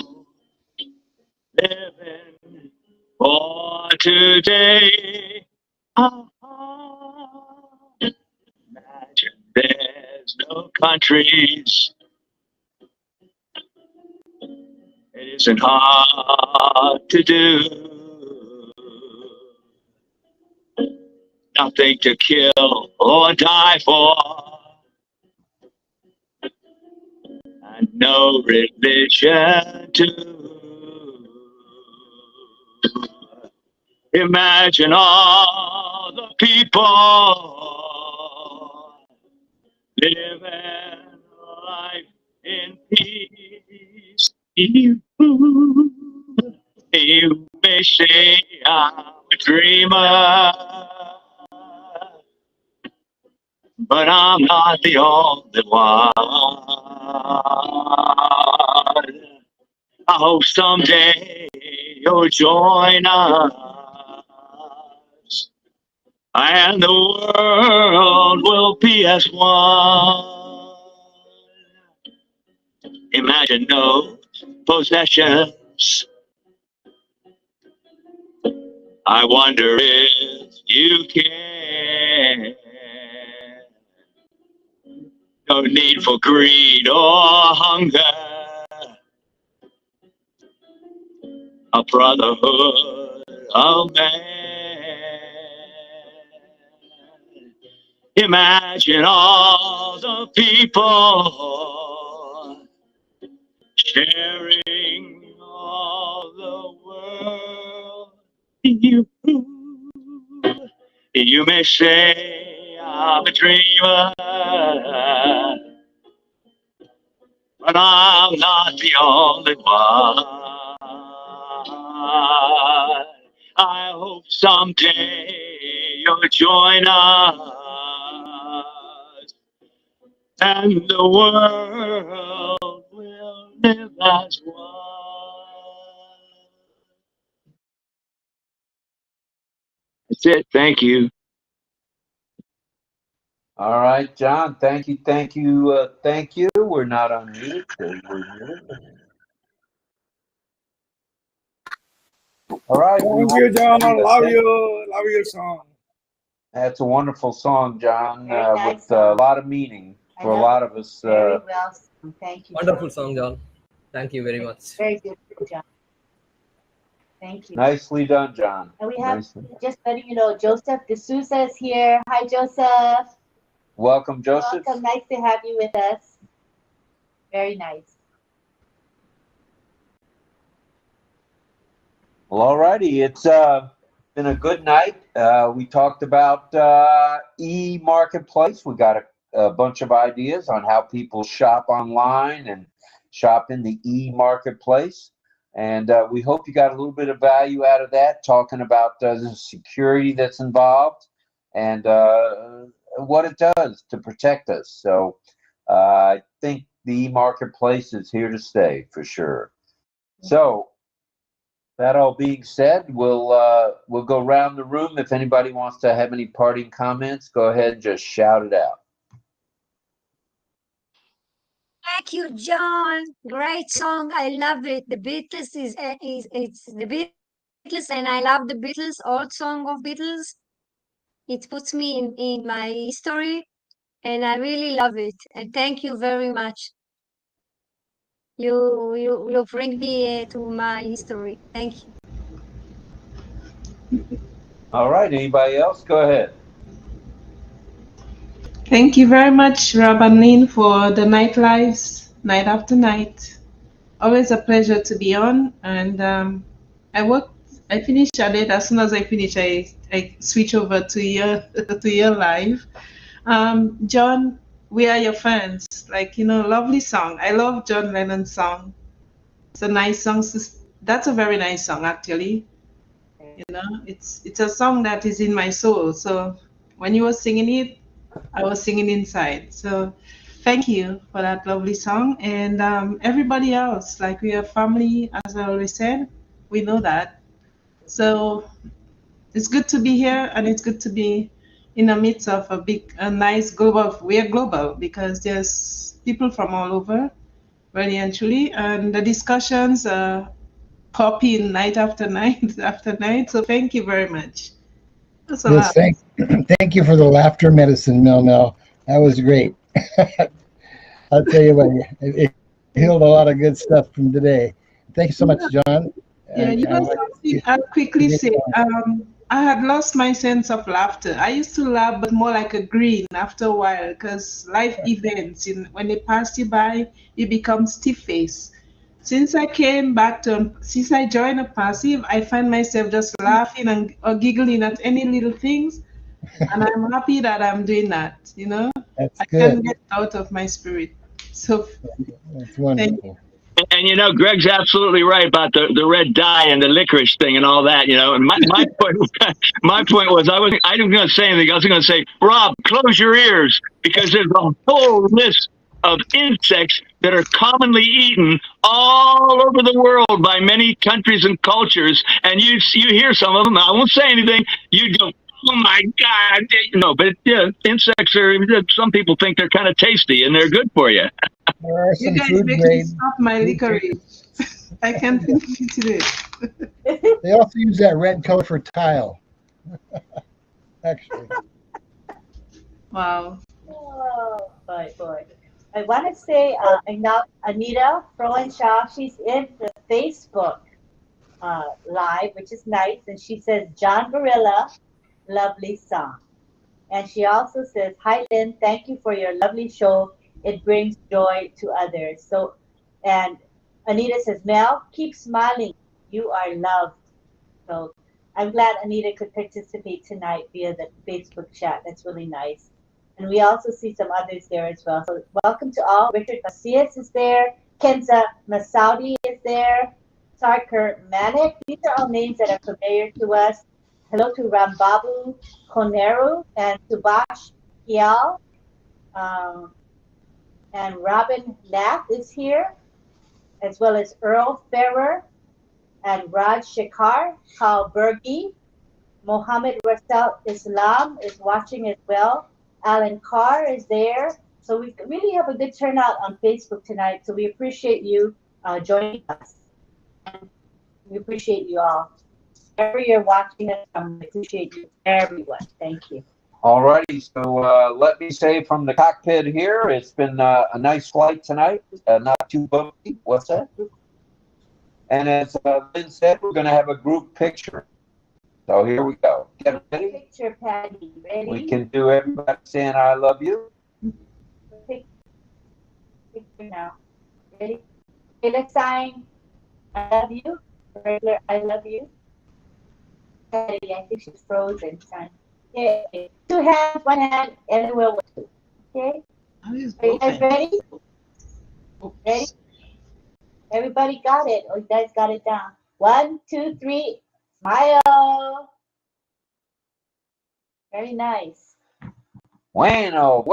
living for today. Imagine there's no countries. It isn't hard to do. Nothing to kill or die for. And no religion too. Imagine all the people living life in peace. You may say I'm a dreamer, but I'm not the only one. I hope someday you'll join us, and the world will be as one. Imagine no possessions. I wonder if you can. No need for greed or hunger. A brotherhood of man. Imagine all the people sharing all the world. You may say I'm a dreamer, but I'm not the only one. I hope someday you'll join us, and the world will live as one. That's it. Thank you. All right, John. Thank you. Thank you. Thank you. We're not on mute. All right. Thank you, John. Love you. Love your song. That's a wonderful song, John, with a lot of meaning for a lot of us. Very well. Thank you. Wonderful song, John. Thank you very much. Very good, John. Thank you. Nicely done, John. And we have, just letting you know, Joseph D'Souza is here. Hi, Joseph. Welcome, Joseph. Welcome. Nice to have you with us. Very nice. Well, all righty. It's been a good night. We talked about e-marketplace. We got a bunch of ideas on how people shop online and shop in the e-marketplace. And we hope you got a little bit of value out of that, talking about the security that's involved and what it does to protect us. So I think the e-marketplace is here to stay for sure. So that all being said, we'll go around the room. If anybody wants to have any parting comments, go ahead and just shout it out. Thank you, John. Great song. I love it. The Beatles it's the Beatles, and I love the Beatles, old song of Beatles. It puts me in my history, and I really love it. And thank you very much. You bring me to my history. Thank you. All right. Anybody else? Go ahead. Thank you very much, Rob and Lynn, for the night lives, night after night. Always a pleasure to be on. And I finish at it. As soon as I finish, I switch over to your live. John, we are your fans. Like, lovely song. I love John Lennon's song. It's a nice song. That's a very nice song, actually. It's a song that is in my soul. So when you were singing it, I was singing inside. So thank you for that lovely song. And everybody else, like we are family, as I always said, we know that. So it's good to be here, and it's good to be in the midst of a nice global. We are global because there's people from all over, really and truly, and the discussions pop in night after night after night. So thank you very much. That's a lot. Thank you for the laughter medicine, Mel. That was great. I'll tell you what, it healed a lot of good stuff from today. Thank you so much, John. Yeah, I'll quickly say, I had lost my sense of laughter. I used to laugh, but more like a grin after a while, because life events, when they pass you by, you become stiff-faced. Since I joined a passive, I find myself just laughing or giggling at any little things, and I'm happy that I'm doing that. That's I good. can't get out of my spirit. So that's wonderful. And Greg's absolutely right about the red dye and the licorice thing and all that. And my point was I wasn't going to say anything. I was going to say, Rob, close your ears, because there's a whole list of insects that are commonly eaten all over the world by many countries and cultures, and you hear some of them. I won't say anything. You go, oh my God, but yeah, insects are. Some people think they're kind of tasty and they're good for you. There are you some guys food make me grade. stop my licorice. I can't finish it today. They also use that red color for tile. Actually. Wow. Oh, boy. I want to say, now Anita Frowenshaw, she's in the Facebook live, which is nice, and she says, John Gorilla, lovely song. And she also says, hi, Lynn, thank you for your lovely show. It brings joy to others. So, and Anita says, Mel, keep smiling. You are loved. So I'm glad Anita could participate tonight via the Facebook chat. That's really nice. And we also see some others there as well. So welcome to all. Richard Macias is there. Kenza Masaudi is there. Sarkar Manik. These are all names that are familiar to us. Hello to Rambabu Koneru and Subash Kial. And Robin Nath is here, as well as Earl Ferrer and Raj Shekhar, 𝗗𝗿𝗶𝗃𝗃𝗏𝗃𝗃. Mohammed Rasal Islam is watching as well. Alan Carr is there. So we really have a good turnout on Facebook tonight. So we appreciate you joining us. And we appreciate you all. Wherever you're watching us, I appreciate you, everyone. Thank you. All righty, so let me say from the cockpit here, it's been a nice flight tonight, not too bumpy. What's that? And as Lynn said, we're going to have a group picture. So here we go. Get ready? Picture, Patty. Ready? We can do everybody saying I love you. Picture now. Ready? Okay, let's sign I love you. Regular I love you. Patty, I think she's frozen. Sign. Okay. 2 hands, 1 hand, and then we'll wait. Okay? Are you guys ready? Ready? Everybody got it. Oh, you guys got it down. 1, 2, 3. Smile. Very nice. Bueno,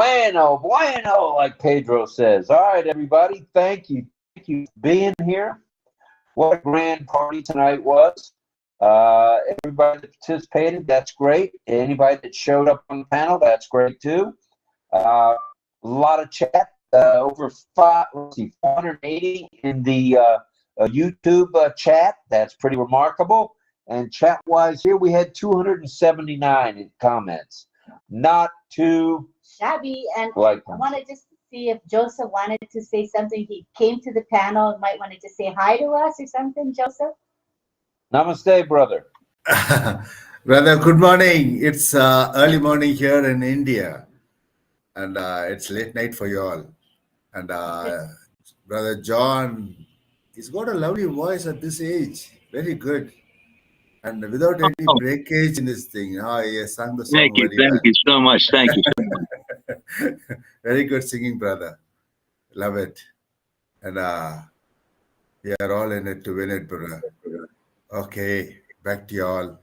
like Pedro says. All right, everybody. Thank you. Thank you for being here. What a grand party tonight was. Everybody that participated, that's great. Anybody that showed up on the panel, that's great too. A lot of chat, over 480 in the YouTube chat. That's pretty remarkable. And chat-wise here, we had 279 in comments. Not too shabby. And like I want to just see if Joseph wanted to say something. He came to the panel and might want to just say hi to us or something, Joseph. Namaste, brother. Brother, good morning. It's early morning here in India. and it's late night for you all. And Brother John, he's got a lovely voice at this age. Very good. And without any breakage in this thing. He has sung the song very well. Thank you so much. Thank you so much. Very good singing, brother. Love it. And we are all in it to win it, brother. Okay, back to you all.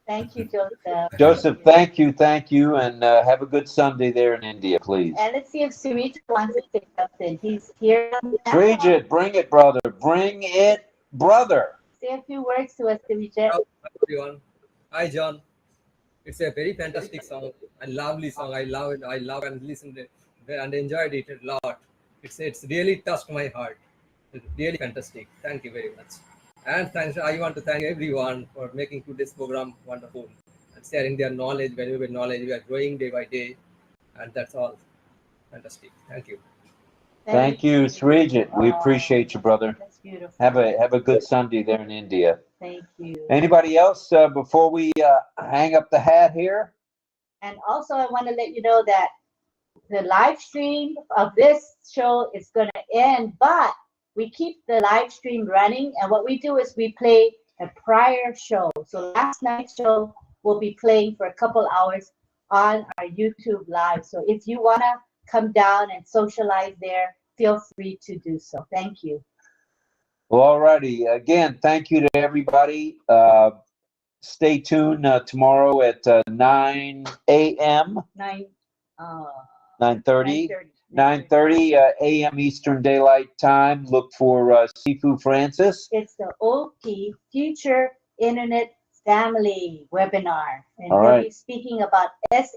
Thank you, Joseph. Joseph, thank you, and have a good Sunday there in India, please. And let's see if Srijit wants to say something. He's here. Srijit, bring it, brother. Bring it, brother. Say a few words to us, Srijit. Hello, everyone. Hi, John. It's a very fantastic song, a lovely song. I love it. I love and listened to it and enjoyed it a lot. It's really touched my heart. It's really fantastic. Thank you very much. And thanks. I want to thank everyone for making today's program wonderful and sharing their knowledge, valuable knowledge. We are growing day by day, and that's all. Fantastic. Thank you. Thank you, Srijit. We appreciate you, brother. That's beautiful. Have a good Sunday there in India. Thank you. Anybody else before we hang up the hat here? And also, I want to let you know that the live stream of this show is going to end, but we keep the live stream running. And what we do is we play a prior show. So last night's show will be playing for a couple hours on our YouTube live. So if you want to come down and socialize there, feel free to do so. Thank you. Well, all righty. Again, thank you to everybody. Stay tuned tomorrow at 9 a.m. 9:30 a.m. Eastern Daylight Time. Look for Sifu Francis. It's the OP Future Internet Family webinar. And All we'll right. be speaking about SaaS.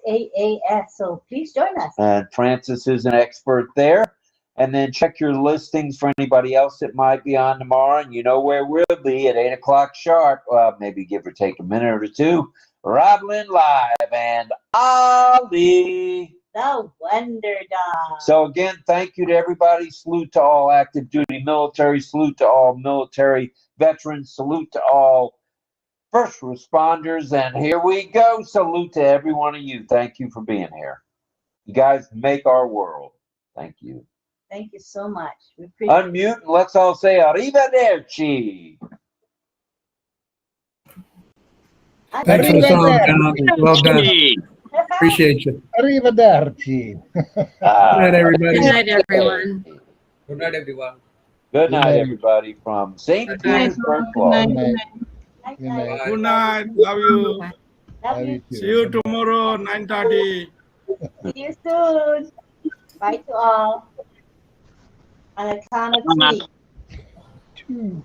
So please join us. And Francis is an expert there. And then check your listings for anybody else that might be on tomorrow. And you know where we'll be at 8 o'clock sharp. Maybe give or take a minute or two. RobLynn Live and Ali. The Wonder Dog. So again, thank you to everybody. Salute to all active duty military. Salute to all military veterans. Salute to all first responders. And here we go. Salute to every one of you. Thank you for being here. You guys make our world. Thank you. Thank you so much. We appreciate Unmute and let's all say arrivederci. Thanks for the song, John. Well done. Appreciate you. Arrivederci. Good night, Good everybody. night, everyone. Good night, everyone. Good night, everybody, from St. Petersburg, Florida. Good night. Love you. Love you. See you tomorrow, 9:30. See you soon. Bye to all. On the count of 3. 2,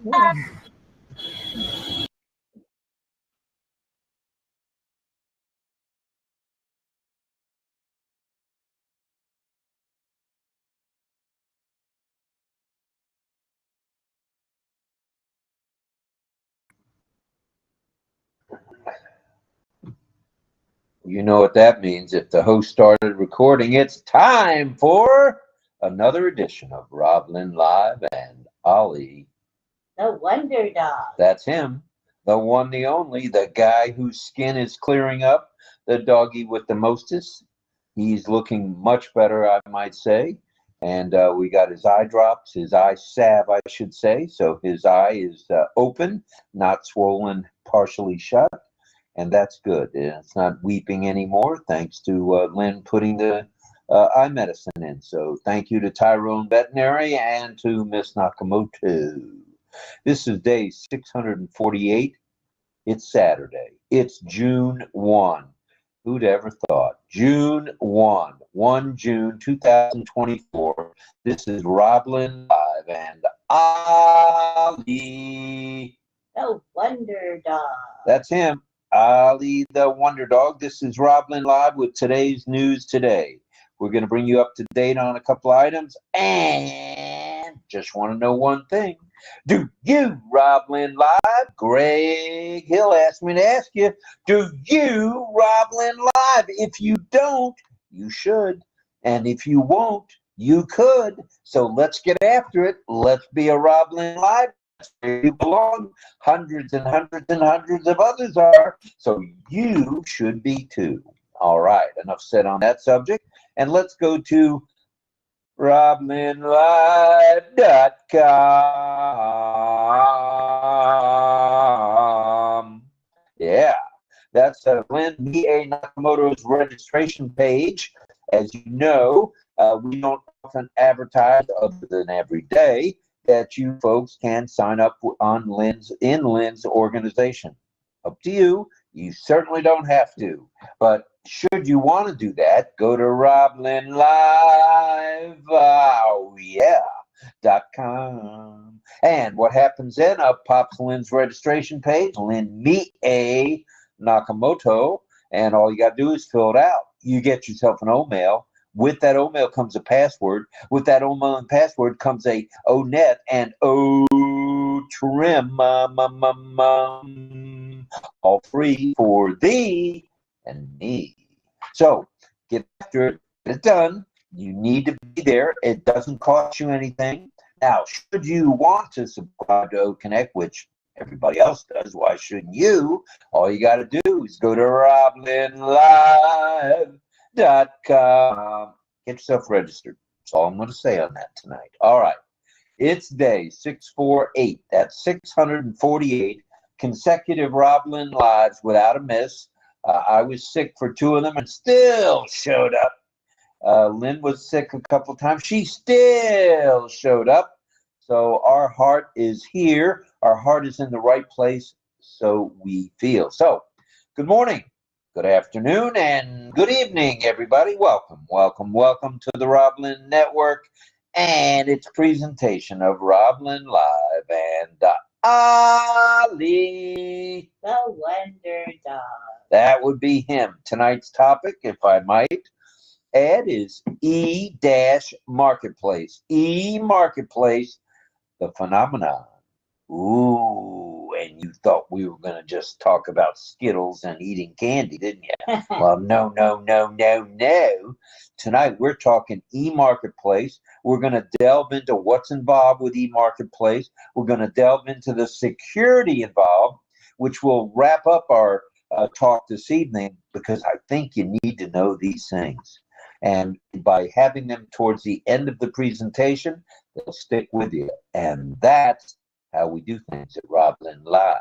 1. You know what that means. If the host started recording, it's time for another edition of RobLynn Live and Ali. The Wonder Dog. That's him, the one, the only, the guy whose skin is clearing up, the doggy with the mostest. He's looking much better, I might say. And we got his eye drops, his eye salve, I should say. So his eye is open, not swollen, partially shut. And that's good. It's not weeping anymore, thanks to Lynn putting the eye medicine in. So thank you to Tyrone Veterinary and to Miss Nakamoto. This is day 648. It's Saturday. It's June 1. Who'd ever thought? June 1 June 2024. This is RobLynn Live and Ali. The Wonder Dog. That's him. Ali the Wonder Dog. This is RobLynn Live with today's news today. We're going to bring you up to date on a couple items and just want to know one thing. Do you, RobLynn Live? Greg Hill asked me to ask you, do you, RobLynn Live? If you don't, you should. And if you won't, you could. So let's get after it. Let's be a RobLynn Live. Where you belong. Hundreds and hundreds and hundreds of others are. So you should be too. All right. Enough said on that subject. And let's go to RobLynnLive.com. Yeah, that's Lynn B.A. Nakamoto's registration page. As you know, we don't often advertise other than every day that you folks can sign up on Lynn's organization. Up to you. You certainly don't have to. But should you want to do that, go to RobLynnLive.com. And what happens then? Up pops Lynn's registration page, Lynn B.A. Nakamoto, and all you got to do is fill it out. You get yourself an O-mail. With that O-mail comes a password. With that O-mail and password comes a O-net and O-trim, all free for thee and me. So get after it. Get it done. You need to be there. It doesn't cost you anything. Now, should you want to subscribe to OConnect, which everybody else does, why shouldn't you? All you got to do is go to RobLynnLive.com. Get yourself registered. That's all I'm going to say on that tonight. All right. It's day 648. That's 648 consecutive RobLynn Lives without a miss. I was sick for 2 of them and still showed up. Lynn was sick a couple times. She still showed up. So our heart is here. Our heart is in the right place, so we feel. So, good morning, good afternoon, and good evening, everybody. Welcome, welcome, welcome to the RobLynn Network and its presentation of RobLynn Live and Ali. The Wonder Dog. That would be him. Tonight's topic, if I might add, is E-Marketplace. E-Marketplace, the phenomenon. Ooh, and you thought we were going to just talk about Skittles and eating candy, didn't you? Well, no, no, no, no, no. Tonight we're talking E-Marketplace. We're going to delve into what's involved with E-Marketplace. We're going to delve into the security involved, which will wrap up our talk this evening, because I think you need to know these things. And by having them towards the end of the presentation, they'll stick with you. And that's how we do things at RobLynn Live.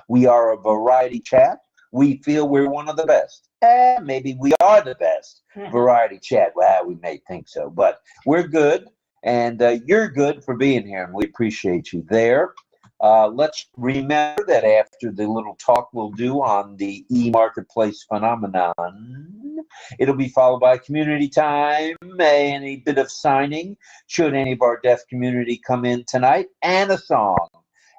We are a variety chat. We feel we're one of the best. Maybe we are the best variety chat. Well, we may think so, but we're good. And you're good for being here, and we appreciate you there. Let's remember that after the little talk we'll do on the E-Marketplace phenomenon, it'll be followed by community time, a bit of signing, should any of our deaf community come in tonight, and a song.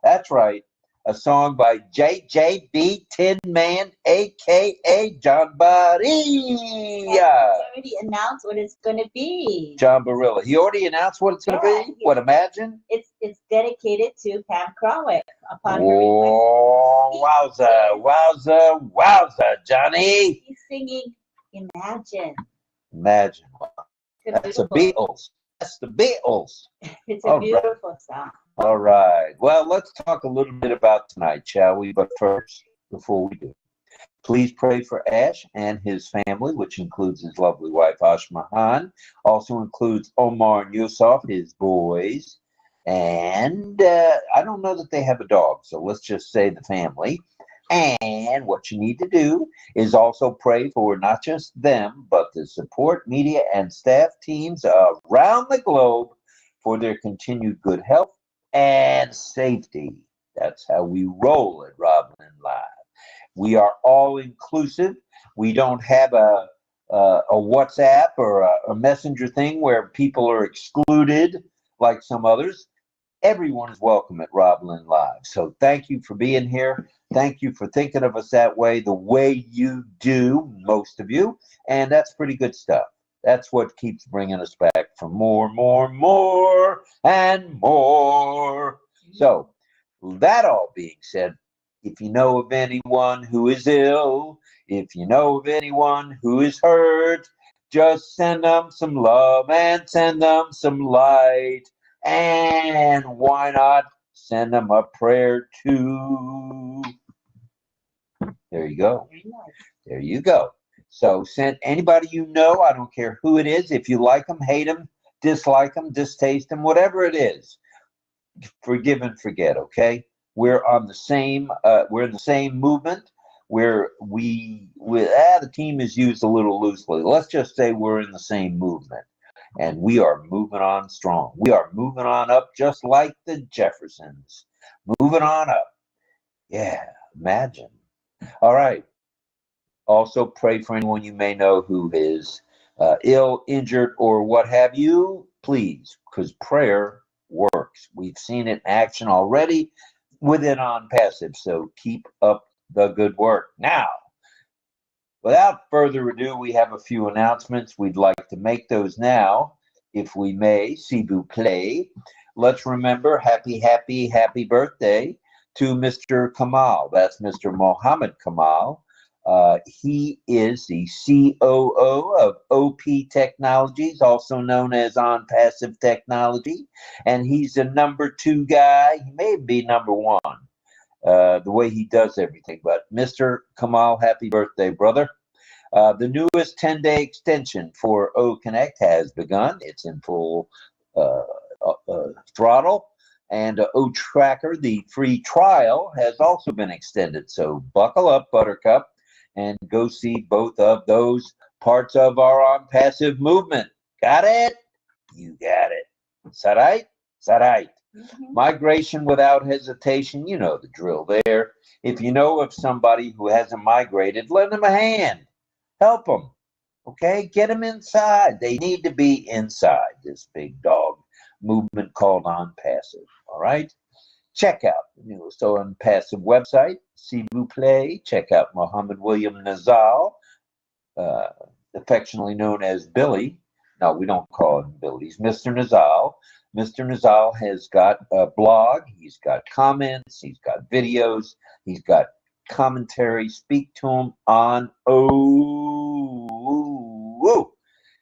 That's right, a song by JJB Tin Man, a.k.a. John Barilla. He already announced what it's going to be. John Barilla. He already announced what it's going to be? What, imagine? It's dedicated to Pam Krawick. Upon Whoa, wowza, wowza, wowza, Johnny. He's singing Imagine. Imagine. That's the Beatles. That's the Beatles. It's a beautiful song. All right. Well, let's talk a little bit about tonight, shall we? But first, before we do, please pray for Ash and his family, which includes his lovely wife, Ashmahan. Also includes Omar and Yusuf, his boys. And I don't know that they have a dog, so let's just say the family. And what you need to do is also pray for not just them, but the support, media, and staff teams around the globe for their continued good health and safety. That's how we roll at RobLynn Live. We are all inclusive. We don't have a WhatsApp or a messenger thing where people are excluded like some others. Everyone is welcome at RobLynn Live. So thank you for being here. Thank you for thinking of us that way, the way you do, most of you. And that's pretty good stuff. That's what keeps bringing us back for more, more, more, and more. So that all being said, if you know of anyone who is ill, if you know of anyone who is hurt, just send them some love and send them some light. And why not send them a prayer too? There you go. There you go. So send anybody you know, I don't care who it is, if you like them, hate them, dislike them, distaste them, whatever it is, forgive and forget, okay? We're on the same, we're in the same movement. The team is used a little loosely. Let's just say we're in the same movement. And we are moving on strong. We are moving on up just like the Jeffersons. Moving on up. Yeah, imagine. All right. Also pray for anyone you may know who is ill, injured, or what have you. Please, because prayer works. We've seen it in action already within On Passive. So keep up the good work. Now, without further ado, we have a few announcements. We'd like to make those now, if we may, s'il vous plaît. Let's remember happy birthday to Mr. Kamal. That's Mr. Mohammed Kamal. He is the COO of OP Technologies, also known as On Passive Technology, and he's the #2 guy. He may be #1. The way he does everything. But Mr. Kamal, happy birthday, brother. The newest 10-day extension for OConnect has begun. It's in full throttle. And O-Tracker, the free trial, has also been extended. So buckle up, Buttercup, and go see both of those parts of our On Passive movement. Got it? You got it. Is that right? Is that right? Migration without hesitation, you know the drill there. If you know of somebody who hasn't migrated, lend them a hand. Help them. Okay? Get them inside. They need to be inside this big dog movement called On Passive. All right? Check out the newest On Passive website, s'il vous plaît. Check out Muhammad William Nazal, affectionately known as Billy. No, we don't call him Billy. He's Mr. Nazal. Mr. Nazal has got a blog. He's got comments. He's got videos. He's got commentary. Speak to him on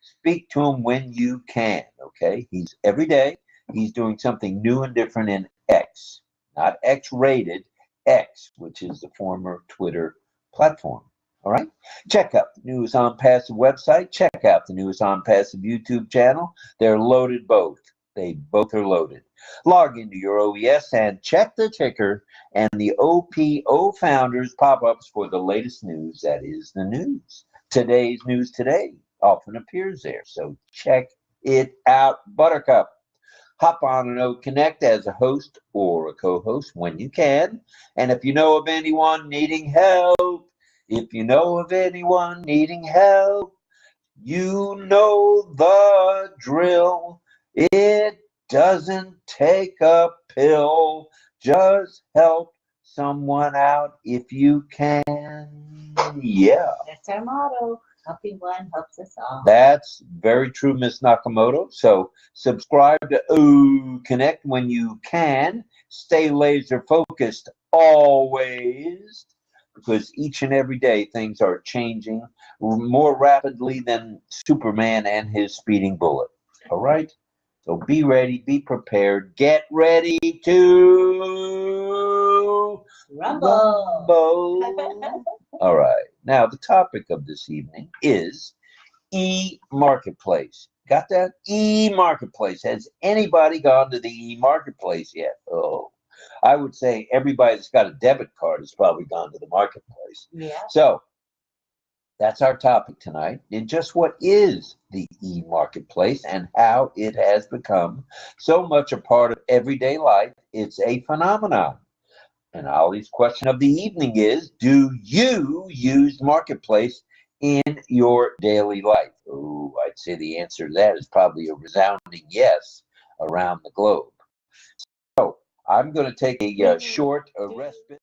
Speak to him when you can. Okay? He's every day. He's doing something new and different in X, not X-rated, X, which is the former Twitter platform. All right? Check out the newest On Passive website. Check out the newest On Passive YouTube channel. They're loaded both. They both are loaded. Log into your OES and check the ticker and the OPO Founders pop-ups for the latest news. That is the news. Today's news today often appears there. So check it out, Buttercup. Hop on and OConnect as a host or a co-host when you can. And if you know of anyone needing help, you know the drill. It doesn't take a pill. Just help someone out if you can. Yeah. That's our motto. Helping one helps us all. That's very true, Miss Nakamoto. So subscribe to OConnect when you can. Stay laser focused always, because each and every day things are changing more rapidly than Superman and his speeding bullet. All right? So be ready, be prepared, get ready to rumble. All right. Now, the topic of this evening is e-marketplace. Got that? E-marketplace. Has anybody gone to the e-marketplace yet? Oh, I would say everybody that's got a debit card has probably gone to the marketplace. Yeah. So that's our topic tonight. And just what is the e-marketplace and how it has become so much a part of everyday life. It's a phenomenon. And Ollie's question of the evening is, do you use marketplace in your daily life? Oh, I'd say the answer to that is probably a resounding yes around the globe. So I'm going to take a short respite.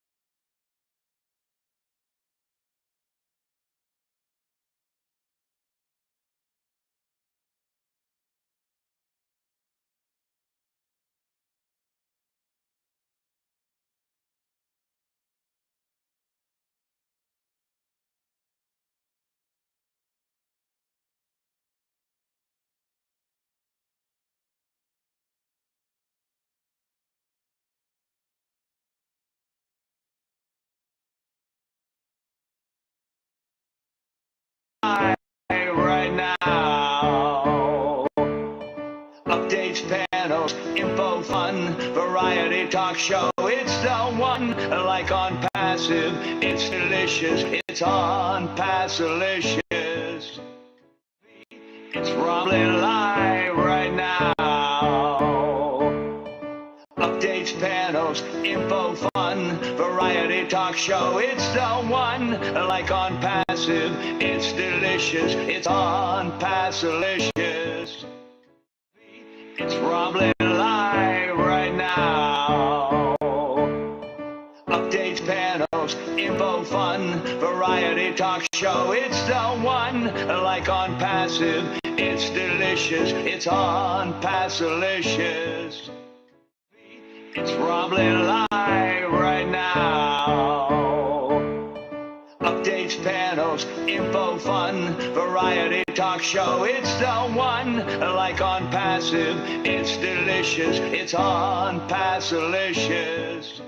right now. Updates, panels, info, fun, variety talk show. It's the one. Like on Passive, it's delicious. It's on Passilicious. It's RobLynn live right now. Updates, panels, info, fun, variety talk show. It's the one. Like on Passive, it's delicious. It's on Passilicious. It's RobLynn live right now. Updates, panels, info, fun, variety talk show. It's the one. Like on Passive, it's delicious. It's on Passilicious. It's RobLynn live right now. Updates, panels, info, fun, variety talk show. It's the one. Like on Passive, it's delicious. It's on Passilicious.